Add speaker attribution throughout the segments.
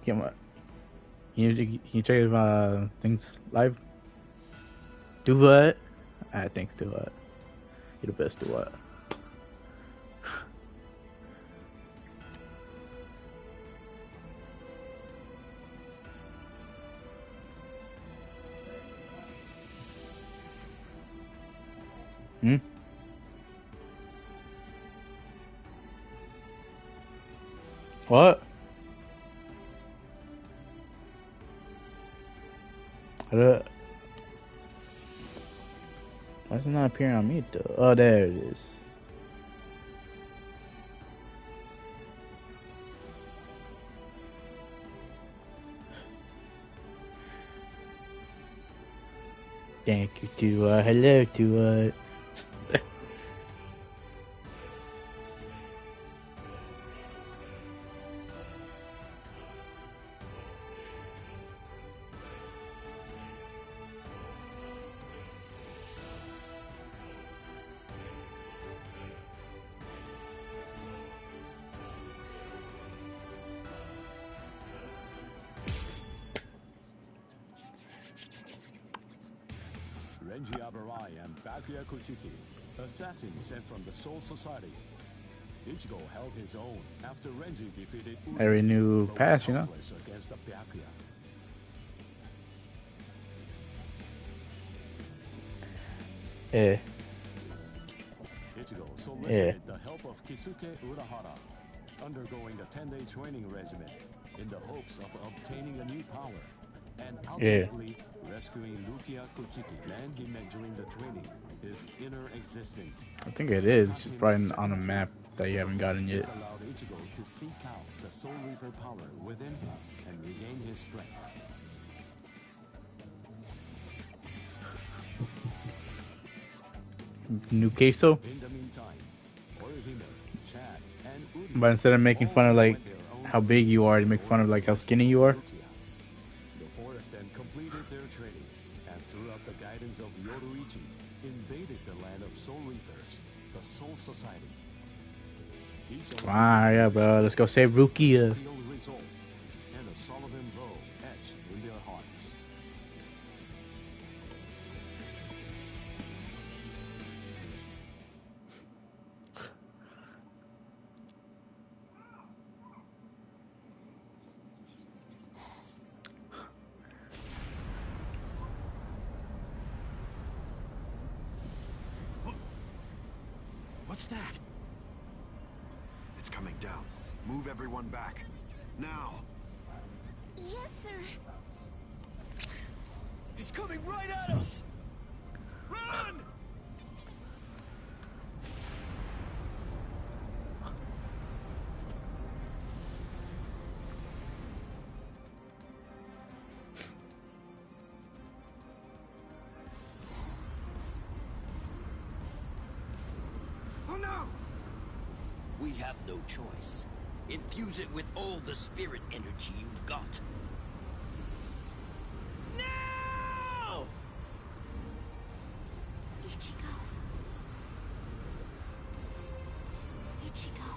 Speaker 1: Come on. Can you check if things live? Do what? Alright, thanks. Do what? You're the best. Do what? Hmm? What? Why is it not appearing on me though? Oh, there it is. Thank you to hello to
Speaker 2: Renji Abarai and Bakuya Kuchiki, assassins sent from the Soul Society. Ichigo held his own after Renji defeated
Speaker 1: every new pass, you know.
Speaker 2: against the Bakuya. Ichigo solicited the help of Kisuke Urahara, undergoing a 10-day training regimen in the hopes of obtaining a new power, and ultimately rescuing Rukia Kuchiki, man he met during the training, his inner existence.
Speaker 1: I think it is. It's just probably on a map that you haven't gotten yet.
Speaker 2: This allowed Ichigo to seek out the Soul Reaper power within him and regain his strength.
Speaker 1: New queso.
Speaker 2: In the meantime, Orihime, Chad, and Udi,
Speaker 1: But instead of making fun of like how big you are, you make fun of like how skinny you are.
Speaker 2: the four of them completed their training and throughout the guidance of Yoruichi, invaded the land of Soul Reapers, the Soul Society.
Speaker 1: Ah, yeah, bro. Let's go save Rukia.
Speaker 2: Steel resolve and a Sullivan bow etched in their hearts.
Speaker 3: What's that? It's coming down. Move everyone back. Now!
Speaker 4: Yes, sir.
Speaker 3: It's coming right at us! Run! Oh no!
Speaker 5: We have no choice. Infuse it with all the spirit energy you've got. Now!
Speaker 4: Ichigo. Ichigo.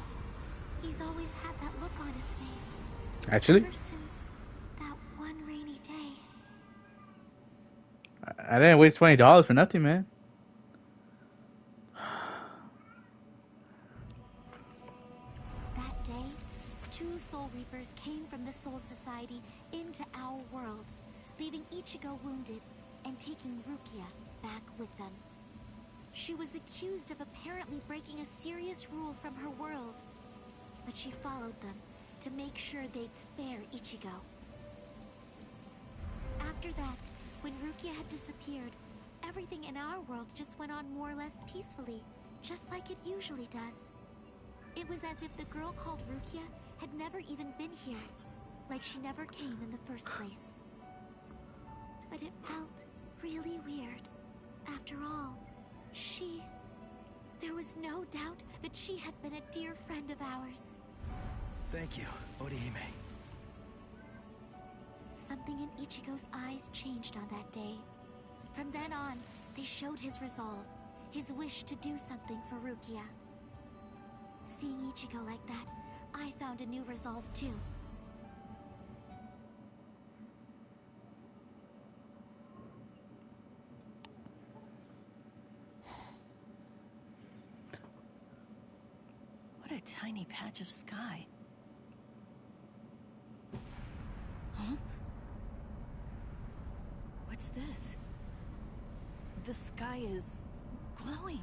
Speaker 4: He's always had that look on his face.
Speaker 1: Actually,
Speaker 4: Ever since that one rainy day.
Speaker 1: I didn't waste $20 for nothing, man.
Speaker 4: That day, two Soul Reapers came from the Soul Society into our world, leaving Ichigo wounded and taking Rukia back with them. She was accused of apparently breaking a serious rule from her world, but she followed them to make sure they'd spare Ichigo. After that, when Rukia had disappeared, everything in our world just went on more or less peacefully, just like it usually does. It was as if the girl called Rukia had never even been here, like she never came in the first place. But it felt really weird. After all, there was no doubt that she had been a dear friend of ours.
Speaker 3: Thank you, Orihime.
Speaker 4: Something in Ichigo's eyes changed on that day. From then on, they showed his resolve, his wish to do something for Rukia. Seeing Ichigo like that, I found a new resolve too.
Speaker 6: tiny patch of sky. Huh? What's this? The sky is glowing.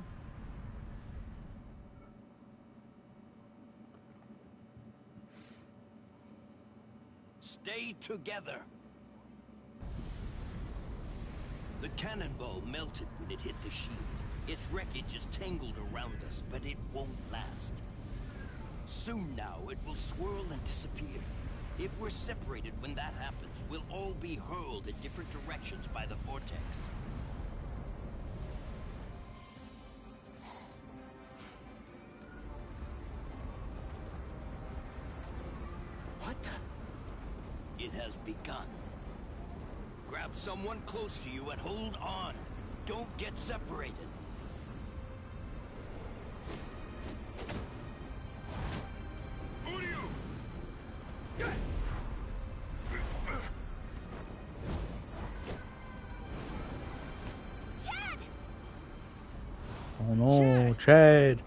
Speaker 5: Stay together. The cannonball melted when it hit the shield. Its wreckage is tangled around us, but it won't last. Soon now, it will swirl and disappear. If we're separated when that happens, we'll all be hurled in different directions by the vortex. What the? It has begun. Grab someone close to you and hold on. Don't get separated.
Speaker 1: Oh no, Chad.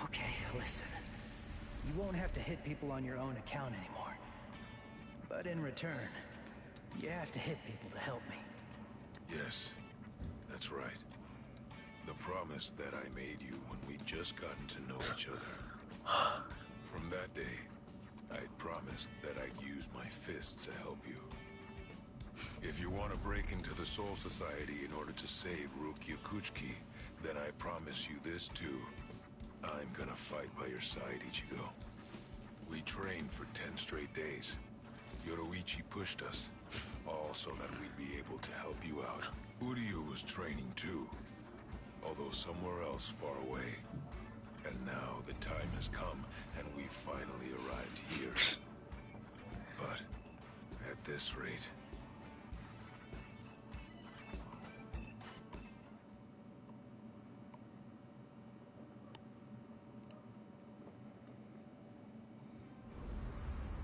Speaker 7: Okay, listen. You won't have to hit people on your own account anymore. But in return, you have to hit people to help me.
Speaker 8: Yes, that's right. The promise that I made you when we'd just gotten to know each other. From that day, I'd promised that I'd use my fists to help you. If you want to break into the Soul Society in order to save Rukia Kuchiki, then I promise you this too. I'm gonna fight by your side, Ichigo. We trained for 10 straight days. Yoroichi pushed us, all so that we'd be able to help you out. Uryu was training too, although somewhere else far away. And now the time has come, and we finally arrived here. But at this rate...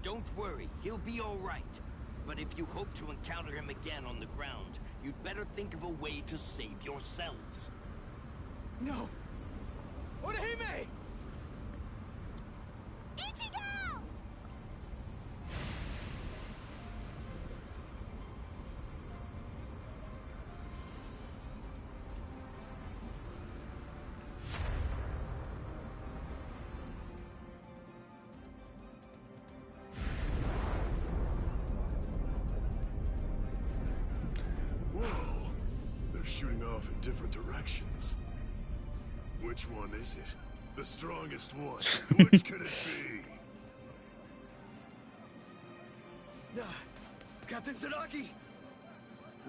Speaker 5: Don't worry, he'll be all right. But if you hope to encounter him again on the ground, you'd better think of a way to save yourselves.
Speaker 3: No! Orihime!
Speaker 4: Ichigo!
Speaker 2: Whoa! They're shooting off in different directions. Which one is it? The strongest one. Which could it be?
Speaker 3: Captain Sadaki!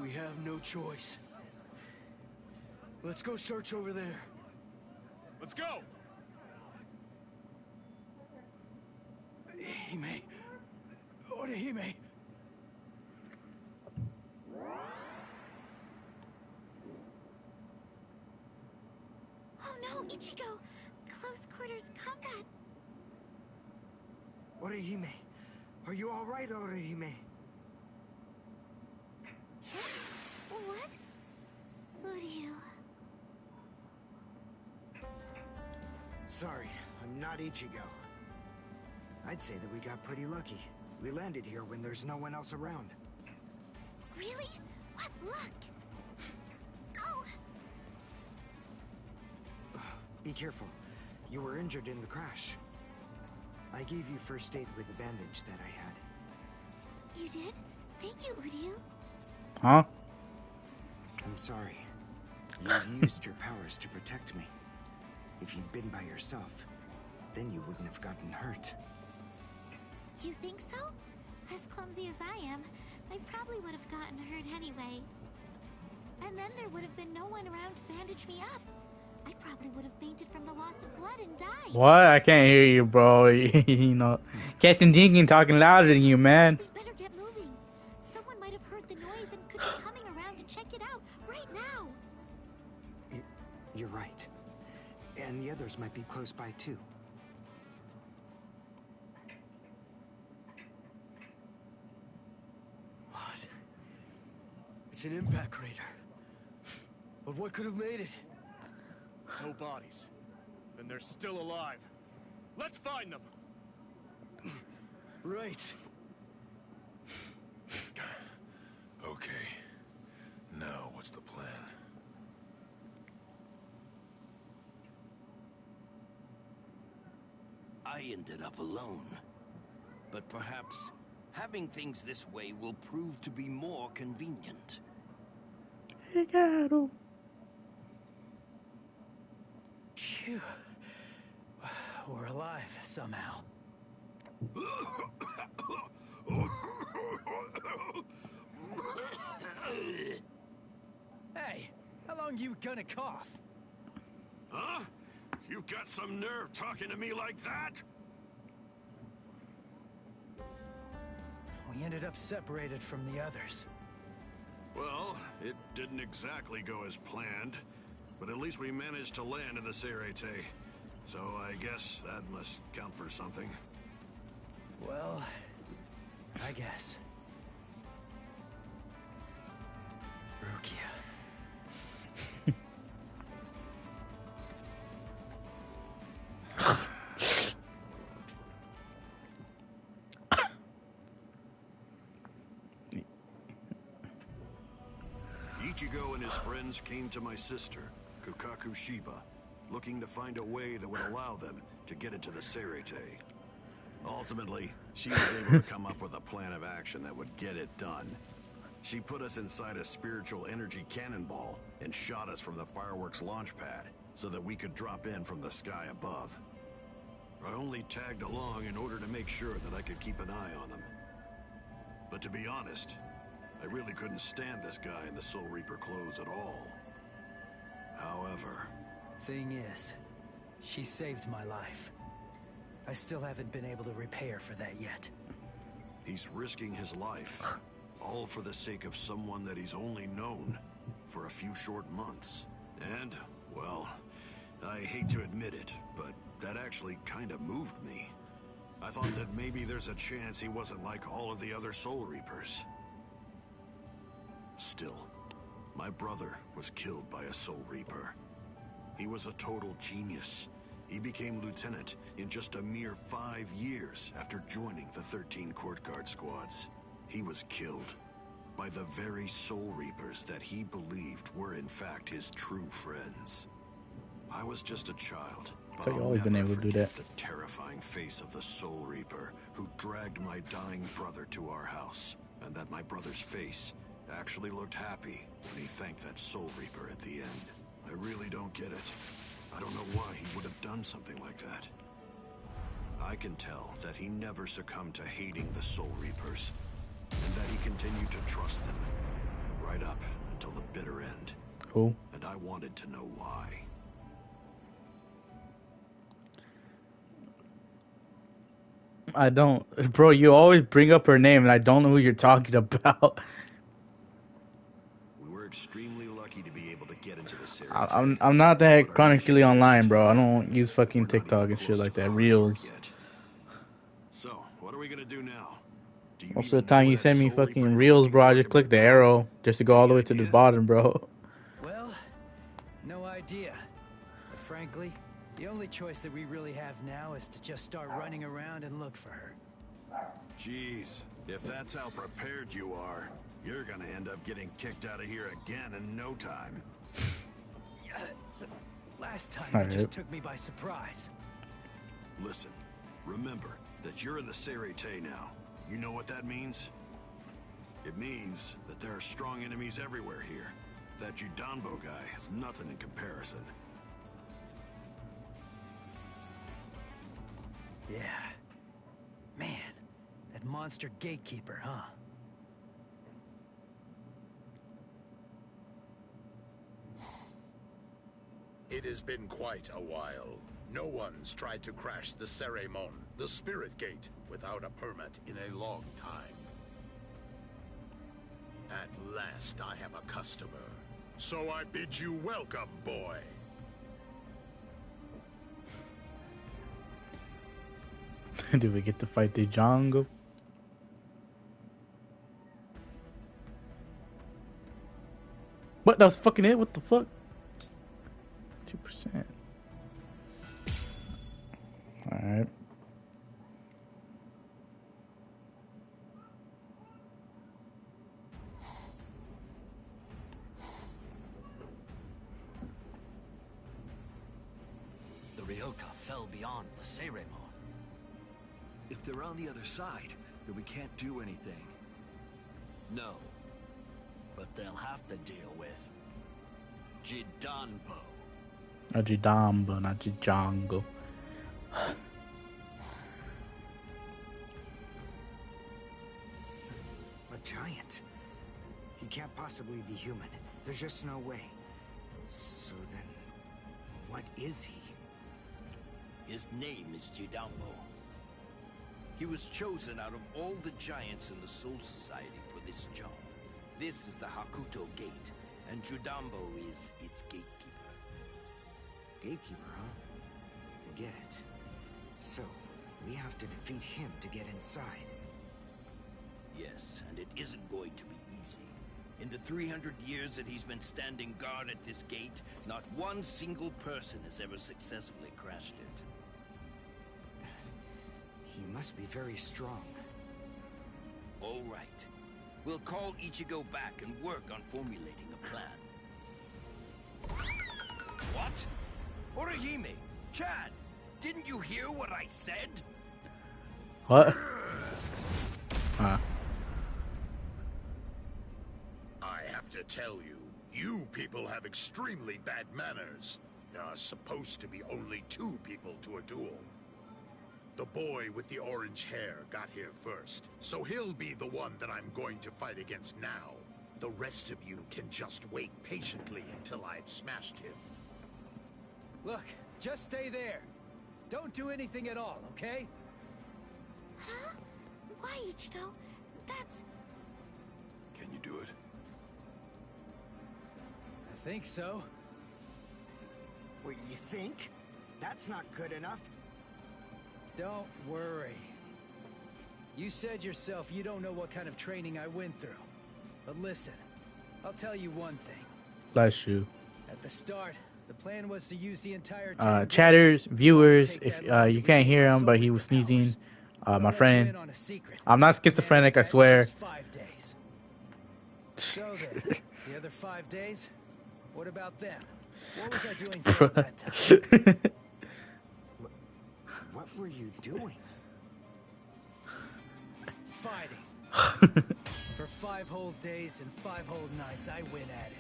Speaker 3: We have no choice. Let's go search over there. Let's go! Hime. Orihime.
Speaker 4: Oh no, Ichigo! Close quarters combat!
Speaker 7: Orihime, are you all right, Orihime?
Speaker 4: What? Uryu.
Speaker 7: Sorry, I'm not Ichigo. I'd say that we got pretty lucky. We landed here when there's no one else around.
Speaker 4: Really? What luck? Go!
Speaker 7: Be careful. You were injured in the crash. I gave you first aid with the bandage that I had.
Speaker 4: You did? Thank you, Uryu.
Speaker 1: Huh?
Speaker 7: I'm sorry. You used your powers to protect me. If you'd been by yourself, then you wouldn't have gotten hurt.
Speaker 4: You think so? As clumsy as I am, I probably would have gotten hurt anyway. And then there would have been no one around to bandage me up. I probably would have fainted from the loss of blood and died.
Speaker 1: What? I can't hear you, bro. You know, Captain Dinkin talking louder than you, man.
Speaker 4: We better get moving. Someone might have heard the noise and could be coming around to check it out right now.
Speaker 7: You're right. And the others might be close by too.
Speaker 3: It's an impact crater. But what could have made it? No bodies. Then they're still alive. Let's find them! Right.
Speaker 8: Okay. Now, what's the plan?
Speaker 5: I ended up alone. But perhaps having things this way will prove to be more convenient.
Speaker 1: Ricardo.
Speaker 3: Phew. We're alive somehow. Hey, how long you gonna cough?
Speaker 8: Huh? You got some nerve talking to me like that?
Speaker 3: We ended up separated from the others.
Speaker 8: Well, it didn't exactly go as planned, but at least we managed to land in the Serete. So I guess that must count for something.
Speaker 3: Well, I guess. Rukia.
Speaker 8: Ichigo and his friends came to my sister, Kukaku Shiba, looking to find a way that would allow them to get into the Serete. Ultimately, she was able to come up with a plan of action that would get it done. She put us inside a spiritual energy cannonball and shot us from the fireworks launch pad so that we could drop in from the sky above. I only tagged along in order to make sure that I could keep an eye on them. But to be honest, I really couldn't stand this guy in the Soul Reaper clothes at all. However...
Speaker 3: Thing is, she saved my life. I still haven't been able to repay her for that yet.
Speaker 8: He's risking his life, all for the sake of someone that he's only known for a few short months. And, well, I hate to admit it, but that actually kind of moved me. I thought that maybe there's a chance he wasn't like all of the other Soul Reapers. Still, my brother was killed by a Soul Reaper. He was a total genius. He became lieutenant in just a mere 5 years after joining the 13 Court Guard squads. He was killed by the very Soul Reapers that he believed were in fact his true friends. I was just a child, but
Speaker 1: I've
Speaker 8: I'll
Speaker 1: always been
Speaker 8: never
Speaker 1: able to do
Speaker 8: forget
Speaker 1: that.
Speaker 8: the terrifying face of the Soul Reaper who dragged my dying brother to our house, and that my brother's face actually looked happy when he thanked that Soul Reaper at the end. I really don't get it. I don't know why he would have done something like that. I can tell that he never succumbed to hating the Soul Reapers, and that he continued to trust them, right up until the bitter end.
Speaker 1: Cool.
Speaker 8: And I wanted to know why.
Speaker 1: I don't, bro. You always bring up her name, and I don't know who you're talking about.
Speaker 8: We were extremely lucky to be able to get into the series.
Speaker 1: I'm not that chronically online, bro. I don't use fucking TikTok and shit like that. Reels.
Speaker 8: So, what are we gonna do now? Do you
Speaker 1: Most of
Speaker 8: even
Speaker 1: the time
Speaker 8: know
Speaker 1: you
Speaker 8: that
Speaker 1: send me
Speaker 8: Soul
Speaker 1: fucking
Speaker 8: Reaper
Speaker 1: reels,
Speaker 8: looking
Speaker 1: bro. I
Speaker 8: for
Speaker 1: just
Speaker 8: can
Speaker 1: click
Speaker 8: be
Speaker 1: the
Speaker 8: found?
Speaker 1: arrow just to go all the way to the
Speaker 8: idea?
Speaker 1: bottom, bro.
Speaker 3: Well, no idea. But frankly, the only choice that we really have now is to just start running around and look for her.
Speaker 8: Jeez, if that's how prepared you are, you're gonna end up getting kicked out of here again in no time.
Speaker 3: Last time
Speaker 1: Alright.
Speaker 3: it just took me by surprise.
Speaker 8: Listen, remember that you're in the Serete now. You know what that means? It means that there are strong enemies everywhere here. That Judanbo guy is nothing in comparison.
Speaker 3: Yeah. Man, that monster gatekeeper, huh?
Speaker 9: It has been quite a while. No one's tried to crash the Ceremon, the Spirit Gate, without a permit in a long time. At last I have a customer. So I bid you welcome, boy.
Speaker 1: Do we get to fight the jungle? What? That was fucking it? What the fuck? 2%. Alright.
Speaker 3: The Ryoka fell beyond the Seiremon. If they're on the other side, then we can't do anything. No. But they'll have to deal with Jidanbo.
Speaker 1: Not Jidambo, not Jijango.
Speaker 7: A giant. He can't possibly be human. There's just no way. So then, what is he?
Speaker 5: His name is Jidambo. He was chosen out of all the giants in the Soul Society for this job. This is the Hakuto Gate, and Jidambo is its gatekeeper.
Speaker 7: Gatekeeper, huh? I get it. So, we have to defeat him to get inside.
Speaker 5: Yes, and it isn't going to be easy. In the 300 years that he's been standing guard at this gate, not one single person has ever successfully crashed it.
Speaker 7: He must be very strong.
Speaker 5: All right. We'll call Ichigo back and work on formulating a plan. What? Orihime! Chad! Didn't you hear what I said?
Speaker 1: What?
Speaker 9: I have to tell you, you people have extremely bad manners. There are supposed to be only 2 people to a duel. The boy with the orange hair got here first, so he'll be the one that I'm going to fight against now. The rest of you can just wait patiently until I've smashed him.
Speaker 3: Look, just stay there. Don't do anything at all, okay?
Speaker 4: Huh? Why, Ichigo? That's...
Speaker 8: Can you do it?
Speaker 3: I think so.
Speaker 7: What, you think? That's not good enough.
Speaker 3: Don't worry. You said yourself you don't know what kind of training I went through. But listen, I'll tell you one thing.
Speaker 1: Bless you.
Speaker 3: At the start, the plan was to use the entire 10
Speaker 1: Chatters,
Speaker 3: days
Speaker 1: viewers,
Speaker 3: to take
Speaker 1: if
Speaker 3: that
Speaker 1: you can't hear him, but he was sneezing.
Speaker 3: I'll
Speaker 1: My
Speaker 3: let you
Speaker 1: friend.
Speaker 3: in on a secret.
Speaker 1: I'm not schizophrenic, I swear.
Speaker 3: Just 5 days. So then, the other 5 days? What about them? What was I doing for that time?
Speaker 7: What were you doing?
Speaker 3: Fighting. For 5 whole days and 5 whole nights, I went at it.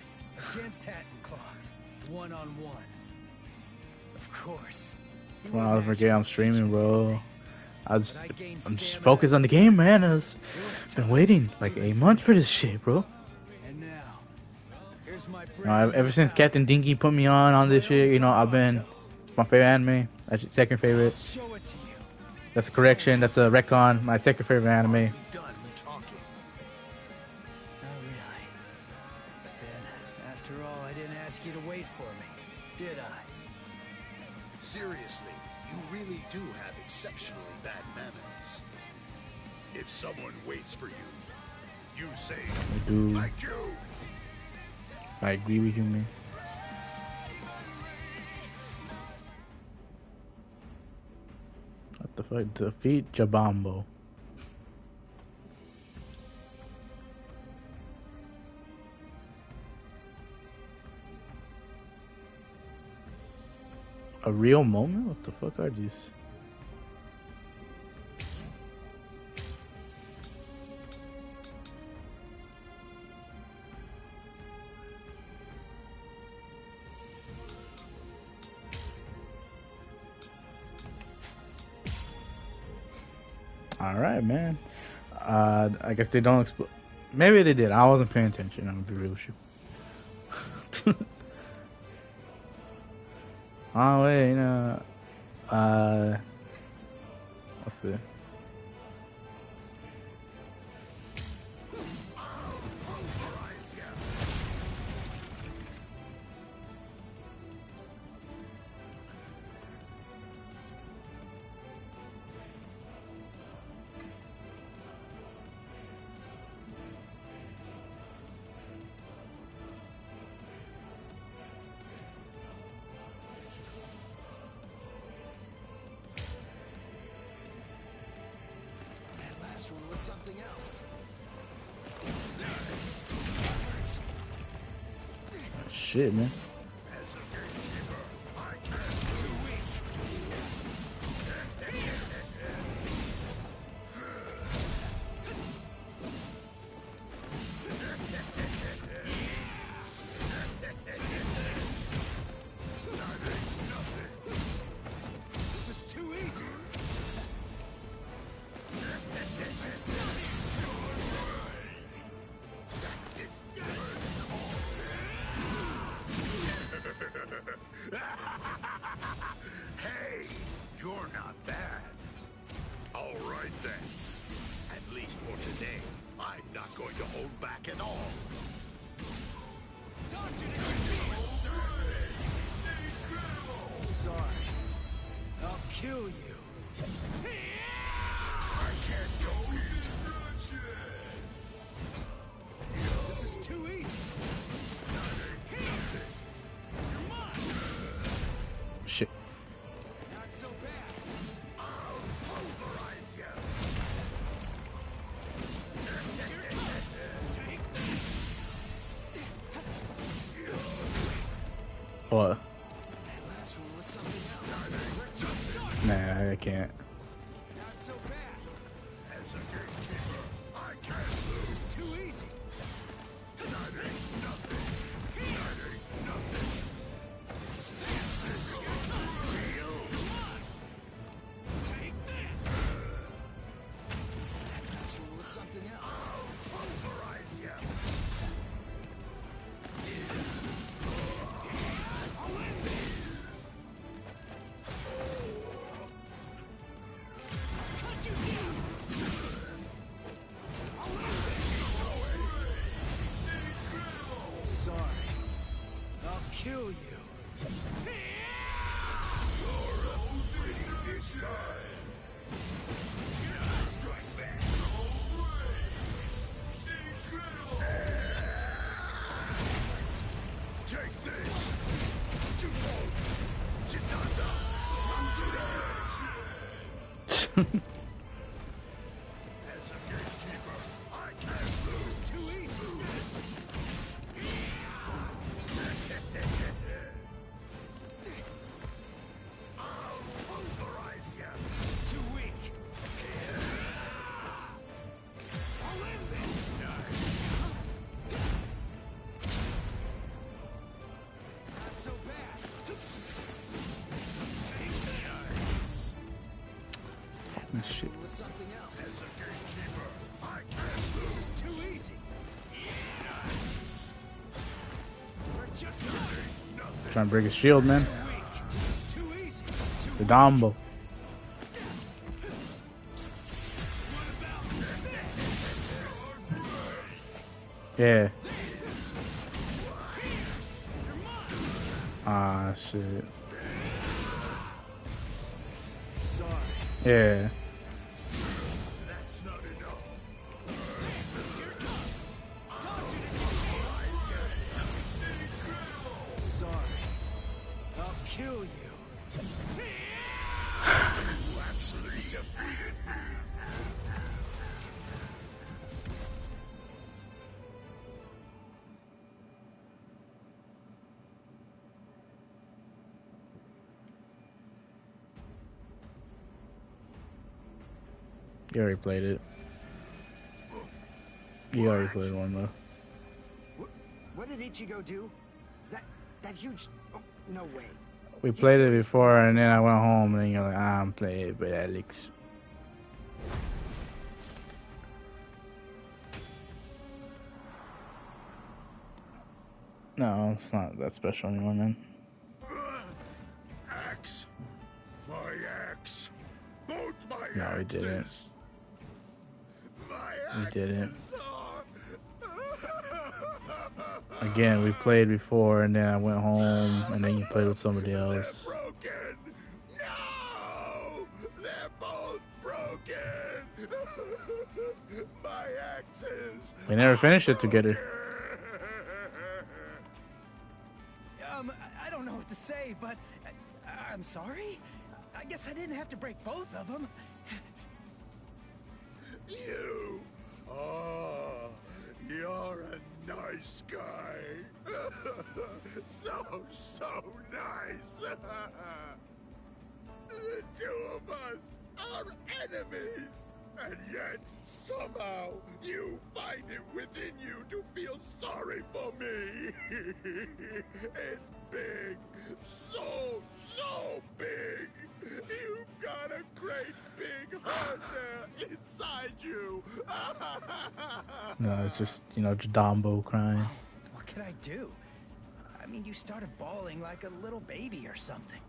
Speaker 3: Against Hat and Clogs. 1-on-1. Of course.
Speaker 1: Well, I forget I'm streaming, bro. I'm just focused on the game, man. I've been waiting like 8 months for this shit, bro.
Speaker 3: And now, here's my
Speaker 1: Ever since Captain Dinky put me on this shit, you know, I've been my favorite anime. That's your second favorite. That's a correction. That's a retcon. My second favorite anime.
Speaker 3: Done talking. Oh, really? Then, after all, I didn't ask you to wait for me, did I?
Speaker 9: Seriously, you really do have exceptionally bad manners. If someone waits for you, you say,
Speaker 1: I do.
Speaker 9: thank you.
Speaker 1: I agree with you, man. What the fuck? Defeat Jabambo. A real moment? What the fuck are these? Alright, man. I guess they don't explode. Maybe they did. I wasn't paying attention. I'm gonna be real with you. Oh, wait, no. Let's see.
Speaker 3: something else.
Speaker 1: Shit, man.
Speaker 9: As a gatekeeper, I can't
Speaker 3: Too weak. This is too easy.
Speaker 9: Hey, you're not bad. All right then. At least for today, I'm not going to hold back at all.
Speaker 3: Sorry. I'll kill you.
Speaker 9: I can't go easy.
Speaker 3: This is too easy.
Speaker 1: Shit.
Speaker 3: Not so bad.
Speaker 9: I'll pulverize you.
Speaker 3: Take this.
Speaker 1: What?
Speaker 3: That last one was something else. We're just starting.
Speaker 1: Nah, I can't.
Speaker 3: Not so bad.
Speaker 9: As a gatekeeper, I can't
Speaker 3: This
Speaker 9: lose.
Speaker 3: is too easy.
Speaker 9: That ain't nothing. That ain't nothing. This is real.
Speaker 3: Take this. That last one was something else.
Speaker 9: Pulverize you.
Speaker 3: I'll end this. Cut you down. I'll end this. Sorry. I'll kill you.
Speaker 9: Strike back. Take this. Jupo. Chitata. As a gatekeeper, I can't lose.
Speaker 3: Too easy.
Speaker 9: I'll pulverize you.
Speaker 3: Too weak. I'll end this. Not so bad. Take this.
Speaker 1: Shit.
Speaker 3: With something else.
Speaker 9: As a gatekeeper, I can't
Speaker 3: This
Speaker 9: lose.
Speaker 3: is too easy. We're just starting.
Speaker 1: Trying to break his shield, man.
Speaker 3: Weak. This is too easy. Too
Speaker 1: The Dombo. Yeah. Ah, shit.
Speaker 3: sorry.
Speaker 1: Yeah.
Speaker 9: That's not enough.
Speaker 3: Sorry. I'll kill you.
Speaker 9: You actually defeated me.
Speaker 1: You already played it. You already played one though.
Speaker 7: What did Ichigo do? That huge... Oh, no way.
Speaker 1: We played it before, and then I went home, and then you're like, I'm playing it with Alex. No, it's not that special anymore, man.
Speaker 9: Axe. My axe. Both my
Speaker 1: No, we
Speaker 9: axes.
Speaker 1: didn't.
Speaker 9: My
Speaker 1: We didn't.
Speaker 9: axes are...
Speaker 1: Again, we played before, and then I went home, and then you played with somebody
Speaker 9: They're
Speaker 1: else.
Speaker 9: broken. No! They're both broken. My axes.
Speaker 1: We never finished it together.
Speaker 3: I don't know what to say, but I'm sorry. I guess I didn't have to break both of them.
Speaker 9: You! Oh, you're a nice guy. So nice. The two of us are enemies. And yet, somehow, you find it within you to feel sorry for me. It's big. So big. You've got a great big heart there inside you.
Speaker 1: No, it's just, you know, Jadambo crying.
Speaker 10: What can I do? I mean, you started bawling like a little baby or something.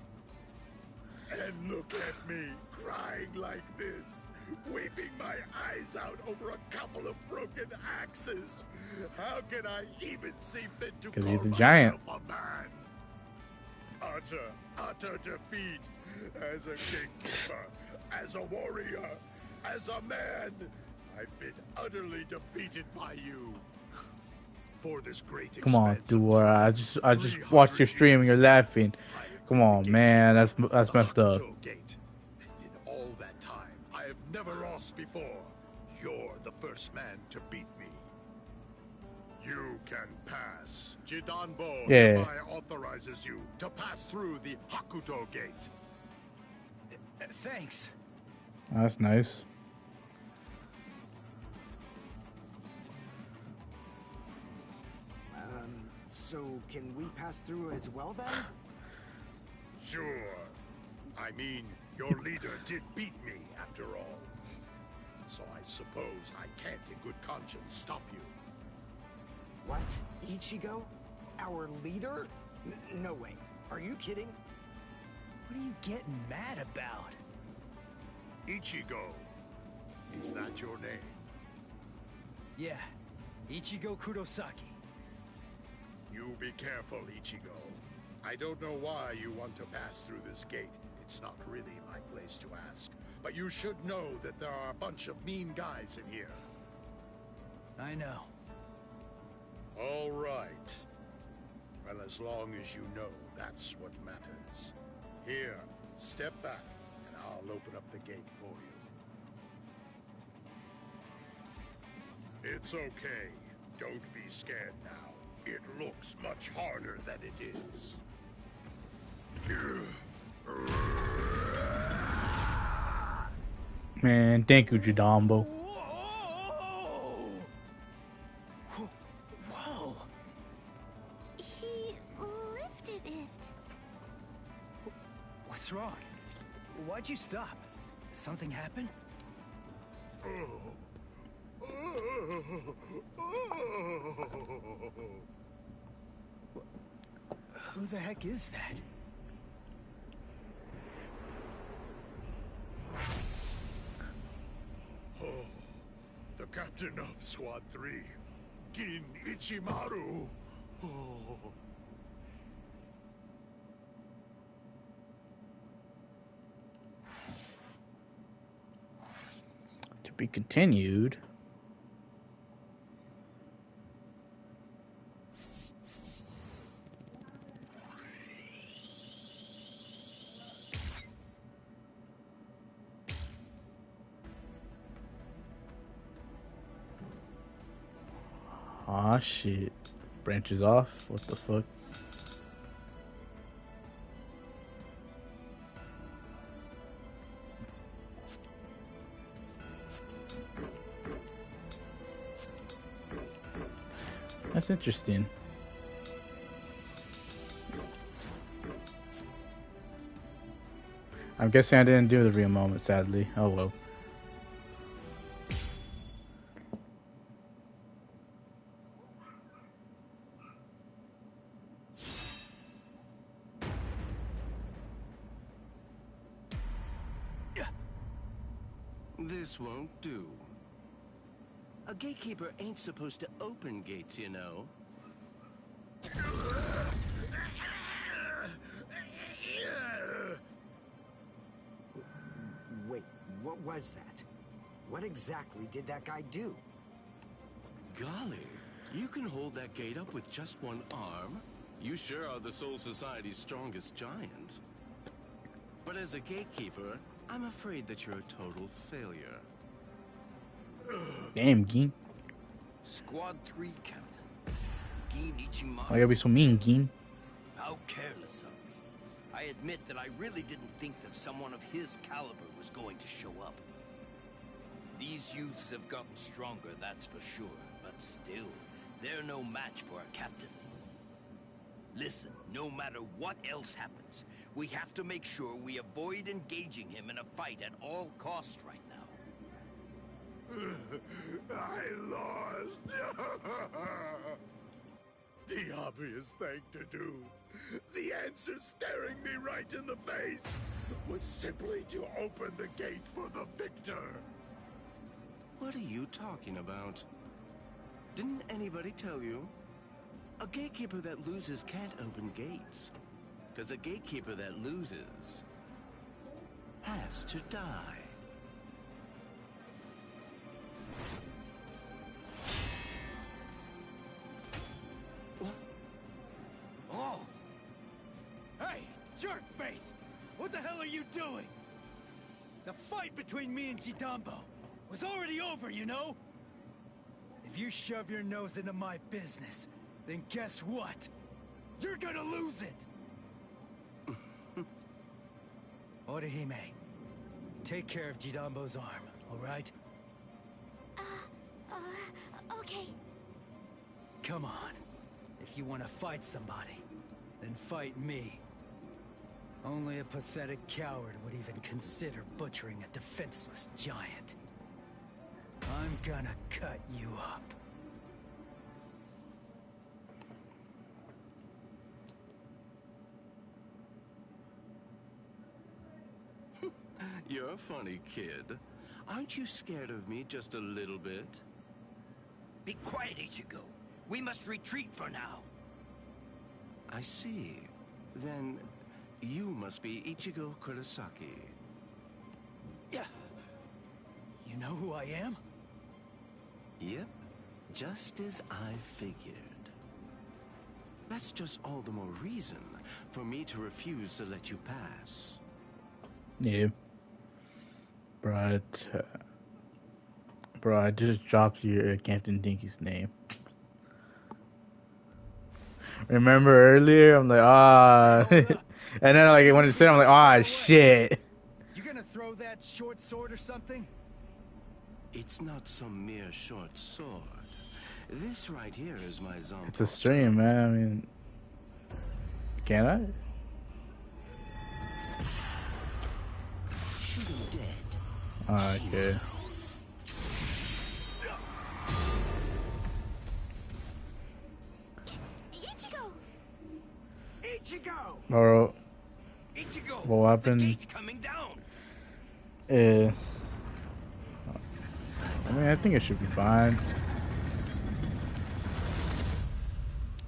Speaker 9: And look at me, crying like this. Weeping my eyes out over a couple of broken axes. How can I even see fit to call
Speaker 1: he's a
Speaker 9: myself
Speaker 1: giant.
Speaker 9: a man? Utter defeat. As a gatekeeper, as a warrior, as a man, I've been utterly defeated by you. For this great
Speaker 1: Come on,
Speaker 9: expanse of
Speaker 1: Dora.
Speaker 9: time,
Speaker 1: I just watched your stream and you're laughing.
Speaker 9: I have
Speaker 1: Come
Speaker 9: been
Speaker 1: on,
Speaker 9: the
Speaker 1: man.
Speaker 9: gatekeeper
Speaker 1: That's
Speaker 9: of the
Speaker 1: messed up.
Speaker 9: Hakuto Gate. In all that time, I have never lost before. You're the first man to beat me. You can pass. Jidanbo hereby authorizes you to pass through the Hakuto Gate.
Speaker 10: Thanks.
Speaker 1: That's nice.
Speaker 7: So can we pass through as well then?
Speaker 9: Sure. I mean, your leader did beat me after all. So I suppose I can't in good conscience stop you.
Speaker 7: What? Ichigo? Our leader? No way. Are you kidding?
Speaker 10: What are you getting mad about?
Speaker 9: Ichigo. Is that your name?
Speaker 10: Yeah, Ichigo Kurosaki.
Speaker 9: You be careful, Ichigo. I don't know why you want to pass through this gate. It's not really my place to ask. But you should know that there are a bunch of mean guys in here.
Speaker 10: I know.
Speaker 9: All right. Well, as long as you know, that's what matters. Here, step back, and I'll open up the gate for you. It's okay. Don't be scared now. It looks much harder than it is.
Speaker 1: Man, thank you, Jadambo.
Speaker 10: Whoa!
Speaker 4: He lifted it.
Speaker 10: What's wrong? Why'd you stop? Something happen? Who the heck is that?
Speaker 9: Oh, the captain of Squad 3, Gin Ichimaru. Oh.
Speaker 1: To be continued. Aw, shit. Branches off? What the fuck? That's interesting. I'm guessing I didn't do the real moment, sadly. Oh well.
Speaker 5: This won't do. A gatekeeper ain't supposed to open gates, you know.
Speaker 7: Wait, what was that? What exactly did that guy do?
Speaker 5: Golly, you can hold that gate up with just one arm? You sure are the Soul Society's strongest giant. But as a gatekeeper, I'm afraid that you're a total failure.
Speaker 1: Damn, Gin.
Speaker 5: Squad 3, Captain. Gin Ichimaru.
Speaker 1: Why you gotta be so mean, Gin?
Speaker 5: How careless of me. I admit that I really didn't think that someone of his caliber was going to show up. These youths have gotten stronger, that's for sure. But still, they're no match for a captain. Listen, no matter what else happens, we have to make sure we avoid engaging him in a fight at all costs right now.
Speaker 9: I lost. The obvious thing to do, the answer staring me right in the face, was simply to open the gate for the victor.
Speaker 11: What are you talking about? Didn't anybody tell you? A gatekeeper that loses can't open gates. Because a gatekeeper that loses has to die.
Speaker 10: Oh! Hey, jerk face! What the hell are you doing? The fight between me and Jidambo was already over, you know? If you shove your nose into my business, then guess what? You're gonna lose it! Orihime, take care of Jidambo's arm, alright?
Speaker 4: Okay.
Speaker 10: Come on. If you want to fight somebody, then fight me. Only a pathetic coward would even consider butchering a defenseless giant. I'm gonna cut you up.
Speaker 11: You're a funny kid. Aren't you scared of me just a little bit?
Speaker 5: Be quiet, Ichigo. We must retreat for now.
Speaker 11: I see. Then you must be Ichigo Kurosaki.
Speaker 10: Yeah. You know who I am?
Speaker 11: Yep, just as I figured. That's just all the more reason for me to refuse to let you pass.
Speaker 1: Yeah. Bro, I just dropped your Captain Dinky's name. Remember earlier? I'm like, ah. And then like when it said, I'm like, ah, shit.
Speaker 10: You gonna throw that short sword or something?
Speaker 11: It's not some mere short sword. This right here is my zombie.
Speaker 1: It's a stream, man. I mean, can I?
Speaker 11: Shoot him dead.
Speaker 1: Okay.
Speaker 4: Ichigo!
Speaker 5: Ichigo!
Speaker 1: Bro,
Speaker 5: Ichigo!
Speaker 1: what happened?
Speaker 5: The gate's coming down!
Speaker 1: Yeah. I mean, I think it should be fine.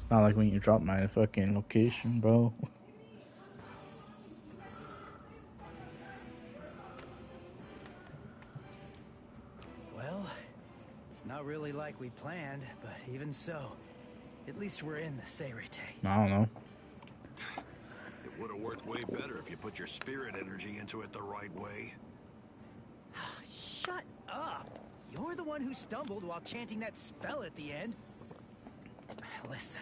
Speaker 1: It's not like when you drop my fucking location, bro.
Speaker 10: Well, it's not really like we planned, but even so, at least we're in the Seirete.
Speaker 1: I don't know.
Speaker 9: It would have worked way better if you put your spirit energy into it the right way.
Speaker 10: Shut up! You're the one who stumbled while chanting that spell at the end. Listen,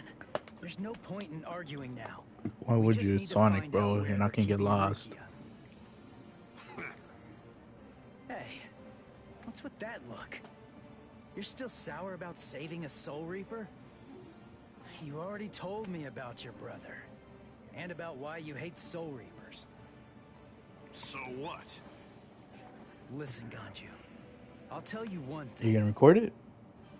Speaker 10: there's no point in arguing now.
Speaker 1: Why would you? It's Sonic, bro. You're not gonna get lost.
Speaker 10: Hey, what's with that look? You're still sour about saving a Soul Reaper? You already told me about your brother. And about why you hate Soul Reapers.
Speaker 9: So what?
Speaker 10: Listen, Ganju. I'll tell you one thing.
Speaker 1: You gonna record it?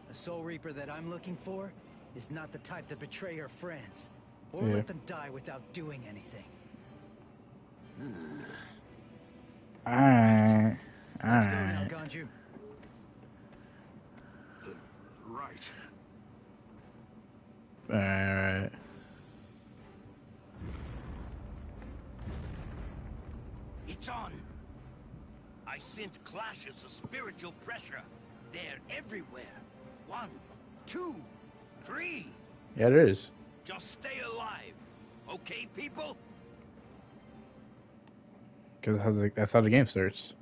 Speaker 10: The Soul Reaper that I'm looking for is not the type to betray her friends. Or
Speaker 1: Yeah.
Speaker 10: let them die without doing anything.
Speaker 1: Alright.
Speaker 10: Let's go now, Ganju.
Speaker 9: Right.
Speaker 1: Alright.
Speaker 5: It's on! I sense clashes of spiritual pressure. They're everywhere. 1, 2, 3.
Speaker 1: Yeah, there is.
Speaker 5: Just stay alive. Okay, people?
Speaker 1: Because that's how the game starts.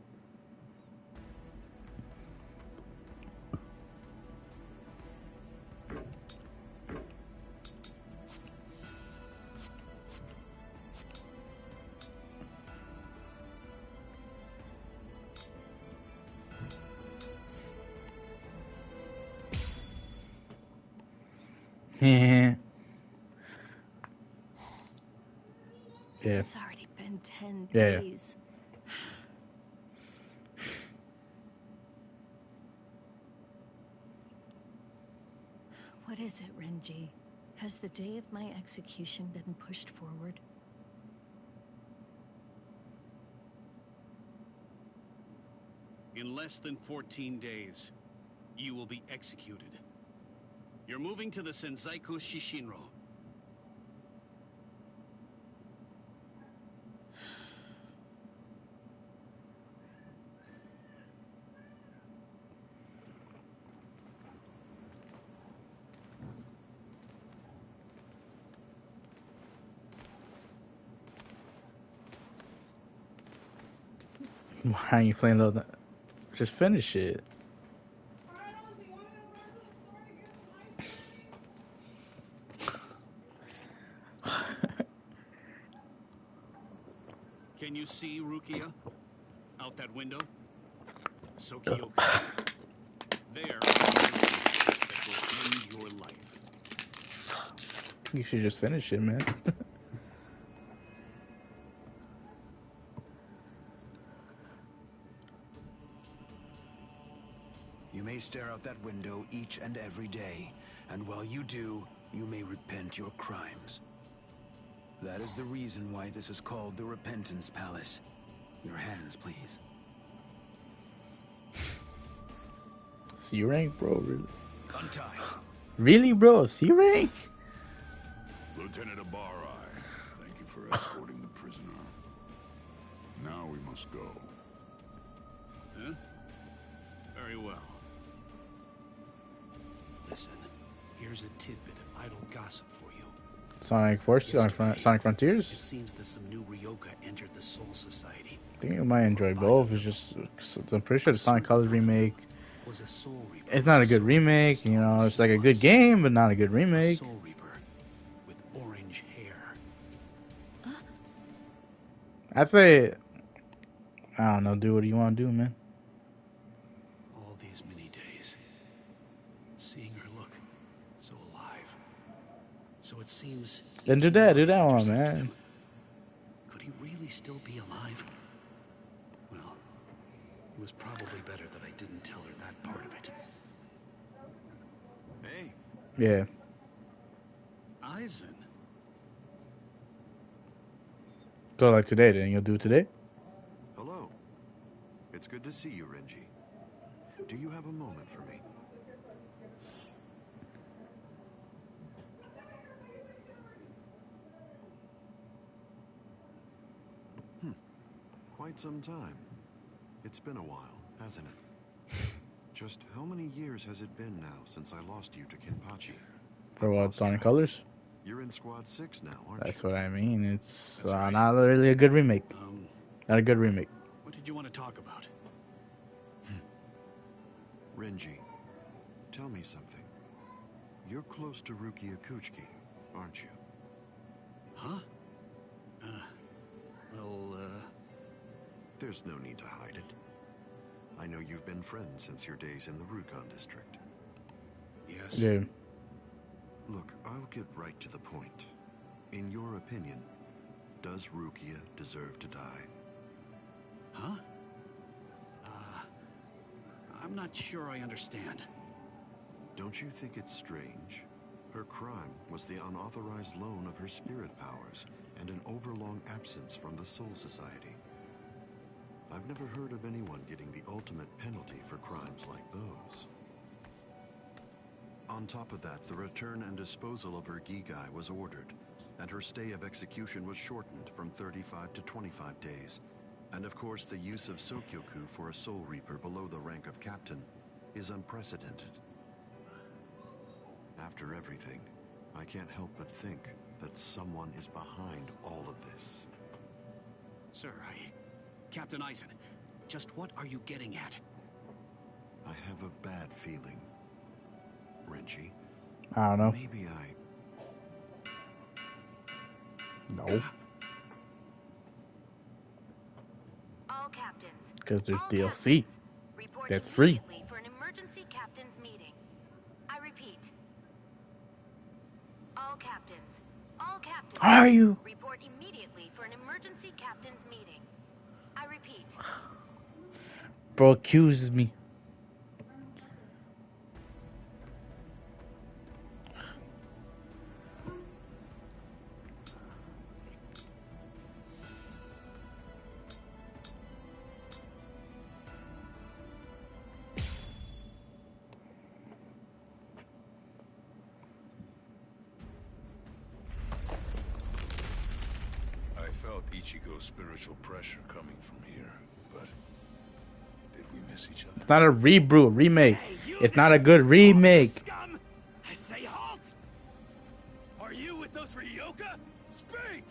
Speaker 1: Yeah.
Speaker 6: It's already been 10
Speaker 1: Yeah.
Speaker 6: days. What is it, Renji? Has the day of my execution been pushed forward?
Speaker 10: In less than 14 days, you will be executed. You're moving to the Senzaiku Shishinro.
Speaker 1: Why are you playing those? Just finish it.
Speaker 10: Can you see Rukia? Out that window? Sokioka. There that will end your life.
Speaker 1: You should just finish it, man.
Speaker 7: You may stare out that window each and every day, and while you do, you may repent your crimes. That is the reason why this is called the Repentance Palace. Your hands, please.
Speaker 1: C rank, bro. Really?
Speaker 7: Untie.
Speaker 1: Really, bro? C rank?
Speaker 8: Lieutenant Abari, thank you for escorting the prisoner. Now we must go.
Speaker 10: Huh? Very well. Listen, here's a tidbit of idle gossip for you.
Speaker 1: Sonic Forces, Sonic Frontiers?
Speaker 10: It seems that some new Ryoga entered the Soul Society.
Speaker 1: I think you might enjoy both. It's just, I'm pretty sure the Sonic Colors remake.
Speaker 10: Was a Soul Reaper.
Speaker 1: It's not a good remake, you know. It's like a good game, but not a good remake.
Speaker 10: Soul Reaper with orange hair.
Speaker 1: I'd say, I don't know. Do what you want to do, man.
Speaker 10: All these many days, seeing her look so alive. So it seems.
Speaker 1: Then do that one, man.
Speaker 10: Could he really still be alive? Well, it was probably better that I didn't tell her that part of it. Hey.
Speaker 1: Yeah.
Speaker 10: Aizen.
Speaker 1: So like today, then you'll do it today?
Speaker 12: Hello. It's good to see you, Renji. Do you have a moment for me? Quite some time. It's been a while, hasn't it? Just how many years has it been now since I lost you to Kenpachi?
Speaker 1: For what, Sonic Colors?
Speaker 12: You're in Squad 6 now, aren't
Speaker 1: That's
Speaker 12: you?
Speaker 1: what I mean. It's not really a good remake. Not a good remake.
Speaker 10: What did you want to talk about?
Speaker 12: Renji, tell me something. You're close to Rukia Kuchiki, aren't you?
Speaker 10: Huh?
Speaker 12: There's no need to hide it. I know you've been friends since your days in the Rukon district.
Speaker 10: Yes.
Speaker 1: Yeah.
Speaker 12: Look, I'll get right to the point. In your opinion, does Rukia deserve to die?
Speaker 10: Huh? I'm not sure I understand.
Speaker 12: Don't you think it's strange? Her crime was the unauthorized loan of her spirit powers and an overlong absence from the Soul Society. I've never heard of anyone getting the ultimate penalty for crimes like those. On top of that, the return and disposal of her Gigai was ordered, and her stay of execution was shortened from 35 to 25 days. And of course, the use of Sokyoku for a Soul Reaper below the rank of captain is unprecedented. After everything, I can't help but think that someone is behind all of this.
Speaker 10: Sir, Captain Aizen, just what are you getting at?
Speaker 12: I have a bad feeling. Renji?
Speaker 1: I don't know.
Speaker 12: Maybe
Speaker 1: No.
Speaker 13: All captains.
Speaker 1: Because there's
Speaker 13: All
Speaker 1: DLC.
Speaker 13: captains, report
Speaker 1: That's free.
Speaker 13: immediately for an emergency captains meeting. I repeat. All captains, All captains.
Speaker 1: Are you?
Speaker 13: Report immediately for an emergency captain's meeting. I repeat.
Speaker 1: Bro accuses me.
Speaker 8: I felt Ichigo's spiritual pressure coming from here, but did we miss each other?
Speaker 1: It's not a remake. It's not a good remake.
Speaker 10: Scum! I say halt! Are you with those Ryoka? Speak!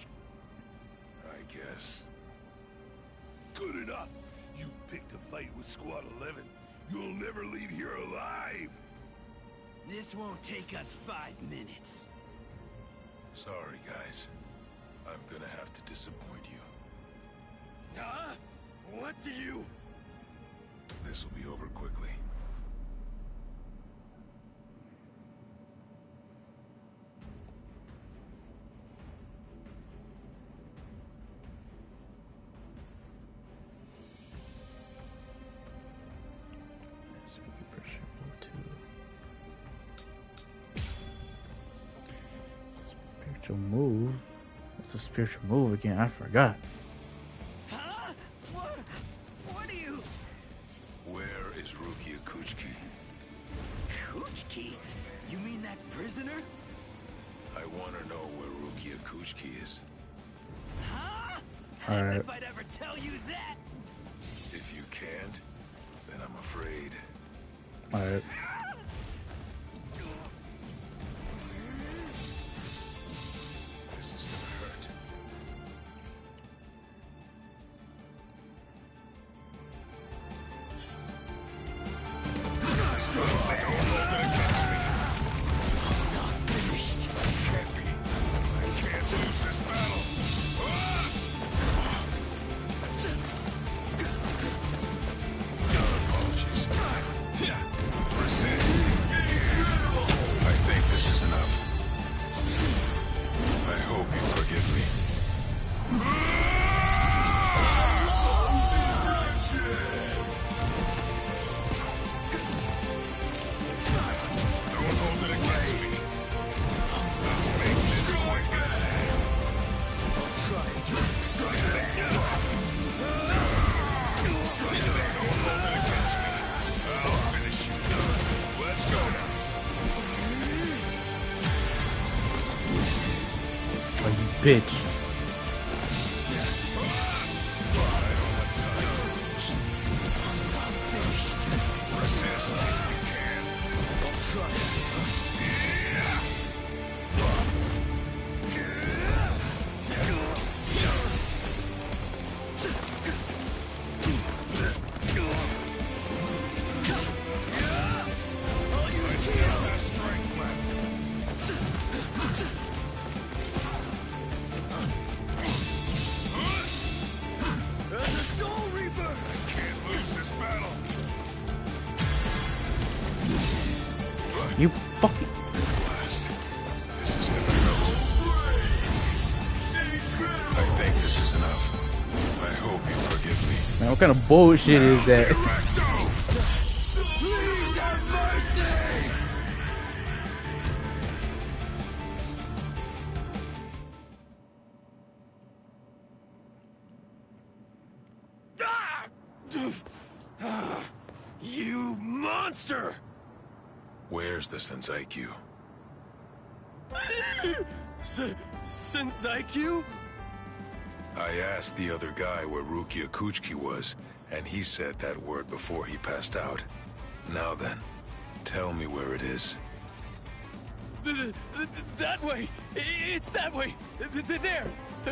Speaker 8: I guess.
Speaker 9: Good enough. You've picked a fight with Squad 11. You'll never leave here alive.
Speaker 10: This won't take us 5 minutes.
Speaker 8: Sorry, guys. I'm gonna have to disappoint you.
Speaker 10: Huh? What do you...
Speaker 8: This'll be over quickly.
Speaker 1: Spiritual move? What's a spiritual move again? I forgot.
Speaker 10: Huh? What are you...
Speaker 8: Where is Rukia Kuchiki?
Speaker 10: Kuchiki? You mean that prisoner?
Speaker 8: I want to know where Rukia Kuchiki is.
Speaker 10: Huh?
Speaker 1: All
Speaker 10: As
Speaker 1: right.
Speaker 10: if I'd ever tell you that!
Speaker 8: If you can't, then I'm afraid.
Speaker 1: Alright.
Speaker 8: This is gonna hurt. Don't hold it against me.
Speaker 10: I'm not finished.
Speaker 8: Can't be. I can't lose this battle. Apologies. Resist. I think this is enough. I hope you forgive me. Don't hold it against me. Let's make this one good.
Speaker 10: I'll try again.
Speaker 8: Strike back. Strike back. Don't hold it against me. I'll finish you. Let's go now.
Speaker 1: Oh, you bitch.
Speaker 8: I don't have time to lose.
Speaker 10: I'm not finished.
Speaker 8: Resist if you can.
Speaker 10: I'll try. I'll use
Speaker 8: I still have strength left.
Speaker 10: There's a Soul Reaper!
Speaker 8: Can't lose this battle.
Speaker 1: You fucking.
Speaker 8: Blast. This is gonna hurt. I think this is enough. I hope you forgive me.
Speaker 1: Man, what kind of bullshit is that?
Speaker 10: Please have mercy! Ah! You monster!
Speaker 8: Where's the Senseikyuu?
Speaker 10: Senseikyuu?
Speaker 8: I asked the other guy where Rukia Kuchiki was, and he said that word before he passed out. Now then, tell me where it is.
Speaker 10: That way! It's that way! There!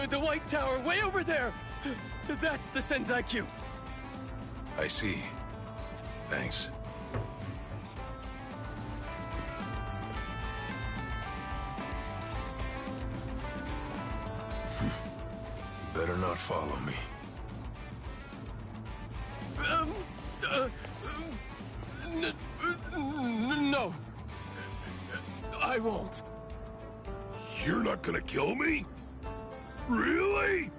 Speaker 10: The White Tower, way over there! That's the Senseikyuu!
Speaker 8: I see. Thanks. Better not follow me.
Speaker 10: No. I won't.
Speaker 8: You're not gonna kill me? Really?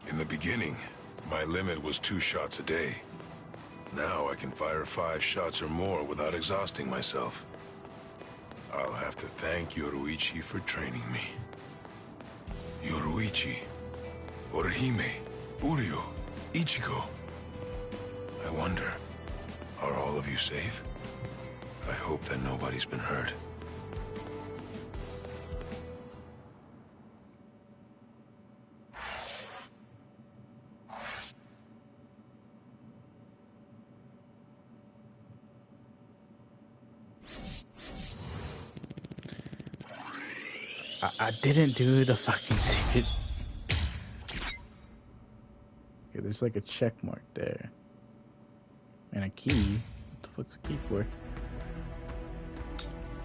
Speaker 8: In the beginning, my limit was 2 shots a day. Now I can fire 5 shots or more without exhausting myself. I'll have to thank Yoruichi for training me. Yoruichi, Orihime, Uryu, Ichigo. I wonder, are all of you safe? I hope that nobody's been hurt.
Speaker 1: I didn't do the fucking secret. Okay, there's like a check mark there. And a key. What the fuck's a key for?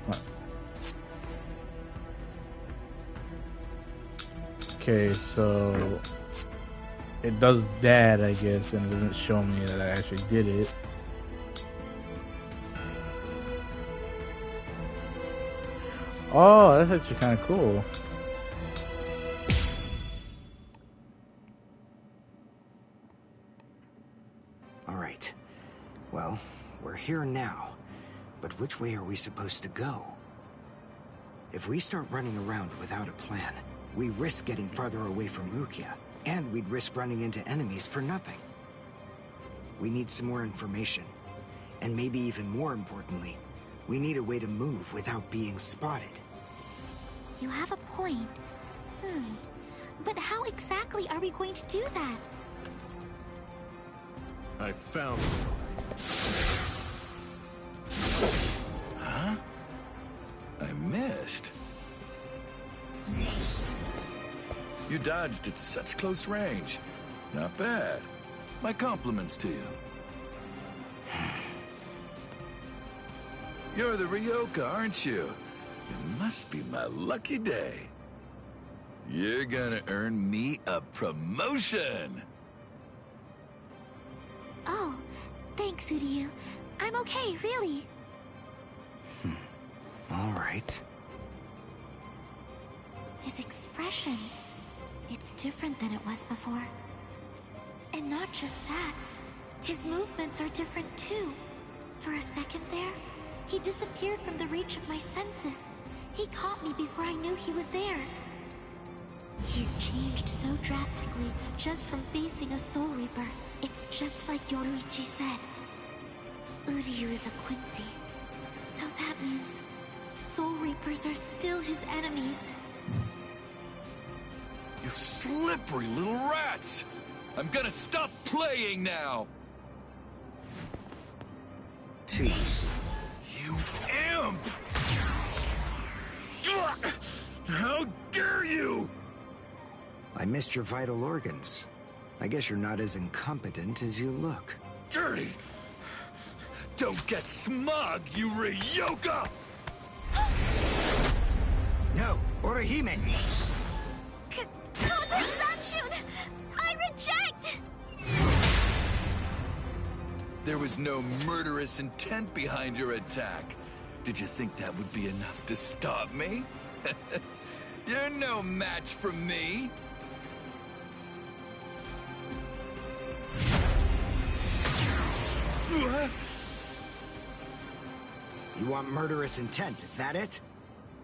Speaker 1: What? Okay, so it does that, I guess, and it doesn't show me that I actually did it. Oh, that's actually kind of cool.
Speaker 14: All right. Well, we're here now. But which way are we supposed to go? If we start running around without a plan, we risk getting farther away from Rukia, and we'd risk running into enemies for nothing. We need some more information. And maybe even more importantly, we need a way to move without being spotted.
Speaker 4: You have a point. But how exactly are we going to do that?
Speaker 11: I found it. Huh? I missed. You dodged at such close range. Not bad. My compliments to you. You're the Ryoka, aren't you? It must be my lucky day. You're gonna earn me a promotion.
Speaker 4: Oh, thanks, Uryu. I'm okay, really.
Speaker 14: All right.
Speaker 4: His expression, it's different than it was before. And not just that, his movements are different too. For a second there, he disappeared from the reach of my senses. He caught me before I knew he was there. He's changed so drastically just from facing a Soul Reaper. It's just like Yoruichi said. Uryu is a Quincy. So that means Soul Reapers are still his enemies.
Speaker 11: You slippery little rats! I'm gonna stop playing now! You imp! How dare you!
Speaker 14: I missed your vital organs. I guess you're not as incompetent as you look.
Speaker 11: Dirty! Don't get smug, you Ryoka!
Speaker 14: No, Orihime!
Speaker 4: Counter Sanshun! I reject!
Speaker 11: There was no murderous intent behind your attack. Did you think that would be enough to stop me? You're no match for me.
Speaker 14: You want murderous intent, is that it?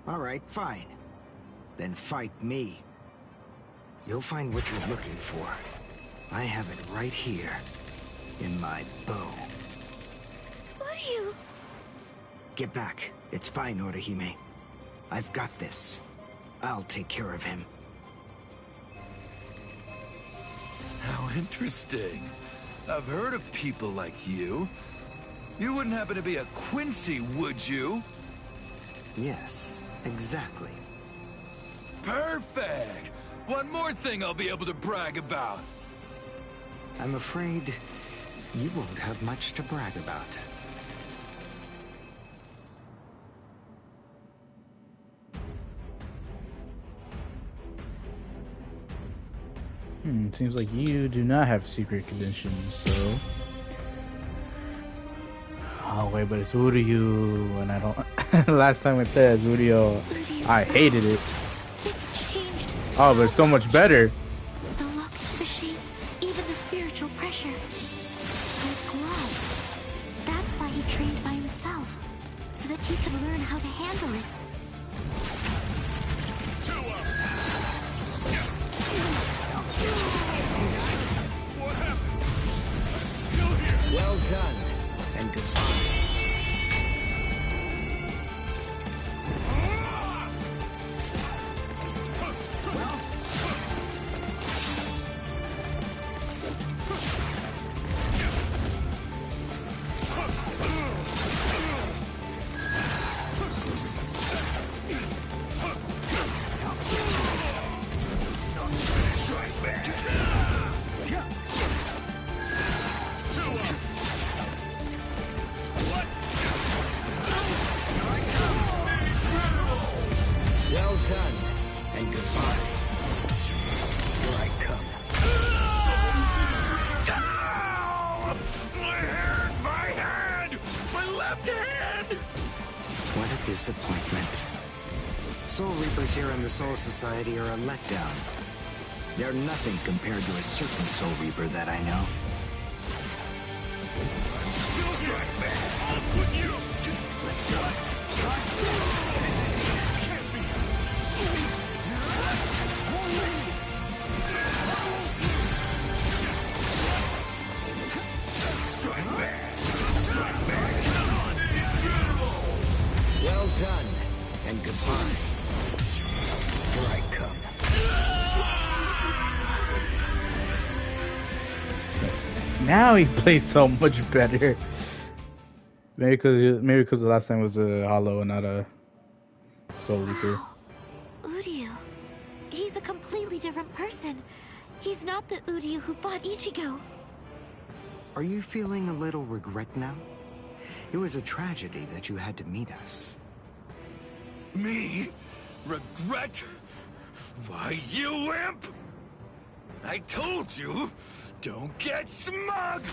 Speaker 14: All right, fine. Then fight me. You'll find what you're looking for. I have it right here, in my bow.
Speaker 4: Uryu!
Speaker 14: Get back. It's fine, Orihime. I've got this. I'll take care of him.
Speaker 11: How interesting. I've heard of people like you. You wouldn't happen to be a Quincy, would you?
Speaker 14: Yes, exactly.
Speaker 11: Perfect! One more thing I'll be able to brag about.
Speaker 14: I'm afraid you won't have much to brag about.
Speaker 1: Seems like you do not have secret conditions, so... Oh wait, but it's Uryu, and I don't. Last time we played as Uryu, I hated it.
Speaker 4: It's changed.
Speaker 1: Oh, but it's so much better.
Speaker 4: The look, the shape, even the spiritual pressure. The glow. That's why he trained by himself, so that he could learn how to handle it.
Speaker 10: What happened? I'm still here.
Speaker 14: Well done, and goodbye. Well done, and goodbye. Here I come.
Speaker 10: My hand! My left hand!
Speaker 14: What a disappointment. Soul Reapers here in the Soul Society are a letdown. They're nothing compared to a certain Soul Reaper that I know.
Speaker 10: Still here. I'll put you.
Speaker 14: Let's go.
Speaker 10: Watch this. This is the can't be.
Speaker 8: Strike back! Strike back!
Speaker 14: Well done, and goodbye. Here I come.
Speaker 1: Now he plays so much better. Maybe because the last time was a Hollow and not a Soul Reaper.
Speaker 4: Uryu. He's a completely different person. He's not the Uryu who fought Ichigo.
Speaker 14: Are you feeling a little regret now? It was a tragedy that you had to meet us.
Speaker 10: Me? Regret? Why, you imp! I told you, don't get smug!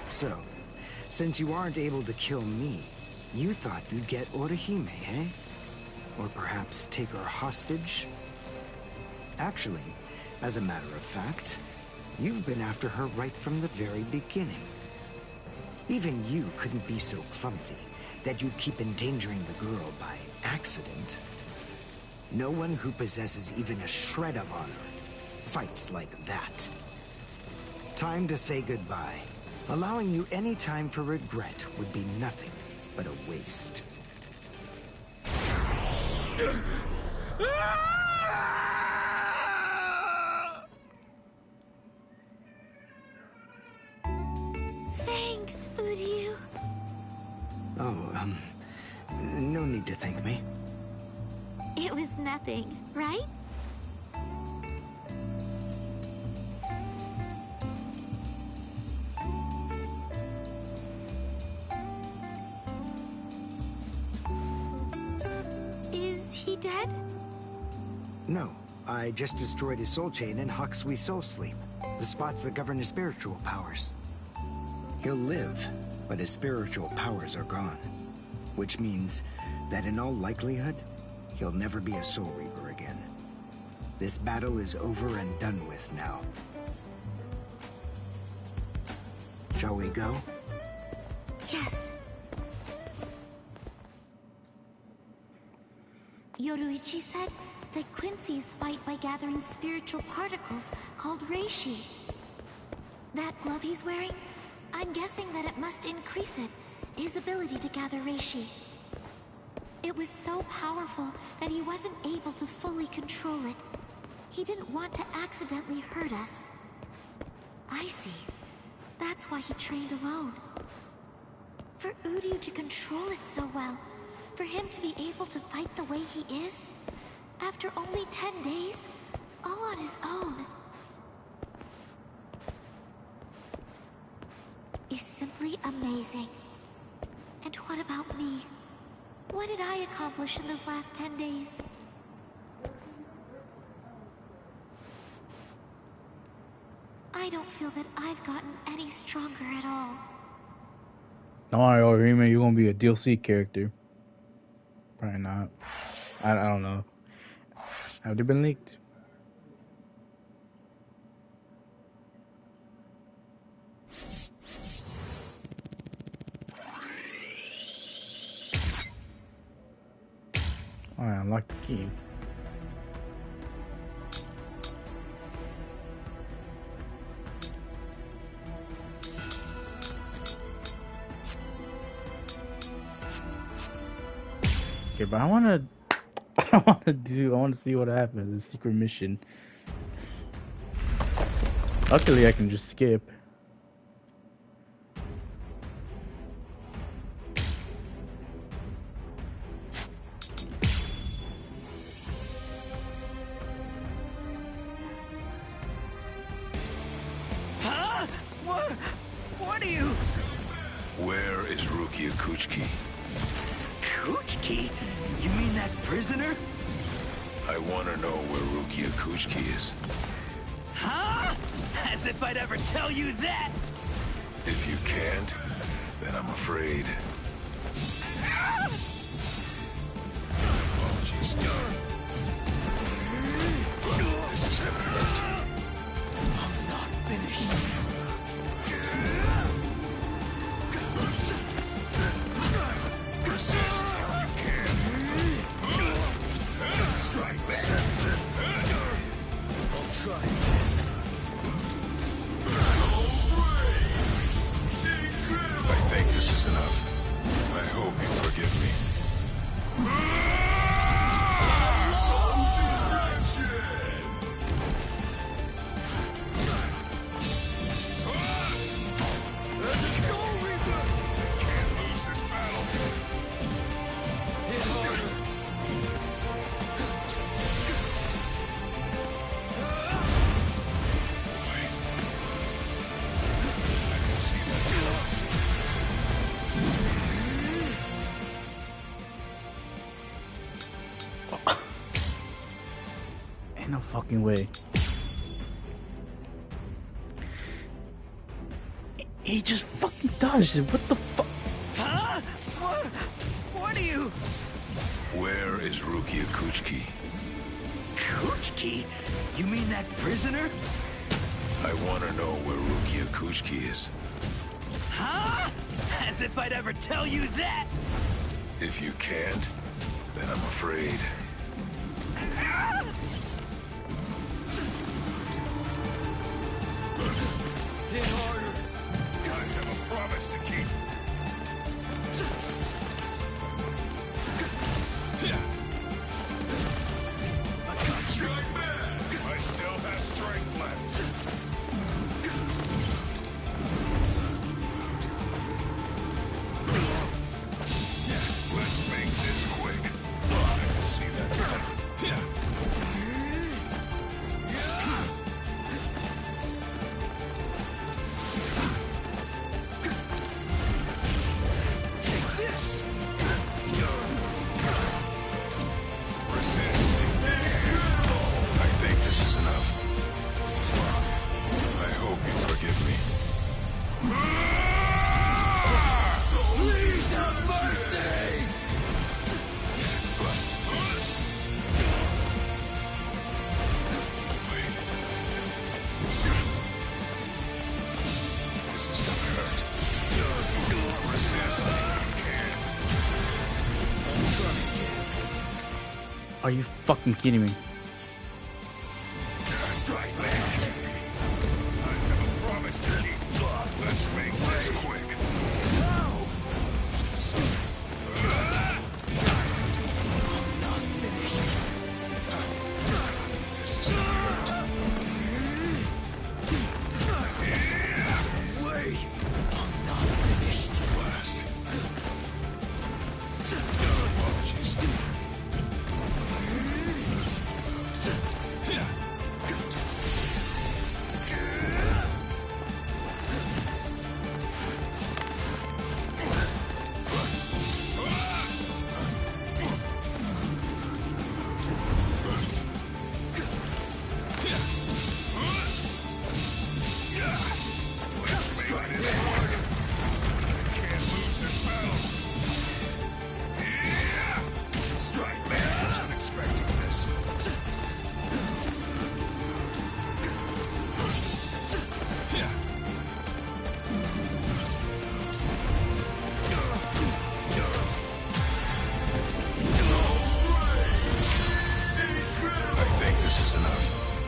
Speaker 14: So, since you aren't able to kill me, you thought you'd get Orihime, eh? Or perhaps take her hostage? Actually, as a matter of fact, you've been after her right from the very beginning. Even you couldn't be so clumsy that you'd keep endangering the girl by accident. No one who possesses even a shred of honor fights like that. Time to say goodbye. Allowing you any time for regret would be nothing but a waste.
Speaker 4: Thanks, Uryu.
Speaker 14: Oh, no need to thank me.
Speaker 4: It was nothing, right? Is he dead?
Speaker 14: No, I just destroyed his soul chain in Hakusui Soul Sleep, the spots that govern his spiritual powers. He'll live, but his spiritual powers are gone. Which means that in all likelihood, he'll never be a Soul Reaper again. This battle is over and done with now. Shall we go?
Speaker 4: Yes. Yoruichi said that Quincy's fight by gathering spiritual particles called Reishi. That glove he's wearing, I'm guessing that it must increase it, his ability to gather Reishi. It was so powerful that he wasn't able to fully control it. He didn't want to accidentally hurt us. I see. That's why he trained alone. For Uryu to control it so well, for him to be able to fight the way he is, after only 10 days, all on his own, is simply amazing. And what about me? What did I accomplish in those last 10 days? I don't feel that I've gotten any stronger at all.
Speaker 1: Don't worry, Orihime, you're gonna be a DLC character. Probably not. I don't know. Have they been leaked? Alright, unlock the key. Okay, but I wanna see what happens. The secret mission. Luckily, I can just skip.
Speaker 10: Huh? What are you?
Speaker 8: Where is Rukia Kuchiki?
Speaker 10: Kuchiki? You mean that prisoner?
Speaker 8: I want to know where Rukia Kuchiki is.
Speaker 10: Huh? As if I'd ever tell you that!
Speaker 8: If you can't, then I'm afraid. Oh, jeez. This is gonna hurt.
Speaker 10: I'm not finished.
Speaker 8: Resist if you can. Strike back.
Speaker 10: I'll try.
Speaker 8: I think this is enough. I hope you forgive me.
Speaker 10: There's a Soul Reaper!
Speaker 8: Can't lose this battle.
Speaker 10: Hit harder.
Speaker 8: I can see that coming.
Speaker 1: Ain't no fucking way. He just fucking dodged it. What the fuck?
Speaker 10: Huh? What are you?
Speaker 8: Where is Rukia Kuchiki?
Speaker 10: Kuchiki? You mean that prisoner?
Speaker 8: I want to know where Rukia Kuchiki is.
Speaker 10: Huh? As if I'd ever tell you that!
Speaker 8: If you can't, then I'm afraid.
Speaker 10: Hit harder.
Speaker 8: I have a promise to keep.
Speaker 10: I got you.
Speaker 8: I still have strength left. Let's make this quick. I can see that.
Speaker 10: Take this.
Speaker 8: Resist. I think this is enough. I hope you forgive me.
Speaker 10: Please have mercy!
Speaker 8: This is gonna hurt. Resist if you can.
Speaker 1: Are you fucking kidding me?
Speaker 8: Strike back. I have a promise to keep. Let's make this quick.
Speaker 10: Not finished.
Speaker 8: This is gonna hurt.
Speaker 10: Wait! I'm not finished.
Speaker 8: Last. Apologies.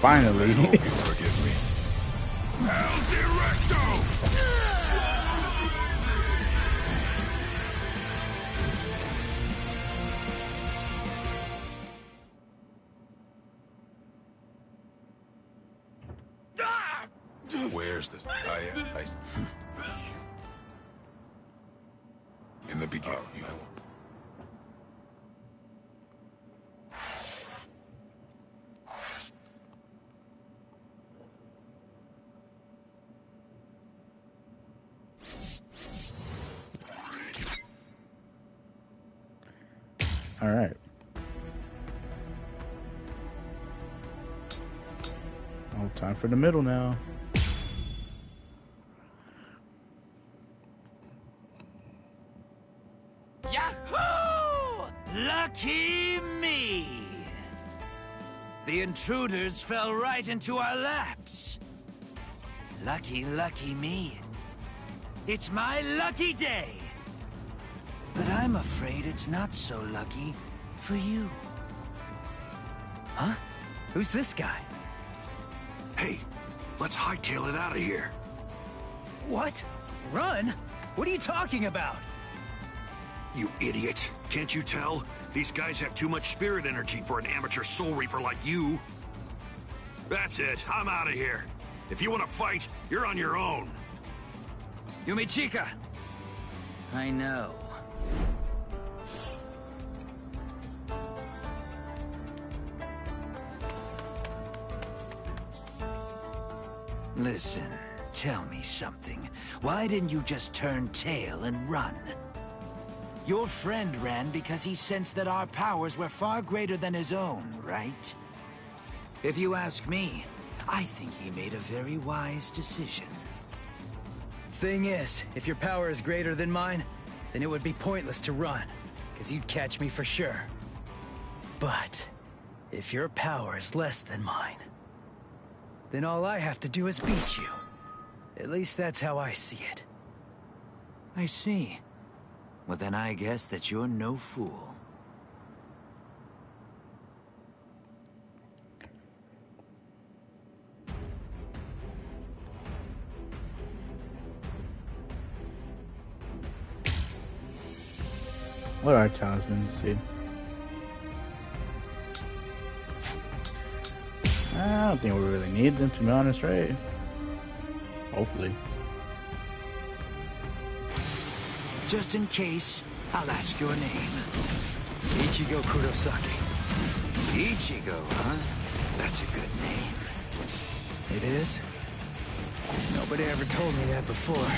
Speaker 1: Finally.
Speaker 8: Hope you forgive me. El Directo! Where's this? In the beginning, you.
Speaker 1: All right. Oh, time for the middle now.
Speaker 10: Yahoo! Lucky me! The intruders fell right into our laps. Lucky, lucky me. It's my lucky day. But I'm afraid it's not so lucky for you. Huh? Who's this guy?
Speaker 7: Hey, let's hightail it out of here.
Speaker 10: What? Run? What are you talking about?
Speaker 7: You idiot. Can't you tell? These guys have too much spirit energy for an amateur Soul Reaper like you. That's it. I'm out of here. If you want to fight, you're on your own.
Speaker 10: Yumichika! I know. Listen, tell me something. Why didn't you just turn tail and run? Your friend ran because he sensed that our powers were far greater than his own, right? If you ask me, I think he made a very wise decision.
Speaker 15: Thing is, if your power is greater than mine, then it would be pointless to run, because you'd catch me for sure. But if your power is less than mine, then all I have to do is beat you. At least that's how I see it.
Speaker 10: I see. Well, then I guess that you're no fool.
Speaker 1: What are our talismans? Let's see. I don't think we really need them, to be honest, right? Hopefully.
Speaker 10: Just in case, I'll ask your name.
Speaker 15: Ichigo Kurosaki.
Speaker 10: Ichigo, huh? That's a good name.
Speaker 15: It is? Nobody ever told me that before.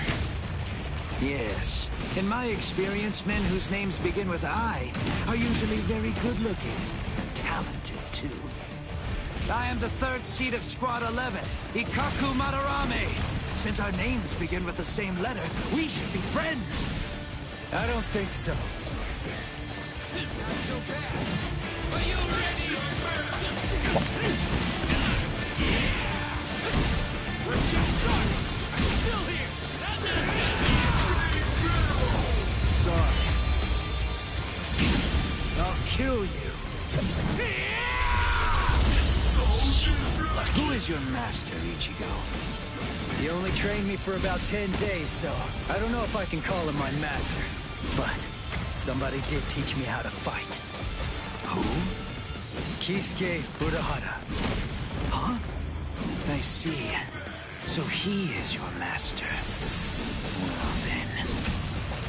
Speaker 10: Yes. In my experience, men whose names begin with I are usually very good-looking and talented, too. I am the third seat of Squad 11, Ikaku Madarame. Since our names begin with the same letter, we should be friends.
Speaker 15: I don't think so.
Speaker 10: Not so bad. Are you ready? We're just starting. I'm still here.
Speaker 15: Sorry. I'll kill you.
Speaker 10: Who is your master, Ichigo?
Speaker 15: He only trained me for about 10 days, so I don't know if I can call him my master. But somebody did teach me how to fight.
Speaker 10: Who?
Speaker 15: Kisuke Urahara.
Speaker 10: Huh? I see. So he is your master. Well then...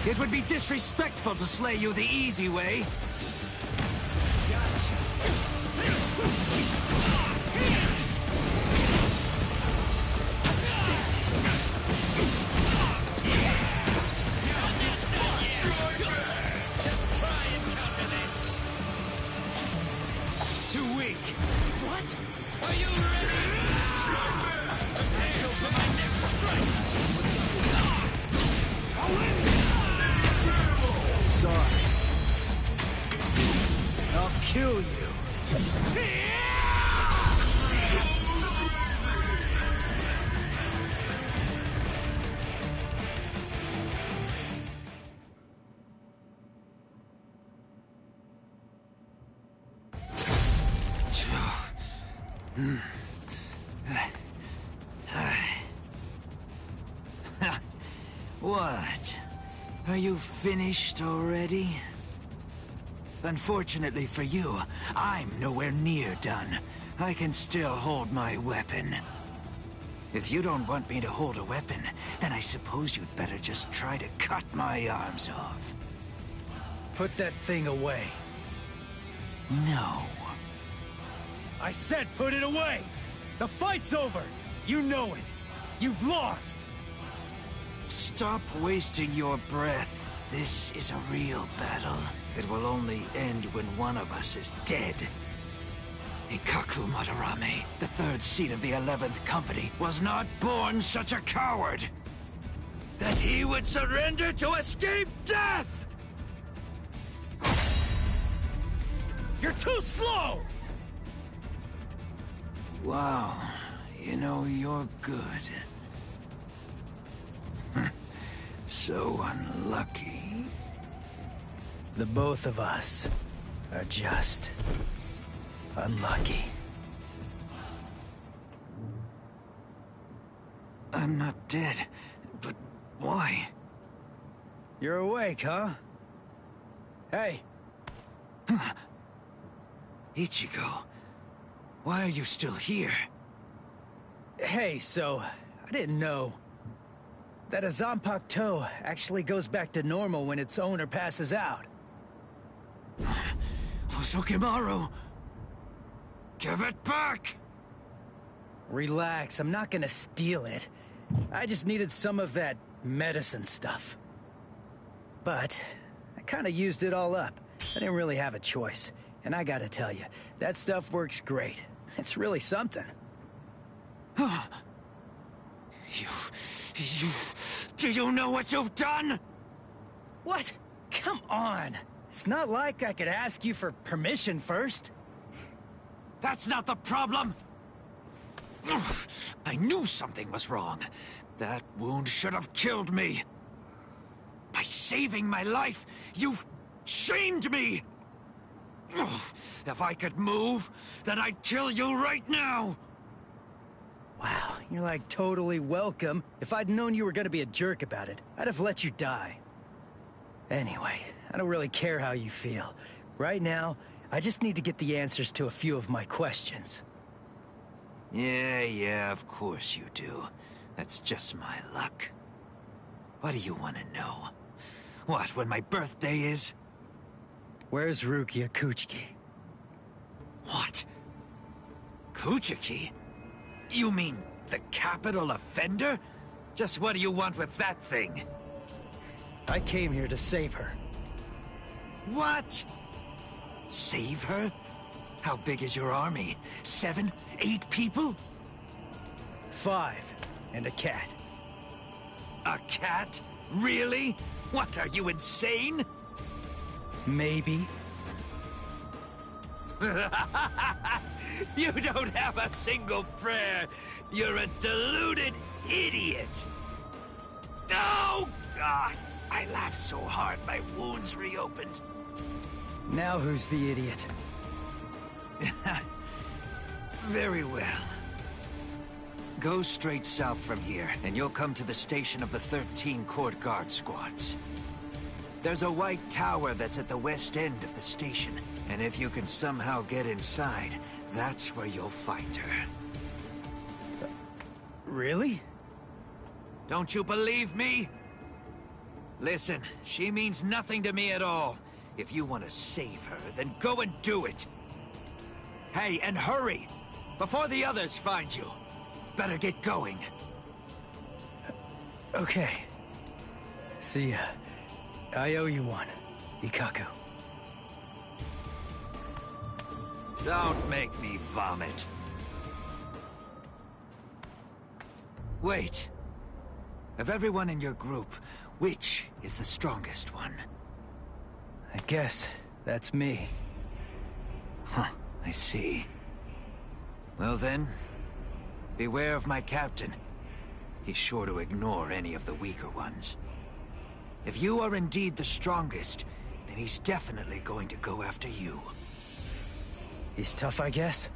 Speaker 10: It would be disrespectful to slay you the easy way.
Speaker 15: Gotcha.
Speaker 10: Just try and counter this. Too weak. What? Are you ready? Prepare for my next strike. With something else. I'll win this.
Speaker 15: Sorry. I'll kill you.
Speaker 16: What? Are you finished already? Unfortunately for you, I'm nowhere near done. I can still hold my weapon. If you don't want me to hold a weapon, then I suppose you'd better just try to cut my arms off.
Speaker 15: Put that thing away.
Speaker 16: No.
Speaker 10: I said put it away! The fight's over! You know it! You've lost!
Speaker 16: Stop wasting your breath. This is a real battle. It will only end when one of us is dead. Ikaku Madarame, the third seat of the 11th Company, was not born such a coward that he would surrender to escape death!
Speaker 10: You're too slow!
Speaker 16: Wow, you know, you're good. So unlucky.
Speaker 15: The both of us are just unlucky.
Speaker 16: I'm not dead, but why?
Speaker 15: You're awake, huh? Hey!
Speaker 16: Ichigo, why are you still here?
Speaker 15: Hey, so, I didn't know that a Zanpakuto actually goes back to normal when its owner passes out.
Speaker 16: Hosokimaru! Give it back!
Speaker 15: Relax, I'm not gonna steal it. I just needed some of that medicine stuff. But, I kinda used it all up. I didn't really have a choice. And I gotta tell you, that stuff works great. It's really something.
Speaker 16: Do you know what you've done?
Speaker 15: What? Come on. It's not like I could ask you for permission first.
Speaker 16: That's not the problem! I knew something was wrong. That wound should have killed me. By saving my life, you've shamed me! If I could move, then I'd kill you right now!
Speaker 15: Wow, you're like totally welcome. If I'd known you were gonna be a jerk about it, I'd have let you die. Anyway, I don't really care how you feel. Right now, I just need to get the answers to a few of my questions.
Speaker 16: Yeah, of course you do. That's just my luck. What do you want to know? What, when my birthday is?
Speaker 15: Where's Rukia Kuchiki?
Speaker 16: What? Kuchiki? You mean the capital offender? Just what do you want with that thing?
Speaker 15: I came here to save her.
Speaker 16: What? Save her? How big is your army? 7, 8 people?
Speaker 15: 5, and a cat.
Speaker 16: A cat? Really? What, are you insane?
Speaker 15: Maybe.
Speaker 16: You don't have a single prayer. You're a deluded idiot. Oh, God. I laughed so hard my wounds reopened.
Speaker 15: Now who's the idiot?
Speaker 16: Very well. Go straight south from here, and you'll come to the station of the 13 Court Guard squads. There's a white tower that's at the west end of the station, and if you can somehow get inside, that's where you'll find her.
Speaker 15: Really?
Speaker 16: Don't you believe me? Listen, she means nothing to me at all. If you want to save her, then go and do it. Hey, and hurry! Before the others find you. Better get going.
Speaker 15: Okay. See ya. I owe you one, Ikaku.
Speaker 16: Don't make me vomit. Wait. Of everyone in your group, which is the strongest one?
Speaker 15: I guess that's me.
Speaker 16: Huh, I see. Well then, beware of my captain. He's sure to ignore any of the weaker ones. If you are indeed the strongest, then he's definitely going to go after you.
Speaker 15: He's tough, I guess?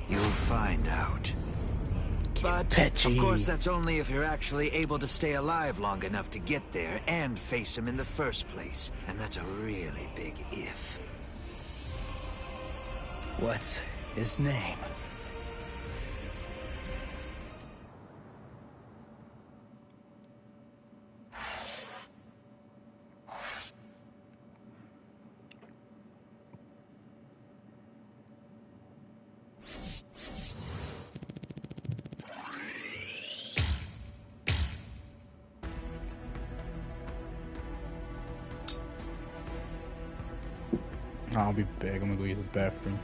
Speaker 16: You'll find out. But,
Speaker 1: Petchy.
Speaker 16: of course, that's only if you're actually able to stay alive long enough to get there and face him in the first place. And that's a really big if.
Speaker 15: What's his name?
Speaker 1: I'll be back. I'm gonna go use the bathroom.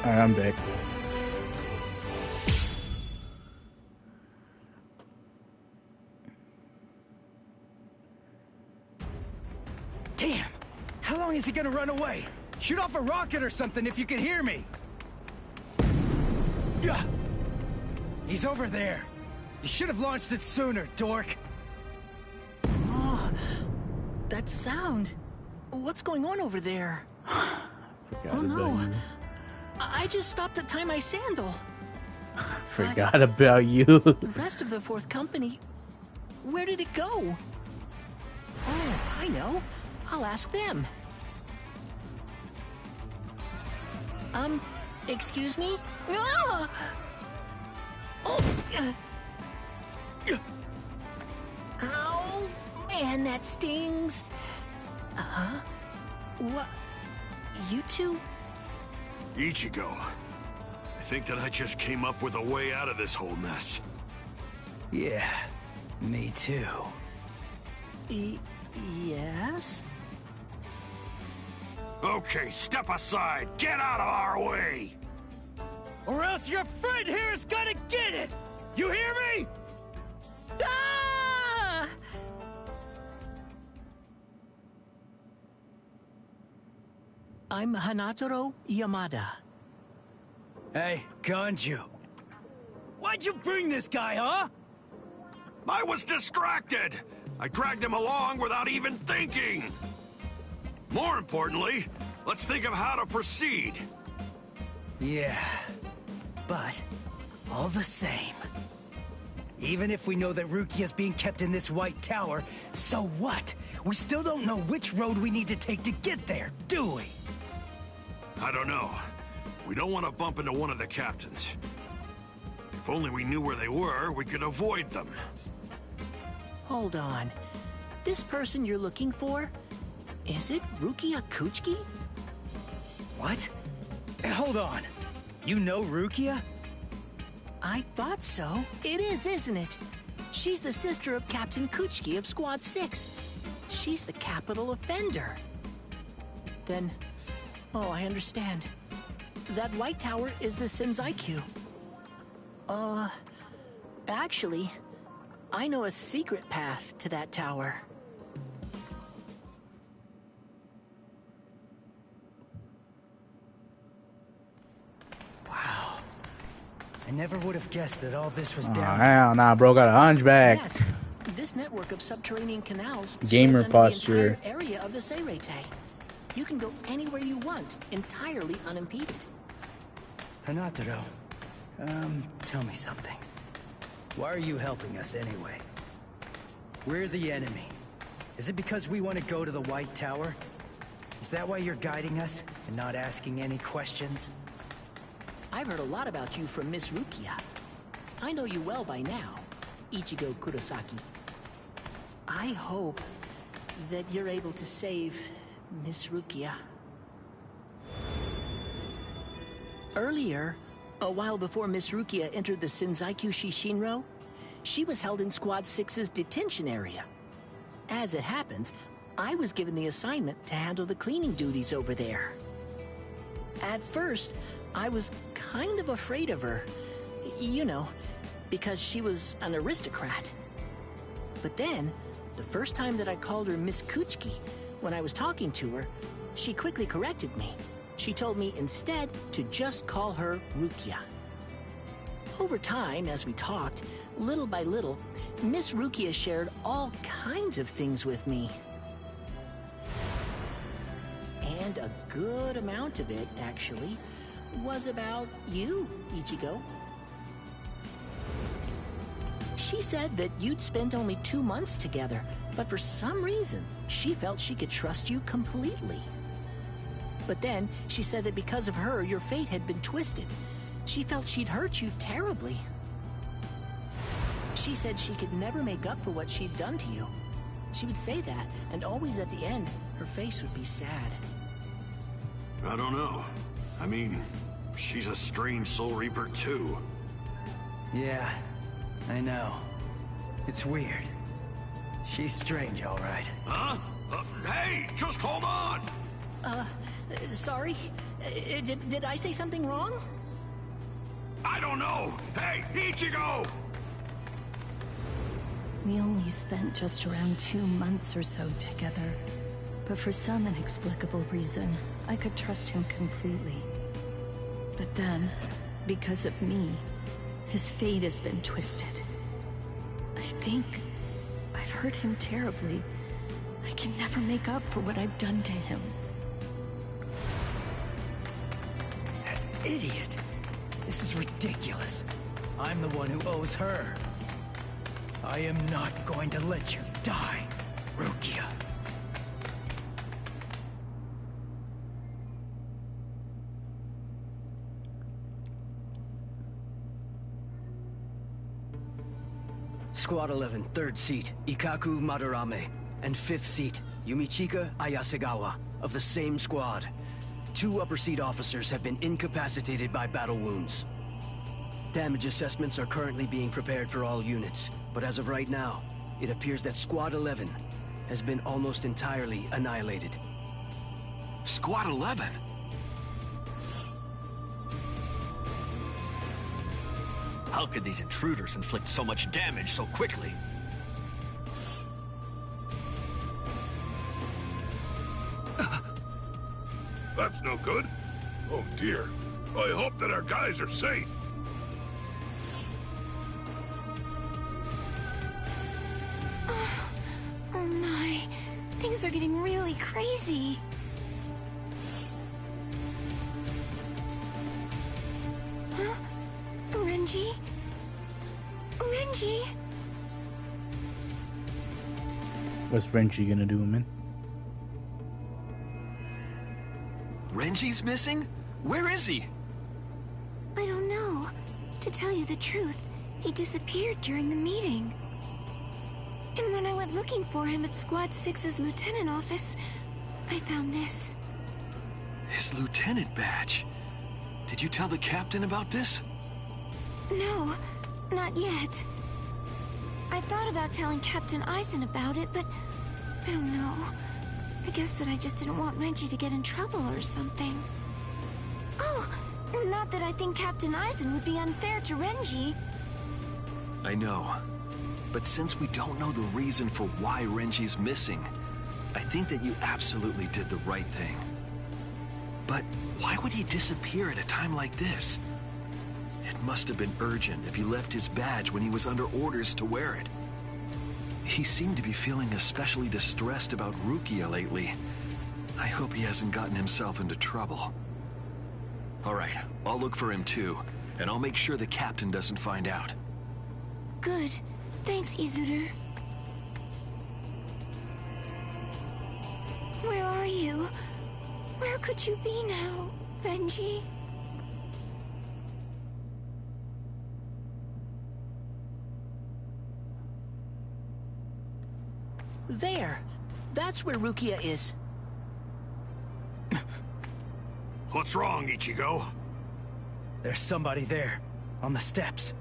Speaker 1: Alright, I'm back.
Speaker 15: Damn! How long is he gonna run away? Shoot off a rocket or something if you can hear me! Yeah. He's over there. You should have launched it sooner, dork.
Speaker 6: Oh, that sound. What's going on over there? Oh no. I just stopped to tie my sandal.
Speaker 1: Forgot about you.
Speaker 6: The rest of the fourth company, where did it go? Oh, I know. I'll ask them. Excuse me? Ah! Oh! Ow! Man, that stings. Uh-huh. What? You two?
Speaker 12: Ichigo, I think that I just came up with a way out of this whole mess.
Speaker 15: Yeah, me too.
Speaker 6: Yes?
Speaker 12: Okay, step aside. Get out of our way.
Speaker 10: Or else your friend here is gonna get it! You hear me?
Speaker 6: Ah! I'm Hanataro Yamada.
Speaker 15: Hey, Ganju.
Speaker 10: Why'd you bring this guy, huh?
Speaker 12: I was distracted. I dragged him along without even thinking.
Speaker 17: More importantly, let's think of how to proceed.
Speaker 15: Yeah, but all the same, even if we know that Rukia's being kept in this White Tower, so what? We still don't know which road we need to take to get there, do we?
Speaker 17: I don't know. We don't want to bump into one of the captains. If only we knew where they were, we could avoid them.
Speaker 6: Hold on. This person you're looking for, is it Rukia Kuchiki?
Speaker 15: What? Hold on. You know Rukia?
Speaker 6: I thought so. It is, isn't it? She's the sister of Captain Kuchiki of Squad 6. She's the capital offender. Then, oh, I understand. That White Tower is the Senzaiku. Actually, I know a secret path to that tower.
Speaker 15: Wow. I never would have guessed that all this was down.
Speaker 1: Hell nah, bro, got a hunchback.
Speaker 6: Yes, this network of subterranean canals
Speaker 1: Gamer
Speaker 6: spreads under
Speaker 1: posture.
Speaker 6: the entire area of the Seirete. You can go anywhere you want, entirely unimpeded.
Speaker 15: Hanataro, tell me something. Why are you helping us anyway? We're the enemy. Is it because we want to go to the White Tower? Is that why you're guiding us and not asking any questions?
Speaker 6: I've heard a lot about you from Miss Rukia. I know you well by now, Ichigo Kurosaki. I hope that you're able to save Miss Rukia. Earlier, a while before Miss Rukia entered the Senzaiku Shishinro, she was held in Squad 6's detention area. As it happens, I was given the assignment to handle the cleaning duties over there. At first, I was kind of afraid of her, you know, because she was an aristocrat. But then, the first time that I called her Miss Kuchiki, when I was talking to her, she quickly corrected me. She told me instead to just call her Rukia. Over time, as we talked, little by little, Miss Rukia shared all kinds of things with me. And a good amount of it, actually, was about you, Ichigo. She said that you'd spent only 2 months together, but for some reason, she felt she could trust you completely. But then, she said that because of her, your fate had been twisted. She felt she'd hurt you terribly. She said she could never make up for what she'd done to you. She would say that, and always at the end, her face would be sad.
Speaker 17: I don't know. I mean, she's a strange Soul Reaper too.
Speaker 15: Yeah, I know. It's weird. She's strange, all right.
Speaker 17: Huh? Hey, just hold on!
Speaker 6: Sorry? Did I say something wrong?
Speaker 17: I don't know! Hey, Ichigo!
Speaker 18: We only spent just around 2 months or so together. But for some inexplicable reason, I could trust him completely. But then, because of me, his fate has been twisted. I think I've hurt him terribly. I can never make up for what I've done to him.
Speaker 15: That idiot! This is ridiculous. I'm the one who owes her. I am not going to let you die, Rukia.
Speaker 19: Squad 11, 3rd seat, Ikaku Madarame. And 5th seat, Yumichika Ayasegawa, of the same squad. 2 upper seat officers have been incapacitated by battle wounds. Damage assessments are currently being prepared for all units, but as of right now, it appears that Squad 11 has been almost entirely annihilated.
Speaker 17: Squad 11?
Speaker 3: How could these intruders inflict so much damage so quickly?
Speaker 8: That's no good. Oh dear. I hope that our guys are safe.
Speaker 4: Oh my. Things are getting really crazy. Renji? Renji?
Speaker 1: What's Renji gonna do, man?
Speaker 3: Renji's missing? Where is he?
Speaker 4: I don't know. To tell you the truth, he disappeared during the meeting. And when I went looking for him at Squad 6's lieutenant office, I found this.
Speaker 3: His lieutenant badge. Did you tell the captain about this?
Speaker 4: No, not yet. I thought about telling Captain Eisen about it, but I don't know. I guess that I just didn't want Renji to get in trouble or something. Oh, not that I think Captain Eisen would be unfair to Renji.
Speaker 3: I know. But since we don't know the reason for why Renji's missing, I think that you absolutely did the right thing. But why would he disappear at a time like this? It must have been urgent if he left his badge when he was under orders to wear it. He seemed to be feeling especially distressed about Rukia lately. I hope he hasn't gotten himself into trouble. All right, I'll look for him too, and I'll make sure the captain doesn't find out.
Speaker 4: Good. Thanks, Izuder. Where are you? Where could you be now, Renji?
Speaker 6: There. That's where Rukia is.
Speaker 17: What's wrong, Ichigo?
Speaker 15: There's somebody there, on the steps.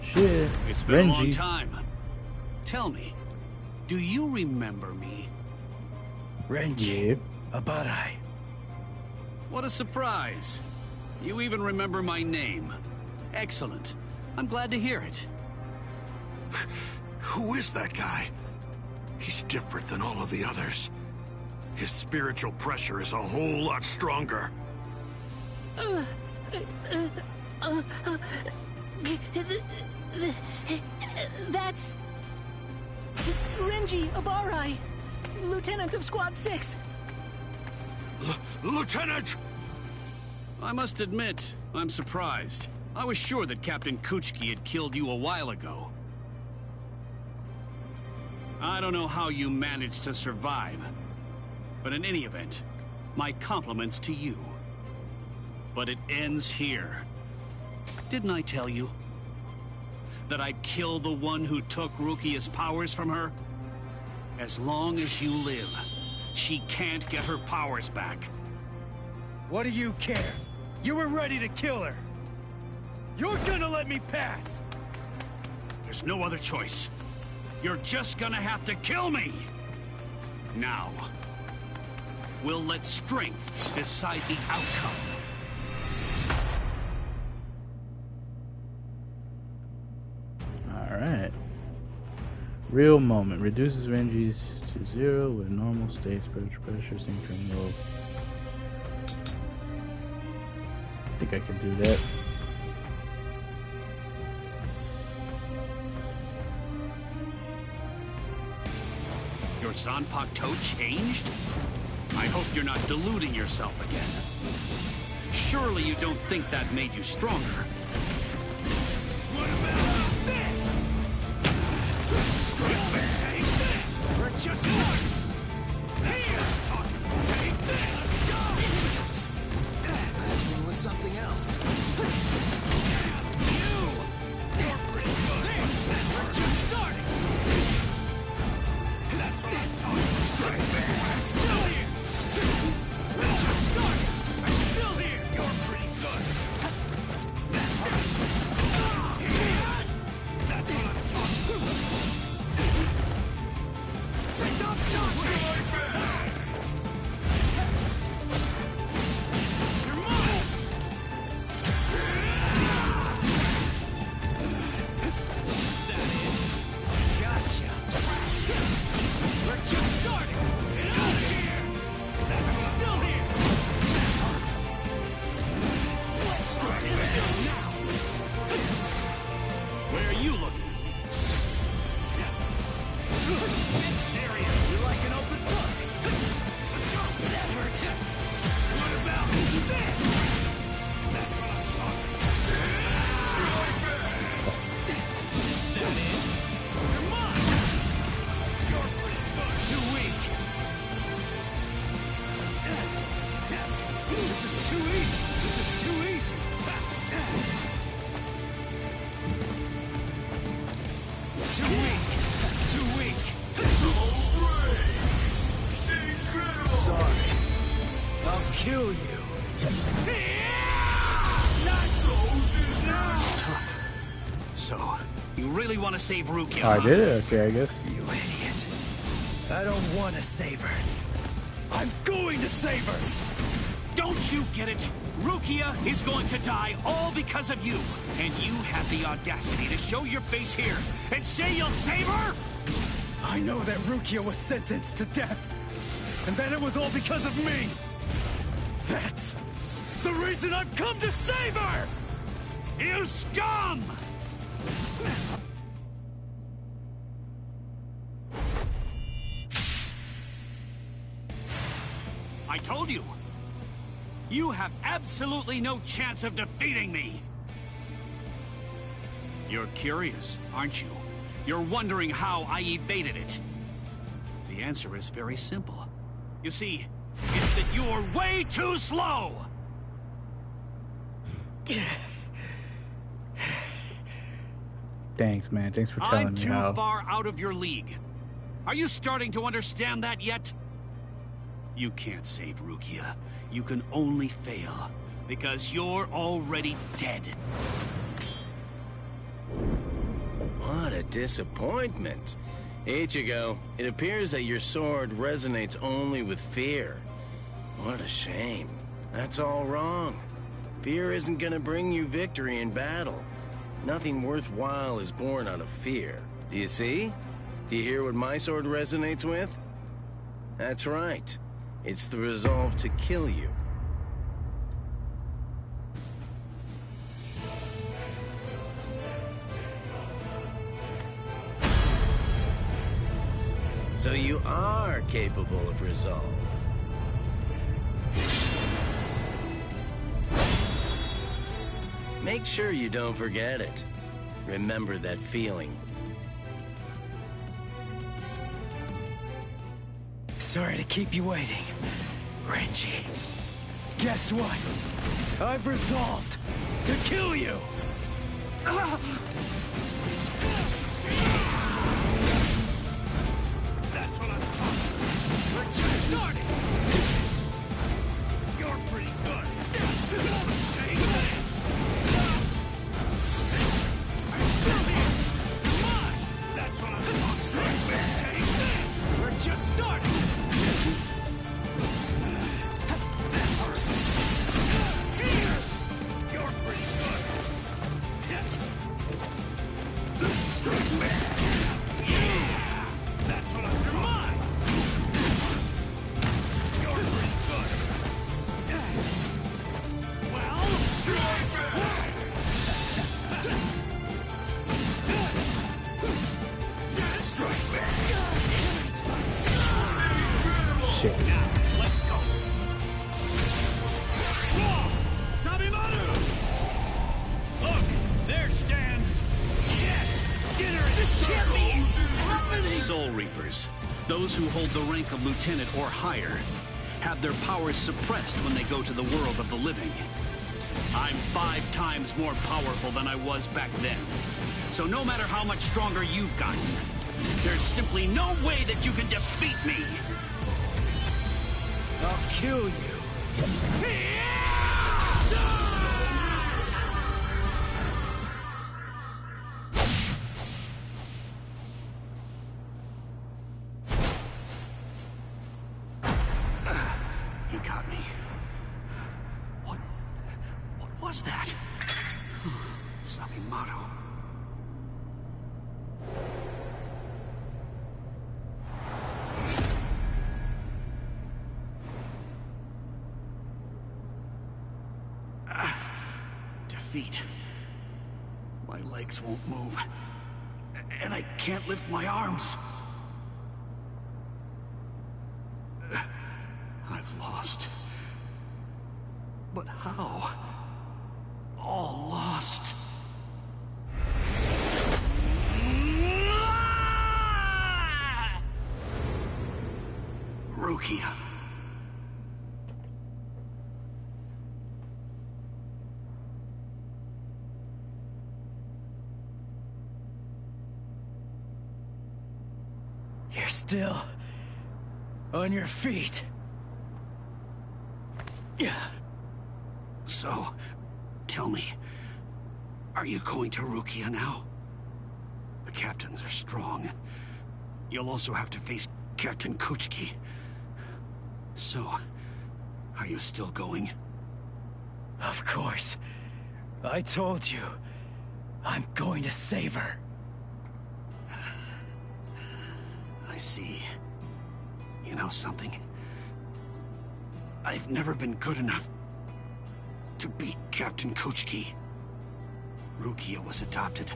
Speaker 1: Shit.
Speaker 10: It's been a long
Speaker 1: Renji.
Speaker 10: time. Tell me, do you remember me?
Speaker 15: Renji. Abarai.
Speaker 10: What a surprise. You even remember my name. Excellent. I'm glad to hear it.
Speaker 17: Who is that guy? He's different than all of the others. His spiritual pressure is a whole lot stronger.
Speaker 6: That's... Renji Abarai, Lieutenant of Squad 6.
Speaker 17: Lieutenant!
Speaker 10: I must admit, I'm surprised. I was sure that Captain Kuchiki had killed you a while ago. I don't know how you managed to survive, but in any event, my compliments to you. But it ends here. Didn't I tell you that I'd kill the one who took Rukia's powers from her? As long as you live, she can't get her powers back.
Speaker 15: What do you care? You were ready to kill her. You're gonna let me pass!
Speaker 10: There's no other choice. You're just gonna have to kill me! Now, we'll let strength decide the outcome.
Speaker 1: Alright. Real moment. Reduces Renji's to 0 with normal state spiritual pressure synchron low. I think I can do that.
Speaker 10: Your Zanpakuto changed? I hope you're not deluding yourself again. Surely you don't think that made you stronger. What about this? Take this! We're just starting! Here! Take this!
Speaker 3: Last one was something else.
Speaker 10: You're pretty good! We're just starting! That's what I'm talking about! I'm still here! We're just starting! I'm still here! You're pretty good! That's what I'm talking about! Take off your
Speaker 15: kill you.
Speaker 16: Tough. So, you really want to save Rukia?
Speaker 1: I did. Okay, I guess.
Speaker 15: You idiot. I don't want to save her. I'm going to save her!
Speaker 16: Don't you get it? Rukia is going to die all because of you. And you have the audacity to show your face here and say you'll save her?
Speaker 15: I know that Rukia was sentenced to death. And that it was all because of me. That's the reason I've come to save her!
Speaker 16: You scum! I told you! You have absolutely no chance of defeating me! You're curious, aren't you? You're wondering how I evaded it. The answer is very simple. You see, it's that you're way too slow!
Speaker 1: Thanks, man. Thanks for telling
Speaker 16: I'm
Speaker 1: me
Speaker 16: too
Speaker 1: how.
Speaker 16: far out of your league. Are you starting to understand that yet? You can't save Rukia. You can only fail, because you're already dead.
Speaker 11: What a disappointment. Ichigo, it appears that your sword resonates only with fear. What a shame. That's all wrong. Fear isn't gonna bring you victory in battle. Nothing worthwhile is born out of fear. Do you see? Do you hear what my sword resonates with? That's right. It's the resolve to kill you. So you are capable of resolve. Make sure you don't forget it. Remember that feeling.
Speaker 15: Sorry to keep you waiting, Renji. Guess what? I've resolved to kill you!
Speaker 10: That's what I'm talking about. We're just starting! You're pretty good. Take this! I'm still here! Come on! That's what I'm talking about. Take this! We're just starting! Here's! You're pretty good! Strike back! Yeah! That's what I'm talking about. You're pretty good. Well, strike back! Strike back!
Speaker 1: Shit.
Speaker 10: Now, let's go. Whoa! Sabimaru! Look, there stands. Yes, dinner is happening.
Speaker 16: Soul Reapers, those who hold the rank of lieutenant or higher, have their powers suppressed when they go to the world of the living. I'm 5 times more powerful than I was back then. So no matter how much stronger you've gotten, there's simply no way that you can defeat me.
Speaker 15: I'll kill you.
Speaker 16: He got me. What was that? Sabimaru. Defeat. My legs won't move. And I can't lift my arms. I've lost. But how? All lost. Rukia.
Speaker 15: You're still on your feet.
Speaker 20: So, tell me, are you going to Rukia now? The captains are strong. You'll also have to face Captain Kuchiki. So, are you still going?
Speaker 15: Of course. I told you. I'm going to save her.
Speaker 20: I see. You know something? I've never been good enough to beat Captain Kuchiki. Rukia was adopted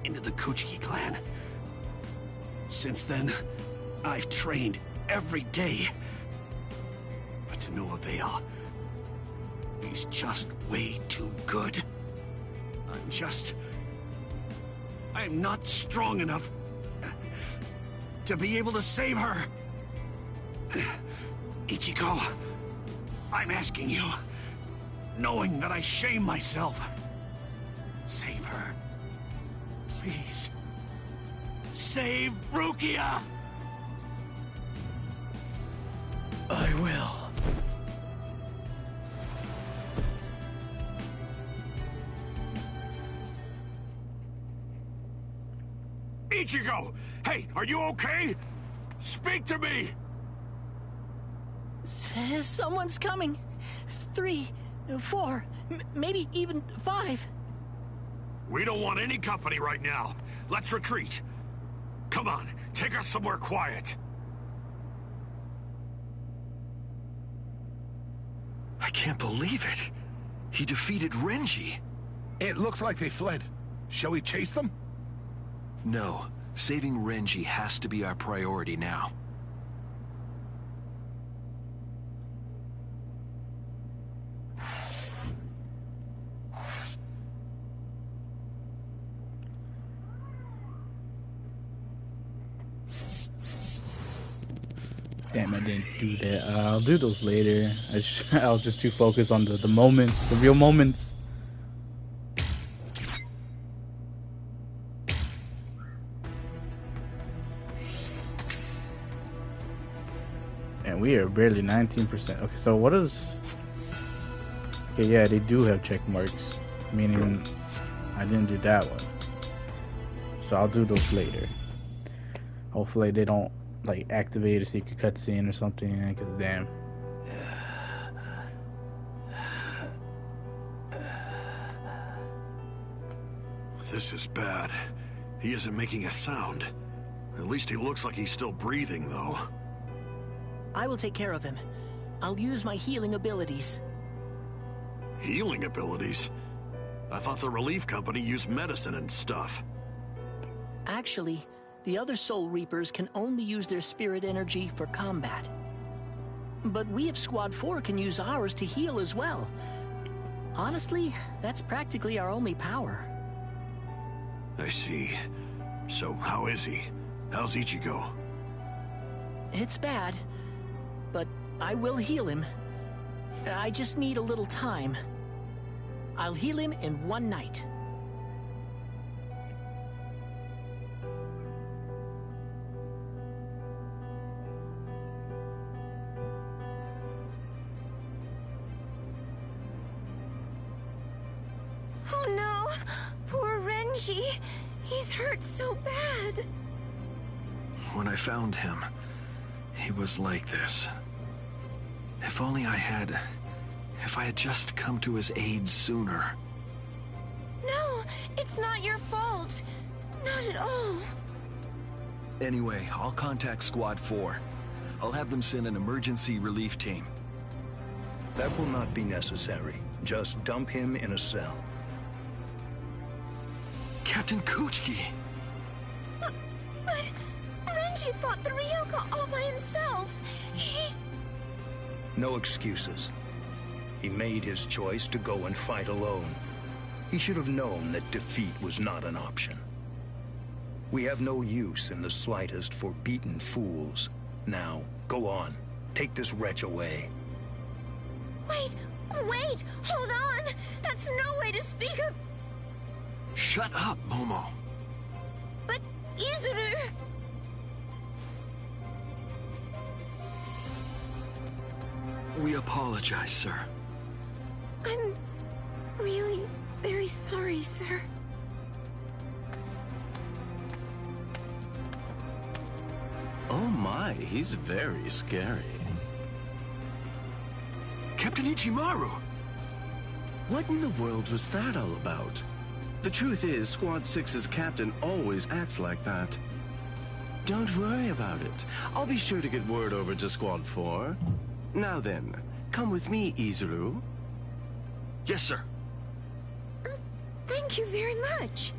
Speaker 20: into the Kuchiki clan. Since then, I've trained every day. But to no avail. He's just way too good. I'm not strong enough to be able to save her. Ichigo, I'm asking you, knowing that I shame myself, save her. Please. Save Rukia!
Speaker 15: I will.
Speaker 17: Ichigo! Hey, are you okay? Speak to me!
Speaker 6: Someone's coming. 3, 4, maybe even 5.
Speaker 17: We don't want any company right now. Let's retreat. Come on, take us somewhere quiet.
Speaker 12: I can't believe it. He defeated Renji.
Speaker 9: It looks like they fled. Shall we chase them?
Speaker 12: No. Saving Renji has to be our priority now.
Speaker 1: Damn, I didn't do that. I'll do those later. I was just too focused on the moments, the real moments. And we are barely 19%. Okay, so what is... Okay, yeah, they do have check marks. Meaning, I didn't do that one. So I'll do those later. Hopefully they don't like activate a secret cutscene or something, because damn.
Speaker 17: This is bad. He isn't making a sound. At least he looks like he's still breathing, though.
Speaker 6: I will take care of him. I'll use my healing abilities.
Speaker 17: Healing abilities? I thought the relief company used medicine and stuff.
Speaker 6: Actually, the other Soul Reapers can only use their spirit energy for combat. But we of Squad 4 can use ours to heal as well. Honestly, that's practically our only power.
Speaker 17: I see. So, how is he? How's Ichigo?
Speaker 6: It's bad, but I will heal him. I just need a little time. I'll heal him in one night.
Speaker 4: Oh no! Poor Renji! He's hurt so bad!
Speaker 12: When I found him, he was like this. If only if I had just come to his aid sooner.
Speaker 4: No! It's not your fault! Not at all!
Speaker 12: Anyway, I'll contact Squad 4. I'll have them send an emergency relief team.
Speaker 21: That will not be necessary. Just dump him in a cell.
Speaker 12: Captain Kuchiki!
Speaker 4: But Renji fought the Ryoka all by himself!
Speaker 21: No excuses. He made his choice to go and fight alone. He should have known that defeat was not an option. We have no use in the slightest for beaten fools. Now, go on. Take this wretch away.
Speaker 4: Wait! Hold on! That's no way to speak of...
Speaker 17: Shut up, Momo.
Speaker 4: But, Izuru...
Speaker 20: We apologize, sir.
Speaker 2: I'm really very sorry, sir.
Speaker 11: Oh my, he's very scary.
Speaker 20: Captain Ichimaru!
Speaker 11: What in the world was that all about? The truth is, Squad 6's captain always acts like that. Don't worry about it. I'll be sure to get word over to Squad 4. Now then, come with me, Izuru.
Speaker 20: Yes, sir.
Speaker 2: Thank you very much.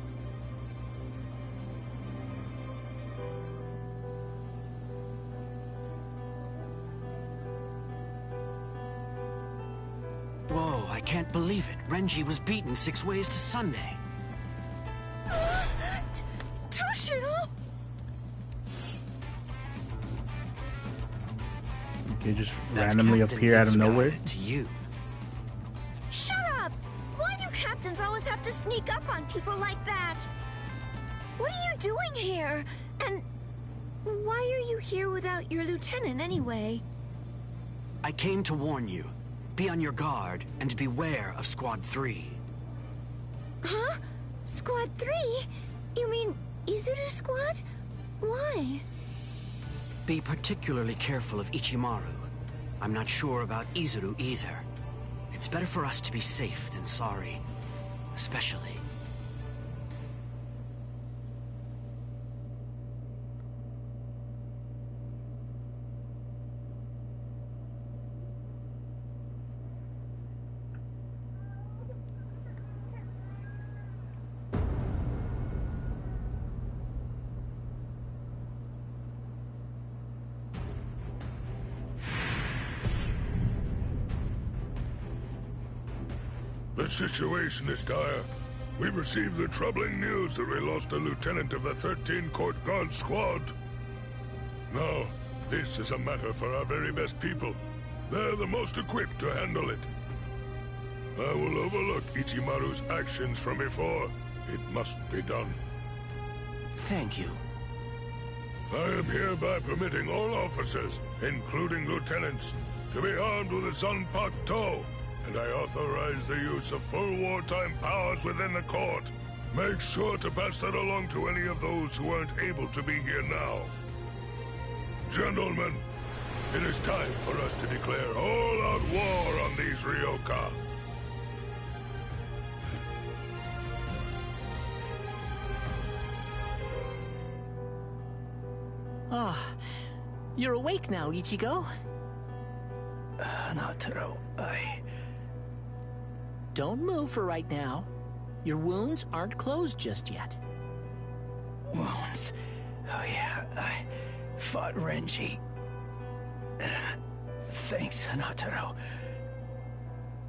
Speaker 14: Whoa, I can't believe it. Renji was beaten 6 ways to Sunday.
Speaker 2: Toshiro!
Speaker 1: They just randomly appear out of nowhere.
Speaker 14: To you.
Speaker 2: Shut up! Why do captains always have to sneak up on people like that? What are you doing here? And why are you here without your lieutenant anyway?
Speaker 14: I came to warn you. Be on your guard and beware of Squad 3.
Speaker 2: Huh? Squad 3? You mean Izuru Squad? Why?
Speaker 14: Be particularly careful of Ichimaru. I'm not sure about Izuru either. It's better for us to be safe than sorry. Especially...
Speaker 8: The situation is dire. We've received the troubling news that we lost a lieutenant of the 13 Court Guard Squad. Now, this is a matter for our very best people. They're the most equipped to handle it. I will overlook Ichimaru's actions from before. It must be done.
Speaker 14: Thank you.
Speaker 8: I am hereby permitting all officers, including lieutenants, to be armed with a Zanpakuto, and I authorize the use of full wartime powers within the court. Make sure to pass that along to any of those who aren't able to be here now. Gentlemen, it is time for us to declare all-out war on these Ryoka.
Speaker 6: Ah, you're awake now, Ichigo?
Speaker 15: Nataro,
Speaker 6: Don't move for right now. Your wounds aren't closed just yet.
Speaker 15: Wounds? Oh yeah, I fought Renji. Thanks, Nataro.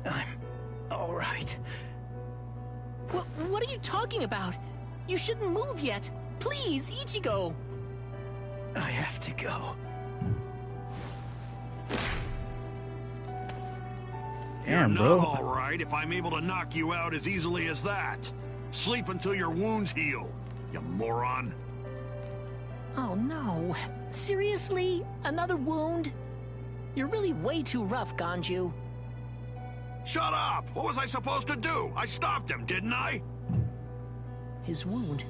Speaker 15: I'm all right.
Speaker 6: What are you talking about? You shouldn't move yet. Please, Ichigo.
Speaker 15: I have to go.
Speaker 1: Damn,
Speaker 17: You're
Speaker 1: bro.
Speaker 17: not all right if I'm able to knock you out as easily as that. Sleep until your wounds heal, you moron.
Speaker 6: Oh no. Seriously? Another wound? You're really way too rough, Ganju.
Speaker 17: Shut up! What was I supposed to do? I stopped him, didn't I?
Speaker 6: His wound,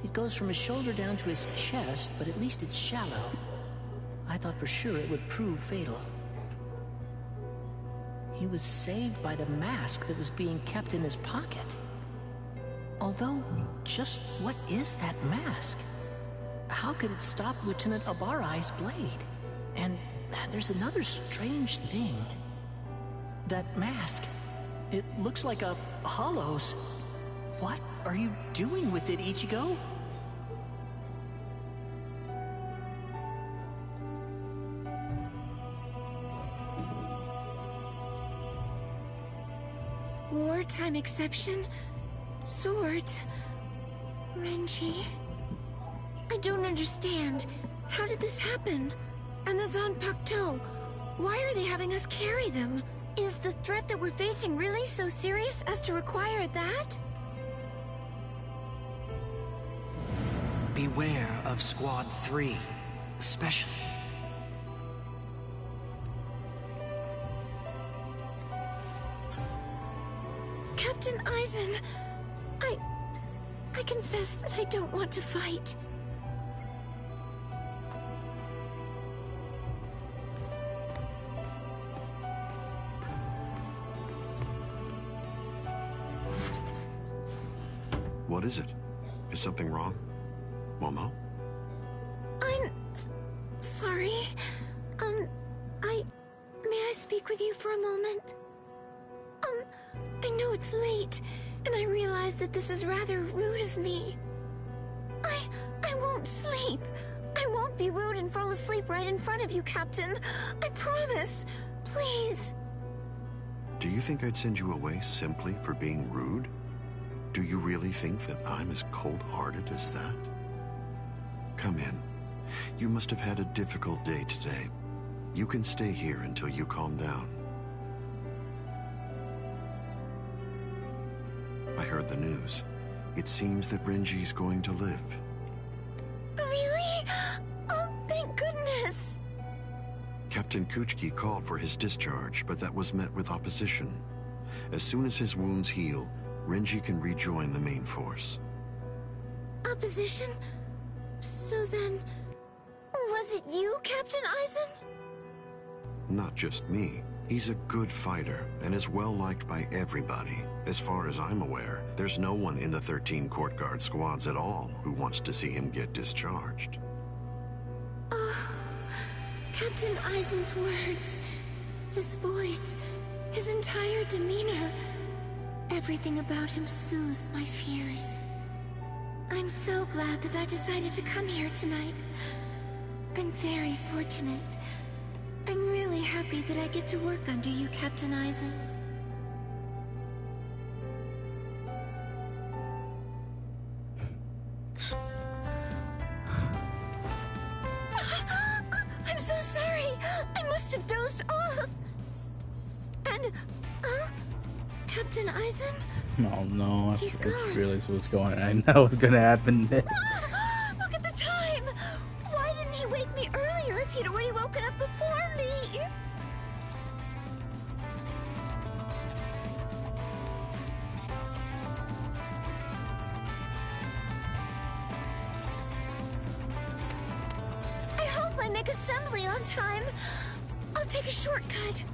Speaker 6: it goes from his shoulder down to his chest, but at least it's shallow. I thought for sure it would prove fatal. He was saved by the mask that was being kept in his pocket. Although, just what is that mask? How could it stop Lieutenant Abarai's blade? And there's another strange thing. That mask, it looks like a hollow's. What are you doing with it, Ichigo?
Speaker 2: Wartime exception? Swords? Renji? I don't understand. How did this happen? And the Zanpakuto? Why are they having us carry them? Is the threat that we're facing really so serious as to require that?
Speaker 14: Beware of Squad 3, especially.
Speaker 2: Captain Eisen, I confess that I don't want to fight.
Speaker 12: What is it? Is something wrong? Momo?
Speaker 2: I'm sorry. May I speak with you for a moment? I know it's late, and I realize that this is rather rude of me. I won't sleep. I won't be rude and fall asleep right in front of you, Captain. I promise. Please.
Speaker 12: Do you think I'd send you away simply for being rude? Do you really think that I'm as cold-hearted as that? Come in. You must have had a difficult day today. You can stay here until you calm down. I heard the news. It seems that Renji's going to live.
Speaker 2: Really? Oh, thank goodness.
Speaker 12: Captain Kuchiki called for his discharge, but that was met with opposition. As soon as his wounds heal, Renji can rejoin the main force.
Speaker 2: Opposition? So then, was it you, Captain Eisen?
Speaker 12: Not just me. He's a good fighter and is well liked by everybody. As far as I'm aware, there's no one in the 13 court guard squads at all who wants to see him get discharged.
Speaker 2: Captain Eisen's words, his voice, his entire demeanor, everything about him soothes my fears. I'm so glad that I decided to come here tonight. I'm very fortunate. I'm really happy that I get to work under you, Captain Eisen. I'm so sorry. I must have dozed off. And, Captain Eisen?
Speaker 1: Oh no, I
Speaker 2: He's
Speaker 1: just
Speaker 2: gone.
Speaker 1: realized what's going on. I know what's gonna happen next.
Speaker 2: Look at the time! Why didn't he wake me earlier if he'd already woken up before me? I hope I make assembly on time. I'll take a shortcut.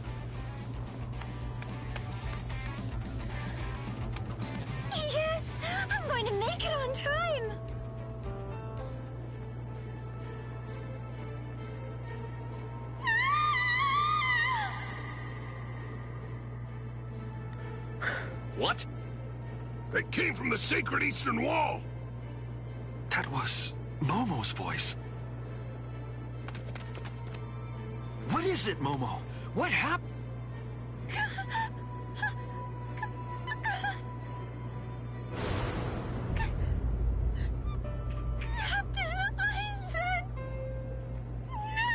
Speaker 2: Yes! I'm going to make it on time!
Speaker 17: What? They came from the sacred Eastern Wall!
Speaker 5: That was Momo's voice. What is it, Momo? What happened?
Speaker 2: Captain Eisen! No!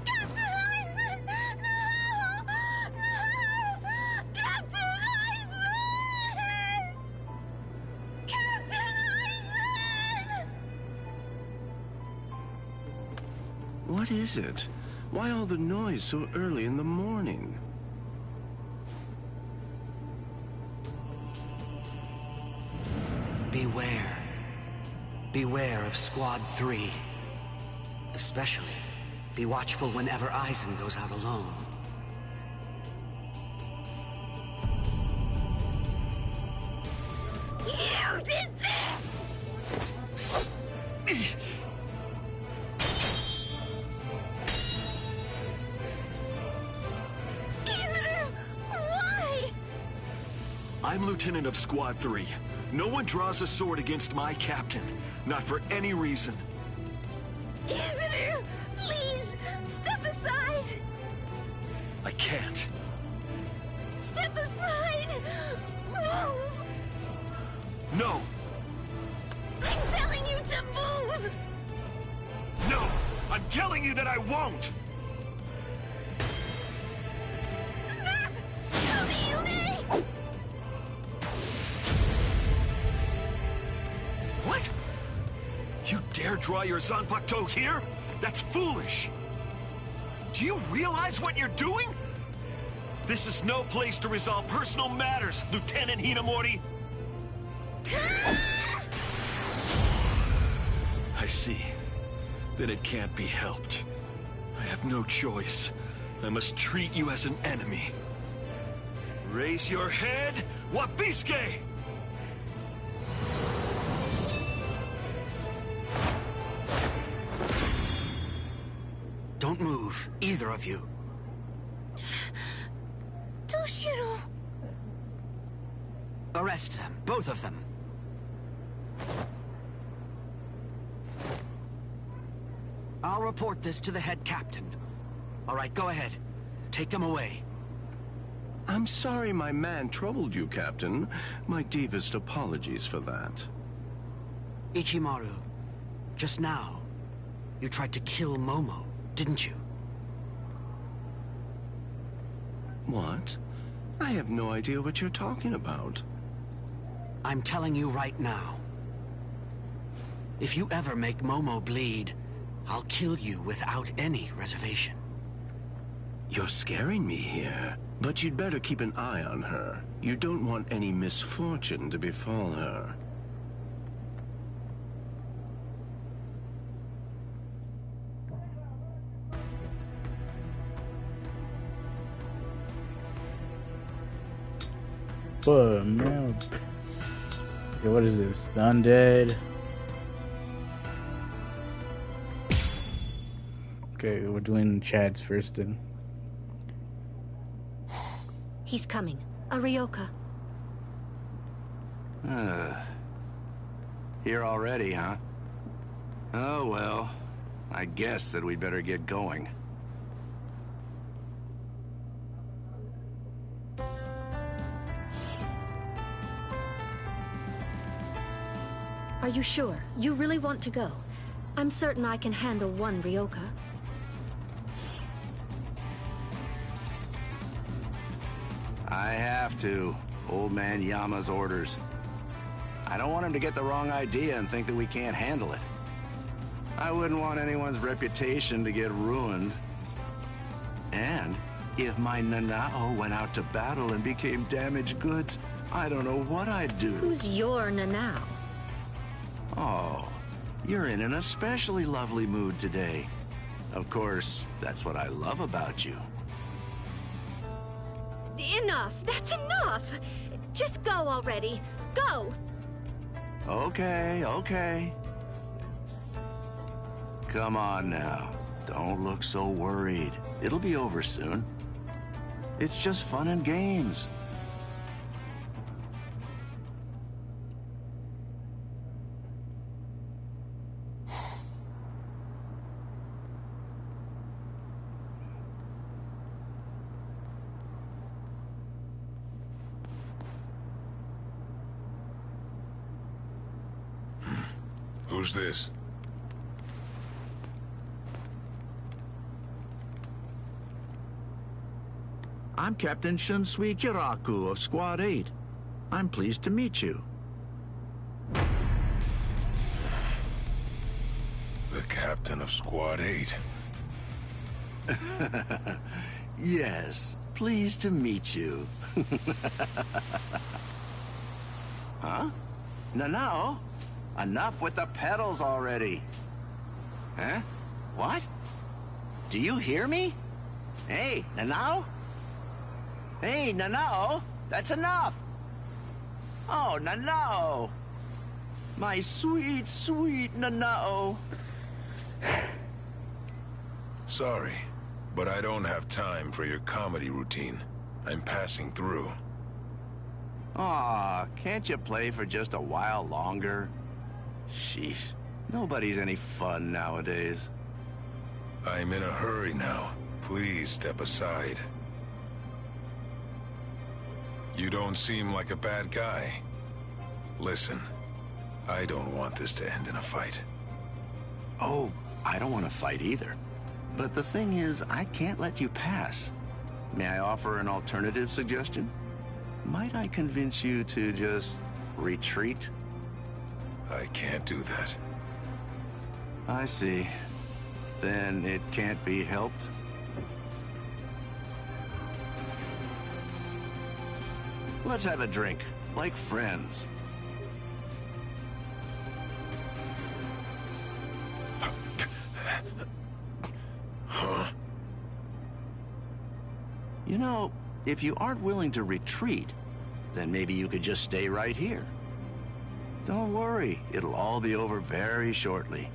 Speaker 2: Captain Eisen! No! No! Captain Eisen! Captain Eisen!
Speaker 11: What is it? Why all the noise so early in the morning?
Speaker 14: Beware. Beware of Squad 3. Especially, be watchful whenever Eisen goes out alone.
Speaker 2: You did this! Izuru, why?
Speaker 22: I'm Lieutenant of Squad 3. No one draws a sword against my captain. Not for any reason.
Speaker 2: Izuru, please, step aside!
Speaker 22: I can't.
Speaker 2: Step aside! Move!
Speaker 22: No!
Speaker 2: I'm telling you to move!
Speaker 22: No! I'm telling you that I won't!
Speaker 2: Snap! Tomiyume!
Speaker 22: What? You dare draw your Zanpakuto here? That's foolish! Do you realize what you're doing? This is no place to resolve personal matters, Lieutenant Hinamori! I see. Then it can't be helped. I have no choice. I must treat you as an enemy. Raise your head, Wabiske!
Speaker 14: Don't move, either of you.
Speaker 2: Toshiro!
Speaker 14: Arrest them, both of them. I'll report this to the head captain. All right, go ahead. Take them away.
Speaker 11: I'm sorry my man troubled you, Captain. My deepest apologies for that.
Speaker 14: Ichimaru, just now, you tried to kill Momo, didn't you?
Speaker 11: What? I have no idea what you're talking about.
Speaker 14: I'm telling you right now. If you ever make Momo bleed, I'll kill you without any reservation.
Speaker 11: You're scaring me here. But you'd better keep an eye on her. You don't want any misfortune to befall her.
Speaker 1: Oh man. Okay, what is this? The undead. Okay, we're doing Chad's first then.
Speaker 7: He's coming. Arioka.
Speaker 17: Here already, huh? Oh well, I guess that we'd better get going.
Speaker 7: Are you sure? You really want to go? I'm certain I can handle one Ryoka.
Speaker 17: I have to. Old man Yama's orders. I don't want him to get the wrong idea and think that we can't handle it. I wouldn't want anyone's reputation to get ruined. And if my Nanao went out to battle and became damaged goods, I don't know what I'd do.
Speaker 7: Who's your Nanao?
Speaker 17: Oh, you're in an especially lovely mood today. Of course, that's what I love about you.
Speaker 7: Enough! That's enough! Just go already. Go!
Speaker 17: Okay, okay. Come on now. Don't look so worried. It'll be over soon. It's just fun and games.
Speaker 8: Who's this?
Speaker 17: I'm Captain Shunsui Kiraku of Squad 8. I'm pleased to meet you.
Speaker 8: The captain of Squad 8.
Speaker 17: Yes, pleased to meet you. Huh? Nanao? Enough with the pedals already. Huh? What? Do you hear me? Hey, Nanao? Hey, Nanao, that's enough. Oh, Nanao. My sweet, sweet Nanao.
Speaker 8: Sorry, but I don't have time for your comedy routine. I'm passing through.
Speaker 17: Aw, can't you play for just a while longer? Sheesh, nobody's any fun nowadays.
Speaker 8: I'm in a hurry now. Please step aside. You don't seem like a bad guy. Listen, I don't want this to end in a fight.
Speaker 17: Oh, I don't want to fight either. But the thing is, I can't let you pass. May I offer an alternative suggestion? Might I convince you to just retreat?
Speaker 8: I can't do that.
Speaker 17: I see. Then it can't be helped? Let's have a drink, like friends.
Speaker 8: Huh?
Speaker 17: You know, if you aren't willing to retreat, then maybe you could just stay right here. Don't worry, it'll all be over very shortly.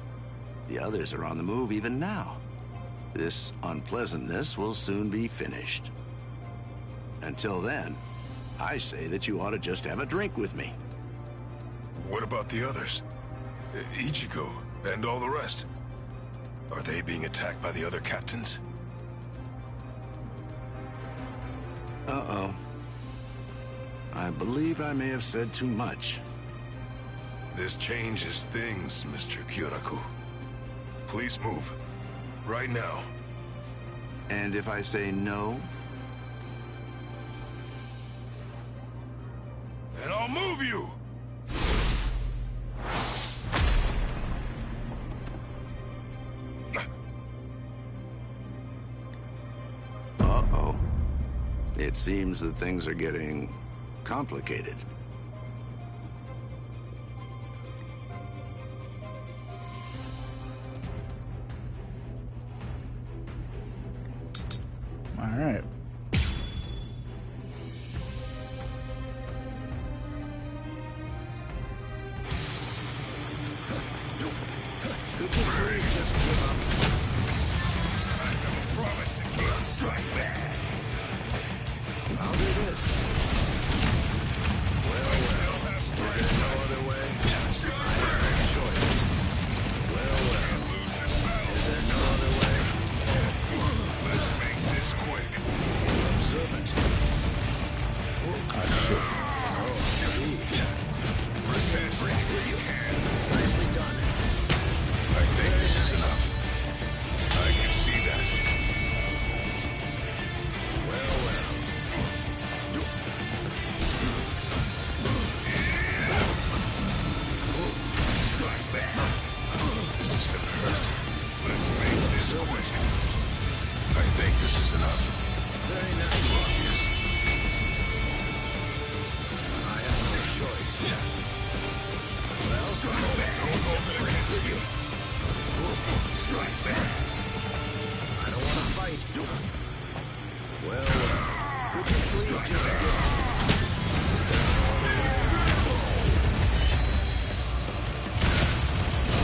Speaker 17: The others are on the move even now. This unpleasantness will soon be finished. Until then, I say that you ought to just have a drink with me.
Speaker 8: What about the others? Ichigo and all the rest? Are they being attacked by the other captains?
Speaker 17: Uh-oh. I believe I may have said too much.
Speaker 8: This changes things, Mr. Kyoraku. Please move. Right now.
Speaker 17: And if I say no?
Speaker 8: And I'll move you!
Speaker 17: Uh-oh. It seems that things are getting complicated.
Speaker 1: All right.
Speaker 8: Could you please just give up? I never promised to kill. Strike back.
Speaker 11: I'll do this. Well,
Speaker 8: I still have strike.
Speaker 11: Is there no other way? I have no choice. Well,
Speaker 8: Can't lose this battle.
Speaker 11: is there no other way?
Speaker 8: Let's make this quick.
Speaker 11: Observant. Oh, see.
Speaker 8: Resist if you can.
Speaker 11: Nicely done.
Speaker 8: I think this is enough. I can see that.
Speaker 11: Well, well.
Speaker 8: Strike back. This is gonna hurt. Let's make this quick. I think this is enough.
Speaker 11: Very nice.
Speaker 8: Too obvious.
Speaker 11: I have no choice. Well,
Speaker 8: Strike back. Don't hold it against me. Strike back.
Speaker 11: I don't want to fight. Well, could you please just give...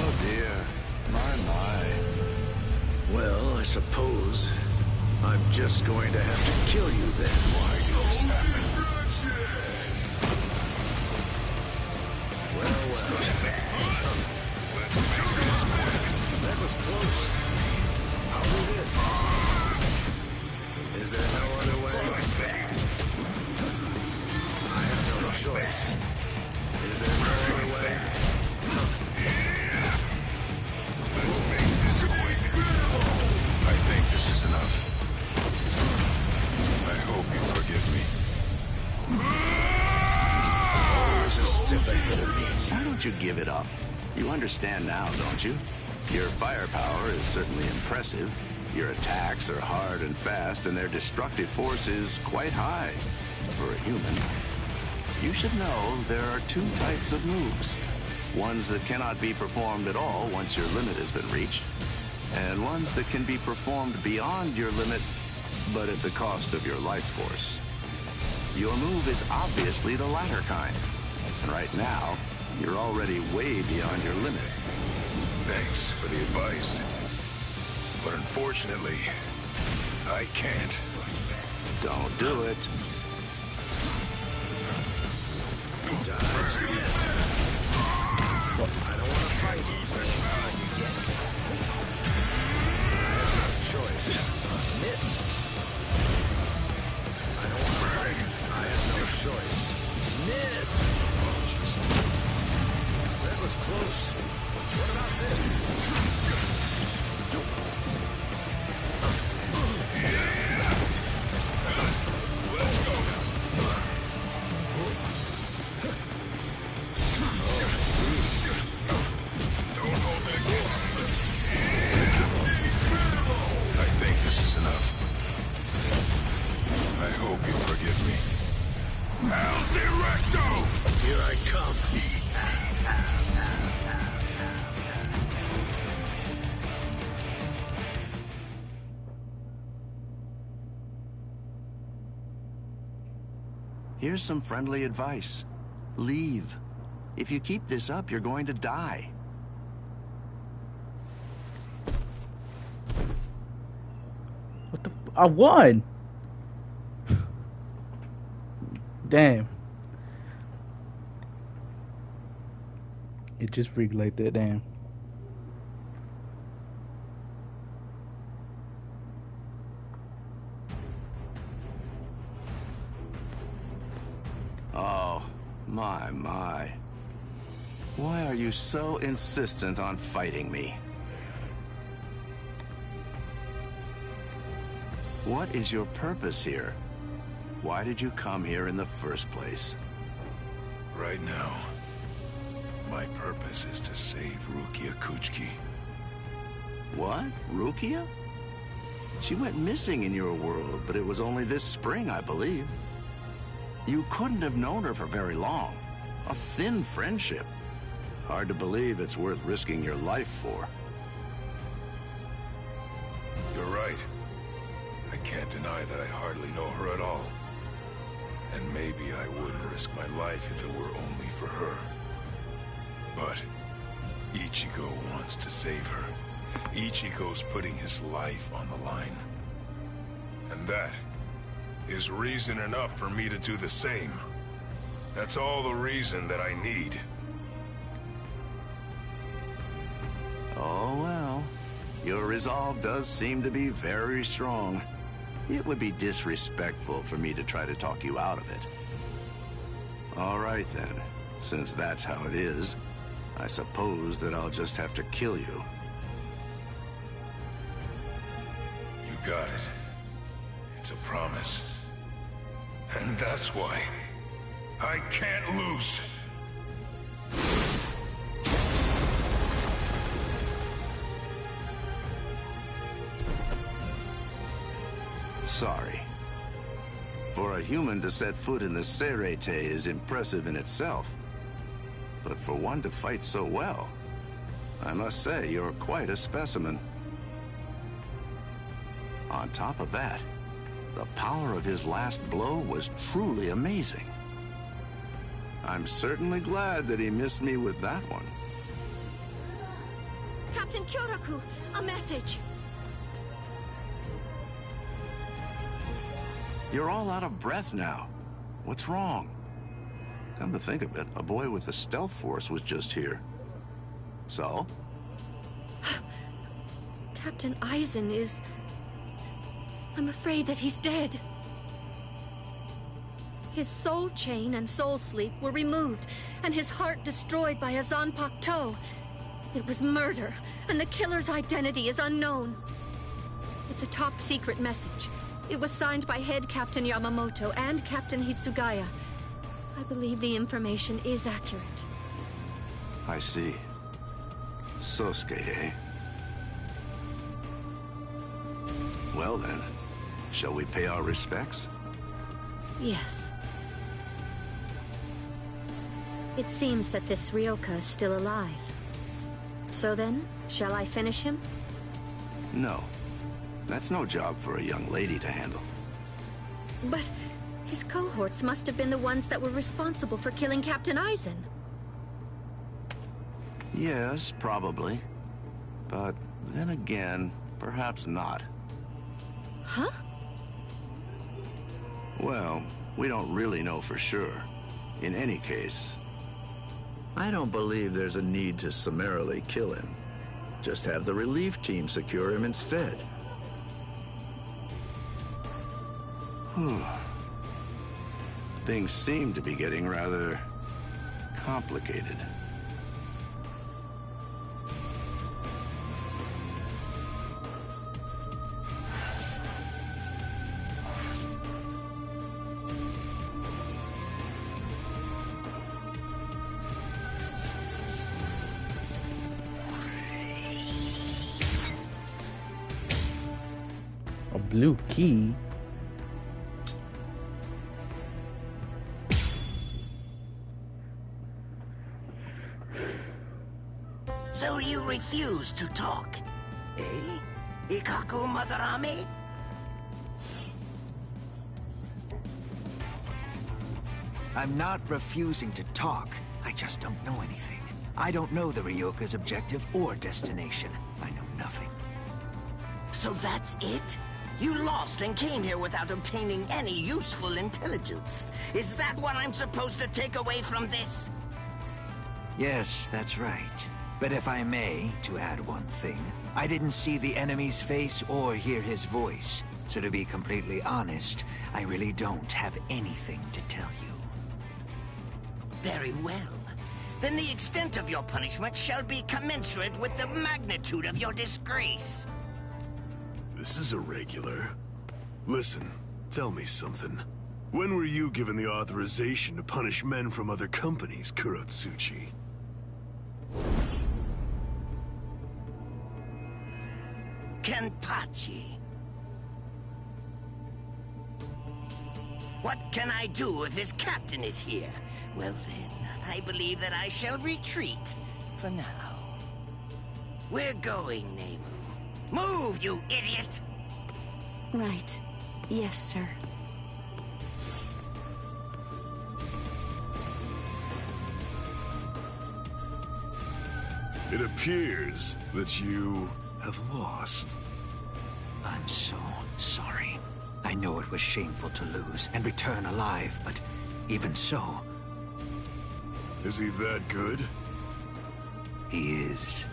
Speaker 17: Oh dear. My.
Speaker 11: Well, I suppose I'm just going to have to kill you then.
Speaker 8: Why did this happen?
Speaker 11: Well,
Speaker 8: Strike back. Let's make this quick.
Speaker 11: that was close. I'll do this. Is there no other way?
Speaker 8: Strike back.
Speaker 11: I have no choice. Is there no other way?
Speaker 8: Let's make this quick. I think this is enough. I hope you forgive me.
Speaker 11: There's a step ahead of me.
Speaker 17: Why don't you give it up? You understand now, don't you? Your firepower is certainly impressive. Your attacks are hard and fast, and their destructive force is quite high for a human. You should know there are two types of moves. Ones that cannot be performed at all once your limit has been reached, and ones that can be performed beyond your limit, but at the cost of your life force. Your move is obviously the latter kind, and right now, you're already way beyond your limit.
Speaker 8: Thanks for the advice. But unfortunately, I can't.
Speaker 17: Don't do it.
Speaker 11: I don't want to fight. I can get it. I have no choice. Miss. I don't want to fight. I have no choice. Miss. That was close. What about this?
Speaker 8: Let's go. Don't hold it against me. I think this is enough. I hope you forgive me. El Directo!
Speaker 22: Here I come.
Speaker 17: Here's some friendly advice. Leave. If you keep this up, you're going to die.
Speaker 1: What the I won! Damn. It just freaked like that, damn.
Speaker 17: Oh, my. Why are you so insistent on fighting me? What is your purpose here? Why did you come here in the first place?
Speaker 8: Right now, my purpose is to save Rukia Kuchiki.
Speaker 17: What? Rukia? She went missing in your world, but it was only this spring, I believe. You couldn't have known her for very long. A thin friendship. Hard to believe it's worth risking your life for.
Speaker 8: You're right. I can't deny that I hardly know her at all. And maybe I wouldn't risk my life if it were only for her. But Ichigo wants to save her. Ichigo's putting his life on the line. And that is reason enough for me to do the same. That's all the reason that I need.
Speaker 17: Oh well. Your resolve does seem to be very strong. It would be disrespectful for me to try to talk you out of it. All right then. Since that's how it is, I suppose that I'll just have to kill you.
Speaker 8: You got it. It's a promise. And that's why I can't lose.
Speaker 17: Sorry. For a human to set foot in the Seirete is impressive in itself. But for one to fight so well, I must say you're quite a specimen. On top of that, the power of his last blow was truly amazing. I'm certainly glad that he missed me with that one.
Speaker 7: Captain Kyoraku, a message.
Speaker 17: You're all out of breath now. What's wrong? Come to think of it, a boy with the stealth force was just here. So?
Speaker 7: Captain Aizen is... I'm afraid that he's dead. His soul chain and soul sleep were removed, and his heart destroyed by a Zanpakuto. It was murder, and the killer's identity is unknown. It's a top-secret message. It was signed by Head Captain Yamamoto and Captain Hitsugaya. I believe the information is accurate.
Speaker 17: I see. Sosuke, eh? Well then, shall we pay our respects?
Speaker 7: Yes. It seems that this Ryoka is still alive. So then, shall I finish him?
Speaker 17: No. That's no job for a young lady to handle.
Speaker 7: But his cohorts must have been the ones that were responsible for killing Captain Aizen.
Speaker 17: Yes, probably. But then again, perhaps not.
Speaker 7: Huh?
Speaker 17: Well, we don't really know for sure. In any case, I don't believe there's a need to summarily kill him. Just have the relief team secure him instead. Things seem to be getting rather complicated.
Speaker 1: A blue key?
Speaker 13: refuse to talk. Eh? Ikaku Madarame?
Speaker 16: I'm not refusing to talk. I just don't know anything. I don't know the Ryoka's objective or destination. I know nothing.
Speaker 13: So that's it? You lost and came here without obtaining any useful intelligence. Is that what I'm supposed to take away from this?
Speaker 16: Yes, that's right. But if I may, to add one thing, I didn't see the enemy's face or hear his voice. So to be completely honest, I really don't have anything to tell you.
Speaker 13: Very well. Then the extent of your punishment shall be commensurate with the magnitude of your disgrace.
Speaker 8: This is irregular. Listen, tell me something. When were you given the authorization to punish men from other companies, Kurotsuchi?
Speaker 13: Kenpachi. What can I do if his captain is here? Well then, I believe that I shall retreat for now. We're going, Nemu. Move, you idiot!
Speaker 2: Right. Yes, sir.
Speaker 8: It appears that you have lost.
Speaker 16: I'm so sorry. I know it was shameful to lose and return alive, but even so...
Speaker 8: Is he that good?
Speaker 16: He is.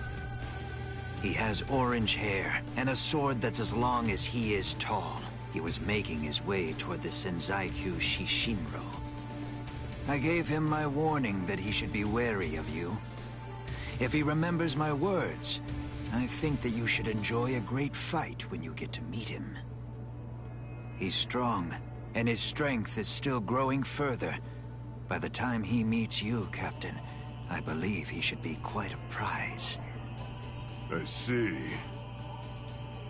Speaker 16: He has orange hair and a sword that's as long as he is tall. He was making his way toward the Senzaiku Shishinro. I gave him my warning that he should be wary of you. If he remembers my words, I think that you should enjoy a great fight when you get to meet him. He's strong, and his strength is still growing further. By the time he meets you, Captain, I believe he should be quite a prize.
Speaker 8: I see.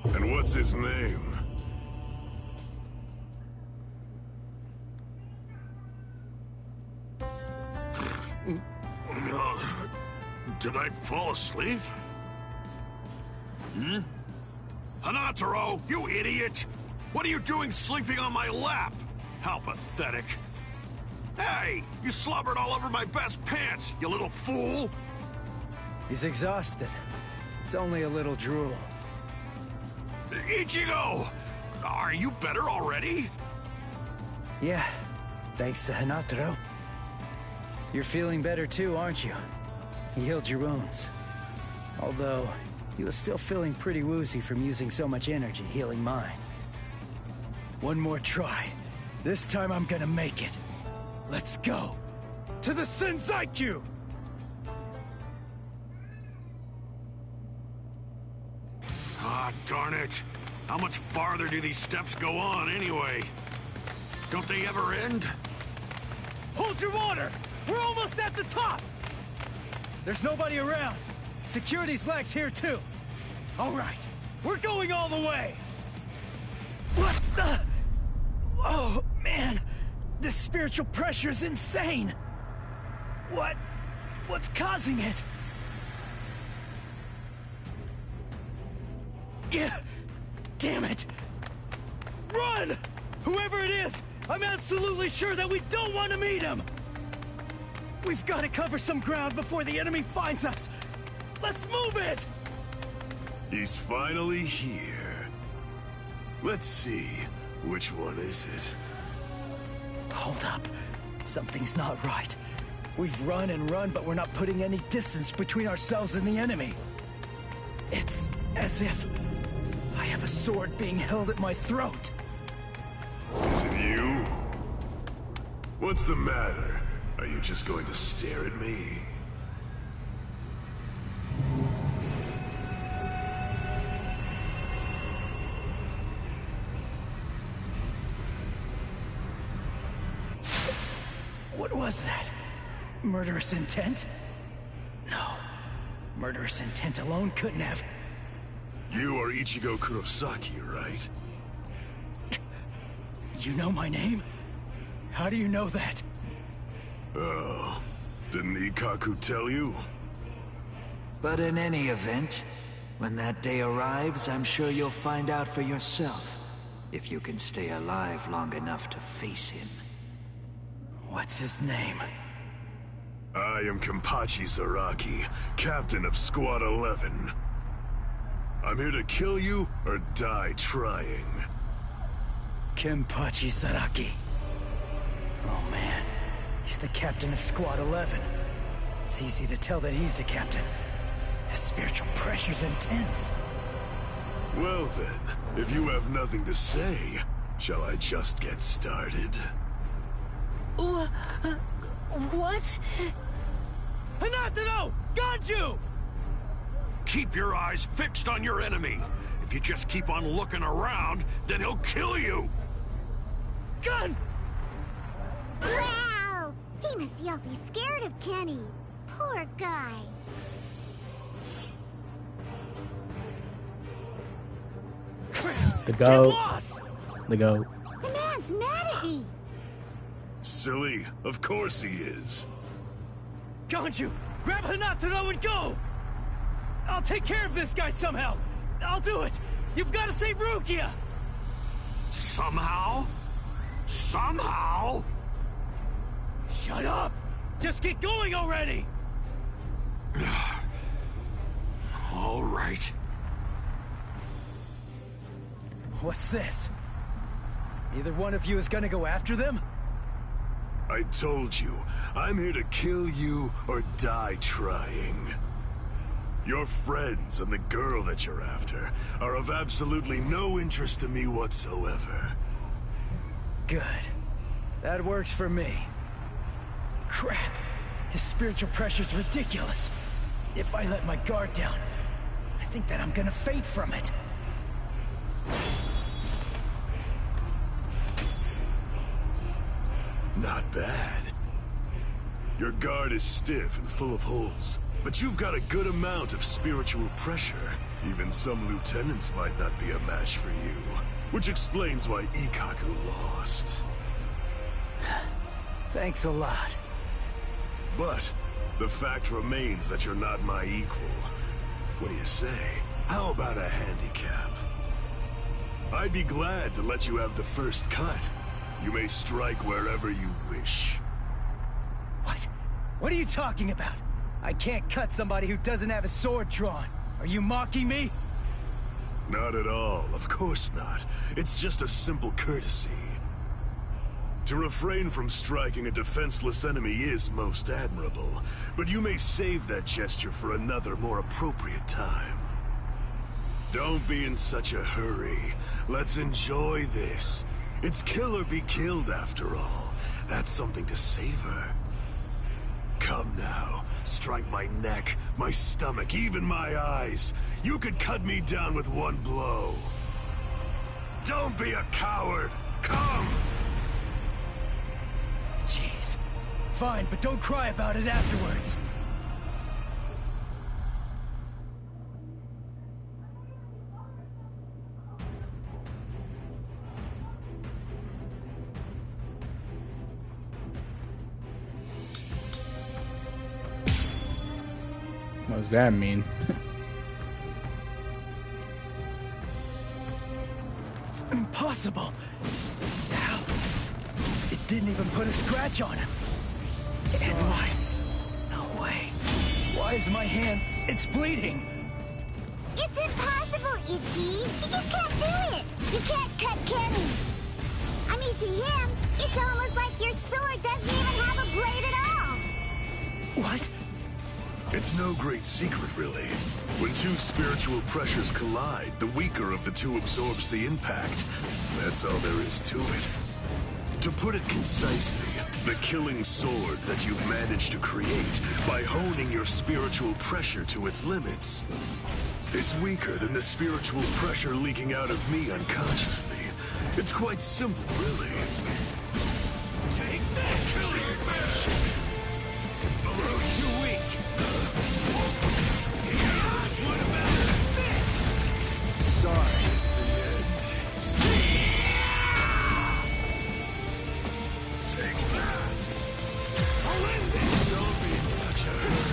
Speaker 8: And what's his name?
Speaker 9: Did I fall asleep? Hmm? Hanataro, you idiot! What are you doing sleeping on my lap? How pathetic. Hey, you slobbered all over my best pants, you little fool!
Speaker 15: He's exhausted. It's only a little drool.
Speaker 9: Ichigo! Are you better already?
Speaker 15: Yeah, thanks to Hanataro. You're feeling better too, aren't you? He healed your wounds. Although, he was still feeling pretty woozy from using so much energy healing mine. One more try. This time I'm gonna make it. Let's go. To the Senzaiku!
Speaker 9: Ah, darn it. How much farther do these steps go on, anyway? Don't they ever end?
Speaker 15: Hold your water! We're almost at the top! There's nobody around. Security's lax here, too. All right, we're going all the way! What the... Oh, man. This spiritual pressure is insane! What's causing it? Yeah, damn it! Run! Whoever it is, I'm absolutely sure that we don't want to meet him! We've got to cover some ground before the enemy finds us! Let's move it!
Speaker 8: He's finally here. Let's see, which one is it?
Speaker 15: Hold up. Something's not right. We've run and run, but we're not putting any distance between ourselves and the enemy. It's as if I have a sword being held at my throat.
Speaker 8: Is it you? What's the matter? Are you just going to stare at me?
Speaker 15: What was that? Murderous intent? No. Murderous intent alone couldn't have...
Speaker 8: You are Ichigo Kurosaki, right?
Speaker 15: You know my name? How do you know that?
Speaker 8: Oh, didn't Ikaku tell you?
Speaker 16: But in any event, when that day arrives, I'm sure you'll find out for yourself if you can stay alive long enough to face him.
Speaker 15: What's his name?
Speaker 8: I am Kenpachi Zaraki, captain of Squad 11. I'm here to kill you or die trying.
Speaker 15: Kenpachi Zaraki. Oh man, he's the captain of Squad 11. It's easy to tell that he's the captain. His spiritual pressure's intense.
Speaker 8: Well then, if you have nothing to say, shall I just get started?
Speaker 7: What?
Speaker 10: Hanataro! Got you!
Speaker 9: Keep your eyes fixed on your enemy. If you just keep on looking around, then he'll kill you!
Speaker 10: Gun!
Speaker 4: Wow! He must be awfully scared of Kenny. Poor guy.
Speaker 1: The goat. The goat.
Speaker 4: The man's mad at me.
Speaker 8: Silly, of course he is.
Speaker 10: Can't you? Grab Hanataro and go! I'll take care of this guy somehow. I'll do it. You've got to save Rukia.
Speaker 9: Somehow? Somehow?
Speaker 10: Shut up! Just get going already!
Speaker 9: All right.
Speaker 15: What's this? Either one of you is gonna go after them?
Speaker 8: I told you, I'm here to kill you or die trying. Your friends and the girl that you're after are of absolutely no interest to me whatsoever.
Speaker 15: Good. That works for me. Crap. His spiritual pressure's ridiculous. If I let my guard down, I think that I'm gonna faint from it.
Speaker 8: Not bad. Your guard is stiff and full of holes, but you've got a good amount of spiritual pressure. Even some lieutenants might not be a match for you, which explains why Ikkaku lost.
Speaker 15: Thanks a lot.
Speaker 8: But the fact remains that you're not my equal. What do you say? How about a handicap? I'd be glad to let you have the first cut. You may strike wherever you wish.
Speaker 15: What? What are you talking about? I can't cut somebody who doesn't have a sword drawn. Are you mocking me?
Speaker 8: Not at all, of course not. It's just a simple courtesy. To refrain from striking a defenseless enemy is most admirable, but you may save that gesture for another, more appropriate time. Don't be in such a hurry. Let's enjoy this. It's kill or be killed, after all. That's something to savor. Come now, strike my neck, my stomach, even my eyes. You could cut me down with one blow. Don't be a coward. Come!
Speaker 15: Jeez. Fine, but don't cry about it afterwards.
Speaker 1: What does that mean?
Speaker 15: Impossible! How? It didn't even put a scratch on him. And why? No way. Why is my hand... It's bleeding!
Speaker 4: It's impossible, Ichi! You just can't do it! You can't cut Kenny! I mean, to him, it's almost like your sword doesn't even have a blade at all!
Speaker 15: What?
Speaker 8: It's no great secret, really. When two spiritual pressures collide, the weaker of the two absorbs the impact. That's all there is to it. To put it concisely, the killing sword that you've managed to create by honing your spiritual pressure to its limits is weaker than the spiritual pressure leaking out of me unconsciously. It's quite simple, really.
Speaker 10: Take that! Bro's too weak! What about this?
Speaker 8: Sorry is the end. Take that!
Speaker 10: I'll end this!
Speaker 8: Don't be in such a hurry.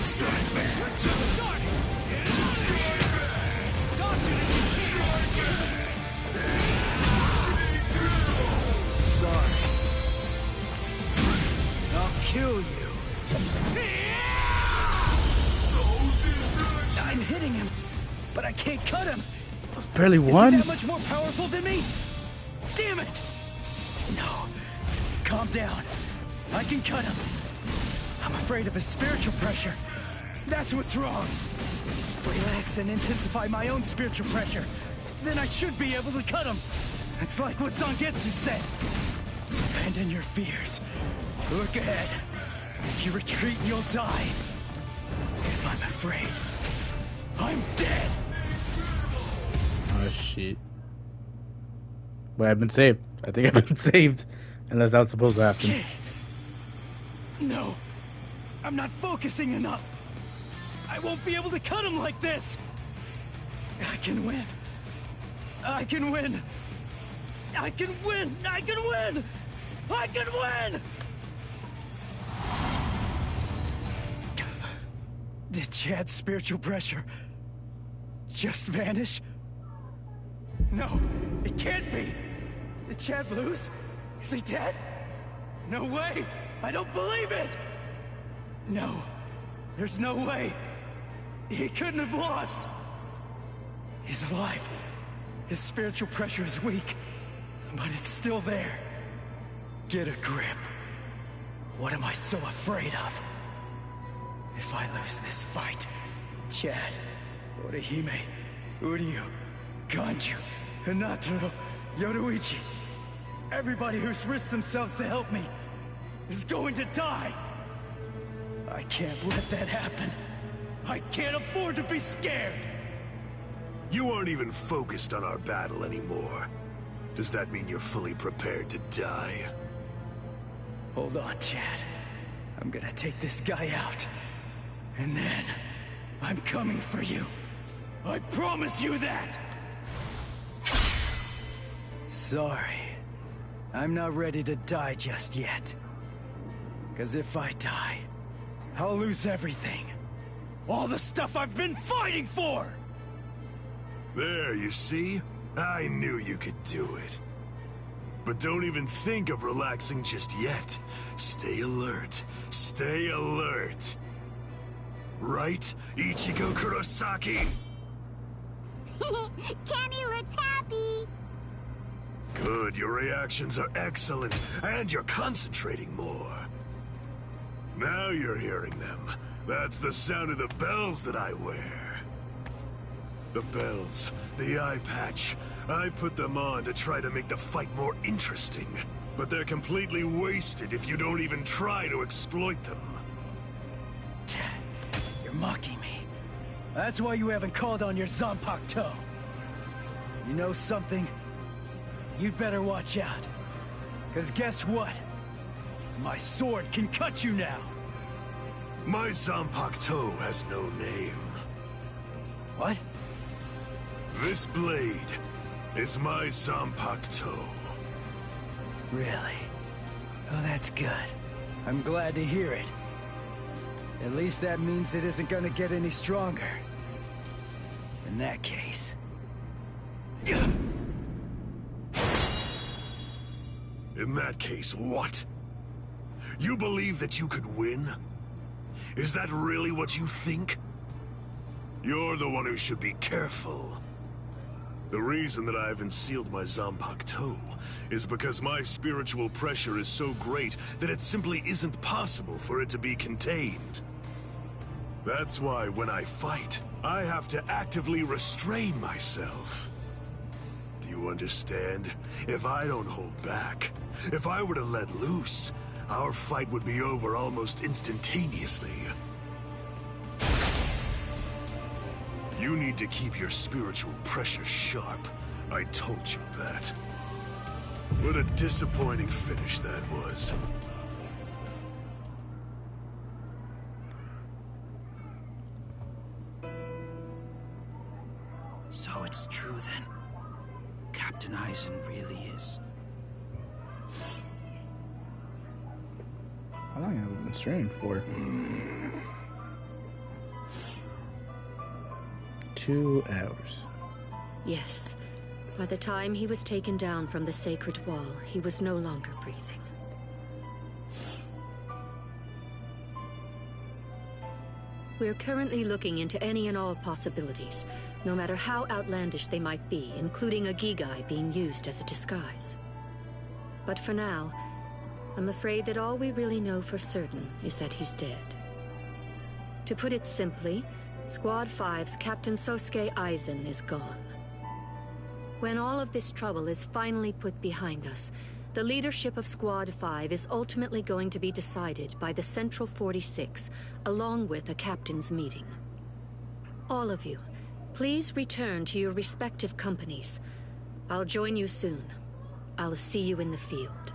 Speaker 10: We're just starting!
Speaker 15: but I can't cut him.
Speaker 1: Barely
Speaker 15: Is
Speaker 1: one?
Speaker 15: he that much more powerful than me? Damn it! No. Calm down. I can cut him. I'm afraid of his spiritual pressure. That's what's wrong. Relax and intensify my own spiritual pressure. Then I should be able to cut him. It's like what Zangetsu said. Abandon your fears. Look ahead. If you retreat, you'll die. If I'm afraid, I'm dead.
Speaker 1: Oh shit. But I've been saved. I think I've been saved. And that's how it's supposed to happen.
Speaker 15: Okay. No. I'm not focusing enough. I won't be able to cut him like this. I can win. I can win. I can win. I can win. I can win. Did Chad's spiritual pressure just vanish? No, it can't be. Did Chad lose? Is he dead? No way! I don't believe it! No, there's no way. He couldn't have lost. He's alive. His spiritual pressure is weak, but it's still there. Get a grip. What am I so afraid of? If I lose this fight, Chad, Orihime, Uryu, Ganju, Hinata, Yoruichi, everybody who's risked themselves to help me is going to die. I can't let that happen. I can't afford to be scared.
Speaker 9: You aren't even focused on our battle anymore. Does that mean you're fully prepared to die?
Speaker 15: Hold on, Chad. I'm gonna take this guy out. And then, I'm coming for you. I promise you that! Sorry. I'm not ready to die just yet. 'Cause if I die, I'll lose everything. All the stuff I've been fighting for!
Speaker 9: There, you see? I knew you could do it. But don't even think of relaxing just yet. Stay alert. Stay alert. Right, Ichigo Kurosaki?
Speaker 4: Kenny looks happy.
Speaker 9: Good, your reactions are excellent, and you're concentrating more. Now you're hearing them. That's the sound of the bells that I wear. The bells, the eye patch. I put them on to try to make the fight more interesting. But they're completely wasted if you don't even try to exploit them.
Speaker 15: You're mocking me. That's why you haven't called on your Zanpakuto. You know something? You'd better watch out. 'Cause guess what? My sword can cut you now.
Speaker 9: My Zanpakuto has no name.
Speaker 15: What?
Speaker 9: This blade is my Zanpakuto.
Speaker 15: Really? Oh, that's good. I'm glad to hear it. At least that means it isn't gonna get any stronger. In that case...
Speaker 9: In that case, what? You believe that you could win? Is that really what you think? You're the one who should be careful. The reason that I haven't sealed my Zanpakuto is because my spiritual pressure is so great that it simply isn't possible for it to be contained. That's why when I fight, I have to actively restrain myself. Do you understand? If I don't hold back, if I were to let loose, our fight would be over almost instantaneously. You need to keep your spiritual pressure sharp. I told you that. What a disappointing finish that was.
Speaker 16: So it's true then. Captain Eisen really is.
Speaker 1: How long have I been streaming for? 2 hours.
Speaker 7: Yes. By the time he was taken down from the sacred wall, he was no longer breathing. We're currently looking into any and all possibilities, no matter how outlandish they might be, including a Gigai being used as a disguise. But for now, I'm afraid that all we really know for certain is that he's dead. To put it simply, Squad 5's Captain Sosuke Aizen is gone. When all of this trouble is finally put behind us, the leadership of Squad 5 is ultimately going to be decided by the Central 46, along with a captain's meeting. All of you, please return to your respective companies. I'll join you soon. I'll see you in the field.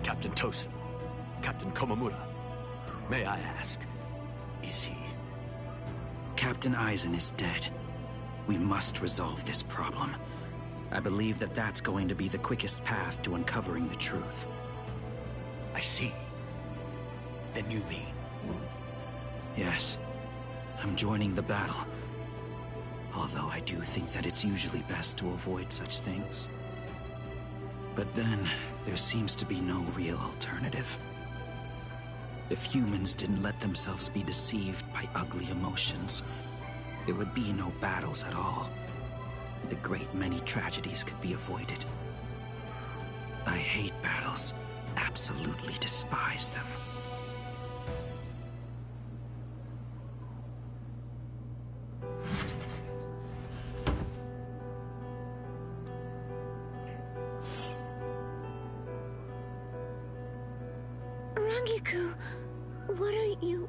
Speaker 3: Captain Tosin, Captain Komamura, may I ask, is he?
Speaker 14: Captain Aizen is dead. We must resolve this problem. I believe that that's going to be the quickest path to uncovering the truth.
Speaker 3: I see. Then you mean?
Speaker 14: Yes. I'm joining the battle. Although I do think that it's usually best to avoid such things. But then, there seems to be no real alternative. If humans didn't let themselves be deceived by ugly emotions, there would be no battles at all. And a great many tragedies could be avoided. I hate battles. Absolutely despise them.
Speaker 2: Rangiku, what are you...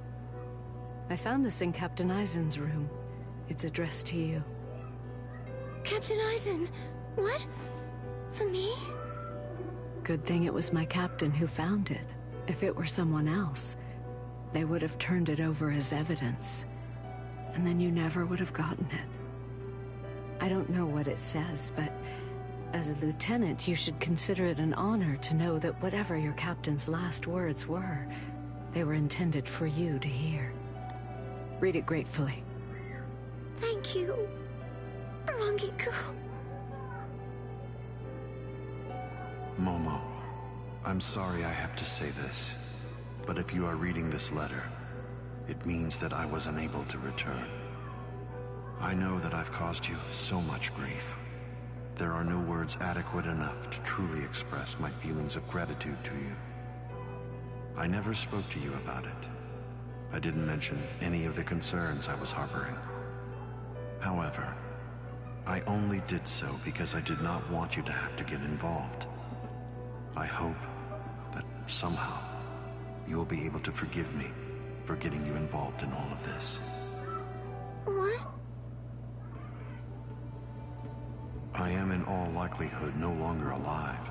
Speaker 18: I found this in Captain Aizen's room. It's addressed to you.
Speaker 2: Captain Aizen, what? For me?
Speaker 18: Good thing it was my captain who found it. If it were someone else, they would have turned it over as evidence. And then you never would have gotten it. I don't know what it says, but as a lieutenant, you should consider it an honor to know that whatever your captain's last words were, they were intended for you to hear. Read it gratefully.
Speaker 2: Thank you, Rangiku.
Speaker 12: Momo, I'm sorry I have to say this, but if you are reading this letter, it means that I was unable to return. I know that I've caused you so much grief. There are no words adequate enough to truly express my feelings of gratitude to you. I never spoke to you about it. I didn't mention any of the concerns I was harboring. However, I only did so because I did not want you to have to get involved. I hope that somehow you will be able to forgive me for getting you involved in all of this.
Speaker 2: What?
Speaker 12: I am in all likelihood no longer alive.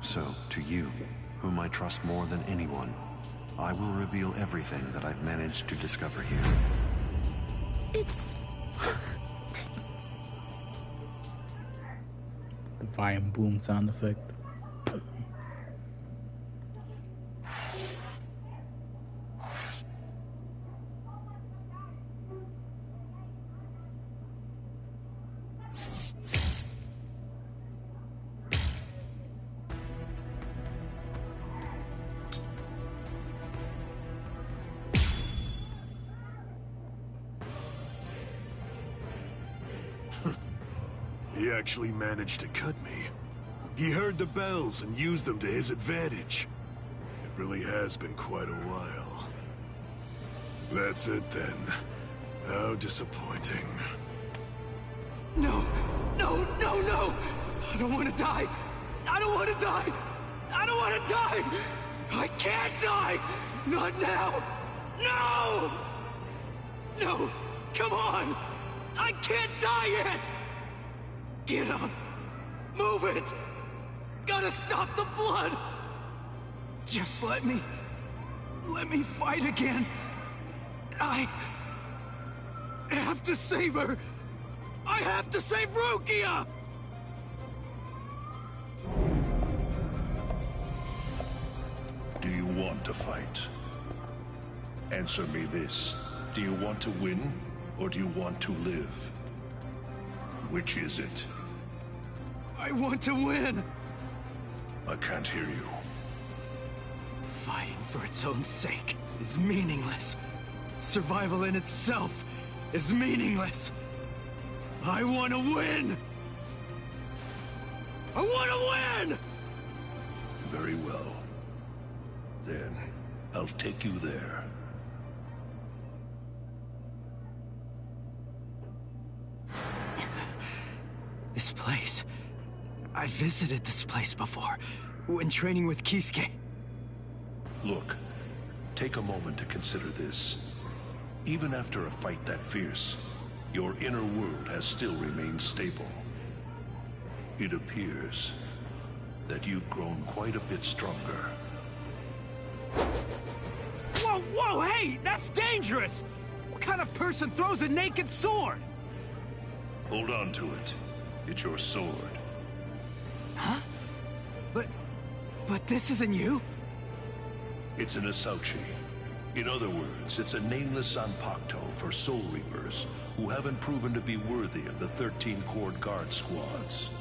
Speaker 12: So, to you, whom I trust more than anyone, I will reveal everything that I've managed to discover here.
Speaker 2: It's...
Speaker 1: The volume boom sound effect.
Speaker 8: He actually managed to cut me. He heard the bells and used them to his advantage. It really has been quite a while. That's it then. How disappointing.
Speaker 10: No! No, no, no! I don't want to die! I don't want to die! I don't want to die! I can't die! Not now! No! No! Come on! I can't die yet! Get up! Move it! Gotta stop the blood! Just let me fight again! I have to save her! I have to save Rukia!
Speaker 8: Do you want to fight? Answer me this. Do you want to win, or do you want to live? Which is it?
Speaker 10: I want to win!
Speaker 8: I can't hear you.
Speaker 15: Fighting for its own sake is meaningless. Survival in itself is meaningless. I want to win! I want to win!
Speaker 8: Very well. Then, I'll take you there.
Speaker 15: This place... I visited this place before, when training with Kisuke.
Speaker 8: Look, take a moment to consider this. Even after a fight that fierce, your inner world has still remained stable. It appears that you've grown quite a bit stronger.
Speaker 15: Whoa, whoa, hey! That's dangerous! What kind of person throws a naked sword?
Speaker 8: Hold on to it. It's your sword.
Speaker 15: Huh? But this isn't you?
Speaker 8: It's an Asauchi. In other words, it's a nameless Zanpakuto for Soul Reapers who haven't proven to be worthy of the 13-Corps Guard squads.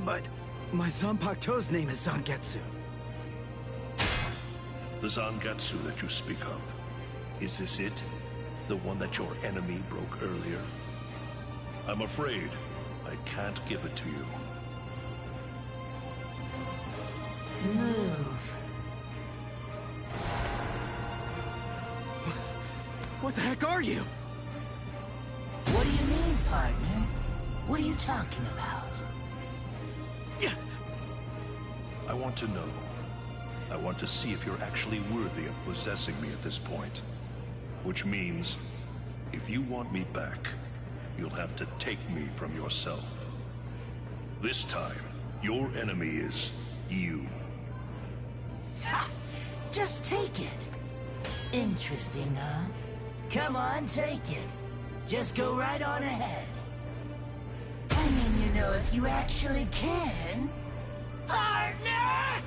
Speaker 15: But my Zanpakuto's name is Zangetsu.
Speaker 8: The Zangetsu that you speak of, is this it? The one that your enemy broke earlier? I'm afraid I can't give it to you.
Speaker 13: Move.
Speaker 15: What the heck are you?
Speaker 13: What do you mean, partner? What are you talking about?
Speaker 8: I want to know. I want to see if you're actually worthy of possessing me at this point. Which means, if you want me back, you'll have to take me from yourself. This time, your enemy is you.
Speaker 13: Ha! Just take it. Interesting, huh? Come on, take it. Just go right on ahead. I mean, you know, if you actually can. Partner!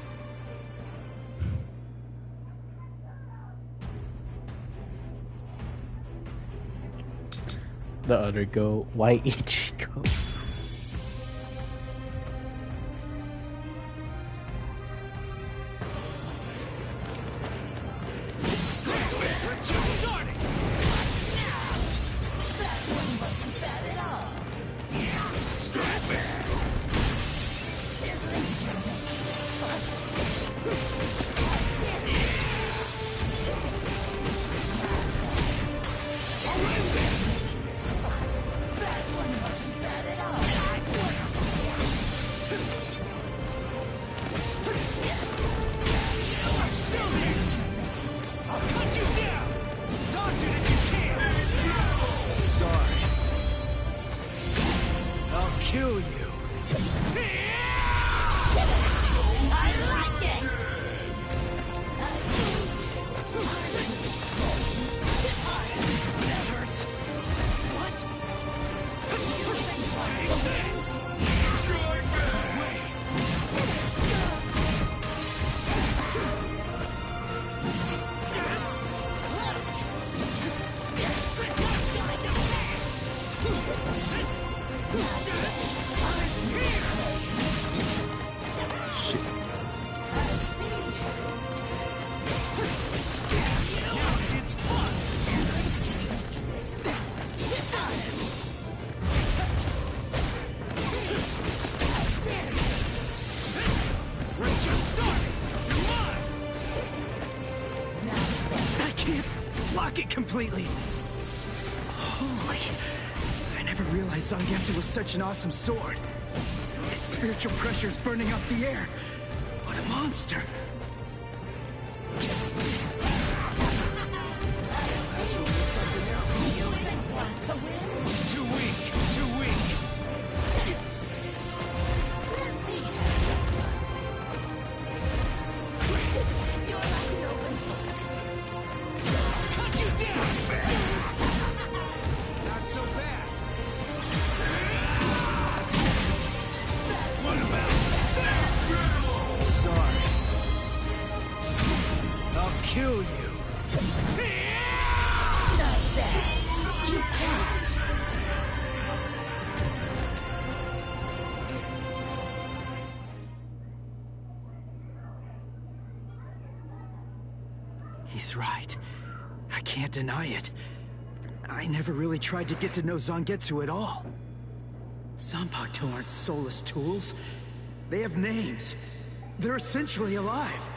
Speaker 1: The other goat, white Ichigo.
Speaker 10: We're just starting!
Speaker 13: That one wasn't bad at all. At least you're making this fun. Making this fun. That one wasn't bad at all.
Speaker 10: I'm still here! I'll cut you down! Dodge it if you can!
Speaker 15: Sorry. I'll kill you.
Speaker 13: I like it!
Speaker 15: That hurts. What?
Speaker 10: Take this! Strike back! Wait! It's fun!
Speaker 13: At least you're making this fun.
Speaker 10: We're just starting! You're mine!
Speaker 15: I can't block it completely. Holy... I never realized Zangetsu was such an awesome sword. Its spiritual pressure's burning up the air. What a monster.
Speaker 13: This will be something else. You even want to win?
Speaker 10: Too weak! Too weak!
Speaker 13: Let me have some fun. You're like an open book.
Speaker 10: Cut you down! Not so bad! What about that?
Speaker 15: Sorry. He's right. I can't deny it. I never really tried to get to know Zangetsu at all. Zanpakuto aren't soulless tools. They have names. They're essentially alive.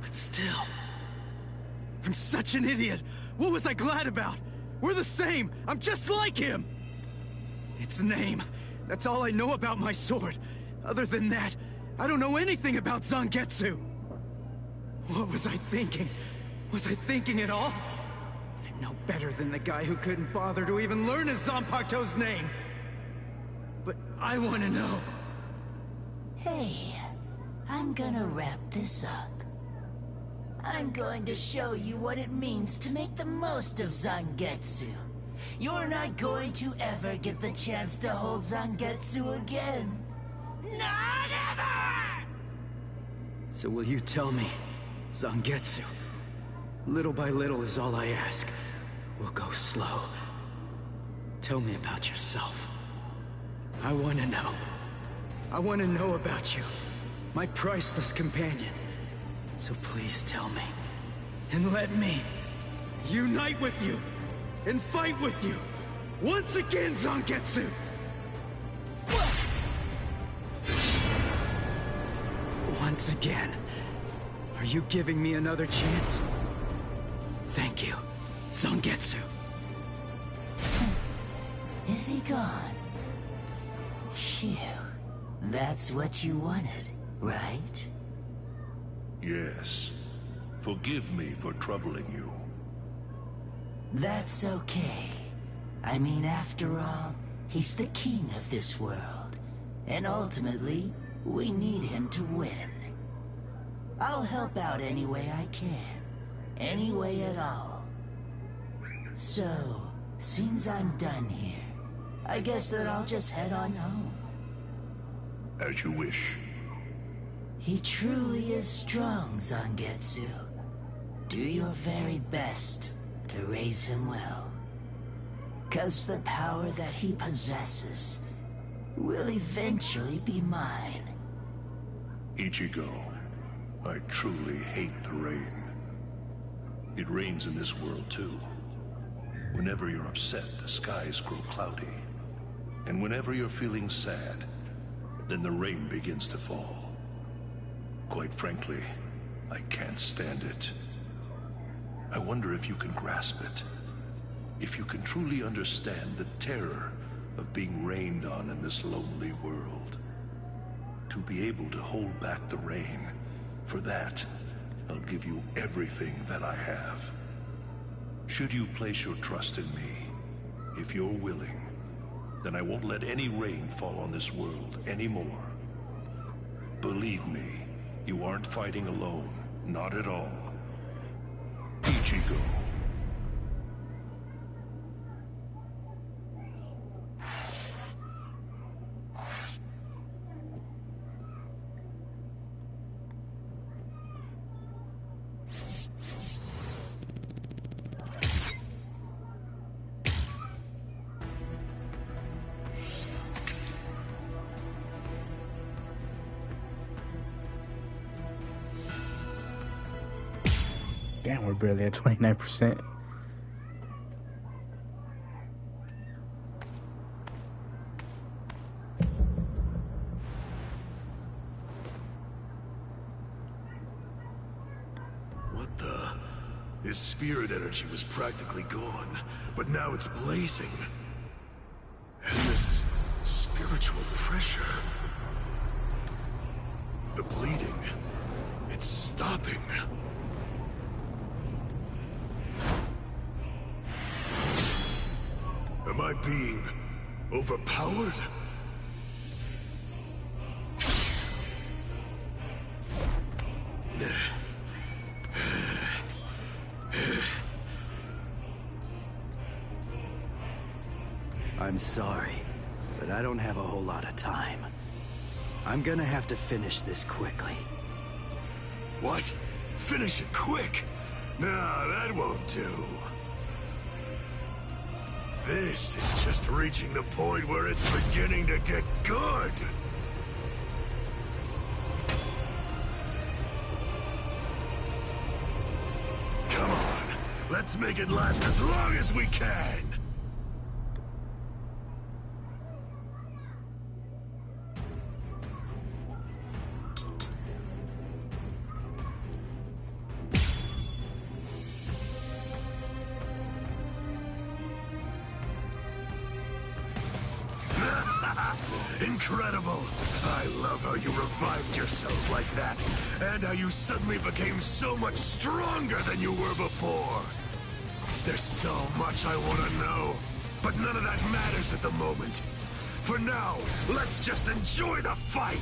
Speaker 15: But still... I'm such an idiot! What was I glad about? We're the same! I'm just like him! Its name. That's all I know about my sword. Other than that, I don't know anything about Zangetsu. What was I thinking? Was I thinking at all? I'm no better than the guy who couldn't bother to even learn his Zanpakuto's name. But I want to know.
Speaker 13: Hey, I'm gonna wrap this up. I'm going to show you what it means to make the most of Zangetsu. You're not going to ever get the chance to hold Zangetsu again. Not ever!
Speaker 15: So will you tell me, Zangetsu? Little by little is all I ask. We'll go slow. Tell me about yourself. I want to know. I want to know about you, my priceless companion. So please tell me, and let me unite with you, and fight with you, once again, Zangetsu! Once again. Are you giving me another chance? Thank you, Zangetsu.
Speaker 13: Is he gone? Phew. That's what you wanted, right?
Speaker 8: Yes. Forgive me for troubling you.
Speaker 13: That's okay. I mean, after all, he's the king of this world. And ultimately, we need him to win. I'll help out any way I can. Any way at all. So, seems I'm done here. I guess that I'll just head on home.
Speaker 8: As you wish.
Speaker 13: He truly is strong, Zangetsu. Do your very best to raise him well. 'Cause the power that he possesses will eventually be mine.
Speaker 8: Ichigo, I truly hate the rain. It rains in this world too. Whenever you're upset, the skies grow cloudy. And whenever you're feeling sad, then the rain begins to fall. Quite frankly, I can't stand it. I wonder if you can grasp it. If you can truly understand the terror of being rained on in this lonely world. To be able to hold back the rain, for that, I'll give you everything that I have. Should you place your trust in me, if you're willing, then I won't let any rain fall on this world anymore. Believe me, you aren't fighting alone, not at all. Ichigo.
Speaker 1: Damn, we're barely at 29%.
Speaker 8: What the? His spirit energy was practically gone, but now it's blazing. And this spiritual pressure. The bleeding. It's stopping. Am I being overpowered?
Speaker 15: I'm sorry, but I don't have a whole lot of time. I'm gonna have to finish this quickly.
Speaker 8: What? Finish it quick? Nah, that won't do. This is just reaching the point where it's beginning to get good.
Speaker 9: Let's make it last as long as we can. Incredible! I love how you revived yourself like that, and how you suddenly became so much stronger than you were before. There's so much I want to know, but none of that matters at the moment. For now, let's just enjoy the fight!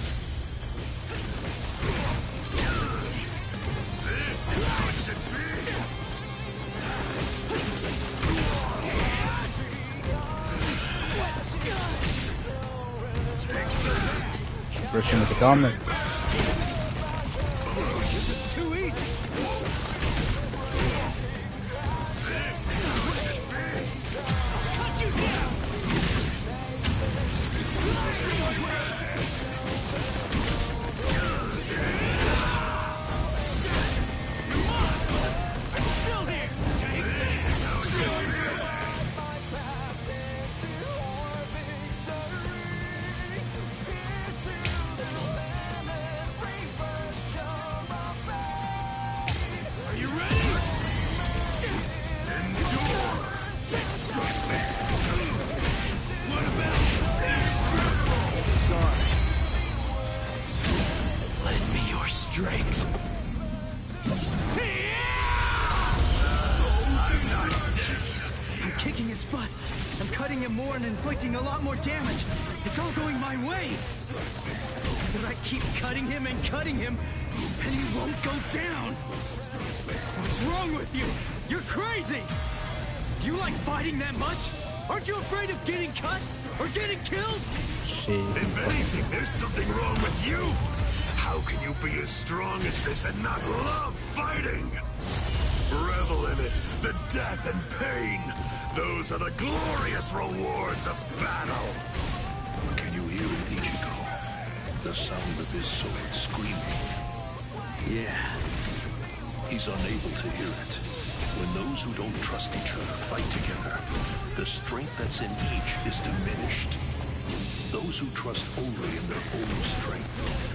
Speaker 9: This is how it should be!
Speaker 1: Rushing with the comment.
Speaker 10: This is too easy.
Speaker 9: This is how it should be.
Speaker 10: Cut you down. I'm still here. Take this.
Speaker 9: This is how it should be.
Speaker 10: Lend me your strength. I'm kicking his butt. I'm cutting him more and inflicting a lot more damage. It's all going my way. But I keep cutting him, and he won't go down. What's wrong with you? You're crazy! Do you like fighting that much? Aren't you afraid of getting cut or getting killed?
Speaker 9: If anything, there's something wrong with you. How can you be as strong as this and not love fighting? Revel in it, the death and pain. Those are the glorious rewards of battle.
Speaker 8: Can you hear it, Ichigo? The sound of his sword screaming.
Speaker 15: Yeah.
Speaker 8: He's unable to hear it. When those who don't trust each other fight together, the strength that's in each is diminished. Those who trust only in their own strength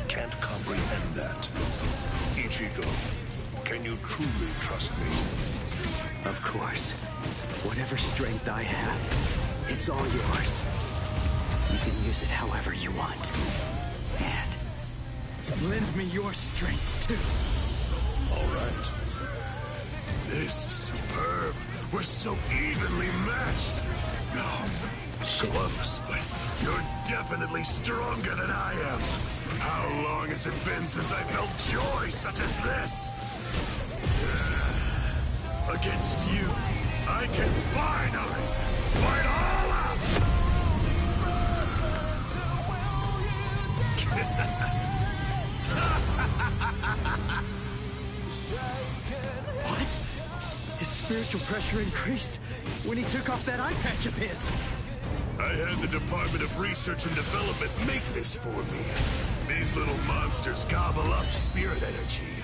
Speaker 8: can't comprehend that. Ichigo, can you truly trust me?
Speaker 15: Of course. Whatever strength I have, it's all yours. You can use it however you want. And lend me your strength, too.
Speaker 9: All right. This is superb. We're so evenly matched. No, it's close, but you're definitely stronger than I am. How long has it been since I felt joy such as this? Against you, I can finally fight all out!
Speaker 10: What? His spiritual pressure increased when he took off that eye patch of his.
Speaker 9: I had the Department of Research and Development make this for me. These little monsters gobble up spirit energy.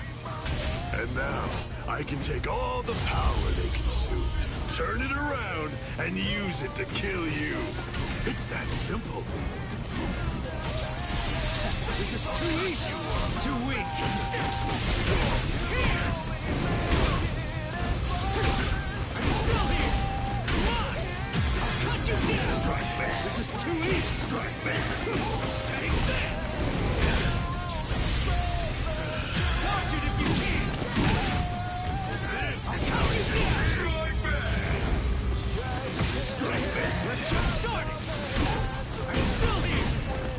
Speaker 9: And now, I can take all the power they consumed, turn it around, and use it to kill you. It's that simple.
Speaker 10: This is too easy, too weak. I'm still here. Come on. Cut you down.
Speaker 9: Strike back.
Speaker 10: This is too easy.
Speaker 9: Strike back.
Speaker 10: Take this. Dodge it if you can.
Speaker 9: This is how it should be. Strike back. Strike back.
Speaker 10: We're just starting. I'm still here.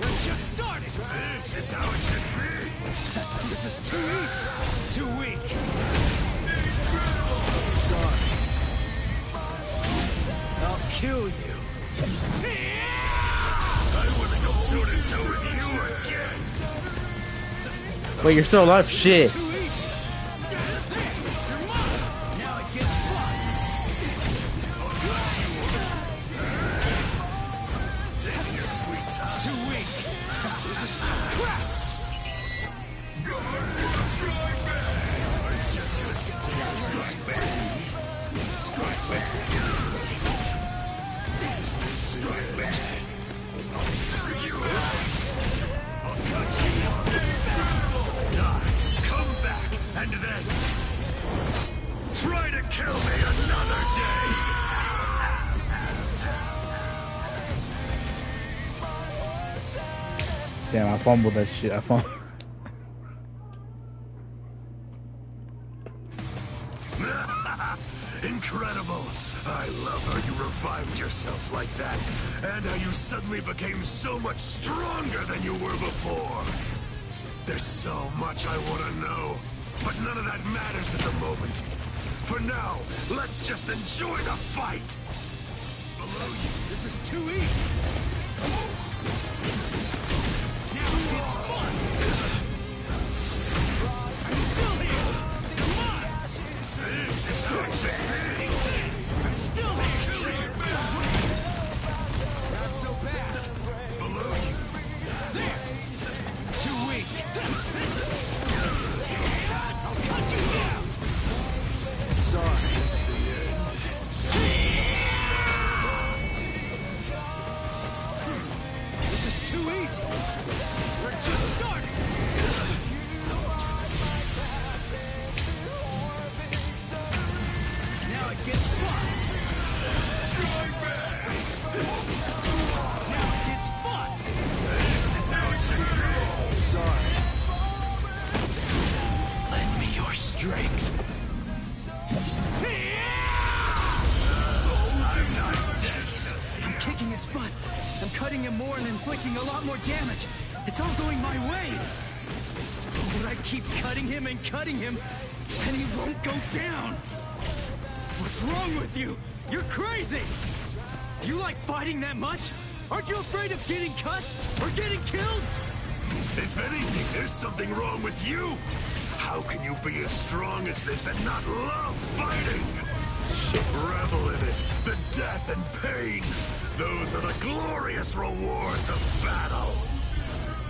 Speaker 10: We're just starting.
Speaker 9: This is how it should be.
Speaker 10: This is too easy. Too weak. Sorry. I'll kill you.
Speaker 9: I wanna go toe-to-toe with you again.
Speaker 1: Wait, you're still alive? Shit.
Speaker 10: Too easy. Now it gets fun.
Speaker 9: Taking your sweet time.
Speaker 10: Too weak. This is crap.
Speaker 9: Are you just gonna strike back? Try to kill me another day!
Speaker 1: Damn, I fumbled that shit. I fumbled.
Speaker 9: Incredible! I love how you revived yourself like that, and how you suddenly became so much stronger than you were before. There's so much I want to know, but none of that matters at the moment. For now, let's just enjoy the fight!
Speaker 10: Below you, this is too easy! Now it's fun! I'm still here! Come on!
Speaker 9: This is how it should be!
Speaker 10: I'm still here! Not so bad!
Speaker 9: Below you!
Speaker 10: There! Too weak! I'll cut you down!
Speaker 9: Sorry, this is the end.
Speaker 10: This is too easy! We're just starting! Now it gets fun!
Speaker 9: Strike back!
Speaker 10: Now it gets fun!
Speaker 9: This is how it should be!
Speaker 10: Sorry.
Speaker 16: Lend me your strength.
Speaker 10: I'm kicking his butt. I'm cutting him more and inflicting a lot more damage. It's all going my way. But I keep cutting him, and he won't go down. What's wrong with you? You're crazy. Do you like fighting that much? Aren't you afraid of getting cut or getting killed?
Speaker 9: If anything, there's something wrong with you! How can you be as strong as this and not love fighting? Revel in it, the death and pain. Those are the glorious rewards of battle.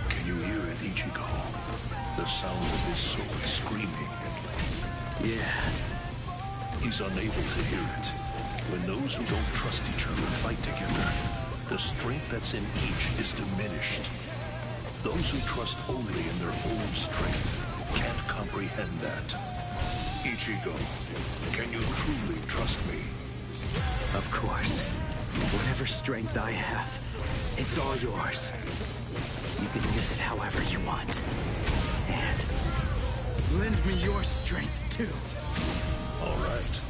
Speaker 8: Can you hear it, Ichigo? The sound of his sword screaming.
Speaker 16: Yeah.
Speaker 8: He's unable to hear it. When those who don't trust each other fight together, the strength that's in each is diminished. Those who trust only in their own strength can't comprehend that. Ichigo, can you truly trust me?
Speaker 14: Of course. Whatever strength I have, it's all yours. You can use it however you want. And
Speaker 10: lend me your strength, too.
Speaker 8: All right.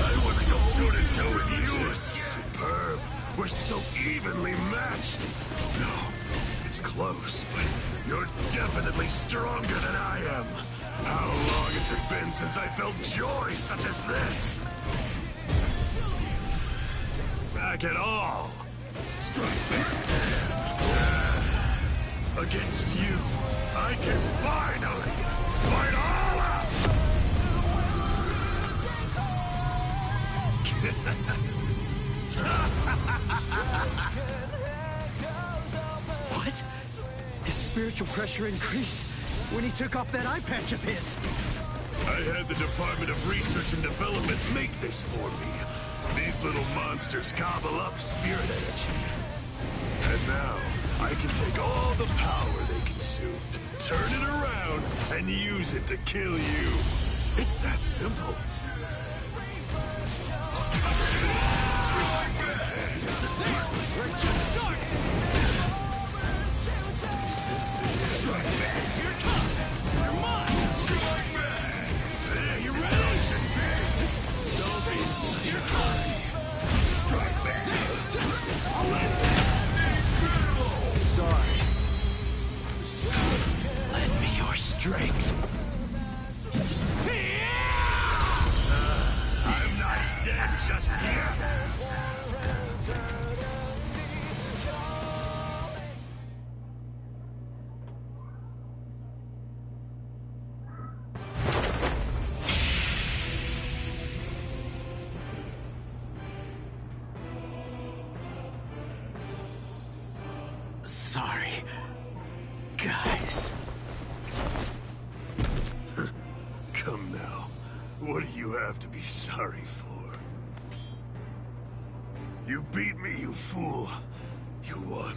Speaker 9: I want to go toe-to-toe with you. Superb. We're so evenly matched. No, it's close, but you're definitely stronger than I am. How long has it been since I felt joy such as this? Back at all. Strike back. Against you, I can finally fight all out.
Speaker 10: What? His spiritual pressure increased when he took off that eye patch of his.
Speaker 9: I had the Department of Research and Development make this for me. These little monsters gobble up spirit energy. And now, I can take all the power they consumed, turn it around, and use it to kill you. It's that simple.
Speaker 10: We're just starting!
Speaker 9: Is this the strike back?
Speaker 10: Here it comes! You're mine!
Speaker 9: Strike back! This is how it should be! Don't be in such a hurry! Strike back!
Speaker 10: I'll let
Speaker 9: Incredible!
Speaker 10: Sorry.
Speaker 16: Lend me your strength.
Speaker 9: I'm not dead just yet!
Speaker 10: Sorry. Guys.
Speaker 9: Come now. What do you
Speaker 8: have to be sorry for. You beat me, you fool. You won.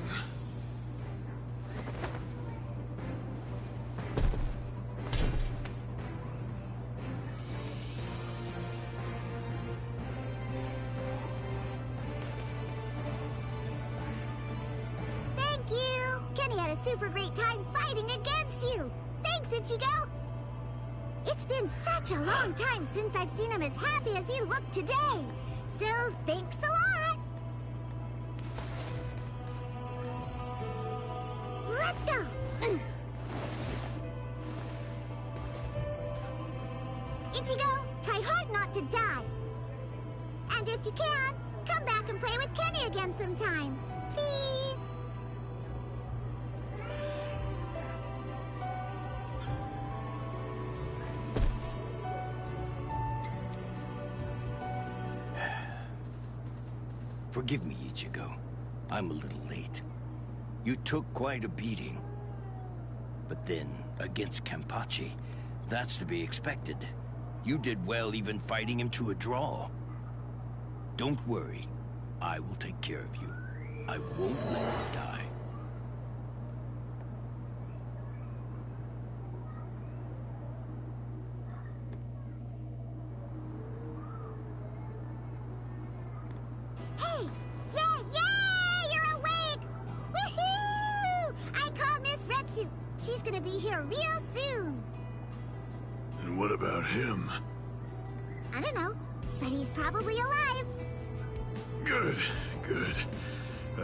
Speaker 4: Thank you! Kenny had a super great time fighting against you! Thanks, Ichigo! It's been such a long time since I've seen him as happy as he looked today! So, thanks a lot! Let's go! Ichigo, try hard not to die! And if you can, come back and play with Kenny again sometime! Please!
Speaker 13: Forgive me, Ichigo. I'm a little late. You took quite a beating. But then, against Kenpachi, that's to be expected. You did well even fighting him to a draw. Don't worry. I will take care of you. I won't let you die.
Speaker 4: Hey! Yay! You're awake! Woohoo! I call Miss Retsu. She's gonna be here real soon.
Speaker 8: And what about him?
Speaker 4: I don't know, but he's probably alive.
Speaker 8: Good, good.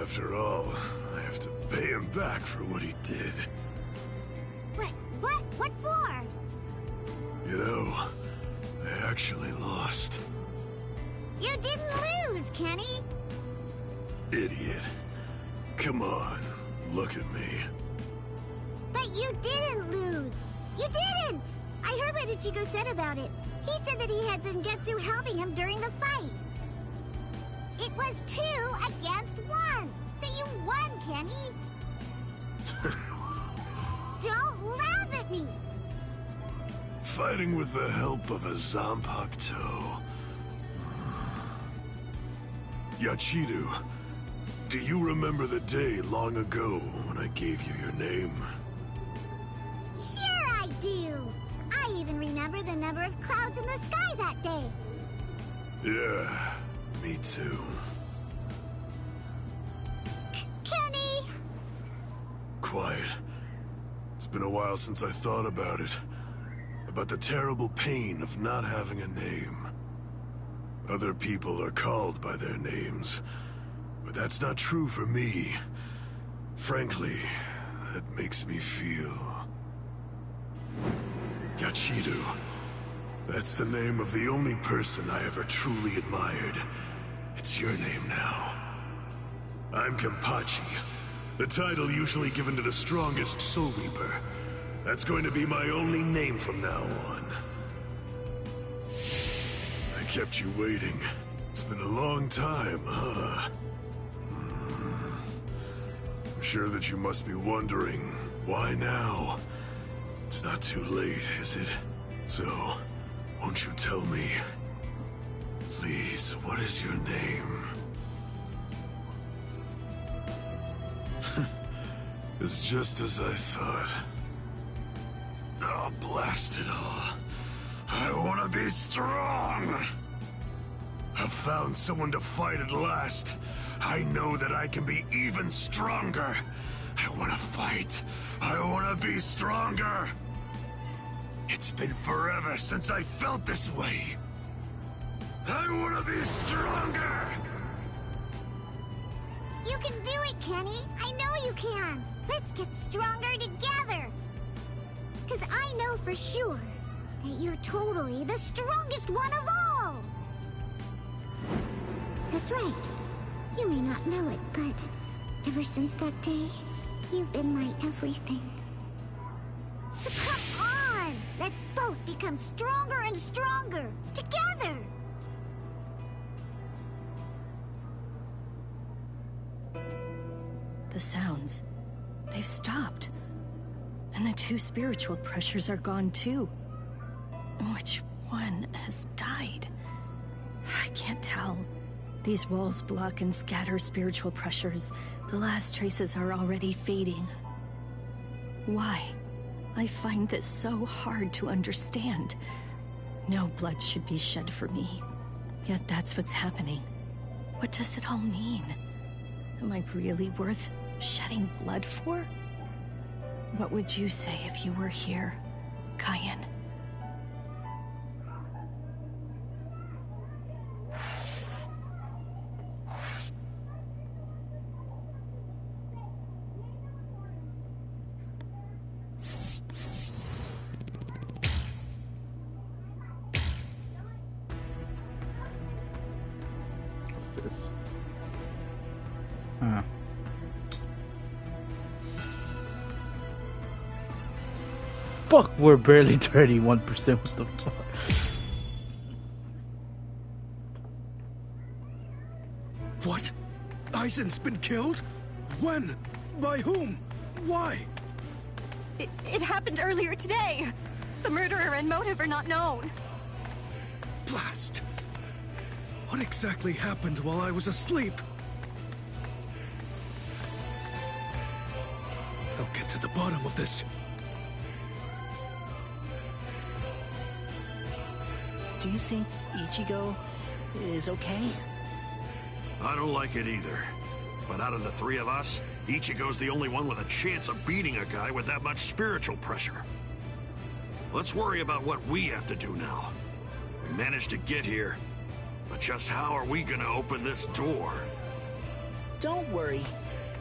Speaker 8: After all, I have to pay him back for what he did.
Speaker 4: What for?
Speaker 8: You know, I actually lost.
Speaker 4: You didn't lose, Kenny.
Speaker 8: Idiot. Come on, look at me.
Speaker 4: But you didn't lose. You didn't! I heard what Ichigo said about it. He said that he had Zangetsu helping him during the fight. It was 2 against 1. So you won, Kenny. Don't laugh at me.
Speaker 8: Fighting with the help of a Zanpakuto. Yachidu, do you remember the day long ago when I gave you your name?
Speaker 4: Sure I do. I even remember the number of clouds in the sky that day.
Speaker 8: Yeah, me too.
Speaker 4: Kenny!
Speaker 8: Quiet. It's been a while since I thought about it. About the terrible pain of not having a name. Other people are called by their names, but that's not true for me. Frankly, that makes me feel... Yachidu. That's the name of the only person I ever truly admired. It's your name now. I'm Kenpachi, the title usually given to the strongest Soul Reaper. That's going to be my only name from now on. I kept you waiting. It's been a long time, huh? I'm sure that you must be wondering, why now? It's not too late, is it? So, won't you tell me? Please, what is your name? It's just as I thought. Oh, blast it all. I want to be strong! I've found someone to fight at last. I know that I can be even stronger. I want to fight. I want to be stronger. It's been forever since I felt this way. I want to be stronger!
Speaker 4: You can do it, Kenny. I know you can. Let's get stronger together. Because I know for sure that you're totally the strongest one of all. That's right. You may not know it, but ever since that day, you've been my everything. So come on! Let's both become stronger and stronger, together!
Speaker 19: The sounds, they've stopped. And the 2 spiritual pressures are gone too. Which one has died. I can't tell. These walls block and scatter spiritual pressures. The last traces are already fading. Why? I find this so hard to understand. No blood should be shed for me. Yet that's what's happening. What does it all mean? Am I really worth shedding blood for? What would you say if you were here, Cayenne?
Speaker 1: Fuck, we're barely 31%. What the fuck?
Speaker 20: What? Aizen's been killed? When? By whom? Why?
Speaker 7: It happened earlier today. The murderer and motive are not known.
Speaker 20: Blast! What exactly happened while I was asleep? I'll get to the bottom of this.
Speaker 6: Do you think Ichigo is okay?
Speaker 8: I don't like it either. But out of the three of us, Ichigo's the only one with a chance of beating a guy with that much spiritual pressure. Let's worry about what we have to do now. We managed to get here, but just how are we gonna open this door?
Speaker 6: Don't worry.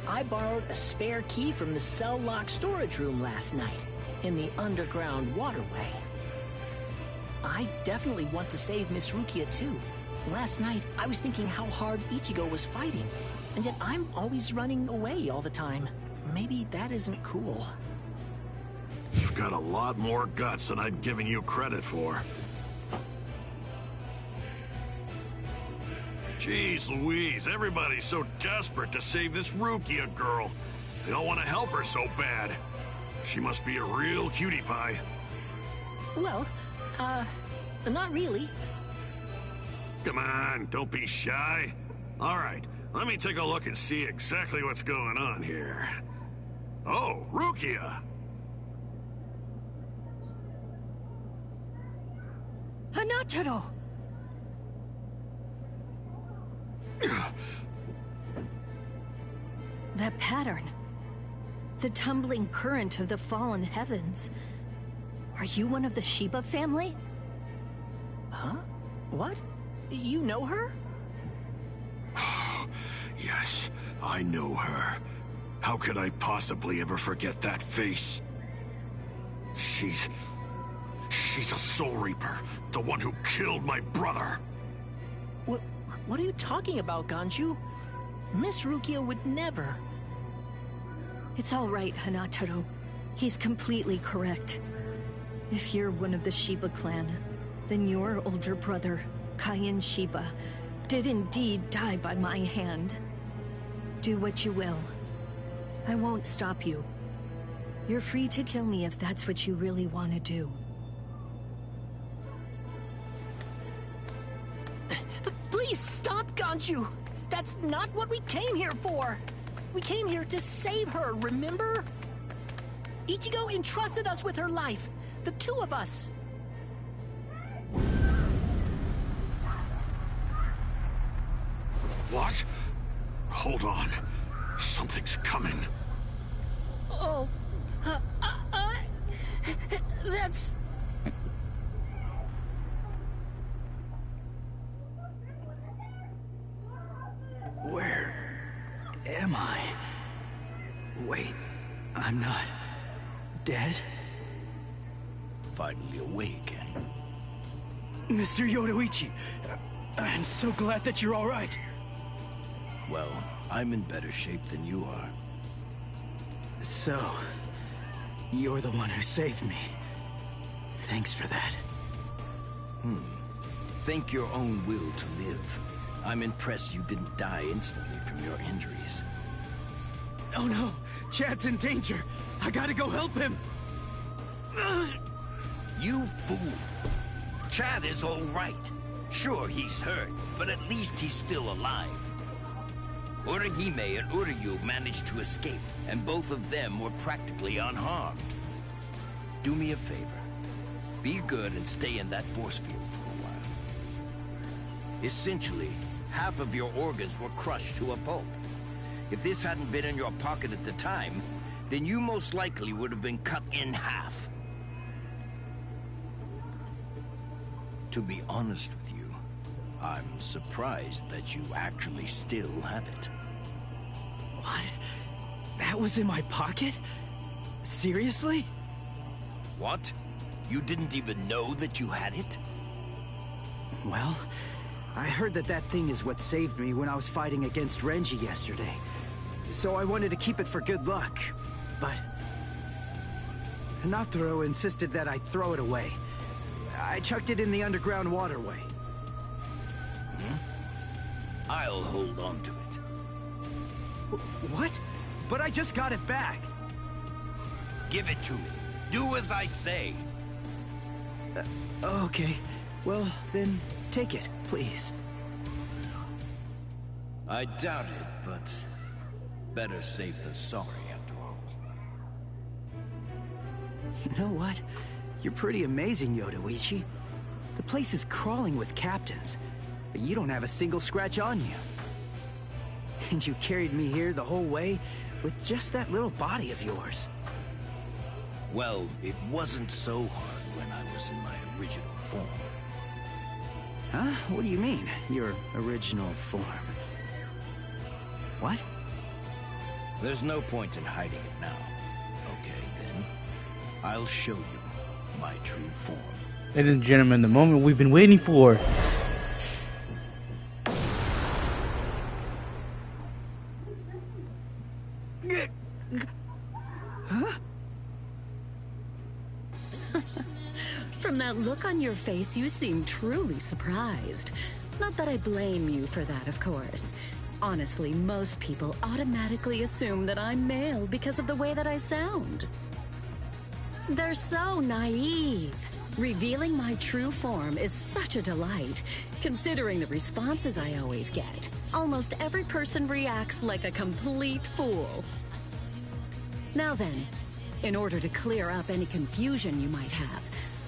Speaker 6: I borrowed a spare key from the cell lock storage room last night, in the underground waterway. I definitely want to save Miss Rukia too. Last night, I was thinking how hard Ichigo was fighting, and yet I'm always running away all the time. Maybe that isn't cool.
Speaker 8: You've got a lot more guts than I'd given you credit for. Jeez Louise, everybody's so desperate to save this Rukia girl. They all want to help her so bad. She must be a real cutie pie.
Speaker 6: Well, not really.
Speaker 8: Come on, don't be shy. All right, let me take a look and see exactly what's going on here. Oh, Rukia!
Speaker 19: Hanataro! That pattern. The tumbling current of the fallen heavens. Are you one of the Shiba family?
Speaker 6: Huh? What? You know her?
Speaker 8: Yes, I know her. How could I possibly ever forget that face? She's a Soul Reaper, the one who killed my brother.
Speaker 6: What are you talking about, Ganju? Miss Rukia would never.
Speaker 19: It's all right, Hanataro. He's completely correct. If you're one of the Shiba clan, then your older brother, Cayenne Shiba, did indeed die by my hand. Do what you will. I won't stop you. You're free to kill me if that's what you really want to do.
Speaker 6: Please stop, Ganju! That's not what we came here for! We came here to save her, remember? Ichigo entrusted us with her life. The two of us.
Speaker 8: What? Hold on. Something's coming.
Speaker 6: Oh, that's...
Speaker 15: Where am I? Wait, I'm not dead?
Speaker 3: Finally awake, eh?
Speaker 20: Mr. Yoruichi, I'm so glad that you're all right.
Speaker 3: Well, I'm in better shape than you are.
Speaker 15: So, you're the one who saved me. Thanks for that.
Speaker 3: Think your own will to live. I'm impressed you didn't die instantly from your injuries.
Speaker 20: Oh no! Chad's in danger! I gotta go help him!
Speaker 3: You fool!
Speaker 13: Chad is all right. Sure, he's hurt, but at least he's still alive. Orihime and Uryu managed to escape, and both of them were practically unharmed. Do me a favor. Be good and stay in that force field for a while. Essentially, half of your organs were crushed to a pulp. If this hadn't been in your pocket at the time, then you most likely would have been cut in half. To be honest with you, I'm surprised that you actually still have it.
Speaker 15: What? That was in my pocket? Seriously?
Speaker 13: What? You didn't even know that you had it?
Speaker 15: Well, I heard that that thing is what saved me when I was fighting against Renji yesterday. So I wanted to keep it for good luck, but Hinataro insisted that I throw it away. I chucked it in the underground waterway.
Speaker 13: I'll hold on to it.
Speaker 15: What? But I just got it back.
Speaker 13: Give it to me. Do as I say.
Speaker 15: Okay. Well, then take it, please.
Speaker 13: I doubt it, but better safe than sorry after all.
Speaker 15: You know what? You're pretty amazing, Yodoichi. The place is crawling with captains, but you don't have a single scratch on you. And you carried me here the whole way with just that little body of yours.
Speaker 13: Well, it wasn't so hard when I was in my original form.
Speaker 15: Huh? What do you mean, your original form? What?
Speaker 13: There's no point in hiding it now. Okay, then. I'll show you my true form.
Speaker 1: Ladies and gentlemen, the moment we've been waiting for.
Speaker 19: Huh? From that look on your face, you seem truly surprised. Not that I blame you for that, of course. Honestly, most people automatically assume that I'm male because of the way that I sound. They're so naive. Revealing my true form is such a delight, considering the responses I always get. Almost every person reacts like a complete fool. Now then, in order to clear up any confusion you might have,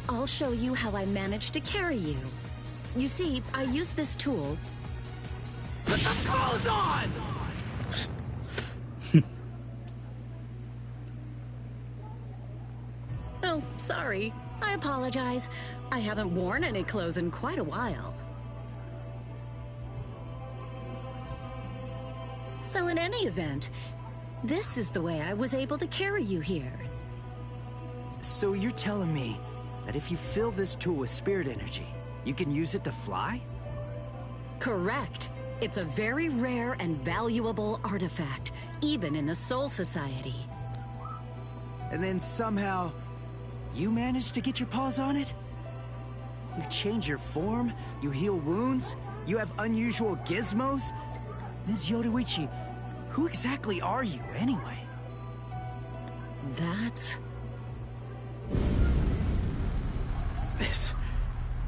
Speaker 19: I'll show you how I managed to carry you. You see, I use this tool. Put some clothes on! Oh, sorry. I apologize. I haven't worn any clothes in quite a while. So in any event, this is the way I was able to carry you here.
Speaker 15: So you're telling me that if you fill this tool with spirit energy, you can use it to fly?
Speaker 19: Correct. It's a very rare and valuable artifact, even in the Soul Society.
Speaker 15: And then somehow, you managed to get your paws on it? You change your form, you heal wounds, you have unusual gizmos? Ms. Yodoichi, who exactly are you, anyway?
Speaker 19: That's...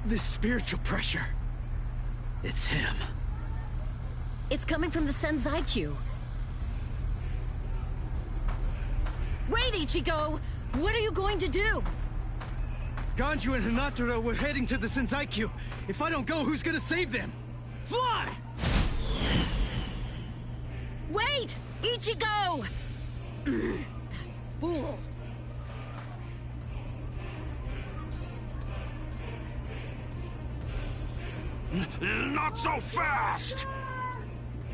Speaker 15: This spiritual pressure. It's him.
Speaker 19: It's coming from the Senzai-Q. Wait, Ichigo! What are you going to do?
Speaker 15: Ganju and Hinataro were heading to the Senzai-Q. If I don't go, who's gonna save them? Fly!
Speaker 19: Wait! Ichigo! That fool.
Speaker 9: Not so fast!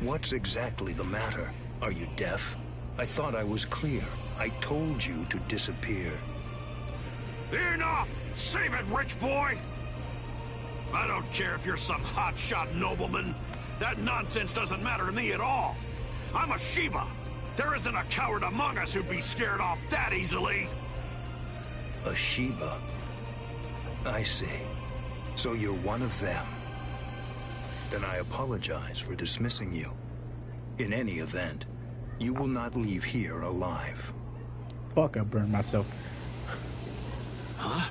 Speaker 8: What's exactly the matter? Are you deaf? I thought I was clear. I told you to disappear.
Speaker 9: Enough! Save it, rich boy! I don't care if you're some hotshot nobleman. That nonsense doesn't matter to me at all. I'm a Shiba. There isn't a coward among us who'd be scared off that easily.
Speaker 8: A Shiba? I see. So you're one of them. Then I apologize for dismissing you. In any event, you will not leave here alive.
Speaker 1: Fuck, I burned myself.
Speaker 15: Huh?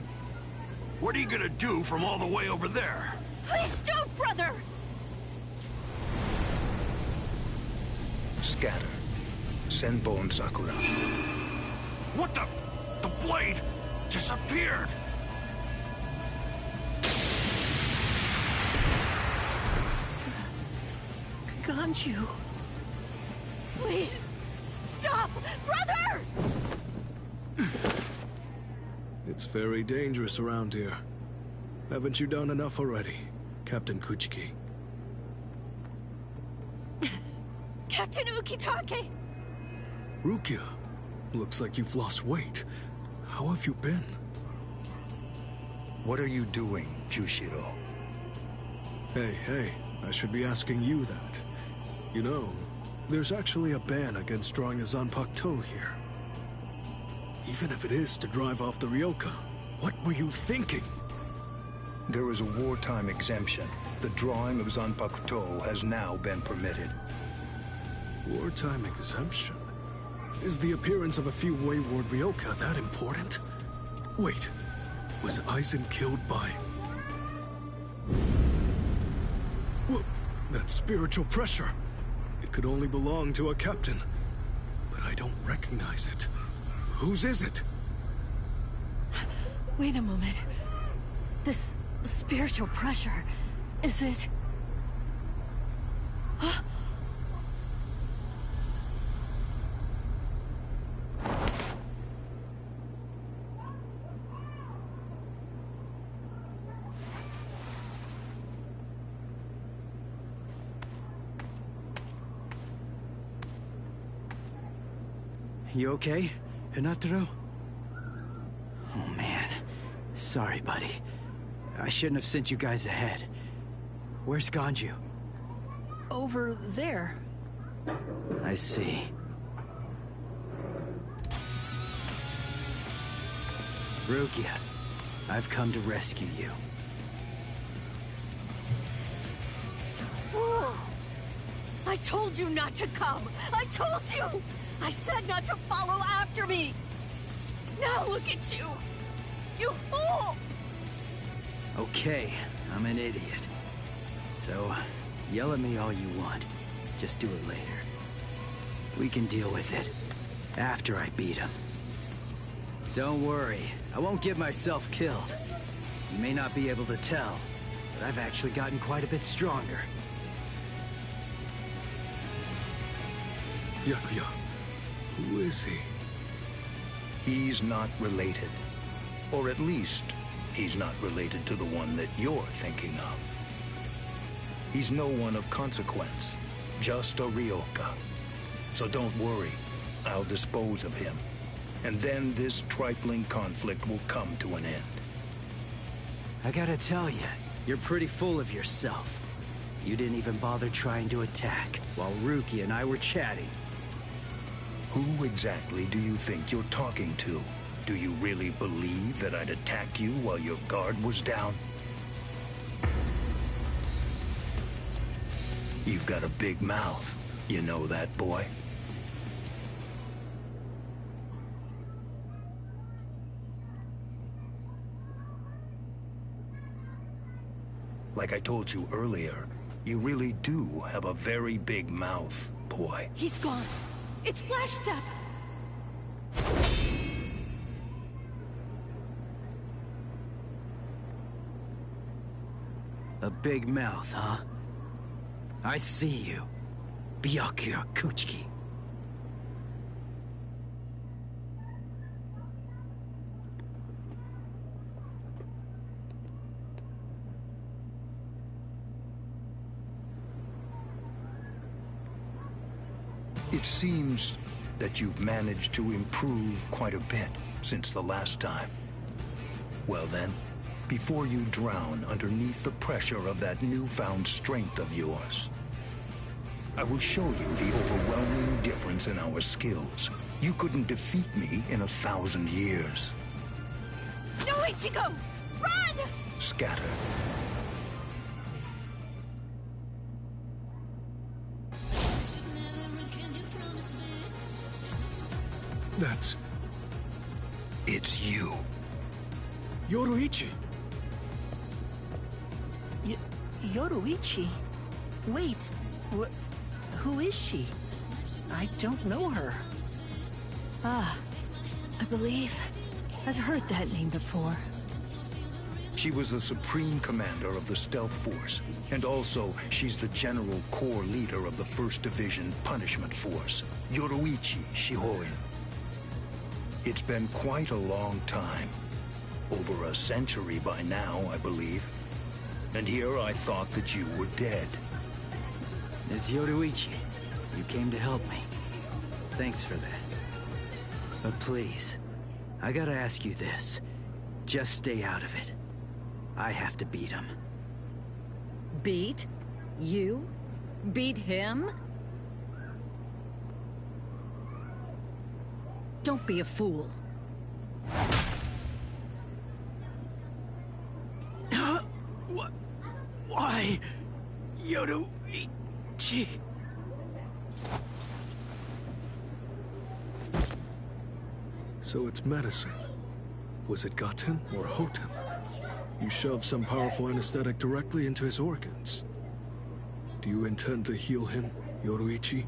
Speaker 9: What are you gonna do from all the way over there?
Speaker 19: Please don't, brother!
Speaker 5: Scatter. Senbon and Sakura.
Speaker 9: What the? The blade disappeared!
Speaker 19: Ganju. Please, stop! Brother!
Speaker 20: It's very dangerous around here. Haven't you done enough already, Captain Kuchiki?
Speaker 19: Captain Ukitake!
Speaker 20: Rukia, looks like you've lost weight. How have you been?
Speaker 5: What are you doing, Jushiro?
Speaker 20: Hey, I should be asking you that. You know, there's actually a ban against drawing a Zanpakuto here. Even if it is to drive off the Ryoka, what were you thinking?
Speaker 5: There is a wartime exemption. The drawing of Zanpakuto has now been permitted.
Speaker 20: Wartime exemption? Is the appearance of a few wayward Ryoka that important? Wait, was Aizen killed by... Well, that spiritual pressure. It could only belong to a captain. But I don't recognize it. Whose is it?
Speaker 19: Wait a moment. This spiritual pressure, is it... Huh?
Speaker 14: You okay, Hinataro? Oh man, sorry buddy. I shouldn't have sent you guys ahead. Where's Ganju?
Speaker 6: Over there.
Speaker 14: I see. Rukia, I've come to rescue you.
Speaker 19: Fool! I told you not to come! I told you! I said not to follow after me! Now look at you! You fool!
Speaker 14: Okay, I'm an idiot. So, yell at me all you want. Just do it later. We can deal with it after I beat him. Don't worry, I won't get myself killed. You may not be able to tell, but I've actually gotten quite a bit stronger.
Speaker 20: Yakuya, who is he?
Speaker 5: He's not related. Or at least, he's not related to the one that you're thinking of. He's no one of consequence, just a Ryoka. So don't worry, I'll dispose of him. And then this trifling conflict will come to an end.
Speaker 14: I gotta tell you, you're pretty full of yourself. You didn't even bother trying to attack, while Rukia and I were chatting.
Speaker 5: Who exactly do you think you're talking to? Do you really believe that I'd attack you while your guard was down? You've got a big mouth. You know that, boy? Like I told you earlier, you really do have a very big mouth, boy.
Speaker 19: He's gone. It's Flash Step.
Speaker 14: A big mouth, huh? I see you. Byakuya Kuchiki.
Speaker 5: It seems that you've managed to improve quite a bit since the last time. Well then, before you drown underneath the pressure of that newfound strength of yours, I will show you the overwhelming difference in our skills. You couldn't defeat me in 1,000 years.
Speaker 19: No, Ichigo! Run!
Speaker 5: Scatter.
Speaker 20: That's...
Speaker 5: It's you.
Speaker 20: Yoruichi!
Speaker 6: Yoruichi? Wait, who is she? I don't know her.
Speaker 19: Ah, I believe I've heard that name before.
Speaker 5: She was the supreme commander of the Stealth Force, and also she's the general corps leader of the 1st Division Punishment Force, Yoruichi Shihoin. It's been quite a long time. Over a century by now, I believe. And here I thought that you were dead.
Speaker 15: Ms. Yoruichi, you came to help me. Thanks for that. But please, I gotta ask you this. Just stay out of it. I have to beat him.
Speaker 11: Beat? You? Beat him? Don't be a fool.
Speaker 20: What? Why? Yoruichi? So it's medicine. Was it Gaten or Hoten? You shoved some powerful anesthetic directly into his organs. Do you intend to heal him, Yoruichi?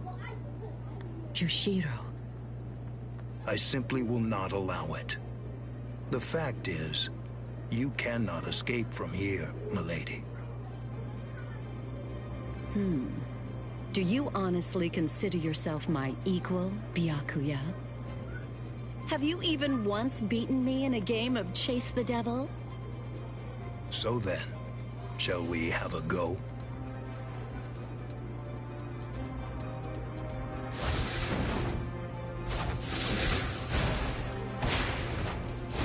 Speaker 11: Jushiro.
Speaker 5: I simply will not allow it. The fact is, you cannot escape from here, milady.
Speaker 11: Do you honestly consider yourself my equal, Byakuya? Have you even once beaten me in a game of Chase the Devil?
Speaker 5: So then, shall we have a go?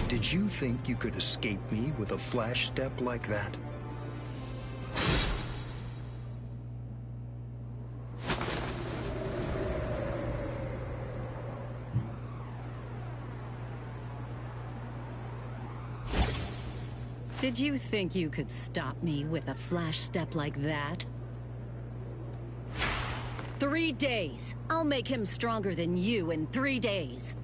Speaker 5: Did you think you could escape me with a flash step like that?
Speaker 11: Did you think you could stop me with a flash step like that? 3 days. I'll make him stronger than you in 3 days.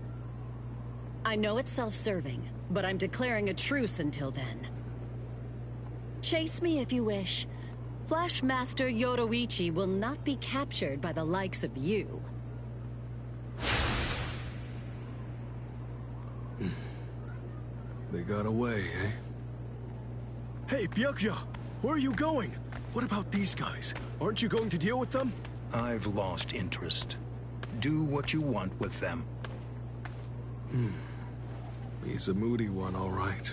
Speaker 11: I know it's self-serving, but I'm declaring a truce until then. Chase me if you wish. Flash Master Yoruichi will not be captured by the likes of you.
Speaker 20: They got away, eh? Hey, Byakuya! Where are you going? What about these guys? Aren't you going to deal with them?
Speaker 5: I've lost interest. Do what you want with them.
Speaker 20: He's a moody one, all right.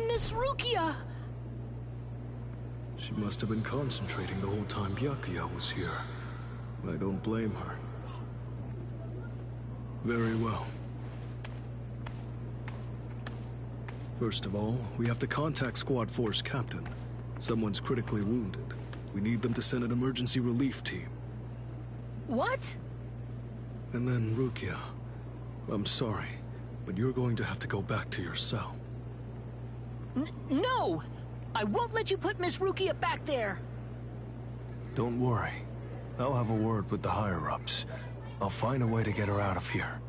Speaker 6: Miss Rukia!
Speaker 20: She must have been concentrating the whole time Byakuya was here. I don't blame her. Very well. First of all, we have to contact Squad Force Captain. Someone's critically wounded. We need them to send an emergency relief team.
Speaker 6: What?
Speaker 20: And then Rukia. I'm sorry, but you're going to have to go back to your cell.
Speaker 6: No! I won't let you put Miss Rukia back there!
Speaker 20: Don't worry. I'll have a word with the higher-ups. I'll find a way to get her out of here.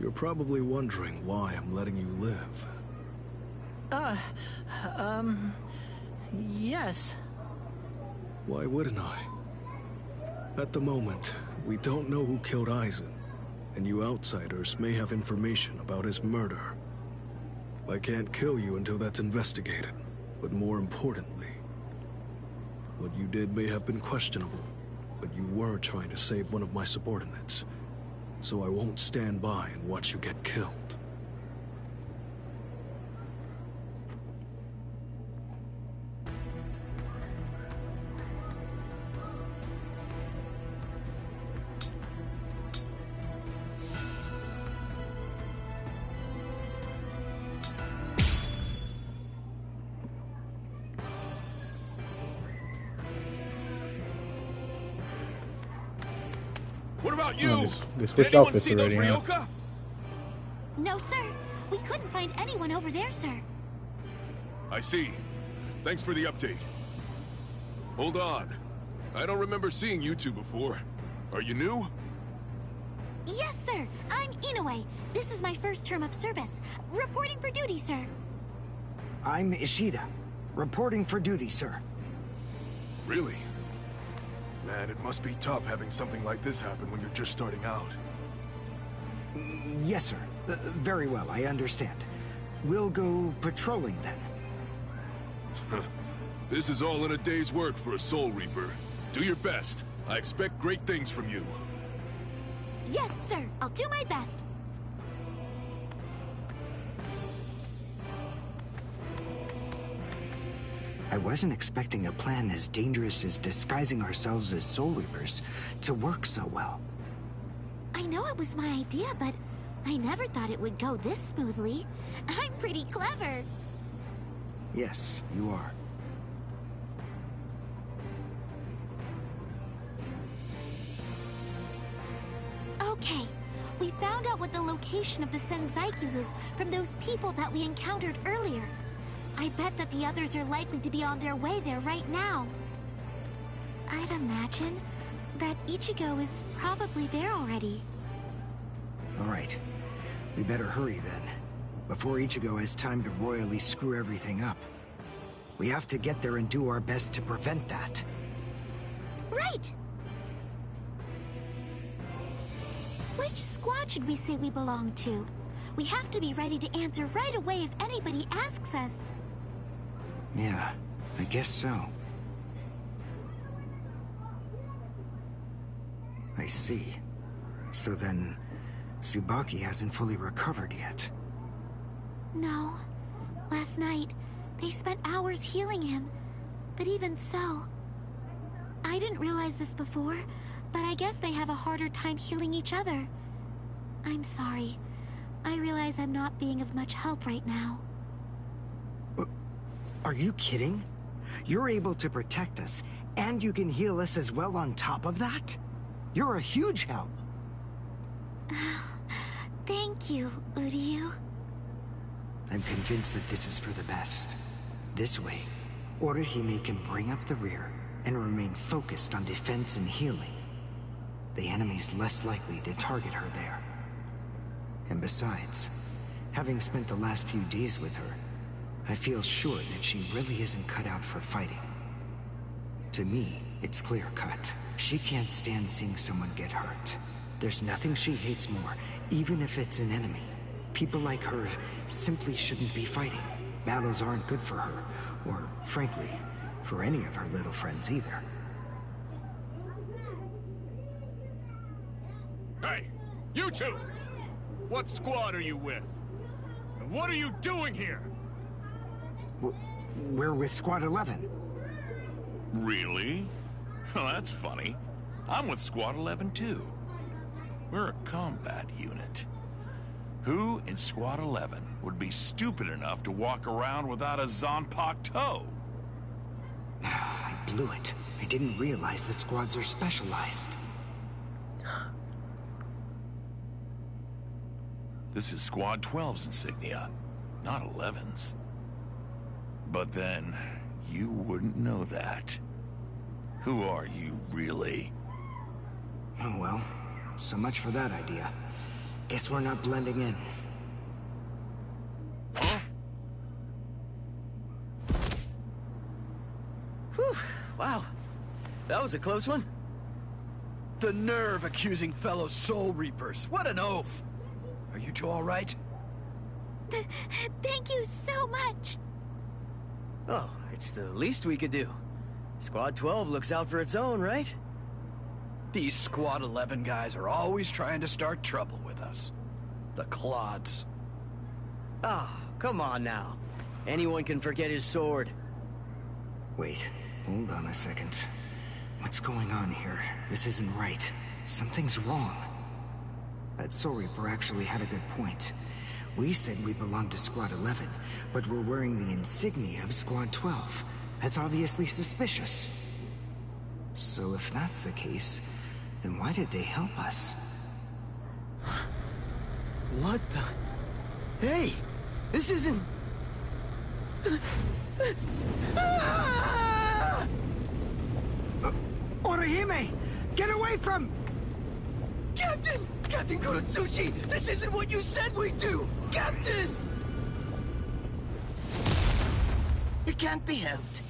Speaker 20: You're probably wondering why I'm letting you live.
Speaker 6: Yes.
Speaker 20: Why wouldn't I? At the moment, we don't know who killed Aizen, and you outsiders may have information about his murder. I can't kill you until that's investigated, but more importantly, what you did may have been questionable, but you were trying to save one of my subordinates, so I won't stand by and watch you get killed.
Speaker 10: What about you?
Speaker 1: They
Speaker 10: Did
Speaker 1: switched
Speaker 10: anyone
Speaker 1: outfits
Speaker 10: see those
Speaker 1: already, huh?
Speaker 10: Ryoka?
Speaker 4: No, sir. We couldn't find anyone over there, sir.
Speaker 8: I see. Thanks for the update. Hold on. I don't remember seeing you two before. Are you new?
Speaker 4: Yes, sir. I'm Inoue. This is my first term of service. Reporting for duty, sir.
Speaker 14: I'm Ishida. Reporting for duty, sir.
Speaker 8: Really? Man, it must be tough having something like this happen when you're just starting out.
Speaker 14: Yes, sir. Very well, I understand. We'll go patrolling then.
Speaker 8: This is all in a day's work for a Soul Reaper. Do your best. I expect great things from you.
Speaker 4: Yes, sir. I'll do my best.
Speaker 14: I wasn't expecting a plan as dangerous as disguising ourselves as Soul Reapers to work so well.
Speaker 4: I know it was my idea, but I never thought it would go this smoothly. I'm pretty clever.
Speaker 14: Yes, you are.
Speaker 4: Okay, we found out what the location of the Senzaiku is from those people that we encountered earlier. I bet that the others are likely to be on their way there right now. I'd imagine that Ichigo is probably there already.
Speaker 14: All right. We better hurry then, before Ichigo has time to royally screw everything up. We have to get there and do our best to prevent that.
Speaker 4: Right! Which squad should we say we belong to? We have to be ready to answer right away if anybody asks us.
Speaker 14: Yeah, I guess so. I see. So then, Tsubaki hasn't fully recovered yet.
Speaker 4: No. Last night, they spent hours healing him. But even so... I didn't realize this before, but I guess they have a harder time healing each other. I'm sorry. I realize I'm not being of much help right now.
Speaker 14: Are you kidding? You're able to protect us, and you can heal us as well on top of that? You're a huge help.
Speaker 4: Thank you, Uryu.
Speaker 14: I'm convinced that this is for the best. This way, Orihime can bring up the rear and remain focused on defense and healing. The enemy's less likely to target her there. And besides, having spent the last few days with her, I feel sure that she really isn't cut out for fighting. To me, it's clear-cut. She can't stand seeing someone get hurt. There's nothing she hates more, even if it's an enemy. People like her simply shouldn't be fighting. Battles aren't good for her, or, frankly, for any of her little friends either.
Speaker 21: Hey, you two! What squad are you with? And what are you doing here?
Speaker 14: We're with Squad 11.
Speaker 21: Really? Well, that's funny. I'm with Squad 11 too. We're a combat unit. Who in Squad 11 would be stupid enough to walk around without a Zanpakuto toe?
Speaker 14: I blew it. I didn't realize the squads are specialized.
Speaker 21: This is Squad 12's insignia, not 11's. But then, you wouldn't know that. Who are you, really?
Speaker 14: Oh well, so much for that idea. Guess we're not blending in.
Speaker 21: Huh?
Speaker 15: Whew, wow. That was a close one. The nerve accusing fellow Soul Reapers. What an oaf! Are you two all right?
Speaker 4: Thank you so much.
Speaker 15: Oh, it's the least we could do. Squad 12 looks out for its own, right? These Squad 11 guys are always trying to start trouble with us. The clods. Ah, come on now. Anyone can forget his sword.
Speaker 14: Wait, hold on a second. What's going on here? This isn't right. Something's wrong. That Soul Reaper actually had a good point. We said we belonged to Squad 11, but we're wearing the insignia of Squad 12. That's obviously suspicious. So if that's the case, then why did they help us?
Speaker 15: What the... Hey! This isn't...
Speaker 14: Orihime! Get away from...
Speaker 10: Captain! Captain Kurotsuchi! This isn't what you said we'd do! Captain!
Speaker 13: It can't be helped.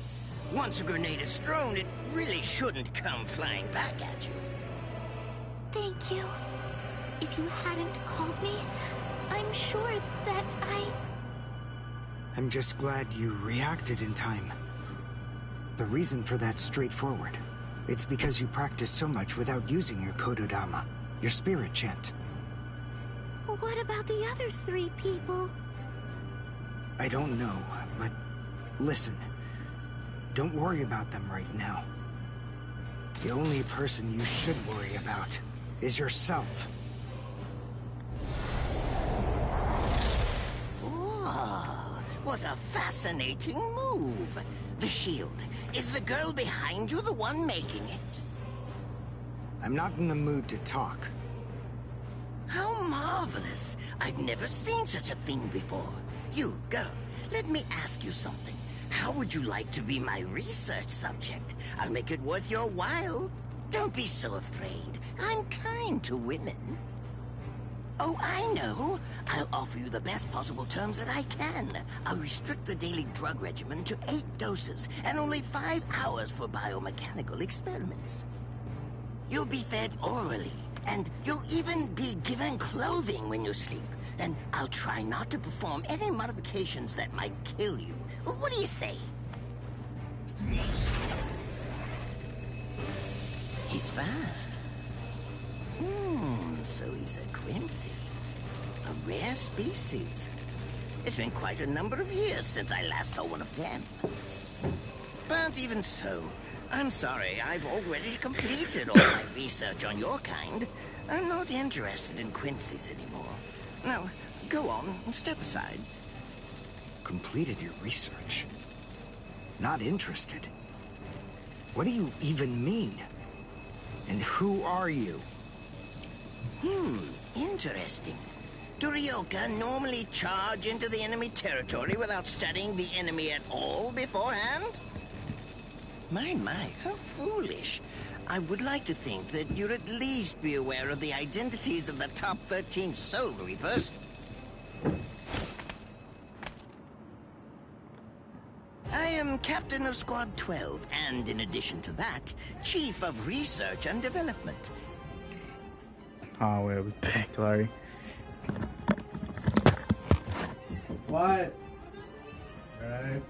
Speaker 13: Once a grenade is thrown, it really shouldn't come flying back at you.
Speaker 4: Thank you. If you hadn't called me, I'm sure that
Speaker 14: I'm just glad you reacted in time. The reason for that's straightforward. It's because you practiced so much without using your Kododama, your spirit chant.
Speaker 4: What about the other 3 people?
Speaker 14: I don't know, but listen. Don't worry about them right now. The only person you should worry about is yourself.
Speaker 13: Oh, what a fascinating move. The shield. Is the girl behind you the one making it?
Speaker 14: I'm not in the mood to talk.
Speaker 13: How marvelous. I've never seen such a thing before. You, girl, let me ask you something. How would you like to be my research subject? I'll make it worth your while. Don't be so afraid. I'm kind to women. Oh, I know. I'll offer you the best possible terms that I can. I'll restrict the daily drug regimen to 8 doses and only 5 hours for biomechanical experiments. You'll be fed orally, and you'll even be given clothing when you sleep. And I'll try not to perform any modifications that might kill you. What do you say? He's fast. So he's a Quincy. A rare species. It's been quite a number of years since I last saw one of them. But even so, I'm sorry, I've already completed all my research on your kind. I'm not interested in Quincy's anymore. Now, go on, step aside.
Speaker 14: Completed your research? Not interested? What do you even mean? And who are you?
Speaker 13: Interesting. Do Ryoka normally charge into the enemy territory without studying the enemy at all beforehand? My, how foolish. I would like to think that you'd at least be aware of the identities of the top 13 Soul Reapers. I am Captain of Squad 12, and in addition to that, Chief of Research and Development.
Speaker 1: Oh, we're back, Larry. What? Alright.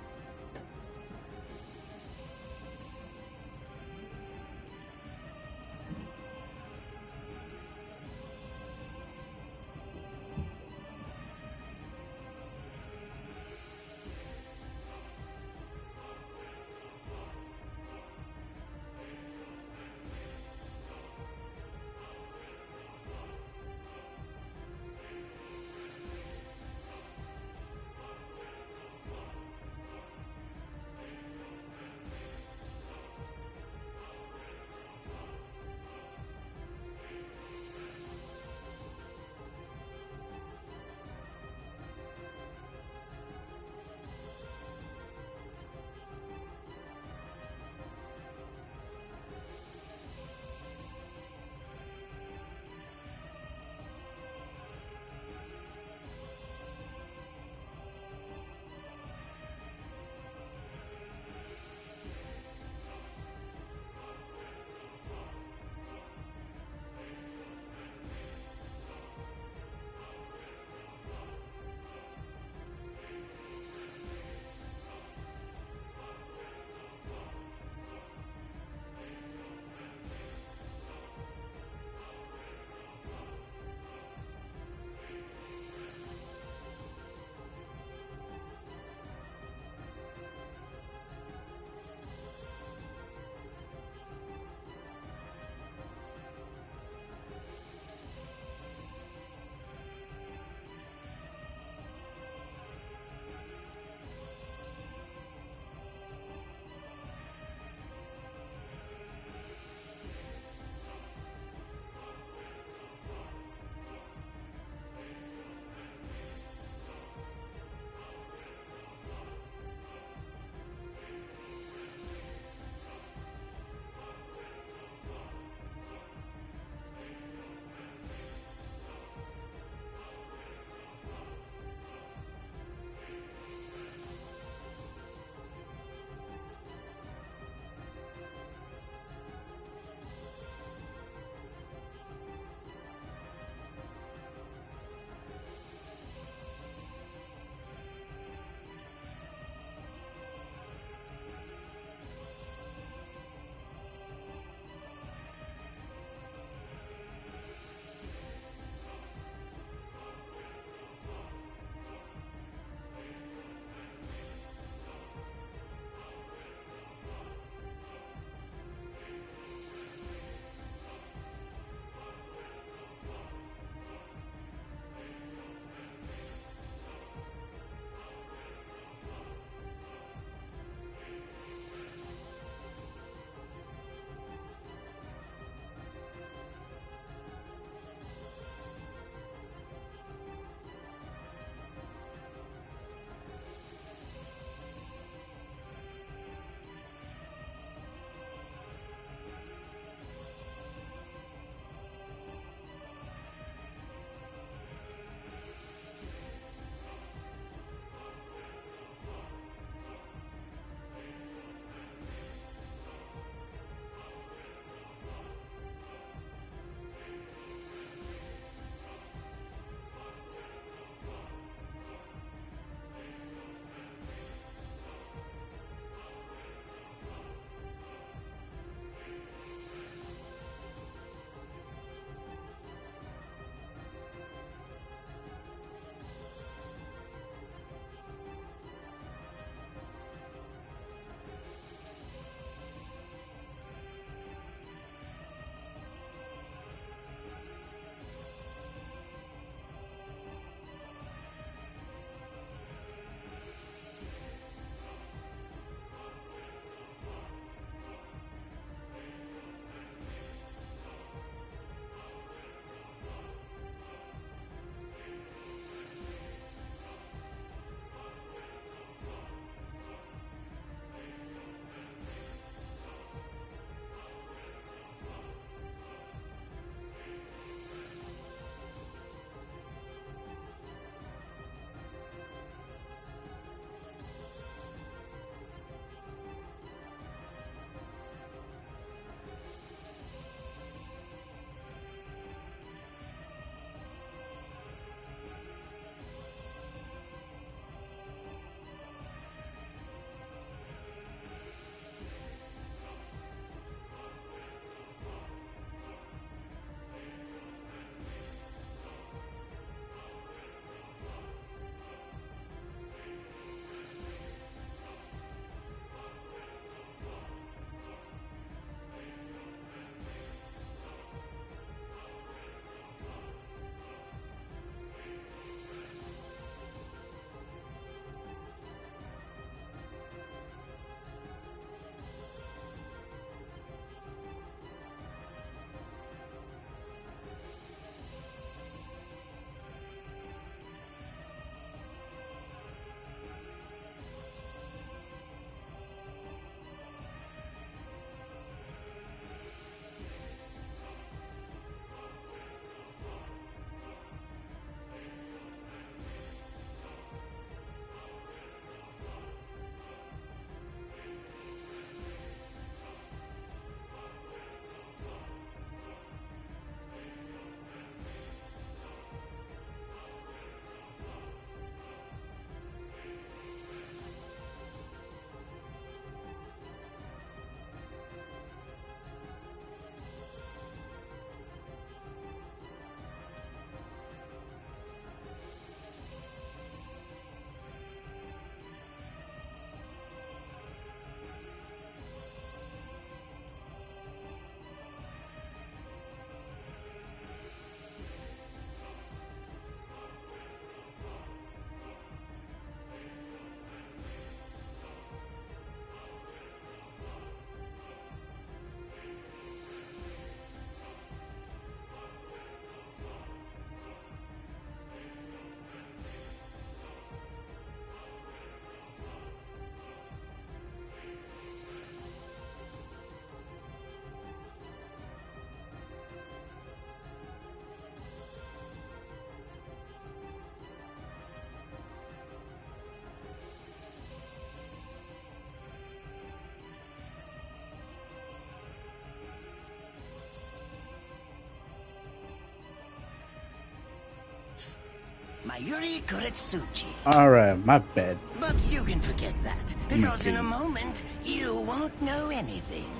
Speaker 13: Mayuri Kuretsuchi.
Speaker 1: Alright, my bad.
Speaker 13: But you can forget that, because in a moment, you won't know anything.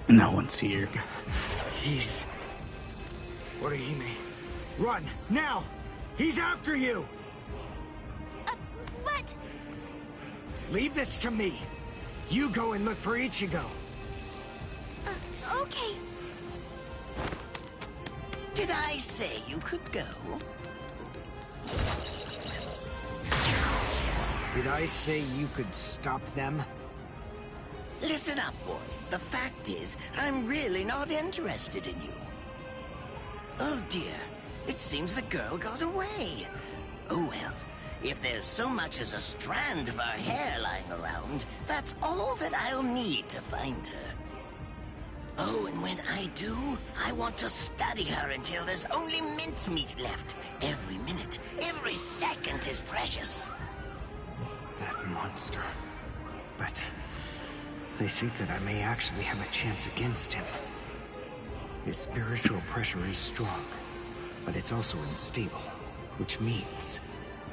Speaker 1: No one's here.
Speaker 14: He's... Orihime, run, now! He's after you!
Speaker 4: But...
Speaker 14: Leave this to me. You go and look for Ichigo.
Speaker 4: Okay.
Speaker 13: Did I say you could go?
Speaker 14: Did I say you could stop them?
Speaker 13: Listen up, boy. The fact is, I'm really not interested in you. Oh dear, it seems the girl got away. Oh well, if there's so much as a strand of her hair lying around, that's all that I'll need to find her. Oh, and when I do, I want to study her until there's only mincemeat left. Every minute, every second is precious.
Speaker 14: That monster. But I think that I may actually have a chance against him. His spiritual pressure is strong, but it's also unstable, which means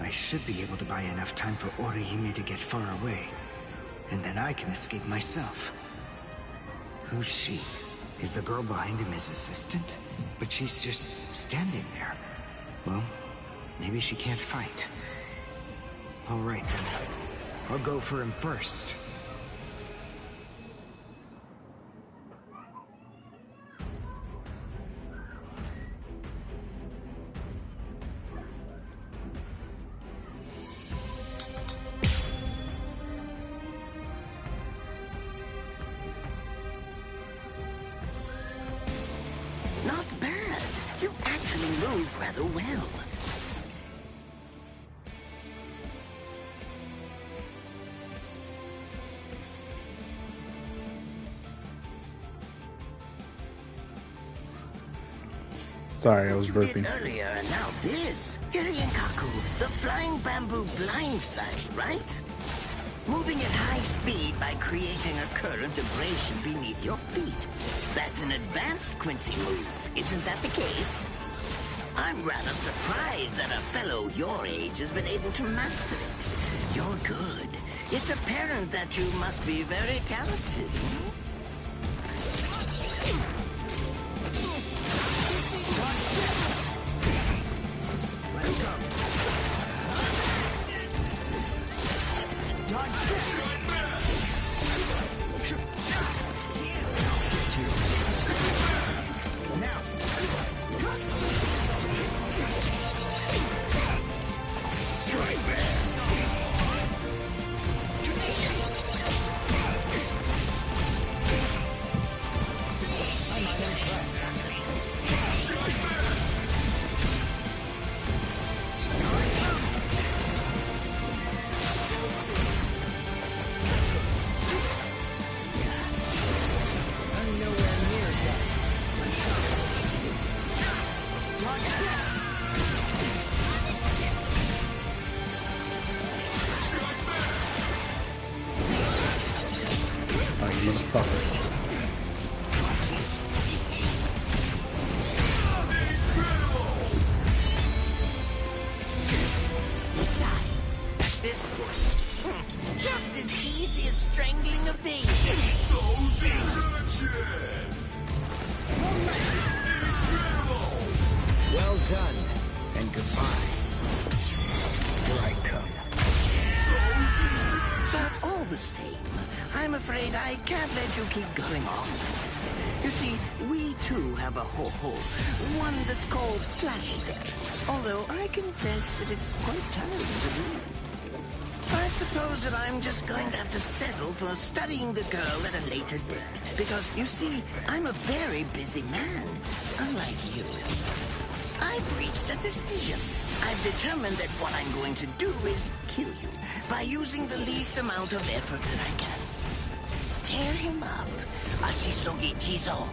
Speaker 14: I should be able to buy enough time for Orihime to get far away, and then I can escape myself. Who's she? Is the girl behind him his assistant? But she's just standing there. Well, maybe she can't fight. All right then. I'll go for him first.
Speaker 13: Not bad. You actually move rather well.
Speaker 1: Sorry, I was burping.
Speaker 13: Earlier, and now this. Hiryenkaku, the flying bamboo blindside, right? Moving at high speed by creating a current abrasion beneath your feet. That's an advanced Quincy move, isn't that the case? I'm rather surprised that a fellow your age has been able to master it. You're good. It's apparent that you must be very talented.
Speaker 14: Let's go. Dodge this. Now. Strike back. I'm not impressed. Strike back. I'm nowhere near done. Let's go. Dodge this.
Speaker 1: Oh, you motherfucker.
Speaker 13: Besides, at this point, just as easy as strangling a baby.
Speaker 14: Well done, and goodbye. Here I come.
Speaker 13: But all the same, I'm afraid I can't let you keep going on. You see, we too have a ho-ho, one that's called Flash Step. Although I confess that it's quite tiring to do. I suppose that I'm just going to have to settle for studying the girl at a later date. Because, you see, I'm a very busy man, unlike you. I've reached a decision. I've determined that what I'm going to do is kill you by using the least amount of effort that I can. Tear him up. Ashisogi Chizo.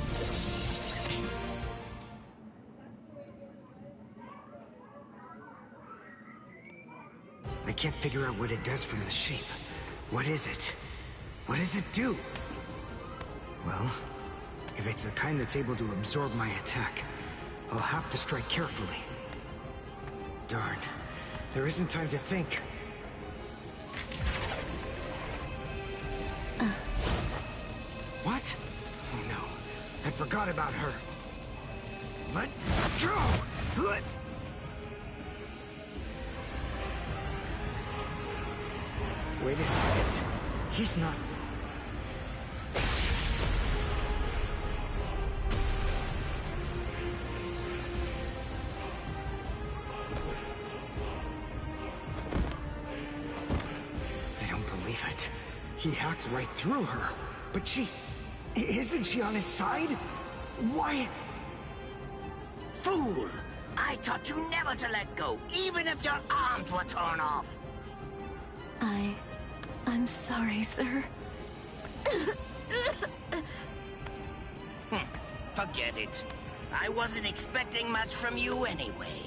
Speaker 14: I can't figure out what it does from the shape. What is it? What does it do? Well, if it's the kind that's able to absorb my attack, I'll have to strike carefully. Darn. There isn't time to think. What? Oh no, I forgot about her. Let go! Wait a second. He's not... I don't believe it. He hacked right through her. But she... Isn't she on his side? Why...
Speaker 13: Fool! I taught you never to let go, even if your arms were torn off.
Speaker 18: I'm sorry, sir.
Speaker 13: Forget it. I wasn't expecting much from you anyway.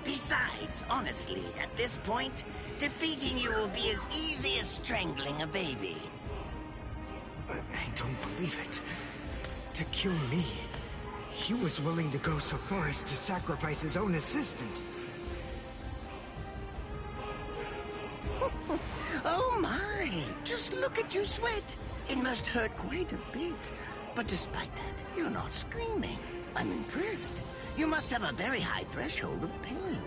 Speaker 13: Besides, honestly, at this point, defeating you will be as easy as strangling a baby.
Speaker 14: I don't believe it. To kill me, he was willing to go so far as to sacrifice his own assistant.
Speaker 13: Oh my! Just look at you sweat! It must hurt quite a bit. But despite that, you're not screaming. I'm impressed. You must have a very high threshold of pain.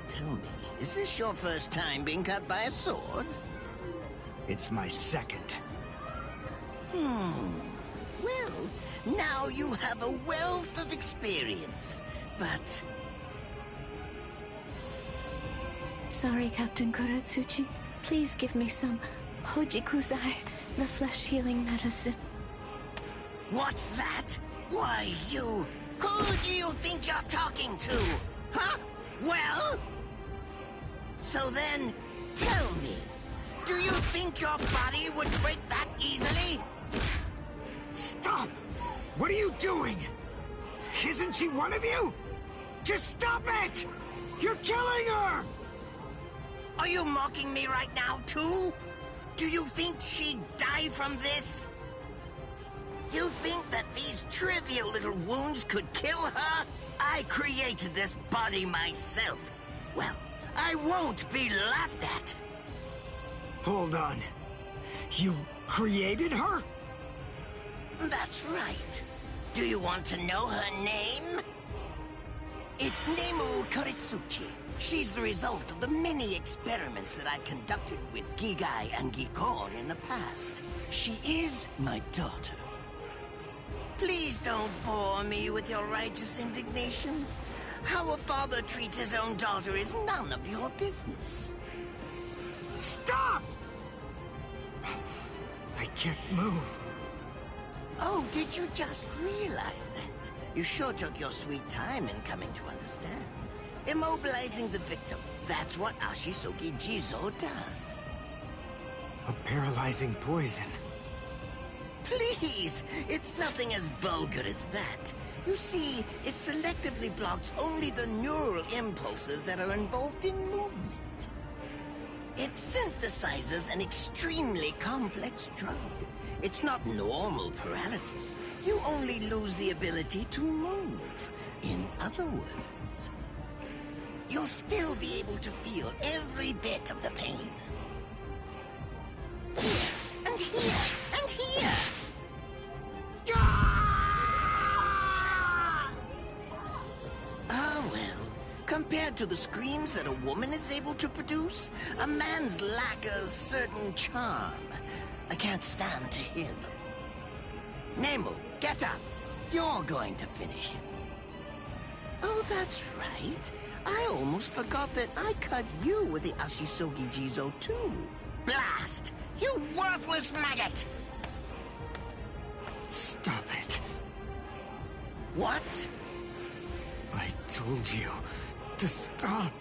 Speaker 13: Tell me, is this your first time being cut by a sword?
Speaker 14: It's my second.
Speaker 13: Well, now you have a wealth of experience, but...
Speaker 18: Sorry, Captain Kuratsuchi. Please give me some Hojikuzai, the flesh-healing medicine.
Speaker 13: What's that? Why, you... Who do you think you're talking to? Huh? Well? So then, tell me, do you think your body would break that easily?
Speaker 14: Stop! What are you doing? Isn't she one of you? Just stop it! You're killing her!
Speaker 13: Are you mocking me right now, too? Do you think she'd die from this? You think that these trivial little wounds could kill her? I created this body myself. Well, I won't be laughed at.
Speaker 14: Hold on. You created her?
Speaker 13: That's right. Do you want to know her name? It's Nemu Kuritsuchi. She's the result of the many experiments that I conducted with Gigai and Gikon in the past. She is my daughter. Please don't bore me with your righteous indignation. How a father treats his own daughter is none of your business.
Speaker 14: Stop! I can't move.
Speaker 13: Oh, did you just realize that? You sure took your sweet time in coming to understand. Immobilizing the victim. That's what Ashisogi Jizo does.
Speaker 14: A paralyzing poison.
Speaker 13: Please! It's nothing as vulgar as that. You see, it selectively blocks only the neural impulses that are involved in movement. It synthesizes an extremely complex drug. It's not normal paralysis. You only lose the ability to move. In other words, you'll still be able to feel every bit of the pain. Here, and here, and here! Ah, well, compared to the screams that a woman is able to produce, a man's lack a certain charm. I can't stand to hear them. Nemu, get up. You're going to finish him. Oh, that's right. I almost forgot that I cut you with the Ashisogi Jizo too. Blast! You worthless maggot!
Speaker 14: Stop it.
Speaker 13: What?
Speaker 14: I told you to stop.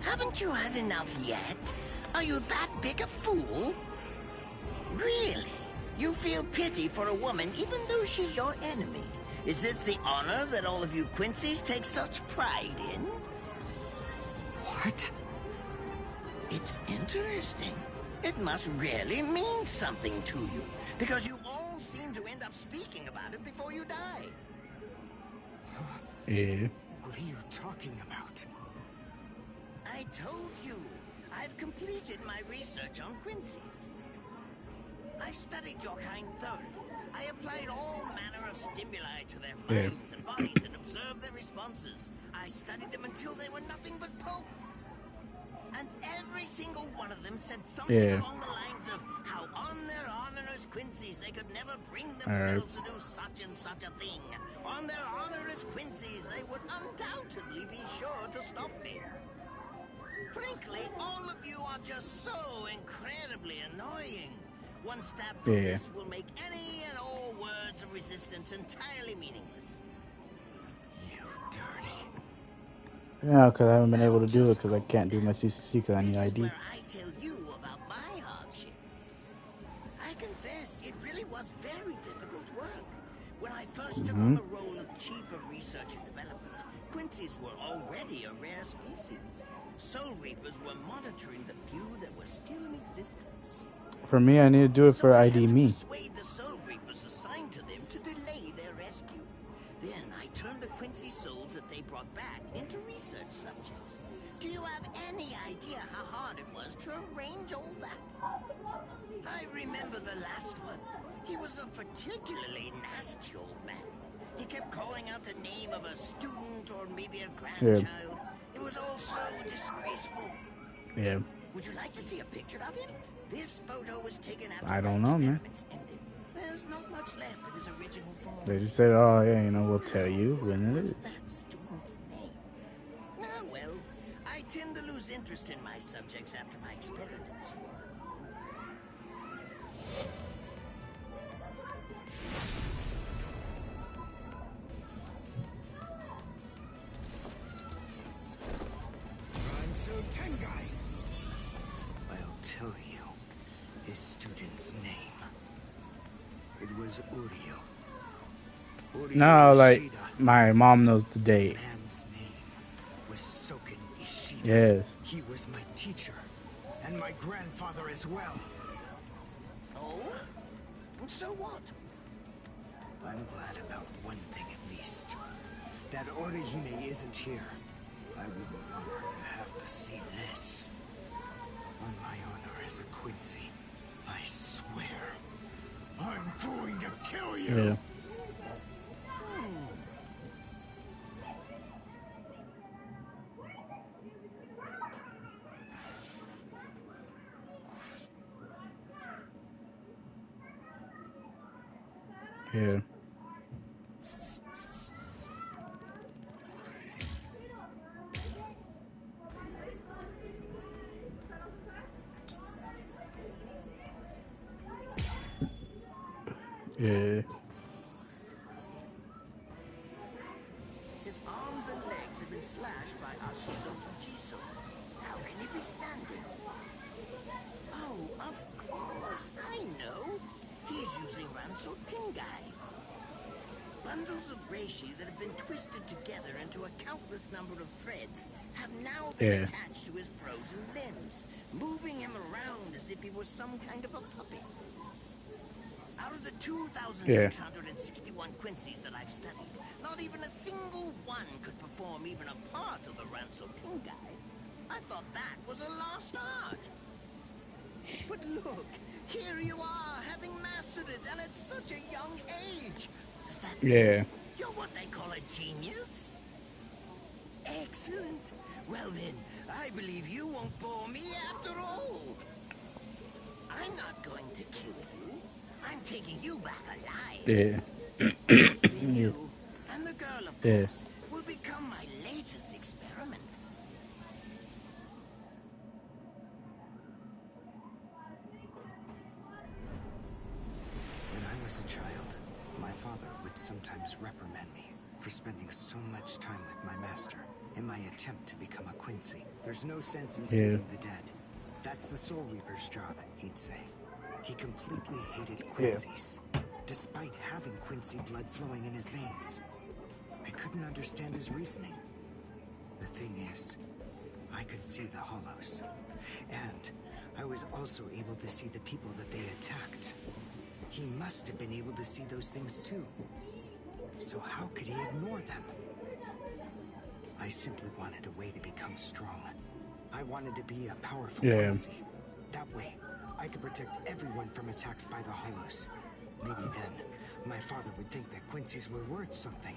Speaker 13: Haven't you had enough yet? Are you that big a fool? Really? You feel pity for a woman even though she's your enemy? Is this the honor that all of you Quincy's take such pride in?
Speaker 14: What?
Speaker 13: It's interesting. It must really mean something to you, because you all seem to end up speaking about it before you die.
Speaker 1: Yeah.
Speaker 14: What are you talking about?
Speaker 13: I told you. I've completed my research on Quincy's. I studied your kind thoroughly. I applied all manner of stimuli to their minds and bodies and observed their responses. I studied them until they were nothing but pulp. And every single one of them said something along the lines of how on their honorless Quincy's they could never bring themselves to do such and such a thing. On their honorless Quincy's they would undoubtedly be sure to stop me. Frankly, all of you are just so incredibly annoying. One stab through this will make any and all words of resistance entirely meaningless. You dirty.
Speaker 1: Yeah, because I haven't been able to do it because I can't do my CCC because I need ID.
Speaker 13: Where I tell you about my hardship. I confess, it really was very difficult work. When I first took on the role of Chief of Research and Development, Quincy's were already a rare species. Soul Reapers were monitoring the few that were still in existence.
Speaker 1: For me, I need to do it for ID me.
Speaker 13: Persuade the Soul Reapers assigned to them to delay their rescue. Then I turned the Quincy souls that they brought back into research subjects. Do you have any idea how hard it was to arrange all that? I remember the last one. He was a particularly nasty old man. He kept calling out the name of a student or maybe a grandchild. It was all so disgraceful.
Speaker 1: Yeah.
Speaker 13: Would you like to see a picture of him? This photo was taken after
Speaker 1: I don't know, man.
Speaker 13: ended. There's not much left of his original form.
Speaker 1: They just said, oh, yeah, you know, we'll tell you when it is.
Speaker 13: That student's name? Ah, well, I tend to lose interest in my subjects after my experiments were
Speaker 14: Tengai. I'll tell you his student's name. It was Uryu.
Speaker 1: No, like, my mom knows the date.
Speaker 14: Man's name was Soken Ishida.
Speaker 1: Yes.
Speaker 14: He was my teacher, and my grandfather as well.
Speaker 13: Oh? And so what?
Speaker 14: I'm glad about one thing at least. That Orihime isn't here. I wouldn't want her to have to see this. On my honor as a Quincy, I swear, I'm going to kill you!
Speaker 1: Yeah. Yeah. Yeah.
Speaker 13: His arms and legs have been slashed by Ashiso Kichiso. How can he be standing? Oh, of course, I know. He's using Ranso Tingai. Bundles of reishi that have been twisted together into a countless number of threads have now been attached to his frozen limbs, moving him around as if he was some kind of a puppet. Out of the 2,661 Quincy's that I've studied, not even a single one could perform even a part of the Ranso Tingai. I thought that was a lost art. But look, here you are, having mastered it, and at such a young age. Does that mean you're what they call a genius? Excellent. Well then, I believe you won't bore me after all. I'm not going to kill you. I'm taking you back alive. Then you and the girl, of course, will become my latest experiments.
Speaker 14: When I was a child, my father would sometimes reprimand me for spending so much time with my master in my attempt to become a Quincy. There's no sense in saving the dead. That's the Soul Reaper's job, he'd say. He completely hated Quincy's, despite having Quincy blood flowing in his veins. I couldn't understand his reasoning. The thing is, I could see the hollows, and I was also able to see the people that they attacked. He must have been able to see those things too. So how could he ignore them? I simply wanted a way to become strong, I wanted to be a powerful
Speaker 1: Yeah.
Speaker 14: Quincy. That way, I could protect everyone from attacks by the Hollows. Maybe then, my father would think that Quincy's were worth something.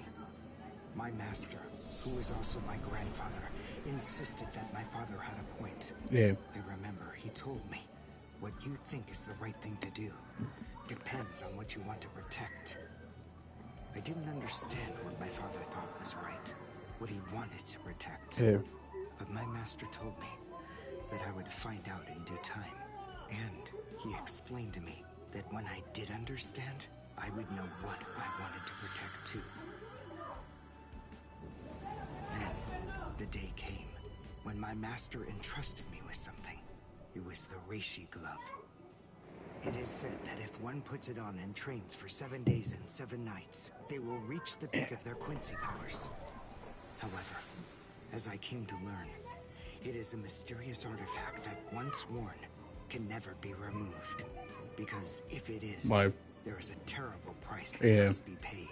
Speaker 14: My master, who was also my grandfather, insisted that my father had a point.
Speaker 1: Yeah.
Speaker 14: I remember he told me, what you think is the right thing to do depends on what you want to protect. I didn't understand what my father thought was right, what he wanted to protect.
Speaker 1: Yeah.
Speaker 14: But my master told me that I would find out in due time. And he explained to me that when I did understand, I would know what I wanted to protect too. Then, the day came when my master entrusted me with something. It was the Reishi glove. It is said that if one puts it on and trains for 7 days and 7 nights, they will reach the peak of their Quincy powers. However, as I came to learn, it is a mysterious artifact that once worn can never be removed. Because if it is, there is a terrible price that must be paid.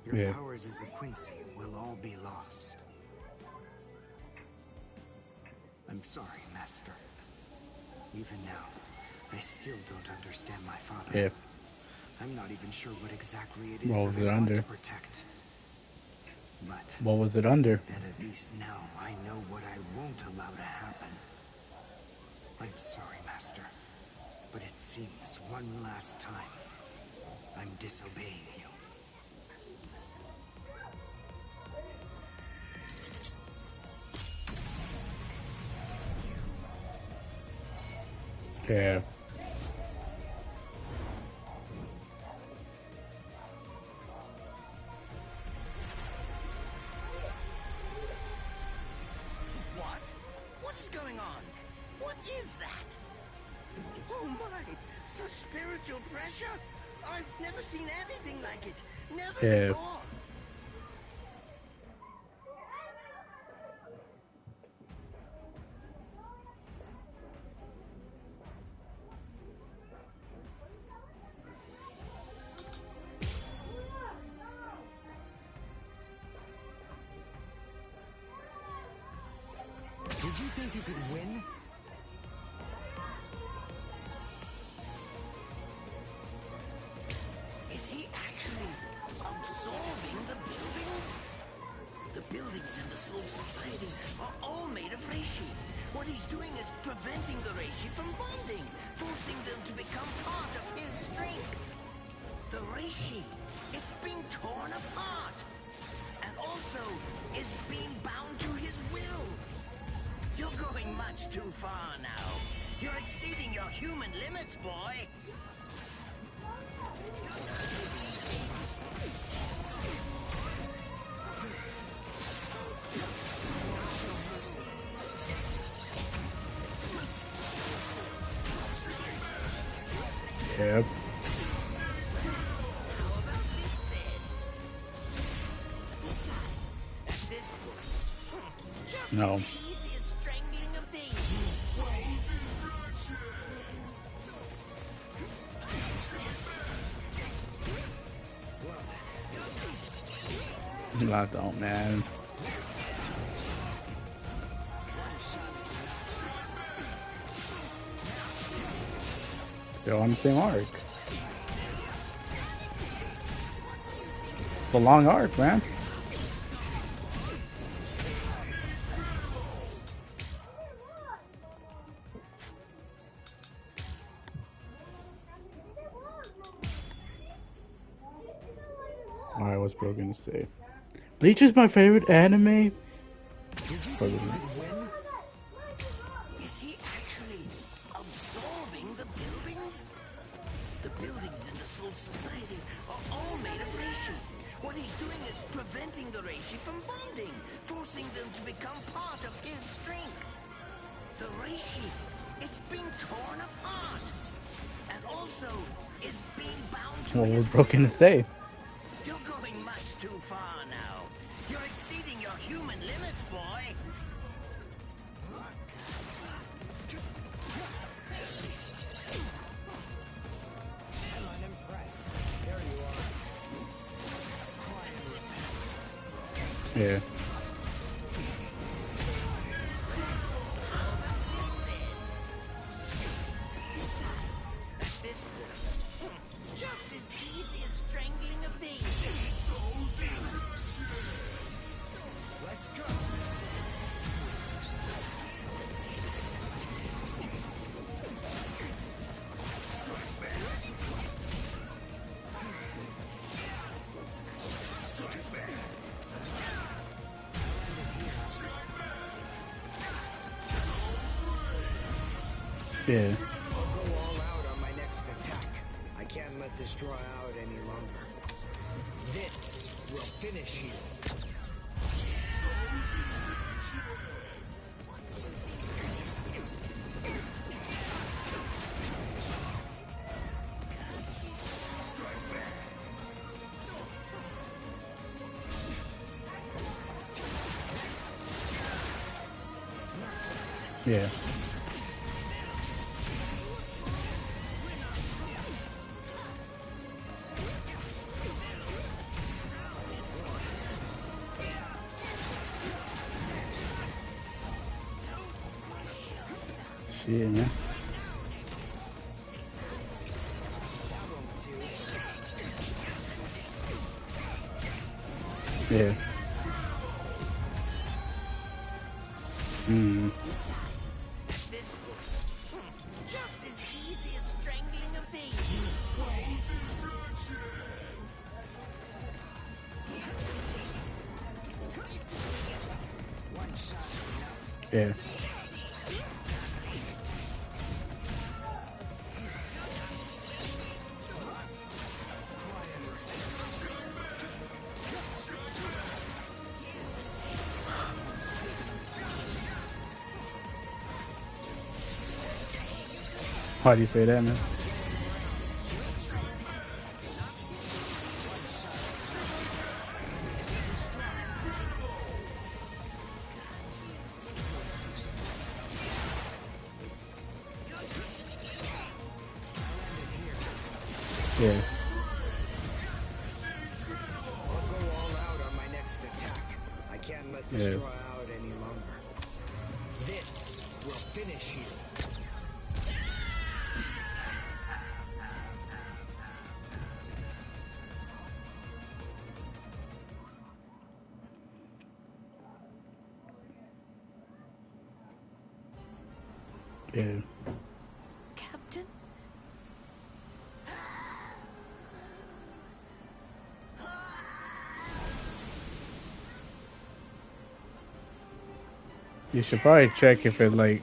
Speaker 14: Your powers as a Quincy will all be lost. I'm sorry, Master. Even now, I still don't understand my father.
Speaker 1: Yeah.
Speaker 14: I'm not even sure what exactly it is
Speaker 1: What was
Speaker 14: that
Speaker 1: it
Speaker 14: I want
Speaker 1: under?
Speaker 14: to protect. But
Speaker 1: What was it under?
Speaker 14: that at least now I know what I won't allow to happen. I'm sorry, Master, but it seems one last time I'm disobeying you.
Speaker 1: Yeah.
Speaker 13: What? What is going on? What is that? Oh my! Such spiritual pressure? I've never seen anything like it. Never before.
Speaker 14: Did you think you could win?
Speaker 13: Is he actually absorbing the buildings? The buildings in the Soul Society are all made of Reishi. What he's doing is preventing the Reishi from bonding, forcing them to become part of his strength. The Reishi, it's being torn apart, and also is being bound to his will. You're going much too far now. You're exceeding your human limits, boy.
Speaker 1: Yep.
Speaker 13: Besides, at this point, just
Speaker 1: No.
Speaker 13: as easy as strangling a baby.
Speaker 1: I don't, man. They're on the same arc. It's a long arc, man. Alright, what's bro gonna say? Bleach is my favorite anime. Probably not.
Speaker 13: Is he actually absorbing the buildings? The buildings in the Soul Society are all made of Reishi. What he's doing is preventing the Reishi from bonding, forcing them to become part of his strength. The Reishi, it's being torn apart, and also is being bound to
Speaker 1: What
Speaker 13: his
Speaker 1: was bro gonna say?
Speaker 13: You're going much too far now. You're exceeding your human limits, boy.
Speaker 15: I'm unimpressed. There you are. Cry and repent.
Speaker 1: Yeah. Yeah.
Speaker 14: I'll go all out on my next attack. I can't let this draw out any longer. This will finish you.
Speaker 1: Yeah. Shit, man. Yeah. Mm.
Speaker 13: Besides, at this point, just as easy as strangling a baby.
Speaker 14: One shot is enough.
Speaker 1: Yeah. Why do you say that, man? Yeah.
Speaker 14: I'll go all out on my next attack. I can't let this draw out any longer. This will finish you.
Speaker 1: Yeah.
Speaker 18: Captain?
Speaker 1: You should probably check if it, like,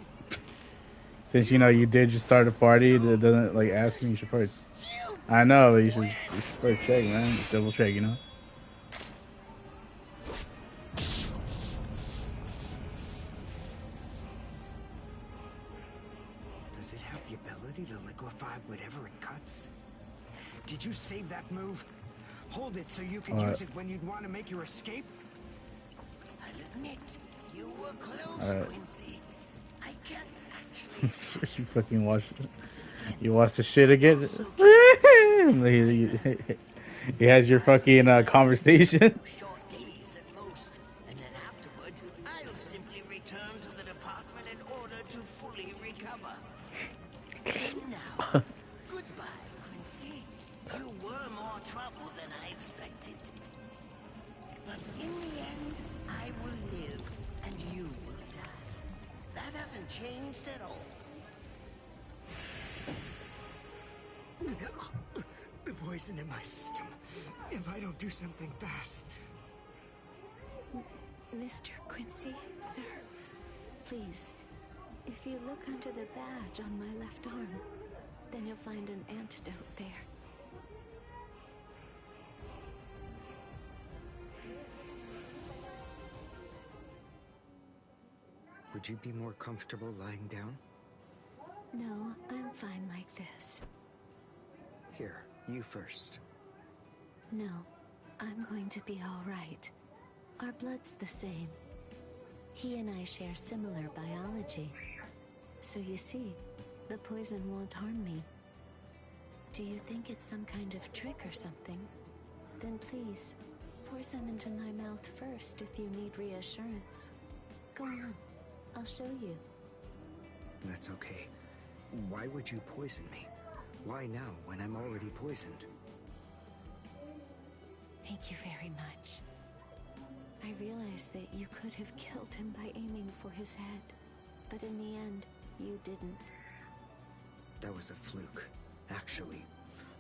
Speaker 1: since you know you did just start a party that doesn't, like, ask me, you should probably, I know, but you should probably check, man. Double check, you know?
Speaker 14: Does it have the ability to liquefy whatever it cuts? Did you save that move? Hold it so you can use it when you'd want to make your escape?
Speaker 13: I'll admit, you were close, Quincy. I can't actually.
Speaker 1: You fucking watch, you watch the shit again? He has your fucking conversation.
Speaker 13: Short days at most, and then afterward, I'll simply return to the department in order to fully recover. And now, goodbye, Quincy. You were more trouble than I expected. But in the end, I will live, and you will die. That hasn't changed at all.
Speaker 14: The poison in my system. If I don't do something fast.
Speaker 18: Mr. Quincy, sir, please, if you look under the badge on my left arm, then you'll find an antidote there.
Speaker 14: Would you be more comfortable lying down?
Speaker 18: No, I'm fine like this.
Speaker 14: Here, you first.
Speaker 18: No, I'm going to be all right. Our blood's the same. He and I share similar biology. So you see, the poison won't harm me. Do you think it's some kind of trick or something? Then please, pour some into my mouth first if you need reassurance. Go on, I'll show you.
Speaker 14: That's okay. Why would you poison me? Why now, when I'm already poisoned?
Speaker 18: Thank you very much. I realized that you could have killed him by aiming for his head, but in the end, you didn't.
Speaker 14: That was a fluke. Actually,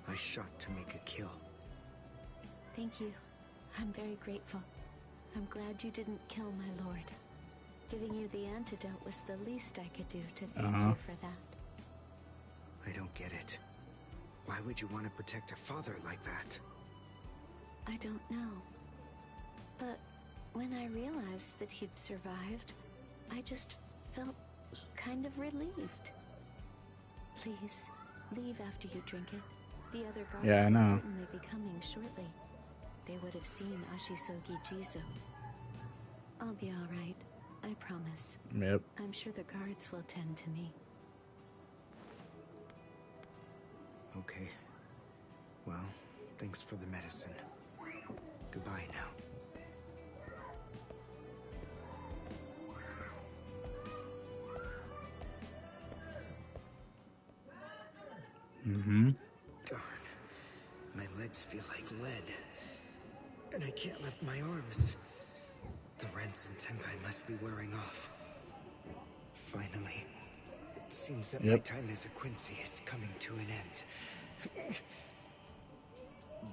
Speaker 14: I shot to make a kill.
Speaker 18: Thank you. I'm very grateful. I'm glad you didn't kill my lord. Giving you the antidote was the least I could do to thank you for that.
Speaker 14: I don't get it. Why would you want to protect a father like that?
Speaker 18: I don't know. But when I realized that he'd survived, I just felt kind of relieved. Please, leave after you drink it. The other guards
Speaker 1: Yeah, I
Speaker 18: will
Speaker 1: know.
Speaker 18: certainly be coming shortly. They would have seen Ashisogi Jizo. I'll be all right, I promise.
Speaker 1: Yep.
Speaker 18: I'm sure the guards will tend to me.
Speaker 14: Okay. Well, thanks for the medicine. Goodbye now.
Speaker 1: Mm-hmm.
Speaker 14: Darn. My legs feel like lead. And I can't lift my arms. The Rensen Tenkai must be wearing off. Finally. It seems that my time as a Quincy is coming to an end.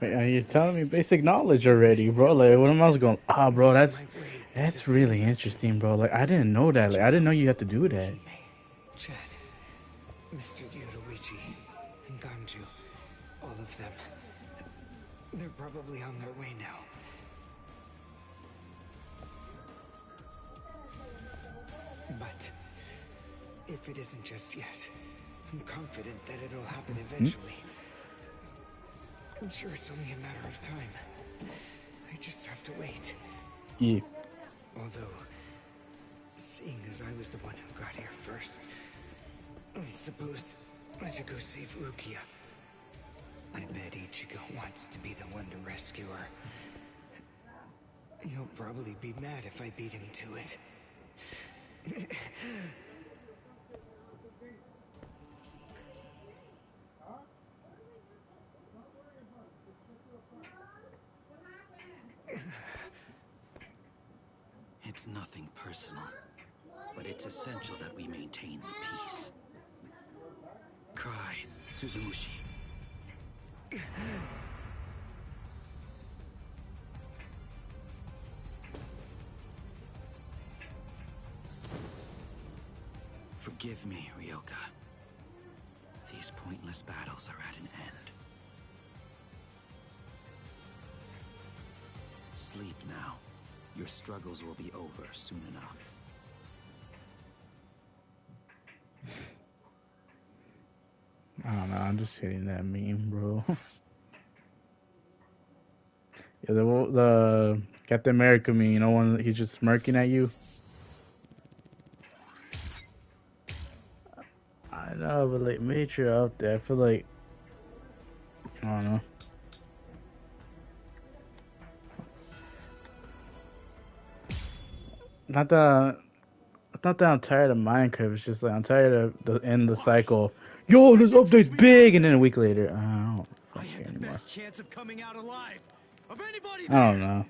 Speaker 1: You're telling me basic knowledge already, bro. Like, what am I going? Ah, bro, that's really interesting, bro. Like, I didn't know that. Like, I didn't know you had to do that.
Speaker 14: Chad, Mr. Yoruichi, and Ganju, all of them. They're probably on their way now. But if it isn't just yet, I'm confident that it'll happen eventually. I'm sure it's only a matter of time. I just have to wait.
Speaker 1: Yeah.
Speaker 14: Although, seeing as I was the one who got here first, I suppose I should go save Rukia. I bet Ichigo wants to be the one to rescue her. He'll probably be mad if I beat him to it.
Speaker 17: It's nothing personal, but it's essential that we maintain the peace. Kai, Suzumushi. Forgive me, Ryoka. These pointless battles are at an end. Sleep now. Your struggles will be over soon enough.
Speaker 1: I don't know. I'm just hitting that meme, bro. Yeah, the Captain America meme. You know, when he's just smirking at you. I know, but like, Major out there. I feel like I don't know. Not that it's not that I'm tired of Minecraft. It's just like I'm tired of the end of the cycle. Yo, this update's big, and then a week later, I don't care anymore.
Speaker 10: Best chance of coming out alive of anybody
Speaker 1: I don't know.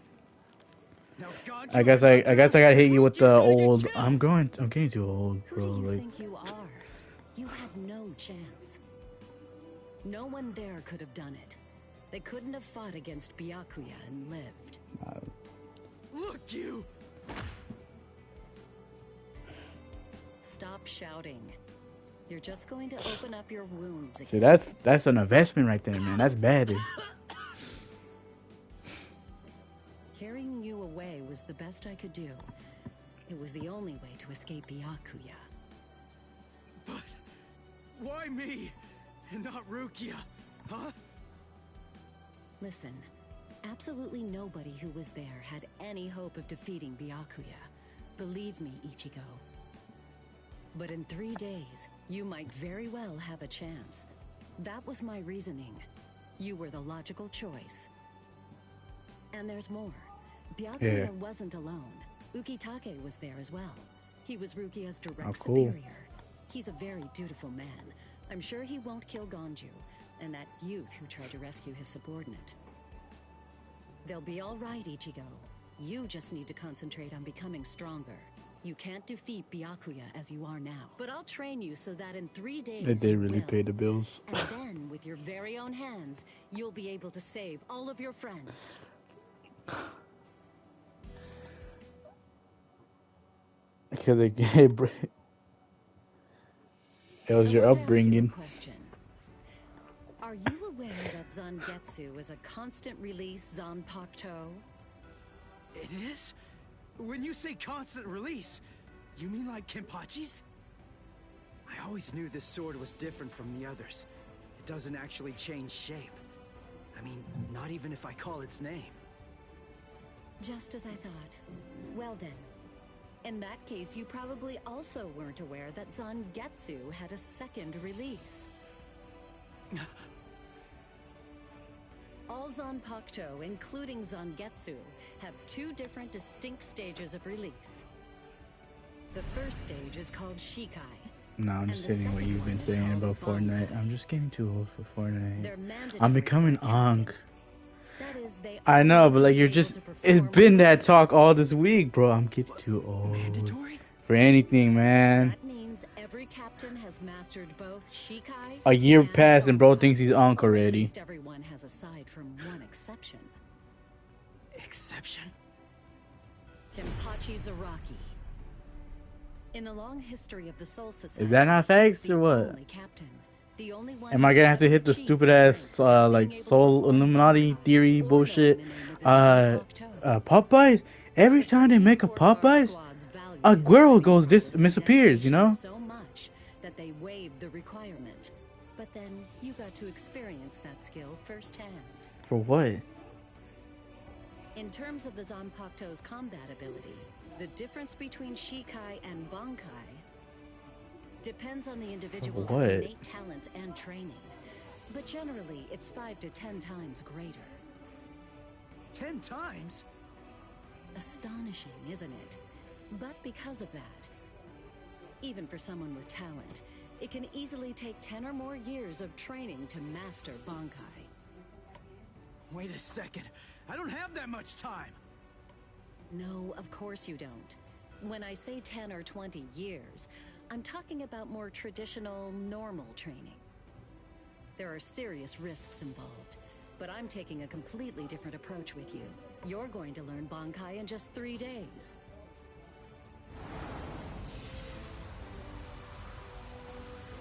Speaker 1: I guess I gotta hit you with the old. I'm getting too old, bro.
Speaker 11: Who do you
Speaker 1: Like,
Speaker 11: think you are? You had no chance. No one there could have done it. They couldn't have fought against Byakuya and lived.
Speaker 10: Look, you!
Speaker 11: Stop shouting. You're just going to open up your wounds
Speaker 1: see,
Speaker 11: again.
Speaker 1: that's an investment right there, man. That's bad.
Speaker 11: Carrying you away was the best I could do. It was the only way to escape Byakuya.
Speaker 10: But why me and not Rukia? Huh?
Speaker 11: Listen, absolutely nobody who was there had any hope of defeating Byakuya. Believe me, Ichigo. But in 3 days, you might very well have a chance. That was my reasoning. You were the logical choice. And there's more. Byakuya wasn't alone. Ukitake was there as well. He was Rukia's direct superior. He's a very dutiful man. I'm sure he won't kill Ganju, and that youth who tried to rescue his subordinate. They'll be all right, Ichigo. You just need to concentrate on becoming stronger. You can't defeat Byakuya as you are now. But I'll train you so that in 3 days
Speaker 1: They did really pay the bills.
Speaker 11: And then, with your very own hands, you'll be able to save all of your friends.
Speaker 1: Because it was your upbringing.
Speaker 11: Are you aware that Zangetsu is a constant release Zanpakuto?
Speaker 15: It is? When you say constant release, you mean like Kenpachi's? I always knew this sword was different from the others. It doesn't actually change shape. I mean, not even if I call its name.
Speaker 11: Just as I thought. Well then, in that case, you probably also weren't aware that Zangetsu had a second release. All Zanpakuto, including Zangetsu, have two different distinct stages of release. The first stage is called Shikai.
Speaker 1: No, I'm just saying what you've been saying about Fortnite. I'm just getting too old for Fortnite. I'm becoming Ankh. I know, but like it's been that talk all this week, bro. I'm getting too old for anything, man.
Speaker 11: That means every captain has mastered both Shikai.
Speaker 1: A year passed and bro thinks he's Ankh already.
Speaker 11: At least everyone has, aside from one exception.
Speaker 15: Exception?
Speaker 11: Kenpachi Zaraki. In the long history of the Soul Society,
Speaker 1: Is that not facts or what? Am I gonna have to hit the stupid ass like Soul Illuminati theory bullshit? Popeyes. Every time they make a Popeyes, a girl disappears. You know.
Speaker 11: So much that they waived the requirement, but then you got to experience that skill firsthand.
Speaker 1: For what?
Speaker 11: In terms of the Zanpakuto's combat ability, the difference between Shikai and Bankai depends on the individual's innate talents and training. But generally, it's 5 to 10 times greater.
Speaker 15: 10 times?
Speaker 11: Astonishing, isn't it? But because of that, even for someone with talent, it can easily take 10 or more years of training to master Bankai.
Speaker 15: Wait a second. I don't have that much time.
Speaker 11: No, of course you don't. When I say 10 or 20 years, I'm talking about more traditional, normal training. There are serious risks involved, but I'm taking a completely different approach with you. You're going to learn Bankai in just 3 days.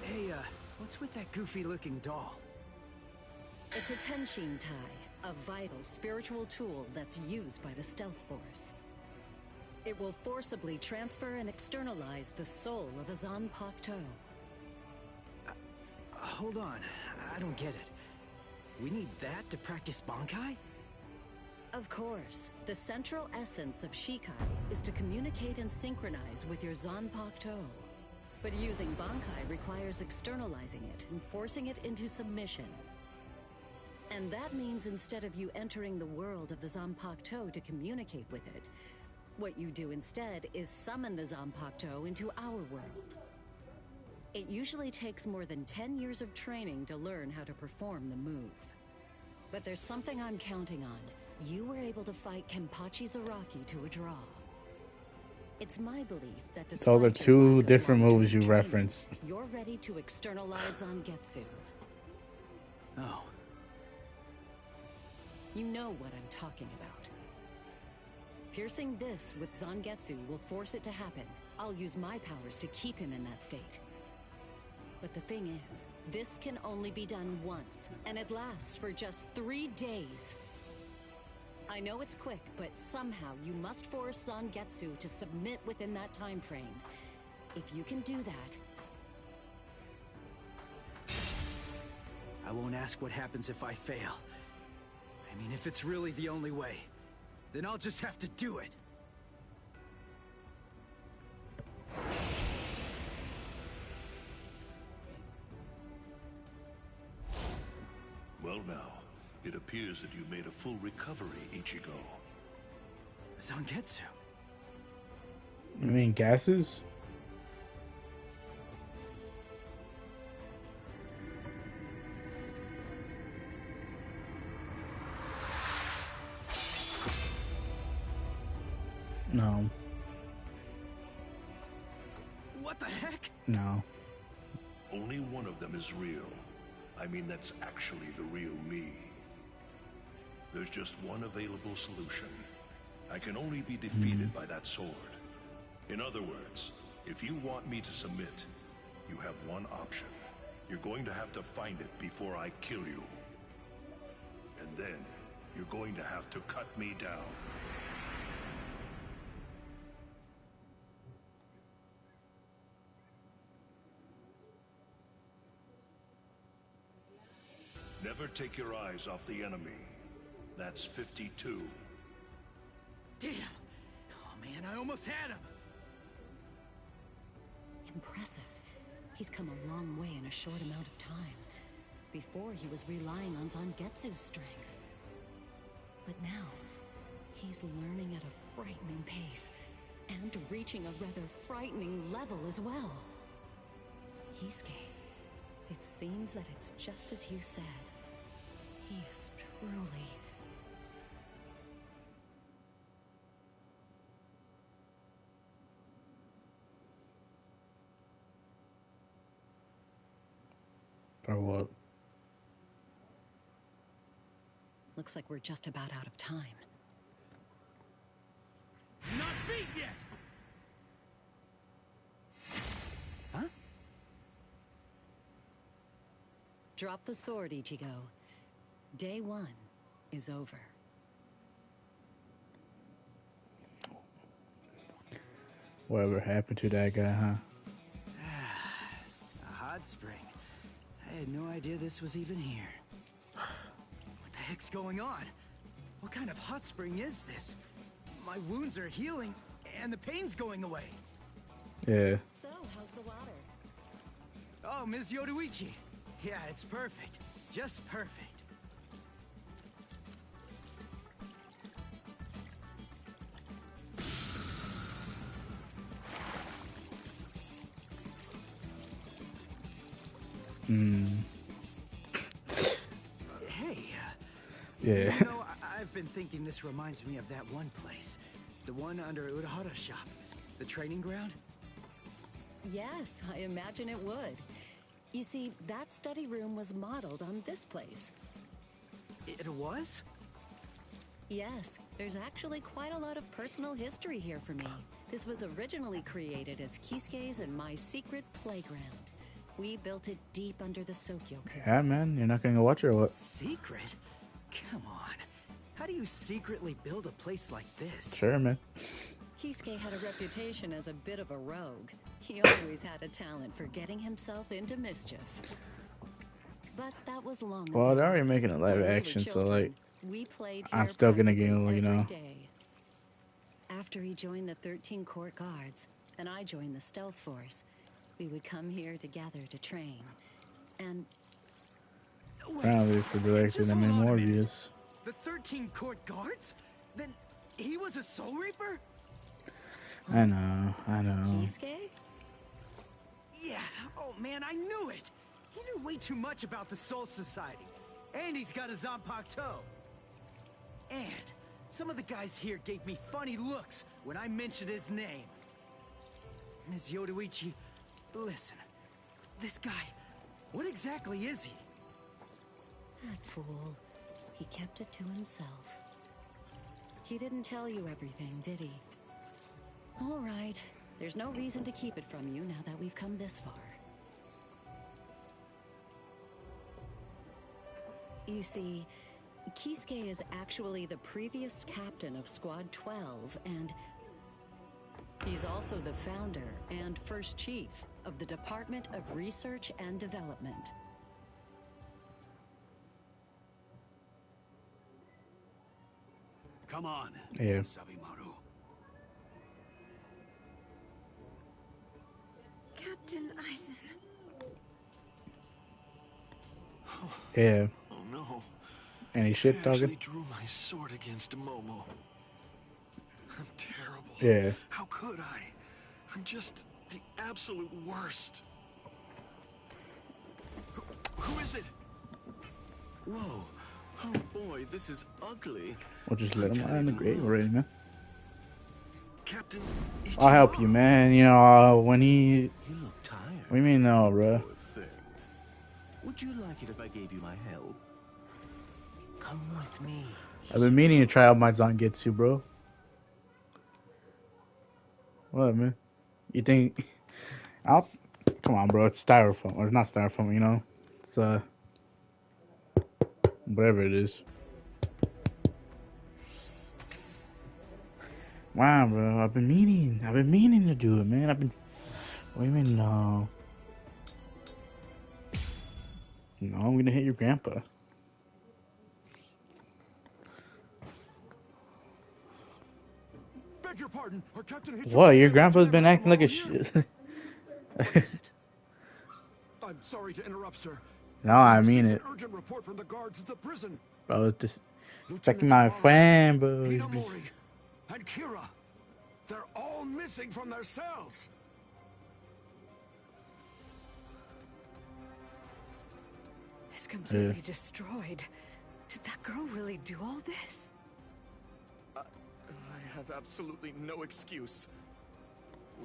Speaker 15: Hey, what's with that goofy-looking doll?
Speaker 11: It's a Tenshin Tai, a vital spiritual tool that's used by the Stealth Force. It will forcibly transfer and externalize the soul of a Zanpakuto.
Speaker 15: Hold on, I don't get it. We need that to practice Bankai?
Speaker 11: Of course. The central essence of Shikai is to communicate and synchronize with your Zanpakuto. But using Bankai requires externalizing it and forcing it into submission. And that means instead of you entering the world of the Zanpakuto to communicate with it, what you do instead is summon the Zanpakuto into our world. It usually takes more than 10 years of training to learn how to perform the move. But there's something I'm counting on. You were able to fight Kenpachi Zaraki to a draw. It's my belief that
Speaker 1: those are two different moves you reference.
Speaker 11: You're ready to externalize Zangetsu.
Speaker 15: Oh.
Speaker 11: You know what I'm talking about. Piercing this with Zangetsu will force it to happen. I'll use my powers to keep him in that state. But the thing is, this can only be done once, and it lasts for just 3 days. I know it's quick, but somehow you must force Zangetsu to submit within that time frame. If you can do that...
Speaker 15: I won't ask what happens if I fail. I mean, if it's really the only way, then I'll just have to do it.
Speaker 8: Well now, it appears that you made a full recovery, Ichigo.
Speaker 15: Zangetsu?
Speaker 1: You mean gases? No.
Speaker 15: What the heck?
Speaker 1: No.
Speaker 8: Only one of them is real. I mean, that's actually the real me. There's just one available solution. I can only be defeated by that sword. In other words, if you want me to submit, you have one option.
Speaker 9: You're going to have to find it before I kill you. And then, you're going to have to cut me down. Never take your eyes off the enemy. That's 52.
Speaker 10: Damn! Oh man, I almost had him!
Speaker 11: Impressive. He's come a long way in a short amount of time. Before, he was relying on Zangetsu's strength. But now, he's learning at a frightening pace, and reaching a rather frightening level as well. Kisuke, it seems that it's just as you said. He is truly...
Speaker 1: Or what?
Speaker 11: Looks like we're just about out of time.
Speaker 10: Not beat yet!
Speaker 11: Huh? Drop the sword, Ichigo. Day 1 is over.
Speaker 1: Whatever happened to that guy, huh?
Speaker 15: A hot spring. I had no idea this was even here. What the heck's going on? What kind of hot spring is this? My wounds are healing, and the pain's going away.
Speaker 1: Yeah.
Speaker 11: So, how's the water?
Speaker 15: Oh, Ms. Yoruichi. Yeah, it's perfect. Just perfect. Hey,
Speaker 1: yeah.
Speaker 15: You know, I've been thinking this reminds me of that one place. The one under Urahara's shop. The training ground?
Speaker 11: Yes, I imagine it would. You see, that study room was modeled on this place.
Speaker 15: It was?
Speaker 11: Yes, there's actually quite a lot of personal history here for me. This was originally created as Kisuke's and my secret playground. We built it deep under the Sokyoku.
Speaker 1: Yeah, man, you're not gonna go watch it or what?
Speaker 15: Secret? Come on. How do you secretly build a place like this?
Speaker 1: Sure, man.
Speaker 11: Kisuke had a reputation as a bit of a rogue. He always had a talent for getting himself into mischief. But that was long ago.
Speaker 1: Well, they're already making a live
Speaker 11: When we were
Speaker 1: action, so
Speaker 11: children,
Speaker 1: like,
Speaker 11: we played
Speaker 1: I'm
Speaker 11: here
Speaker 1: still gonna
Speaker 11: practically
Speaker 1: get, you know.
Speaker 11: every day. After he joined the 13 Court Guards, and I joined the Stealth Force, we would come here together to train. And...
Speaker 1: Apparently, if they're directing them in more views.
Speaker 15: The 13 Court Guards? Then he was a Soul Reaper?
Speaker 1: I know, I know.
Speaker 11: Kisuke?
Speaker 15: Yeah, oh man, I knew it! He knew way too much about the Soul Society. And he's got a Zanpakuto. And some of the guys here gave me funny looks when I mentioned his name. Ms. Yoruichi, listen. This guy, what exactly is he?
Speaker 11: That fool. He kept it to himself. He didn't tell you everything, did he? All right. There's no reason to keep it from you now that we've come this far. You see, Kisuke is actually the previous captain of Squad 12, and he's also the founder and first chief of the Department of Research and Development.
Speaker 17: Come on,
Speaker 1: Yeah.
Speaker 17: Sabimaru.
Speaker 2: Captain Eisen.
Speaker 1: Yeah.
Speaker 3: Oh no.
Speaker 1: Any shit
Speaker 3: I actually
Speaker 1: talking?
Speaker 3: drew my sword against Momo. I'm terrible.
Speaker 1: Yeah.
Speaker 3: How could I? I'm just the absolute worst. Who is it? Whoa. Oh boy, this is ugly.
Speaker 1: We'll just let him out in the grave already, man.
Speaker 3: Captain
Speaker 1: I'll help you, man. You know, when he...
Speaker 12: You look tired.
Speaker 1: What do you mean, no, bro?
Speaker 12: Would you like it if I gave you my help? Come with me.
Speaker 1: I've been meaning to try out my Zangetsu, bro. What, man? You think... Come on, bro. It's styrofoam. Or not styrofoam, you know? It's, whatever it is. Wow, bro. I've been meaning to do it, man. What do you mean, no? No, I'm gonna hit your grandpa.
Speaker 12: Beg your pardon. Our captain hit
Speaker 1: What? Your grandpa's been acting like a shit.
Speaker 12: I'm sorry to interrupt, sir.
Speaker 1: No, I mean
Speaker 12: Received
Speaker 1: it.
Speaker 12: an urgent report from the guards at the prison.
Speaker 1: Bro, it's just like my friend, bro.
Speaker 12: Hinamori and Kira. They're all missing from their cells.
Speaker 18: It's completely destroyed. Did that girl really do all this?
Speaker 16: I have absolutely no excuse.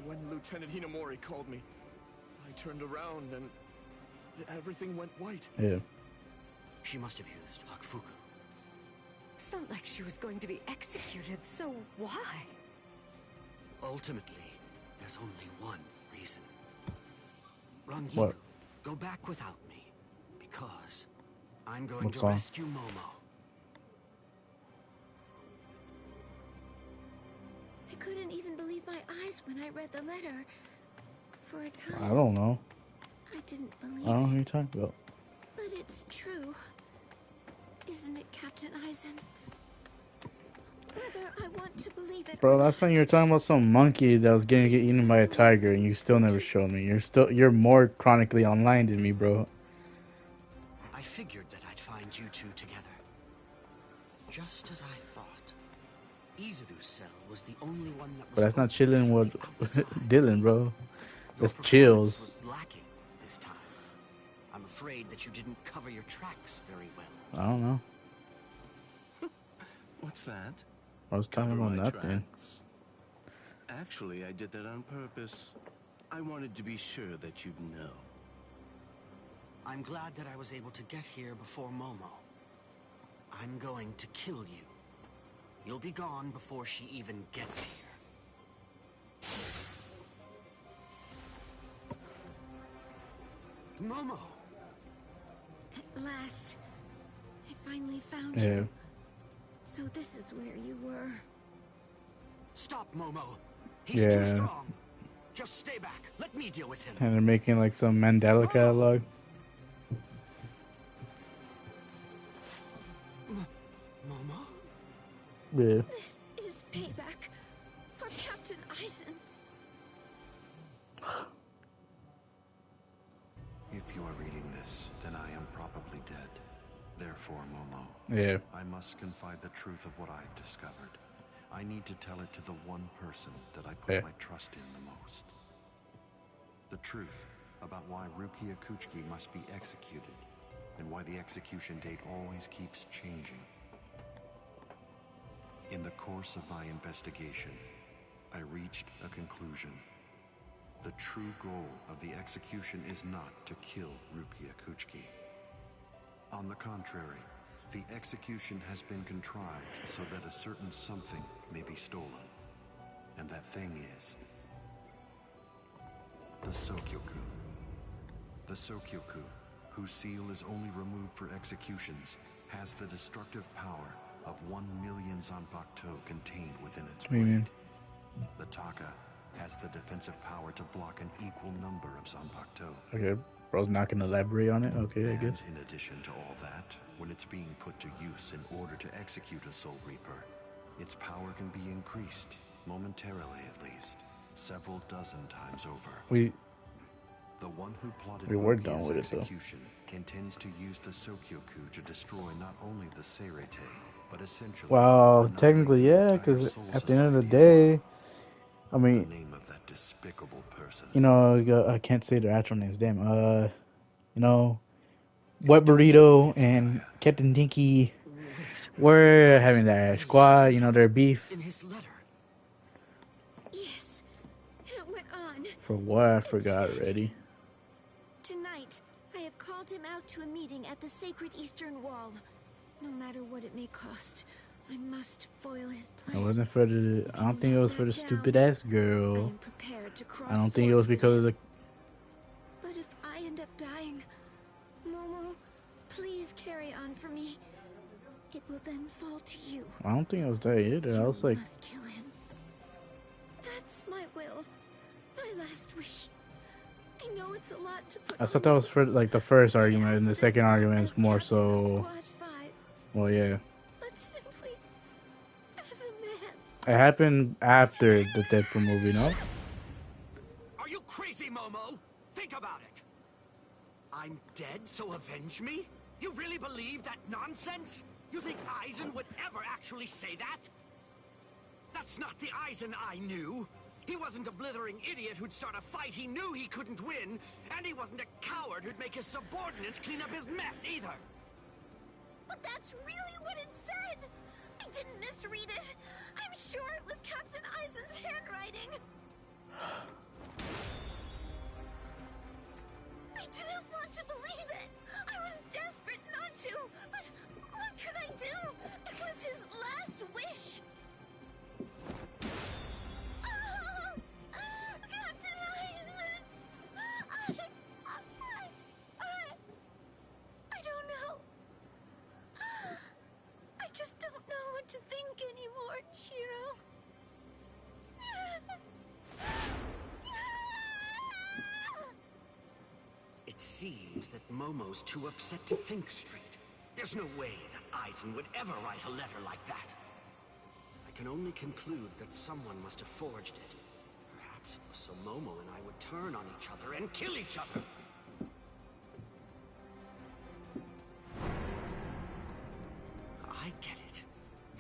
Speaker 16: When Lieutenant Hinamori called me, I turned around and everything went white.
Speaker 1: Yeah.
Speaker 17: She must have used Hakufuku.
Speaker 18: It's not like she was going to be executed, so why?
Speaker 17: Ultimately, there's only one reason. Rangiku,
Speaker 1: What?
Speaker 17: go back without me, because I'm going
Speaker 1: What's
Speaker 17: to
Speaker 1: on?
Speaker 17: rescue Momo.
Speaker 2: I couldn't even believe my eyes when I read the letter. For a time,
Speaker 1: I don't know.
Speaker 2: I didn't
Speaker 1: I
Speaker 2: believe
Speaker 1: don't know
Speaker 2: it.
Speaker 1: who you're talking about.
Speaker 2: But it's true. Isn't it, Captain Eisen? Whether I want to believe it
Speaker 1: Bro,
Speaker 2: or
Speaker 1: last
Speaker 2: not,
Speaker 1: time you were talking about some monkey that was getting get eaten by a tiger, and you still never showed me. You're more chronically online than me, bro.
Speaker 17: I figured that I'd find you two together. Just as I thought. Izuru's cell was the only one that was
Speaker 1: But that's not
Speaker 17: open
Speaker 1: chilling
Speaker 17: from
Speaker 1: with
Speaker 17: the outside.
Speaker 1: Dylan, bro.
Speaker 17: Your
Speaker 1: That's
Speaker 17: performance
Speaker 1: chills.
Speaker 17: was lacking this time. I'm afraid that you didn't cover your tracks very well.
Speaker 1: I don't know.
Speaker 12: What's that?
Speaker 1: I was talking
Speaker 12: Cover
Speaker 1: about
Speaker 12: my
Speaker 1: nothing.
Speaker 12: tracks. Actually, I did that on purpose. I wanted to be sure that you'd know.
Speaker 17: I'm glad that I was able to get here before Momo. I'm going to kill you. You'll be gone before she even gets here. Momo!
Speaker 2: at last, I finally found
Speaker 1: Yeah.
Speaker 2: you. So this is where you were.
Speaker 17: Stop, Momo. He's too
Speaker 1: Yeah.
Speaker 17: strong. Just stay back. Let me deal with him.
Speaker 1: And they're making like some Mandela catalog.
Speaker 17: Momo?
Speaker 1: Yeah.
Speaker 2: This is payback for Captain Eisen.
Speaker 22: If you are reading this, then I am probably dead. Therefore, Momo,
Speaker 1: Yeah.
Speaker 22: I must confide the truth of what I have discovered. I need to tell it to the one person that I put
Speaker 1: Yeah.
Speaker 22: my trust in the most. The truth about why Rukia Kuchiki must be executed, and why the execution date always keeps changing. In the course of my investigation, I reached a conclusion. The true goal of the execution is not to kill Rukia Kuchiki. On the contrary, the execution has been contrived so that a certain something may be stolen. And that thing is the Sokyoku. The Sokyoku, whose seal is only removed for executions, has the destructive power of 1 million Zanpakuto contained within its
Speaker 1: What do you mean?
Speaker 22: blade. The Taka has the defensive power to block an equal number of Zanpakuto.
Speaker 1: Okay. Bro's not gonna elaborate on it. Okay, I guess.
Speaker 22: In addition to all that, when it's being put to use in order to execute a Soul Reaper, its power can be increased, momentarily at least, several dozen times over. The one who plotted
Speaker 1: We were done
Speaker 22: Rukia's
Speaker 1: with it, though.
Speaker 22: execution intends to use the Sokyoku to destroy not only the Seirete, but essentially
Speaker 1: Well, technically, yeah, because at the end of the day, I mean,
Speaker 22: despicable person.
Speaker 1: you know, I can't say their actual names. Damn. You know, Wet Burrito and Captain Dinky were having their squad. You know, their beef.
Speaker 17: In his letter.
Speaker 2: Yes, it went on.
Speaker 1: For what? I forgot already.
Speaker 2: Tonight, I have called him out to a meeting at the sacred Eastern Wall. No matter what it may cost, I must foil his
Speaker 1: It
Speaker 2: plan.
Speaker 1: wasn't for the. I don't think it was for the stupid ass girl. I don't think it was because of the.
Speaker 2: carry on for me, it will then fall to you.
Speaker 1: I don't think it was that either. I was like,
Speaker 2: Must kill him. That's my will. My last wish. I know it's a lot to put.
Speaker 1: I thought that was for like the first argument, and the second argument is more so. Well, yeah.
Speaker 2: But simply as a man.
Speaker 1: It happened after the Deadpool movie, no?
Speaker 17: Are you crazy, Momo? Think about it. I'm dead, so avenge me? You really believe that nonsense? You think Eisen would ever actually say that? That's not the Eisen I knew. He wasn't a blithering idiot who'd start a fight he knew he couldn't win, and he wasn't a coward who'd make his subordinates clean up his mess either.
Speaker 2: But that's really what it said! I didn't misread it. I'm sure it was Captain Eisen's handwriting. I didn't want to believe it. I was desperate not to, but what could I do? It was his last wish. Captain Eisen! I don't know. I just don't know what to think anymore, Shiro.
Speaker 17: It seems that Momo's too upset to think straight. There's no way that Eisen would ever write a letter like that. I can only conclude that someone must have forged it. Perhaps it was so Momo and I would turn on each other and kill each other. I get it.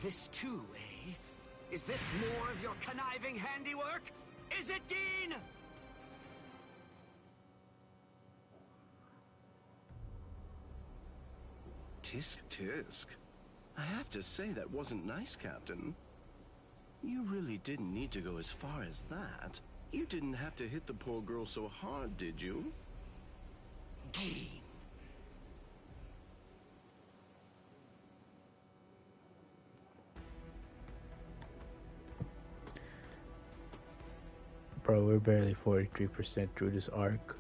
Speaker 17: This too, eh? Is this more of your conniving handiwork? Is it, Dean?
Speaker 12: Tisk tisk. I have to say that wasn't nice, Captain. You really didn't need to go as far as that. You didn't have to hit the poor girl so hard, did you?
Speaker 17: Dean.
Speaker 1: Bro, we're barely 43% through this arc.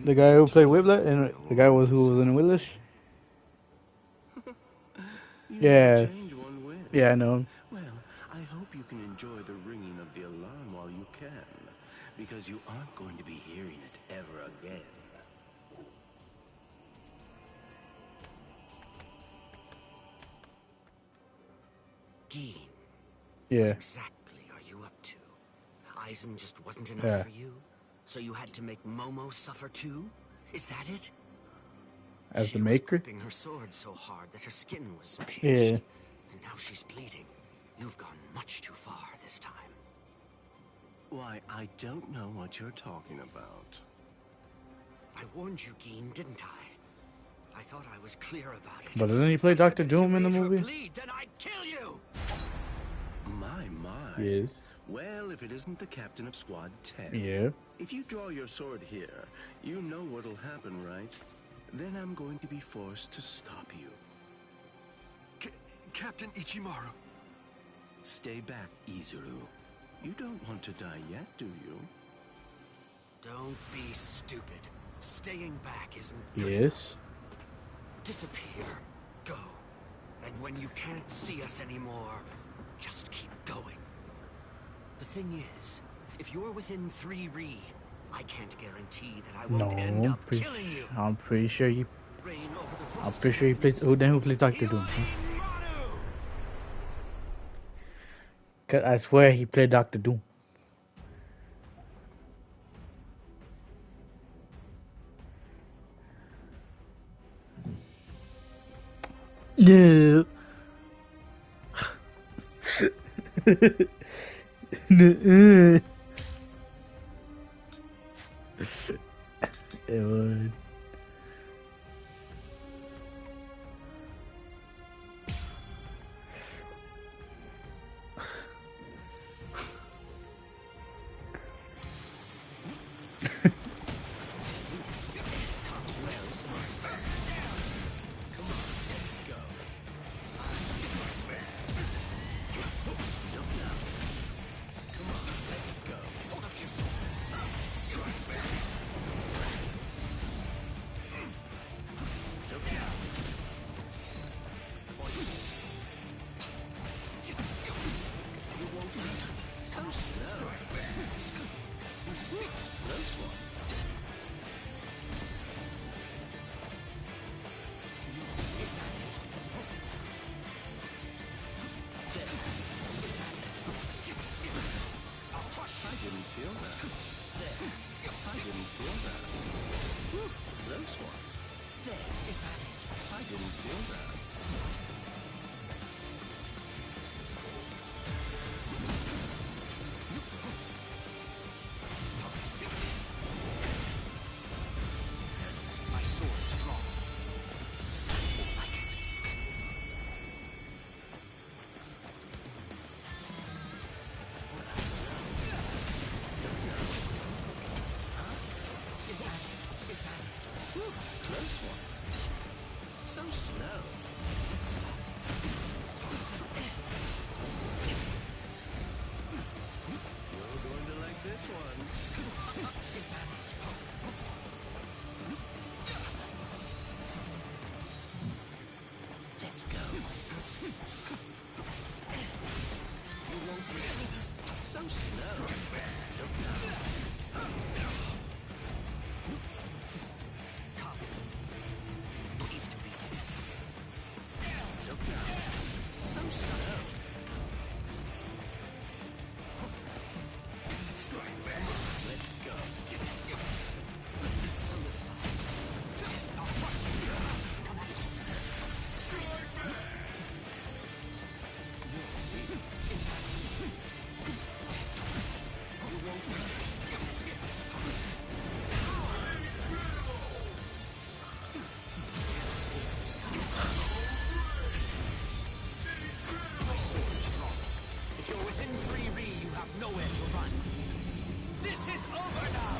Speaker 1: The guy who played Whiplet and the guy who was in Willish? Yeah. Yeah, I know him.
Speaker 12: Well, I hope you can enjoy the ringing of the alarm while you can, because you aren't going to be hearing it ever again.
Speaker 17: Dean.
Speaker 1: Yeah.
Speaker 17: What exactly are you up to? Eisen just wasn't enough for you? So you had to make Momo suffer too? Is that it?
Speaker 1: As
Speaker 17: she
Speaker 1: the maker?
Speaker 17: was gripping her sword so hard that her skin was pierced.
Speaker 1: Yeah.
Speaker 17: And now she's bleeding. You've gone much too far this time.
Speaker 12: Why, I don't know what you're talking about.
Speaker 17: I warned you, Geen, didn't I? I thought I was clear about it.
Speaker 1: But doesn't he play Dr. Doom in the movie?
Speaker 17: Bleed, then I'd kill you!
Speaker 12: My.
Speaker 1: Yes.
Speaker 12: Well, if it isn't the captain of Squad 10.
Speaker 1: Yeah.
Speaker 12: If you draw your sword here, you know what'll happen, right? Then I'm going to be forced to stop you.
Speaker 8: Captain Ichimaru.
Speaker 12: Stay back, Izuru. You don't want to die yet, do you?
Speaker 17: Don't be stupid. Staying back isn't good
Speaker 1: Yes.
Speaker 17: enough. Disappear. Go. And when you can't see us anymore, just keep going. The thing is, if you're within 3 Ri, I can't guarantee that I won't end up killing you.
Speaker 1: I'm pretty sure you.
Speaker 17: Reign over the
Speaker 1: I'm pretty sure he plays. Who plays Dr. Doom? Cause I swear he played Dr. Doom. No. No. It would.
Speaker 13: Let's go. You won't hit me. So slow. Copy. Please do it. Look now. So slow. Strike back. Let's go. It's solidified. I'll crush you. Come on. Strike back. You won't reach me. My sword's drawn. If you're within 3 Ri, you have nowhere to run. This is over now!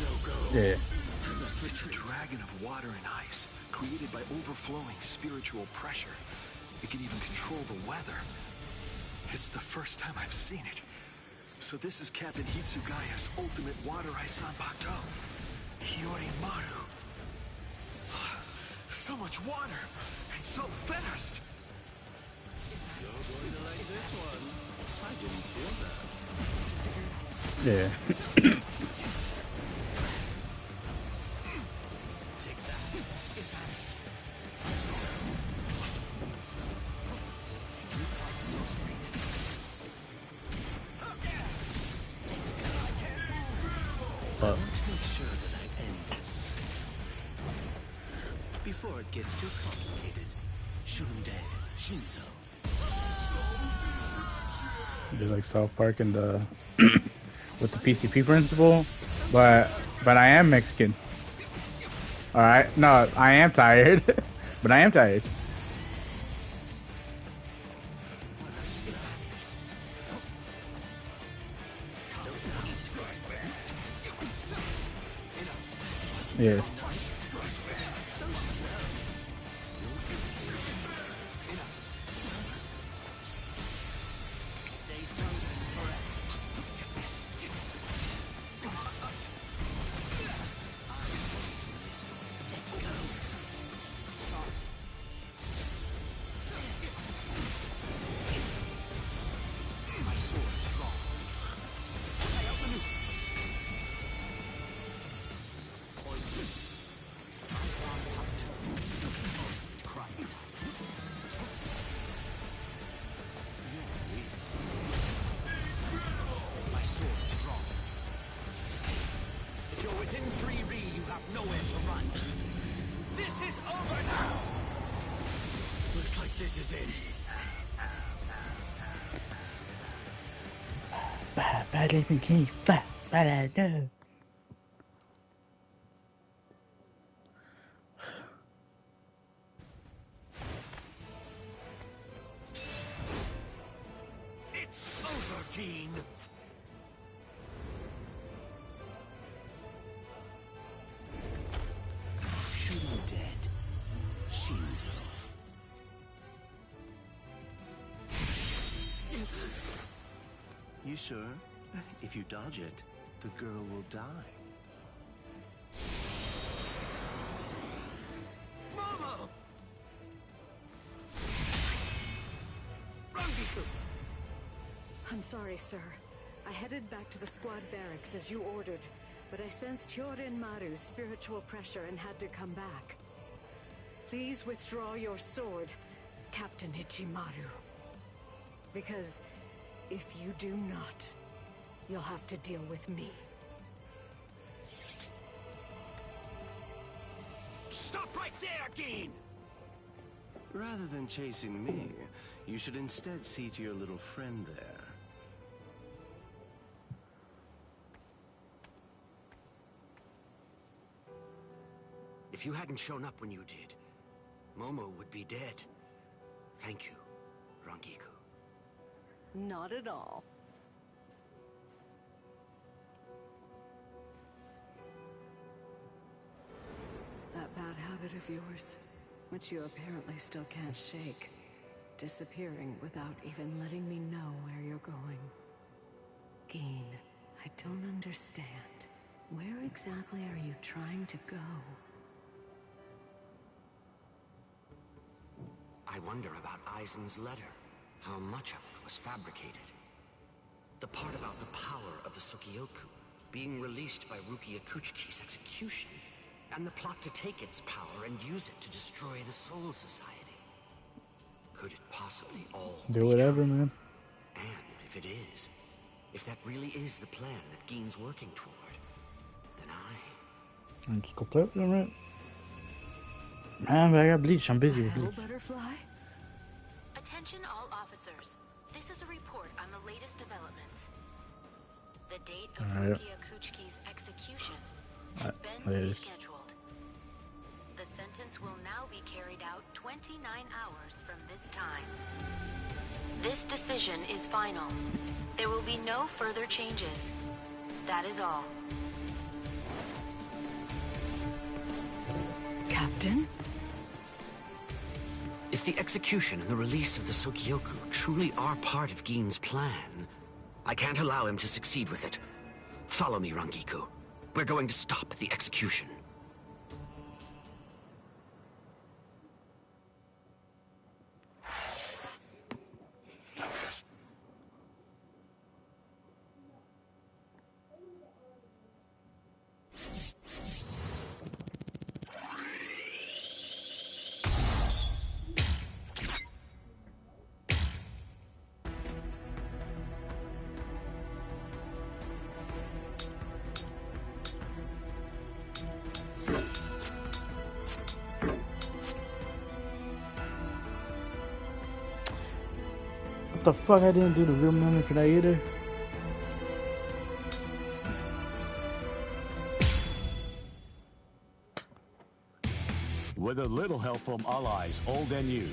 Speaker 12: No go.
Speaker 1: Yeah.
Speaker 12: It's a dragon of water and ice, created by overflowing spiritual pressure. It can even control the weather. It's the first time I've seen it. So this is Captain Hitsugaya's ultimate water ice Zanpakuto. Hiyorimaru. So much water, and so fast!
Speaker 3: You're going to like this one. I didn't feel that.
Speaker 1: Yeah.
Speaker 13: Take that. Is that it? You fight so strange. Let's go. I can't move. I want to make sure that I end this. Before it gets too complicated. Shunde, Shinzo.
Speaker 1: Just like South Park and the with the PCP principle, but I am Mexican. All right, no, I am tired, but I am tired. Yeah.
Speaker 13: It's over, Keen. Shoot him dead. Shinzo. You sure? If you dodge it, the girl will die. Mama!
Speaker 18: I'm sorry, sir. I headed back to the squad barracks as you ordered, but I sensed Hyorin Maru's spiritual pressure and had to come back. Please withdraw your sword, Captain Ichimaru. Because if you do not, you'll have to deal with me.
Speaker 13: Stop right there, Geen!
Speaker 12: Rather than chasing me, you should instead see to your little friend there.
Speaker 17: If you hadn't shown up when you did, Momo would be dead. Thank you, Rangiku.
Speaker 18: Not at all. That bad habit of yours, which you apparently still can't shake. Disappearing without even letting me know where you're going. Geen, I don't understand. Where exactly are you trying to go?
Speaker 17: I wonder about Aizen's letter. How much of it was fabricated? The part about the power of the Sokioku being released by Rukia Kuchiki's execution, and the plot to take its power and use it to destroy the Soul Society. Could it possibly all
Speaker 1: do whatever, man.
Speaker 17: And if it is, if that really is the plan that Gein's working toward, then
Speaker 1: I'm just go play with them, right? Man, but I got Bleach. I'm busy with Bleach.
Speaker 7: Butterfly? Attention all officers. This is a report on the latest developments. The date of Rukia Kuchiki's execution has been rescheduled. The sentence will now be carried out 29 hours from this time. This decision is final. There will be no further changes. That is all.
Speaker 18: Captain?
Speaker 17: If the execution and the release of the Sokioku truly are part of Gein's plan, I can't allow him to succeed with it. Follow me, Rangiku. We're going to stop the execution.
Speaker 1: What the fuck? I didn't do the real memory for that either.
Speaker 19: With a little help from allies old and new,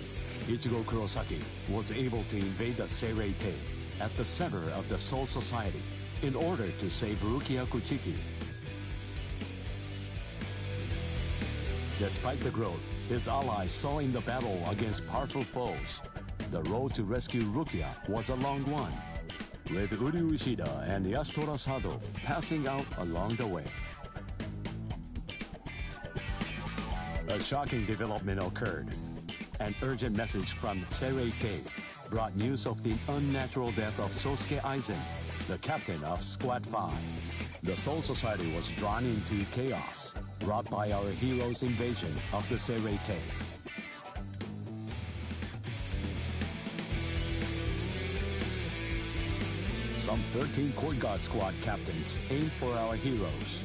Speaker 19: Ichigo Kurosaki was able to invade the Seirei-Tei at the center of the Soul Society in order to save Rukia Kuchiki. Despite the growth his allies saw in the battle against powerful foes, the road to rescue Rukia was a long one, with Uryu Ishida and Yasutora Sado passing out along the way. A shocking development occurred. An urgent message from Seirei-Tei brought news of the unnatural death of Sosuke Aizen, the captain of Squad 5. The Soul Society was drawn into chaos, wrought by our hero's invasion of the Seirei-Tei. Some 13 Court Guard Squad captains aimed for our heroes.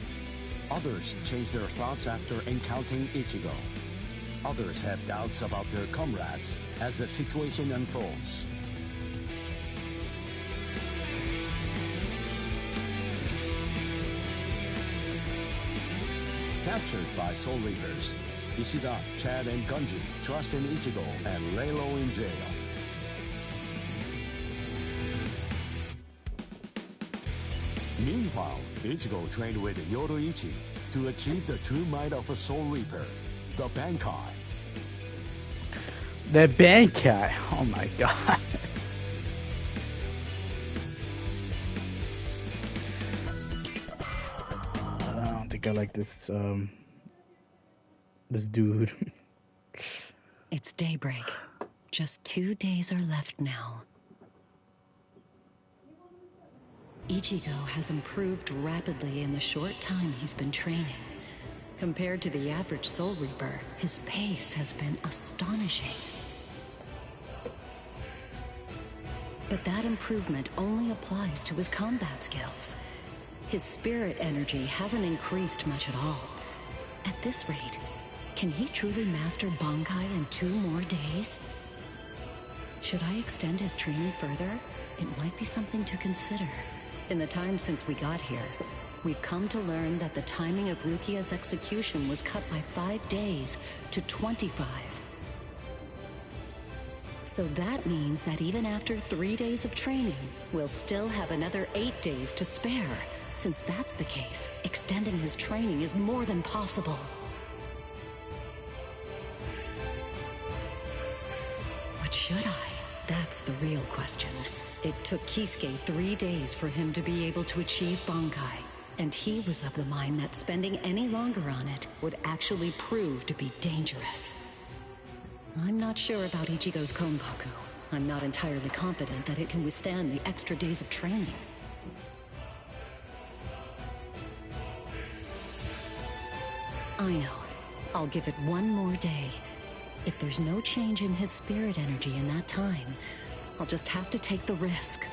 Speaker 19: Others changed their thoughts after encountering Ichigo. Others have doubts about their comrades as the situation unfolds. Captured by Soul Reapers, Ishida, Chad, and Gunji trust in Ichigo and lay low in jail. Meanwhile, Ichigo trained with Yoruichi to achieve the true might of a Soul Reaper, the Bankai.
Speaker 1: That Bankai! Oh my god. I don't think I like this, this dude.
Speaker 11: It's daybreak. Just 2 days are left now. Ichigo has improved rapidly in the short time he's been training. Compared to the average Soul Reaper, his pace has been astonishing. But that improvement only applies to his combat skills. His spirit energy hasn't increased much at all. At this rate, can he truly master Bankai in 2 more days? Should I extend his training further? It might be something to consider. In the time since we got here, we've come to learn that the timing of Rukia's execution was cut by 5 days to 25. So that means that even after 3 days of training, we'll still have another 8 days to spare. Since that's the case, extending his training is more than possible. But should I? That's the real question. It took Kisuke 3 days for him to be able to achieve Bankai, and he was of the mind that spending any longer on it would actually prove to be dangerous. I'm not sure about Ichigo's Konbaku. I'm not entirely confident that it can withstand the extra days of training. I know. I'll give it one more day. If there's no change in his spirit energy in that time, I'll just have to take the risk.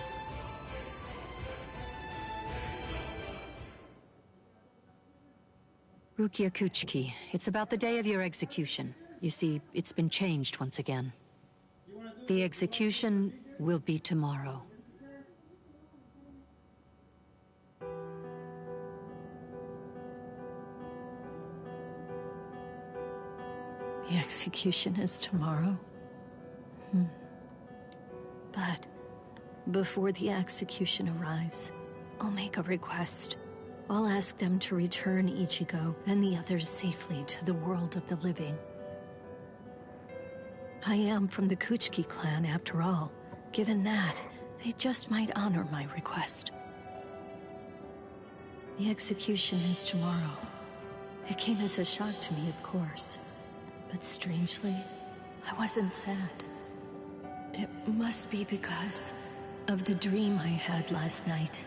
Speaker 5: Rukia Kuchiki, it's about the day of your execution. You see, it's been changed once again. The execution will be tomorrow.
Speaker 18: The execution is tomorrow? But before the execution arrives, I'll make a request. I'll ask them to return Ichigo and the others safely to the world of the living. I am from the Kuchiki clan after all. Given that, they just might honor my request. The execution is tomorrow. It came as a shock to me, of course. But strangely, I wasn't sad. It must be because of the dream I had last night.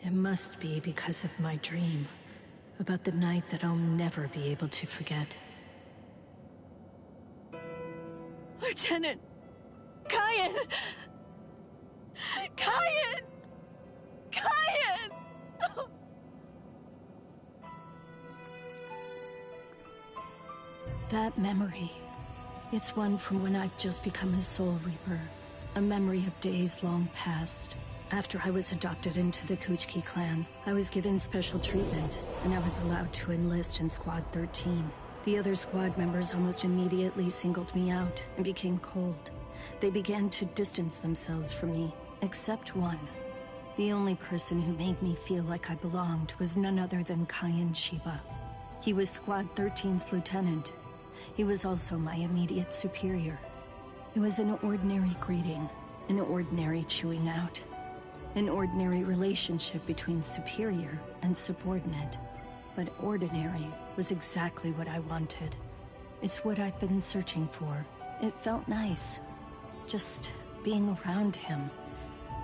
Speaker 18: It must be because of my dream about the night that I'll never be able to forget. Lieutenant! Kaien! Kaien! Kaien! Oh. That memory, it's one from when I'd just become a Soul Reaper. A memory of days long past. After I was adopted into the Kuchiki clan, I was given special treatment, and I was allowed to enlist in Squad 13. The other squad members almost immediately singled me out and became cold. They began to distance themselves from me, except one. The only person who made me feel like I belonged was none other than Kaien Shiba. He was Squad 13's lieutenant. He was also my immediate superior. It was an ordinary greeting, an ordinary chewing out. An ordinary relationship between superior and subordinate. But ordinary was exactly what I wanted. It's what I'd been searching for. It felt nice. Just being around him.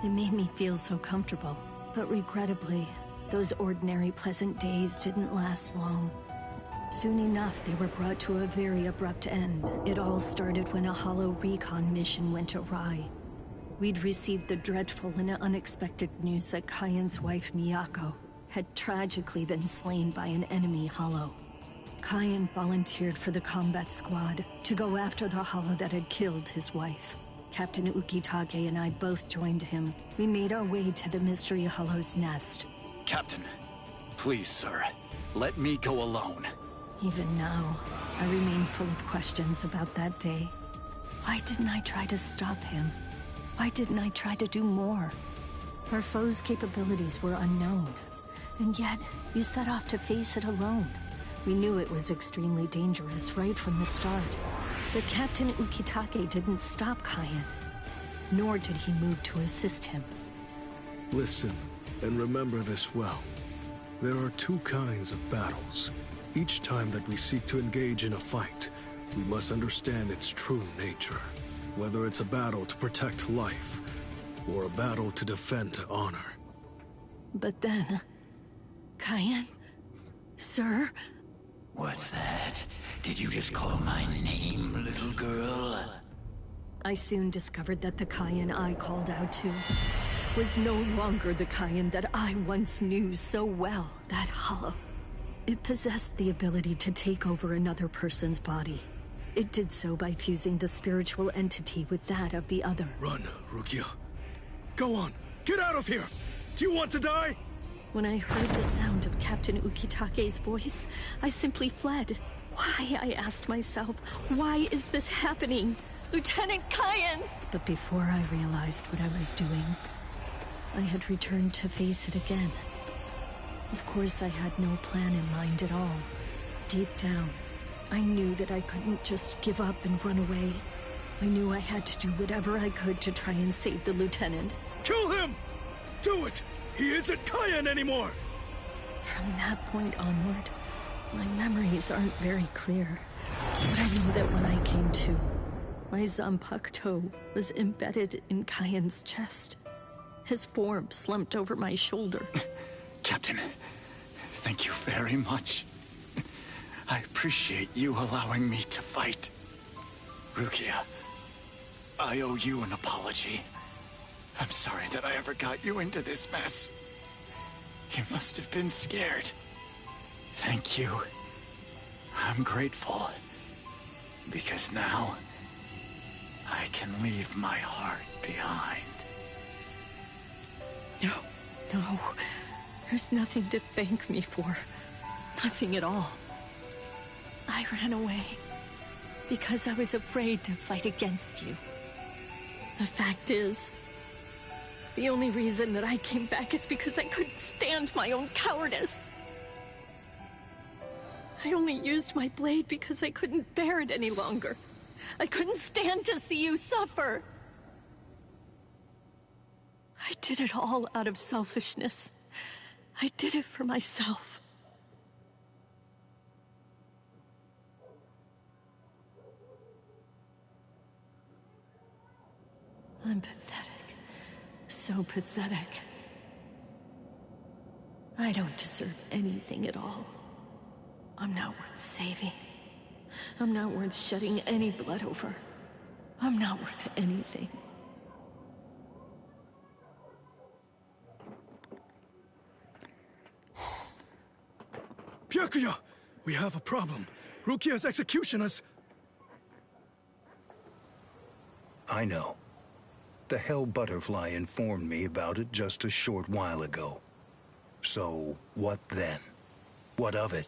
Speaker 18: It made me feel so comfortable. But regrettably, those ordinary pleasant days didn't last long. Soon enough, they were brought to a very abrupt end. It all started when a hollow recon mission went awry. We'd received the dreadful and unexpected news that Kaien's wife, Miyako, had tragically been slain by an enemy hollow. Kaien volunteered for the combat squad to go after the hollow that had killed his wife. Captain Ukitake and I both joined him. We made our way to the mystery hollow's nest.
Speaker 6: Captain, please, sir, let me go alone.
Speaker 18: Even now, I remain full of questions about that day. Why didn't I try to stop him? Why didn't I try to do more? Our foe's capabilities were unknown. And yet, you set off to face it alone. We knew it was extremely dangerous right from the start. But Captain Ukitake didn't stop Kaien. Nor did he move to assist him.
Speaker 20: Listen, and remember this well. There are two kinds of battles. Each time that we seek to engage in a fight, we must understand its true nature. Whether it's a battle to protect life, or a battle to defend honor.
Speaker 18: But then... Kaien? Sir?
Speaker 13: What's that? Did you just call my name, little girl?
Speaker 18: I soon discovered that the Kaien I called out to was no longer the Kaien that I once knew so well. That hollow. It possessed the ability to take over another person's body. It did so by fusing the spiritual entity with that of the other.
Speaker 20: Run, Rukia. Go on, get out of here! Do you want to die?
Speaker 18: When I heard the sound of Captain Ukitake's voice, I simply fled. Why, I asked myself, why is this happening? Lieutenant Kaien! But before I realized what I was doing, I had returned to face it again. Of course, I had no plan in mind at all. Deep down, I knew that I couldn't just give up and run away. I knew I had to do whatever I could to try and save the lieutenant.
Speaker 20: Kill him! Do it! He isn't Kaien anymore!
Speaker 18: From that point onward,
Speaker 11: My memories aren't very clear, but I know that when I came to, my Zanpakuto was embedded in Kyan's chest. His form slumped over my shoulder.
Speaker 6: Captain, thank you very much. I appreciate you allowing me to fight. Rukia, I owe you an apology. I'm sorry that I ever got you into this mess. You must have been scared. Thank you. I'm grateful. Because now, I can leave my heart behind.
Speaker 11: No. There's nothing to thank me for. Nothing at all. I ran away because I was afraid to fight against you. The fact is, the only reason that I came back is because I couldn't stand my own cowardice. I only used my blade because I couldn't bear it any longer. I couldn't stand to see you suffer. I did it all out of selfishness. I did it for myself. I'm pathetic. So pathetic. I don't deserve anything at all. I'm not worth saving. I'm not worth shedding any blood over. I'm not worth anything.
Speaker 20: Byakuya! We have a problem. Rukia's execution has...
Speaker 4: I know. The Hell Butterfly informed me about it just a short while ago. So, what then? What of it?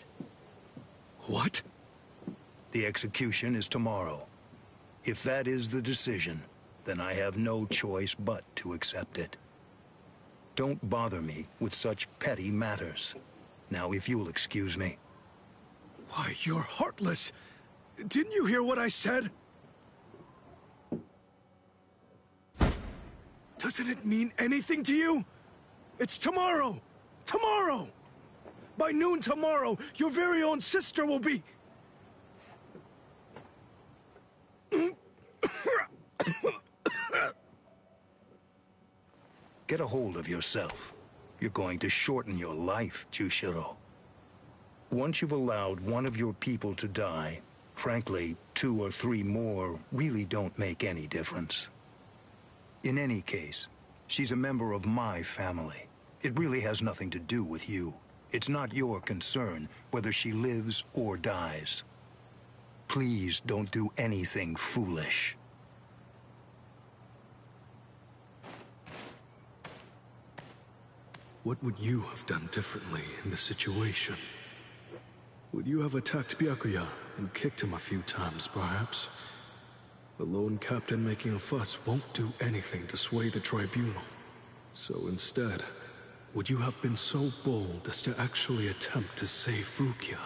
Speaker 20: What?
Speaker 4: The execution is tomorrow. If that is the decision, then I have no choice but to accept it. Don't bother me with such petty matters. Now, if you'll excuse me.
Speaker 20: Why, you're heartless. Didn't you hear what I said? Doesn't it mean anything to you? It's tomorrow! Tomorrow! By noon tomorrow, your very own sister will be...
Speaker 4: Get a hold of yourself. You're going to shorten your life, Jushiro. Once you've allowed one of your people to die, frankly, 2 or 3 more really don't make any difference. In any case, she's a member of my family. It really has nothing to do with you. It's not your concern whether she lives or dies. Please don't do anything foolish.
Speaker 20: What would you have done differently in this situation? Would you have attacked Byakuya and kicked him a few times, perhaps? A lone captain making a fuss won't do anything to sway the tribunal. So instead, would you have been so bold as to actually attempt to save Rukia?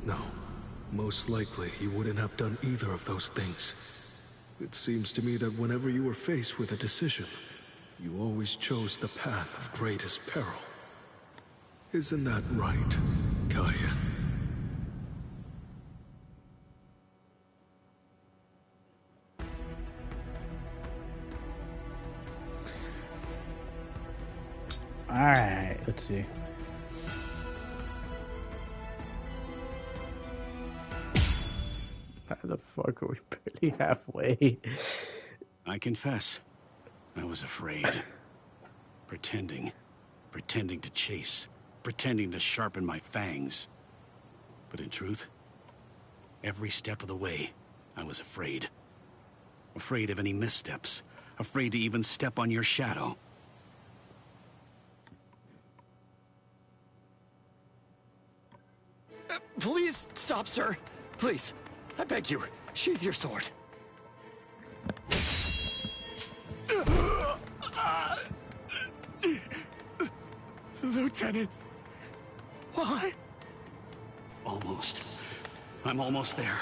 Speaker 20: No. Most likely, you wouldn't have done either of those things. It seems to me that whenever you were faced with a decision, you always chose the path of greatest peril. Isn't that right, Kyan?
Speaker 1: Alright, let's see. How the fuck are we barely halfway?
Speaker 6: I confess, I was afraid. Pretending to chase, pretending to sharpen my fangs. But in truth, every step of the way, I was afraid. Afraid of any missteps, afraid to even step on your shadow.
Speaker 16: Please stop, sir. Please. I beg you, sheath your sword. Lieutenant. Why?
Speaker 6: Almost. I'm almost there.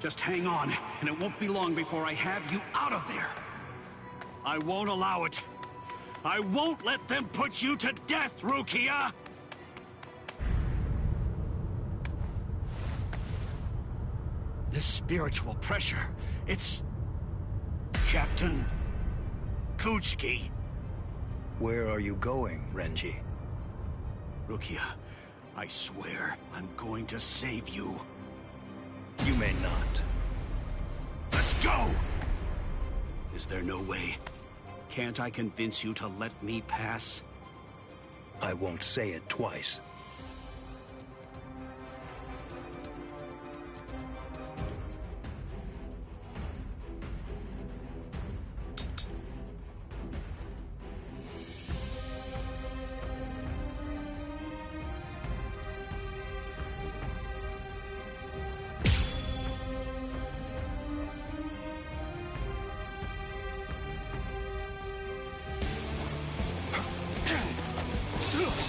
Speaker 6: Just hang on, and it won't be long before I have you out of there. I won't allow it. I won't let them put you to death, Rukia! This spiritual pressure, it's... Captain... Kuchiki.
Speaker 4: Where are you going, Renji?
Speaker 6: Rukia, I swear I'm going to save you.
Speaker 4: You may not.
Speaker 6: Let's go! Is there no way? Can't I convince you to let me pass?
Speaker 4: I won't say it twice.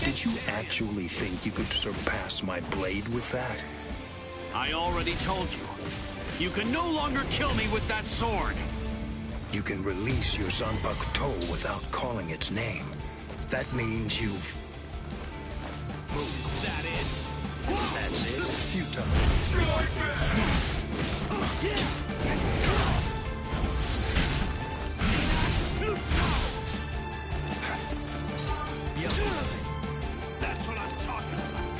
Speaker 4: Did you actually think you could surpass my blade with that?
Speaker 6: I already told you. You can no longer kill me with that sword.
Speaker 4: You can release your Zanpakuto without calling its name. That means you've...
Speaker 6: Is that it?
Speaker 4: That's it? Futile.
Speaker 6: Strike That's what I'm talking about.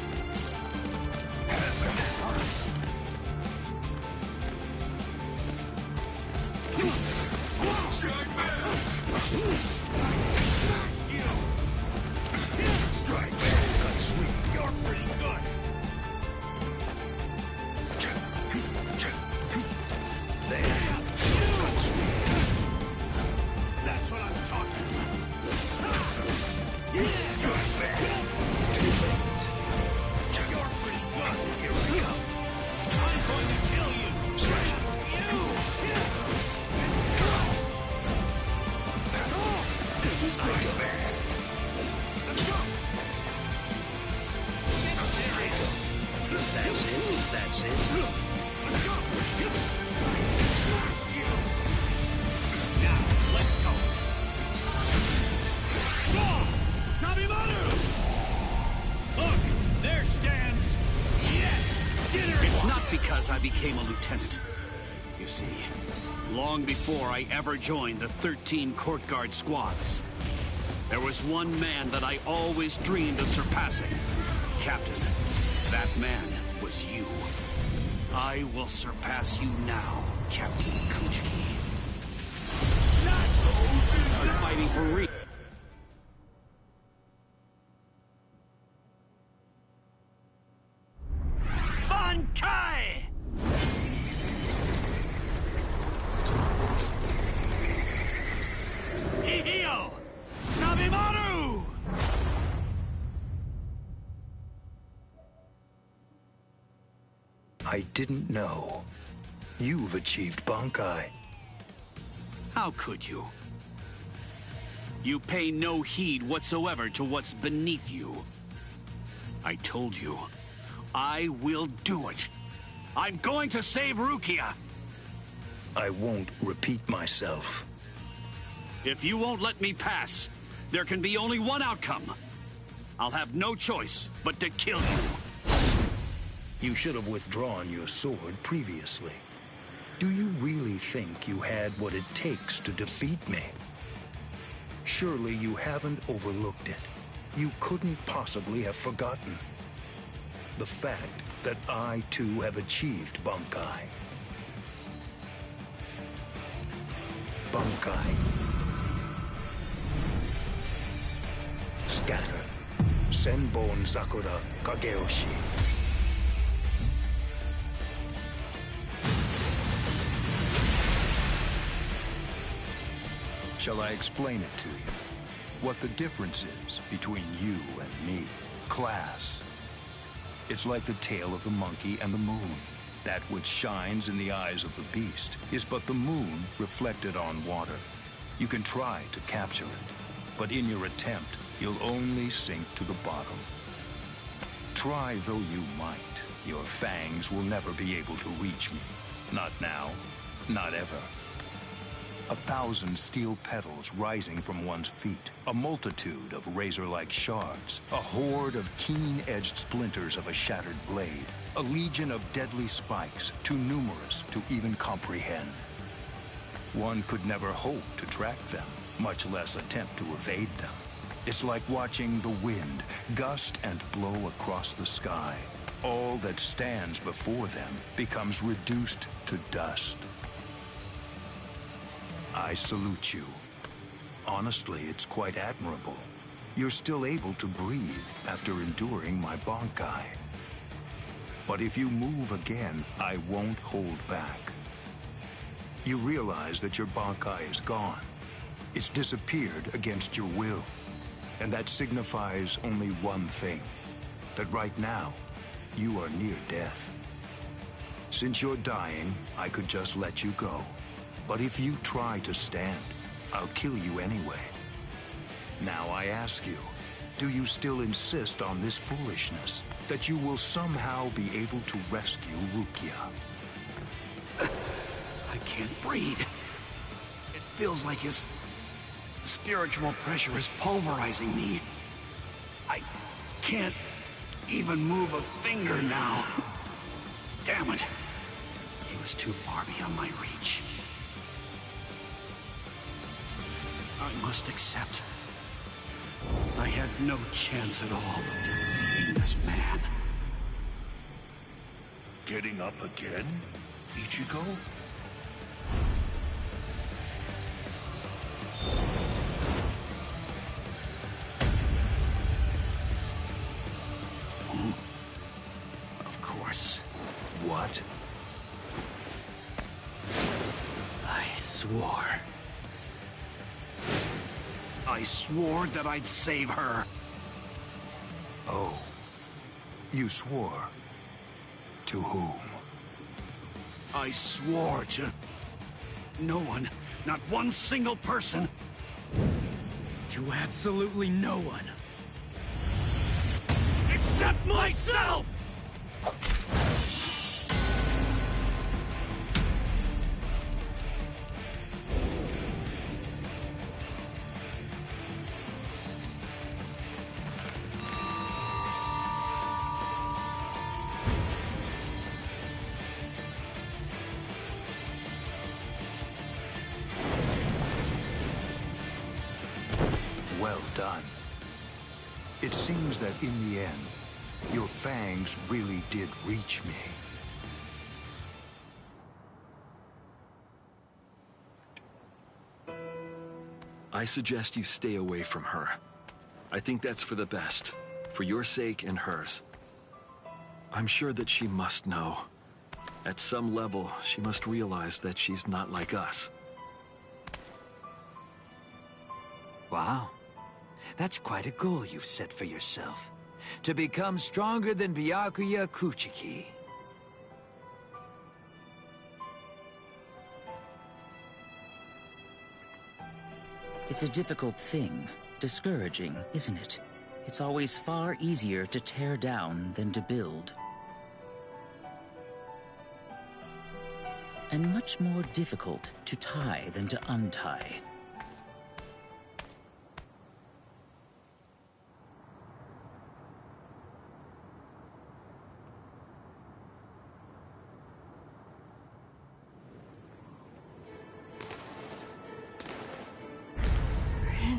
Speaker 6: Strike back!
Speaker 4: Strike back! Sweet.
Speaker 6: You're pretty good.
Speaker 4: There.
Speaker 6: That's what I'm talking about.
Speaker 4: Strike back. Too late.
Speaker 6: You're pretty good.
Speaker 4: Here I come.
Speaker 6: I'm going to kill you.
Speaker 4: Strike. Strike back.
Speaker 6: Let's go.
Speaker 4: That's it. That's it.
Speaker 6: Let's go. Now, let's go. Sabimaru! Look, there stands... Yes! Dinner! It's not because I became a lieutenant. You see, long before I ever joined the 13 court guard squads, there was one man that I always dreamed of surpassing. Captain, that man was you. I will surpass you now, Captain Kuchiki. I'm fighting for real. Bankai! Hihio! Sabimaru!
Speaker 4: I didn't know. You've achieved Bankai.
Speaker 6: How could you? You pay no heed whatsoever to what's beneath you. I told you, I will do it. I'm going to save Rukia.
Speaker 4: I won't repeat myself.
Speaker 6: If you won't let me pass, there can be only one outcome. I'll have no choice but to kill you.
Speaker 4: You should have withdrawn your sword previously. Do you really think you had what it takes to defeat me? Surely you haven't overlooked it. You couldn't possibly have forgotten the fact that I too have achieved Bankai. Bankai. Scatter. Senbon Sakura Kageyoshi. Shall I explain it to you? What the difference is between you and me? Class. It's like the tail of the monkey and the moon. That which shines in the eyes of the beast is but the moon reflected on water. You can try to capture it, but in your attempt, you'll only sink to the bottom. Try though you might, your fangs will never be able to reach me. Not now, not ever. 1,000 steel petals rising from one's feet, a multitude of razor-like shards, a horde of keen-edged splinters of a shattered blade, a legion of deadly spikes, too numerous to even comprehend. One could never hope to track them, much less attempt to evade them. It's like watching the wind gust and blow across the sky. All that stands before them becomes reduced to dust. I salute you. Honestly, it's quite admirable. You're still able to breathe after enduring my Bankai. But if you move again, I won't hold back. You realize that your Bankai is gone. It's disappeared against your will. And that signifies only one thing, that right now, you are near death. Since you're dying, I could just let you go. But if you try to stand, I'll kill you anyway. Now I ask you, do you still insist on this foolishness? That you will somehow be able to rescue Rukia?
Speaker 6: I can't breathe. It feels like his spiritual pressure is pulverizing me. I can't even move a finger now. Damn it. He was too far beyond my reach. I must accept. I had no chance at all of defeating this man.
Speaker 8: Getting up again, Ichigo?
Speaker 6: Of course.
Speaker 4: What?
Speaker 6: I swore that I'd save her.
Speaker 4: Oh. You swore? To whom?
Speaker 6: I swore to no one, not one single person. To absolutely no one. Except myself!
Speaker 4: Well done. It seems that in the end, your fangs really did reach me.
Speaker 3: I suggest you stay away from her. I think that's for the best, for your sake and hers. I'm sure that she must know. At some level, she must realize that she's not like us.
Speaker 14: Wow. That's quite a goal you've set for yourself. To become stronger than Byakuya Kuchiki.
Speaker 21: It's a difficult thing. Discouraging, isn't it? It's always far easier to tear down than to build. And much more difficult to tie than to untie.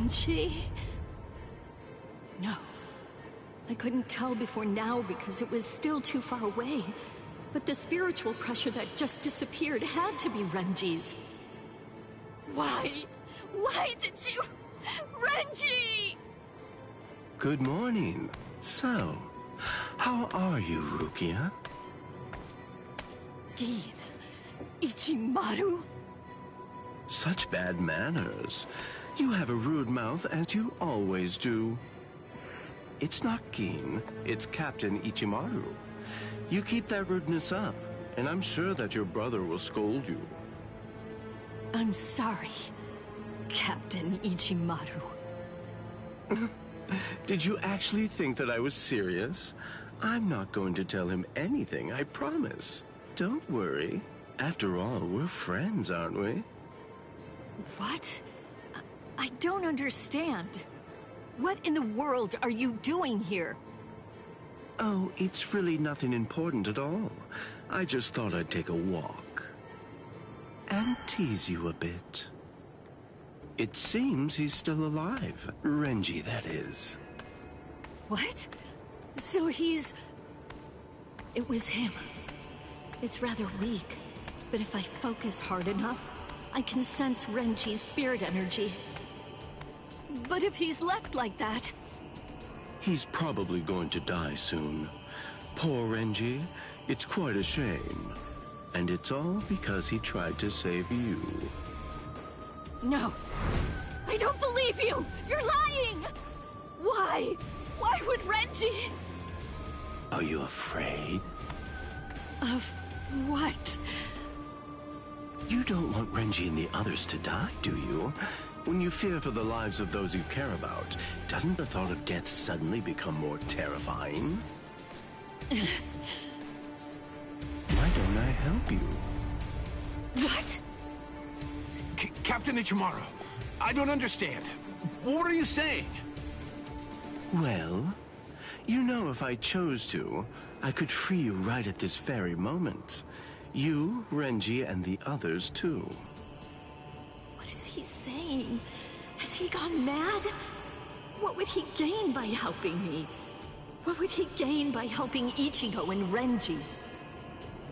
Speaker 11: Renji? No. I couldn't tell before now because it was still too far away. But the spiritual pressure that just disappeared had to be Renji's. Why? Why did you... Renji!
Speaker 12: Good morning. So, how are you, Rukia?
Speaker 11: Gin. Ichimaru?
Speaker 12: Such bad manners. You have a rude mouth, as you always do. It's not Gin, it's Captain Ichimaru. You keep that rudeness up, and I'm sure that your brother will scold you.
Speaker 11: I'm sorry, Captain Ichimaru.
Speaker 12: Did you actually think that I was serious? I'm not going to tell him anything, I promise. Don't worry. After all, we're friends, aren't we?
Speaker 11: What? I don't understand. What in the world are you doing here?
Speaker 12: Oh, it's really nothing important at all. I just thought I'd take a walk. And tease you a bit. It seems he's still alive. Renji, that is.
Speaker 11: What? So he's... It was him. It's rather weak, but if I focus hard enough, I can sense Renji's spirit energy. But if he's left like that...
Speaker 12: He's probably going to die soon. Poor Renji. It's quite a shame. And it's all because he tried to save you.
Speaker 11: No. I don't believe you! You're lying! Why? Why would Renji...
Speaker 12: Are you afraid?
Speaker 11: Of what?
Speaker 12: You don't want Renji and the others to die, do you? When you fear for the lives of those you care about, doesn't the thought of death suddenly become more terrifying? Why don't I help you?
Speaker 11: What?
Speaker 9: Captain Ichimaru, I don't understand. What are you saying?
Speaker 12: Well, you know if I chose to, I could free you right at this very moment. You, Renji, and the others too.
Speaker 11: What is he saying? Has he gone mad? What would he gain by helping me? What would he gain by helping Ichigo and Renji?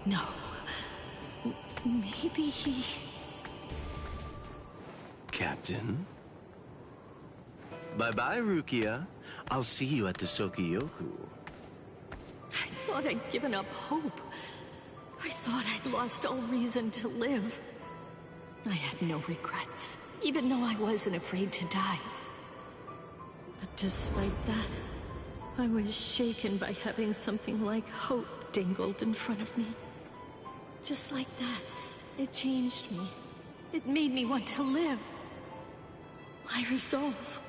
Speaker 11: No. Maybe he...
Speaker 12: Captain? Bye-bye, Rukia. I'll see you at the Sokiyoku.
Speaker 11: I thought I'd given up hope. I thought I'd lost all reason to live. I had no regrets, even though I wasn't afraid to die. But despite that, I was shaken by having something like hope dangled in front of me. Just like that, it changed me. It made me want to live. My resolve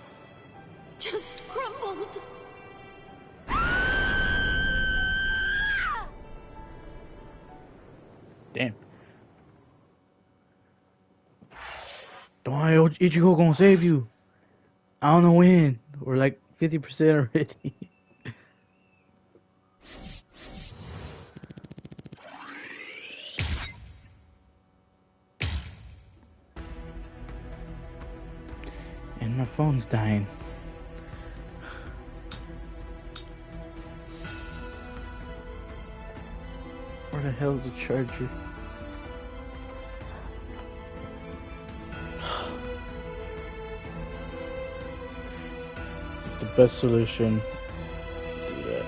Speaker 11: just crumbled.
Speaker 1: Damn. Don't worry, Ichigo gonna save you. I don't know when. We're like 50% already. And my phone's dying. Where the hell is the charger? The best solution. Do that.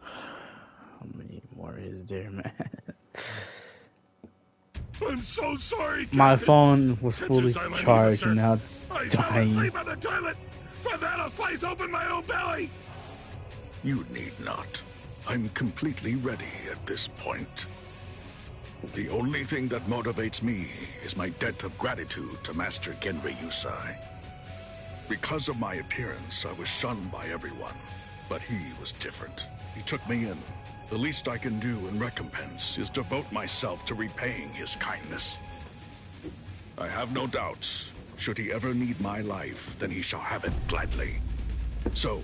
Speaker 1: How many more is there, man?
Speaker 8: I'm so sorry, Captain.
Speaker 1: My phone was fully
Speaker 8: Since I'm
Speaker 1: charged
Speaker 8: an
Speaker 1: and now
Speaker 8: officer,
Speaker 1: it's
Speaker 8: I fell
Speaker 1: dying.
Speaker 8: asleep on the toilet. For that, I'll slice open my own belly. You need not. I'm completely ready at this point. The only thing that motivates me is my debt of gratitude to Master Genri Yusai. Because of my appearance, I was shunned by everyone. But he was different. He took me in. The least I can do in recompense is devote myself to repaying his kindness. I have no doubts. Should he ever need my life, then he shall have it gladly. So,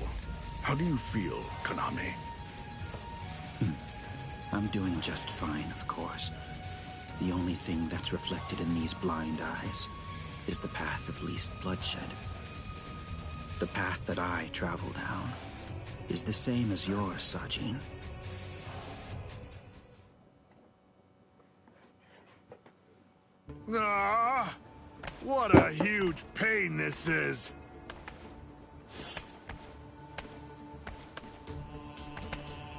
Speaker 8: how do you feel, Konami?
Speaker 21: I'm doing just fine, of course. The only thing that's reflected in these blind eyes is the path of least bloodshed. The path that I travel down is the same as yours, Sajin.
Speaker 8: Ah, what a huge pain this is.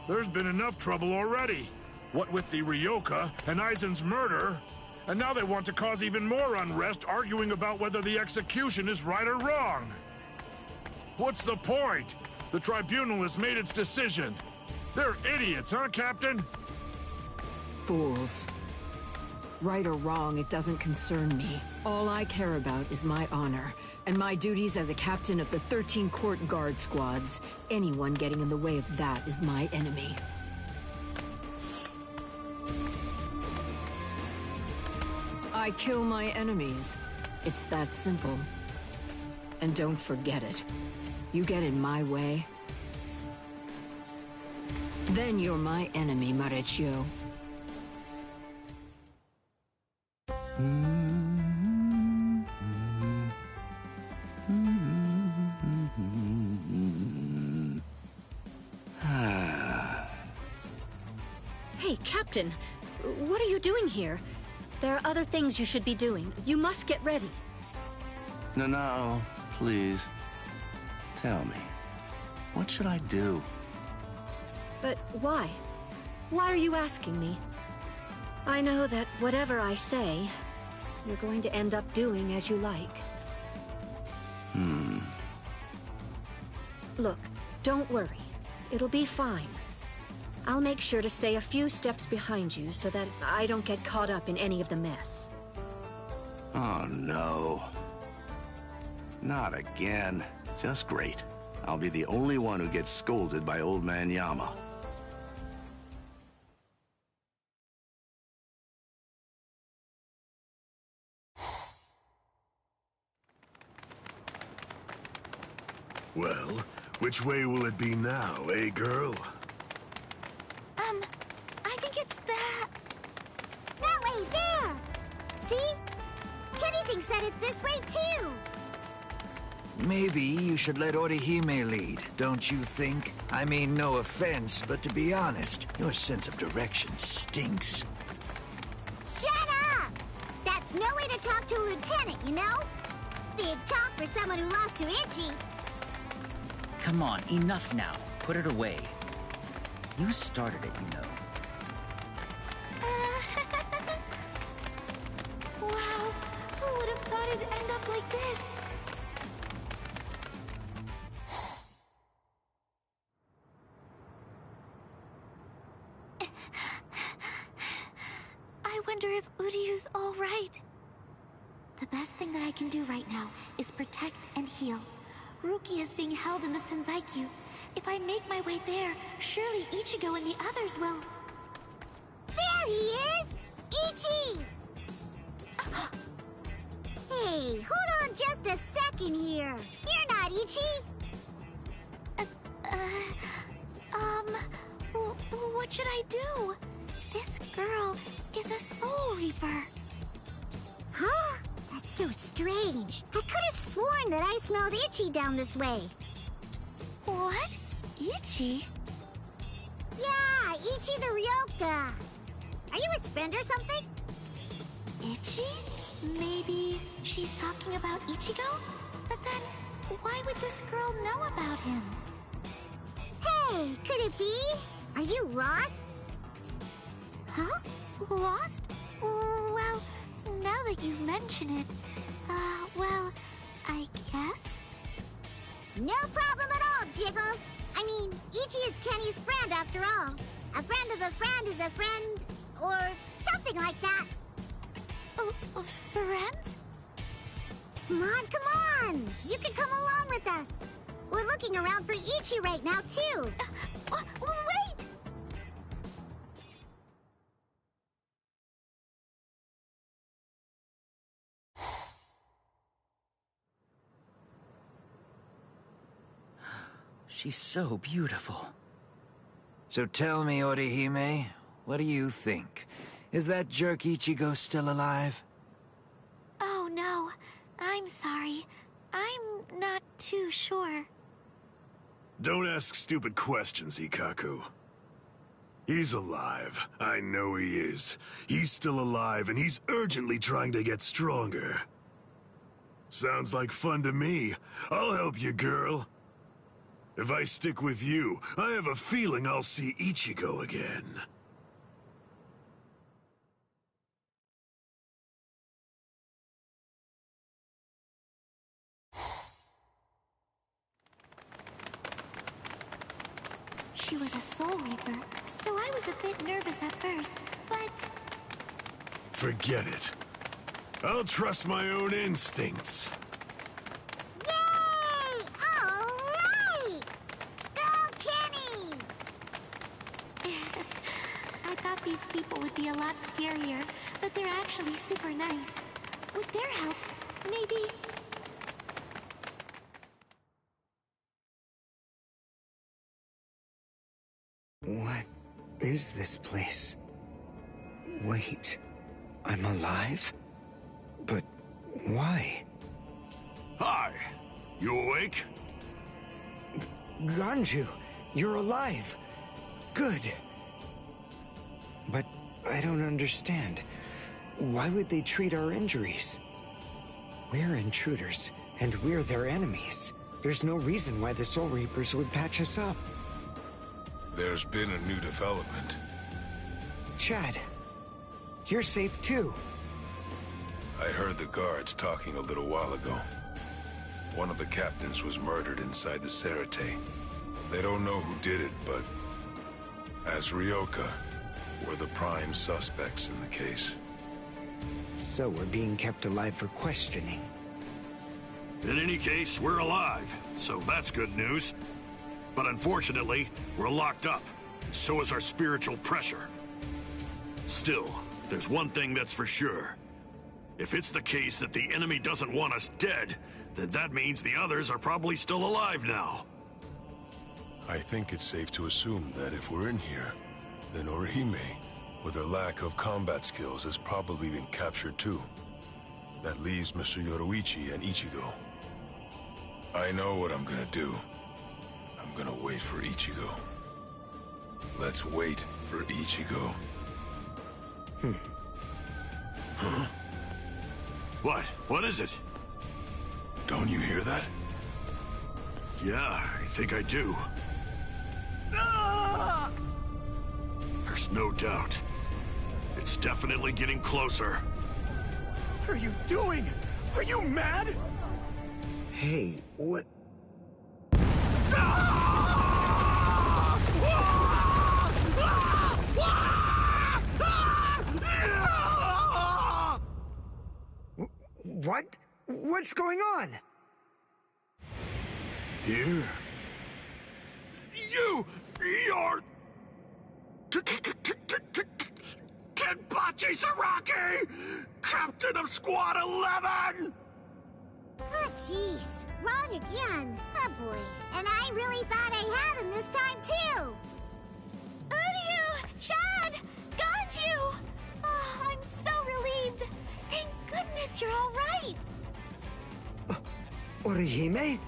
Speaker 8: There's been enough trouble already. What with the Ryoka and Aizen's murder, and now they want to cause even more unrest, arguing about whether the execution is right or wrong. What's the point? The tribunal has made its decision. They're idiots, huh, Captain?
Speaker 11: Fools. Right or wrong, it doesn't concern me. All I care about is my honor, and my duties as a captain of the 13 Court Guard squads. Anyone getting in the way of that is my enemy. I kill my enemies. It's that simple. And don't forget it. You get in my way, then you're my enemy, Marecchio.
Speaker 10: Hey, Captain. What are you doing here? There are other things you should be doing. You must get ready.
Speaker 12: No, please. Tell me, what should I do?
Speaker 10: But why? Why are you asking me? I know that whatever I say, you're going to end up doing as you like. Look, don't worry. It'll be fine. I'll make sure to stay a few steps behind you so that I don't get caught up in any of the mess.
Speaker 12: Oh no. Not again. Just great. I'll be the only one who gets scolded by Old Man Yama.
Speaker 8: Well, which way will it be now, eh, girl?
Speaker 2: I think it's that way, there! See? Kenny thinks that it's this way, too!
Speaker 14: Maybe you should let Orihime lead, don't you think? I mean, no offense, but to be honest, your sense of direction stinks.
Speaker 2: Shut up! That's no way to talk to a lieutenant, you know? Big talk for someone who lost to Ichi.
Speaker 15: Come on, enough now. Put it away. You started it, you know.
Speaker 2: Wow, who would have thought it'd end up like this? I wonder if Uryu's all right. The best thing that I can do right now is protect and heal. Rukia is being held in the Senzaiku. If I make my way there, surely Ichigo and the others will... There he is! Ichi! Hey, hold on just a second here. You're not Ichi! What should I do? This girl is a Soul Reaper. Huh? That's so strange. I could have sworn that I smelled Ichi down this way. What? Ichi? Yeah, Ichi the Ryoka. Are you his friend or something? Ichi? Maybe she's talking about Ichigo? But then, why would this girl know about him? Hey, could it be? Are you lost? Huh? Lost? Well, now that you mention it, well, I guess? No problem at all, Jiggles. I mean, Ichi is Kenny's friend after all. A friend of a friend is a friend, or something like that. Friends? Come on! You can come along with us. We're looking around for Ichi right now, too. Wait!
Speaker 14: She's so beautiful. So tell me, Orihime, what do you think? Is that jerk Ichigo still alive?
Speaker 2: Oh, no. I'm sorry. I'm not too sure.
Speaker 8: Don't ask stupid questions, Ikaku. He's alive. I know he is. He's still alive, and he's urgently trying to get stronger. Sounds like fun to me. I'll help you, girl. If I stick with you, I have a feeling I'll see Ichigo again.
Speaker 2: She was a Soul Reaper, so I was a bit nervous at first, but...
Speaker 8: Forget it. I'll trust my own instincts.
Speaker 7: Yay! All right! Go, Kenny!
Speaker 2: I thought these people would be a lot scarier, but they're actually super nice. With their help, maybe...
Speaker 22: What is this place? Wait, I'm alive? But why?
Speaker 8: Hi, you awake?
Speaker 22: Ganju, you're alive. Good. But I don't understand. Why would they treat our injuries? We're intruders, and we're their enemies. There's no reason why the Soul Reapers would patch us up.
Speaker 8: There's been a new development.
Speaker 22: Chad, you're safe too.
Speaker 8: I heard the guards talking a little while ago. One of the captains was murdered inside the Sarate. They don't know who did it, but as Ryoka, we're the prime suspects in the case.
Speaker 22: So we're being kept alive for questioning.
Speaker 4: In any case, we're alive, so that's good news. But unfortunately, we're locked up, and so is our spiritual pressure. Still, there's one thing that's for sure. If it's the case that the enemy doesn't want us dead, then that means the others are probably still alive now.
Speaker 8: I think it's safe to assume that if we're in here, then Orihime, with her lack of combat skills, has probably been captured too. That leaves Mr. Yoruichi and Ichigo. I know what I'm gonna do. I'm gonna wait for Ichigo. Let's wait for Ichigo.
Speaker 4: Huh? What? What is it?
Speaker 8: Don't you hear that?
Speaker 4: Yeah, I think I do. There's no doubt. It's definitely getting closer.
Speaker 9: What are you doing? Are you mad?
Speaker 22: Hey, what? What? What's going on?
Speaker 4: Here? You're... Kenpachi Saraki! Captain of Squad 11!
Speaker 7: Oh, jeez. Wrong again. Oh, boy. And I really thought I had him this time, too.
Speaker 2: Uryu! Chad! Ganju! Oh, I'm so relieved. Thank goodness you're all right.
Speaker 22: Orihime?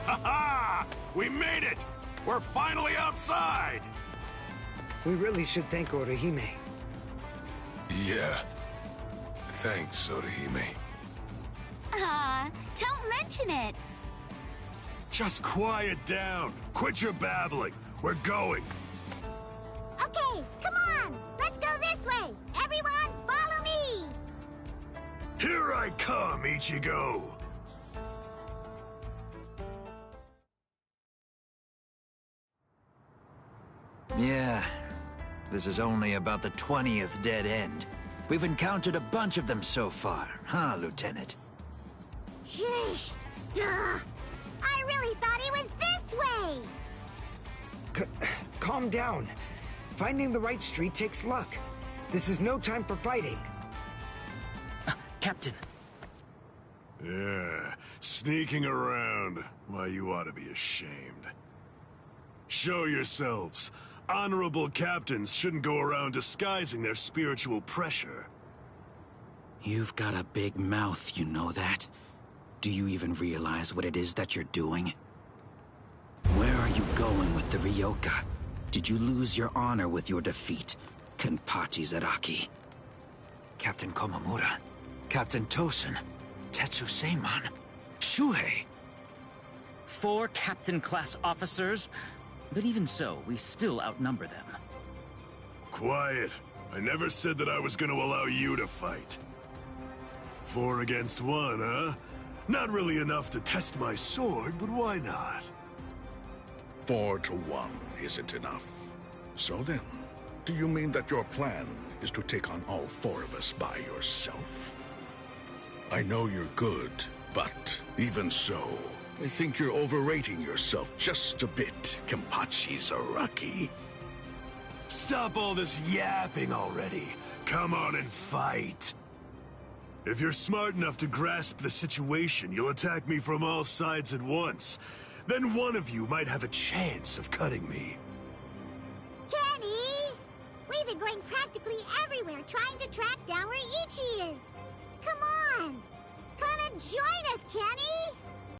Speaker 4: Ha-ha! We made it! We're finally outside!
Speaker 22: We really should thank Orihime.
Speaker 8: Yeah. Thanks, Orihime.
Speaker 2: Don't mention it.
Speaker 4: Just quiet down. Quit your babbling. We're going.
Speaker 7: Okay, come on. Let's go this way. Everyone, follow me.
Speaker 4: Here I come, Ichigo.
Speaker 14: Yeah, this is only about the 20th dead end. We've encountered a bunch of them so far, huh, Lieutenant?
Speaker 7: Sheesh. Duh. I really thought he was this way.
Speaker 22: Calm down. Finding the right street takes luck. This is no time for fighting.
Speaker 15: Captain.
Speaker 8: Yeah, sneaking around. Why, you ought to be ashamed. Show yourselves. Honorable captains shouldn't go around disguising their spiritual pressure.
Speaker 21: You've got a big mouth, you know that? Do you even realize what it is that you're doing? Where are you going with the Ryoka? Did you lose your honor with your defeat, Kenpachi Zaraki?
Speaker 14: Captain Komamura, Captain Tosen, Tetsu Seiman, Shuhei.
Speaker 15: 4 captain-class officers? But even so, we still outnumber them.
Speaker 8: Quiet. I never said that I was going to allow you to fight. 4 against 1, huh? Not really enough to test my sword, but why not? 4 to 1 isn't enough. So then, do you mean that your plan is to take on all 4 of us by yourself? I know you're good, but even so, I think you're overrating yourself just a bit, Kenpachi Zaraki.
Speaker 9: Stop all this yapping already. Come on and fight. If you're smart enough to grasp the situation, you'll attack me from all sides at once. Then one of you might have a chance of cutting me.
Speaker 7: Kenny! We've been going practically everywhere trying to track down where Ichi is. Come on! Come and join us, Kenny!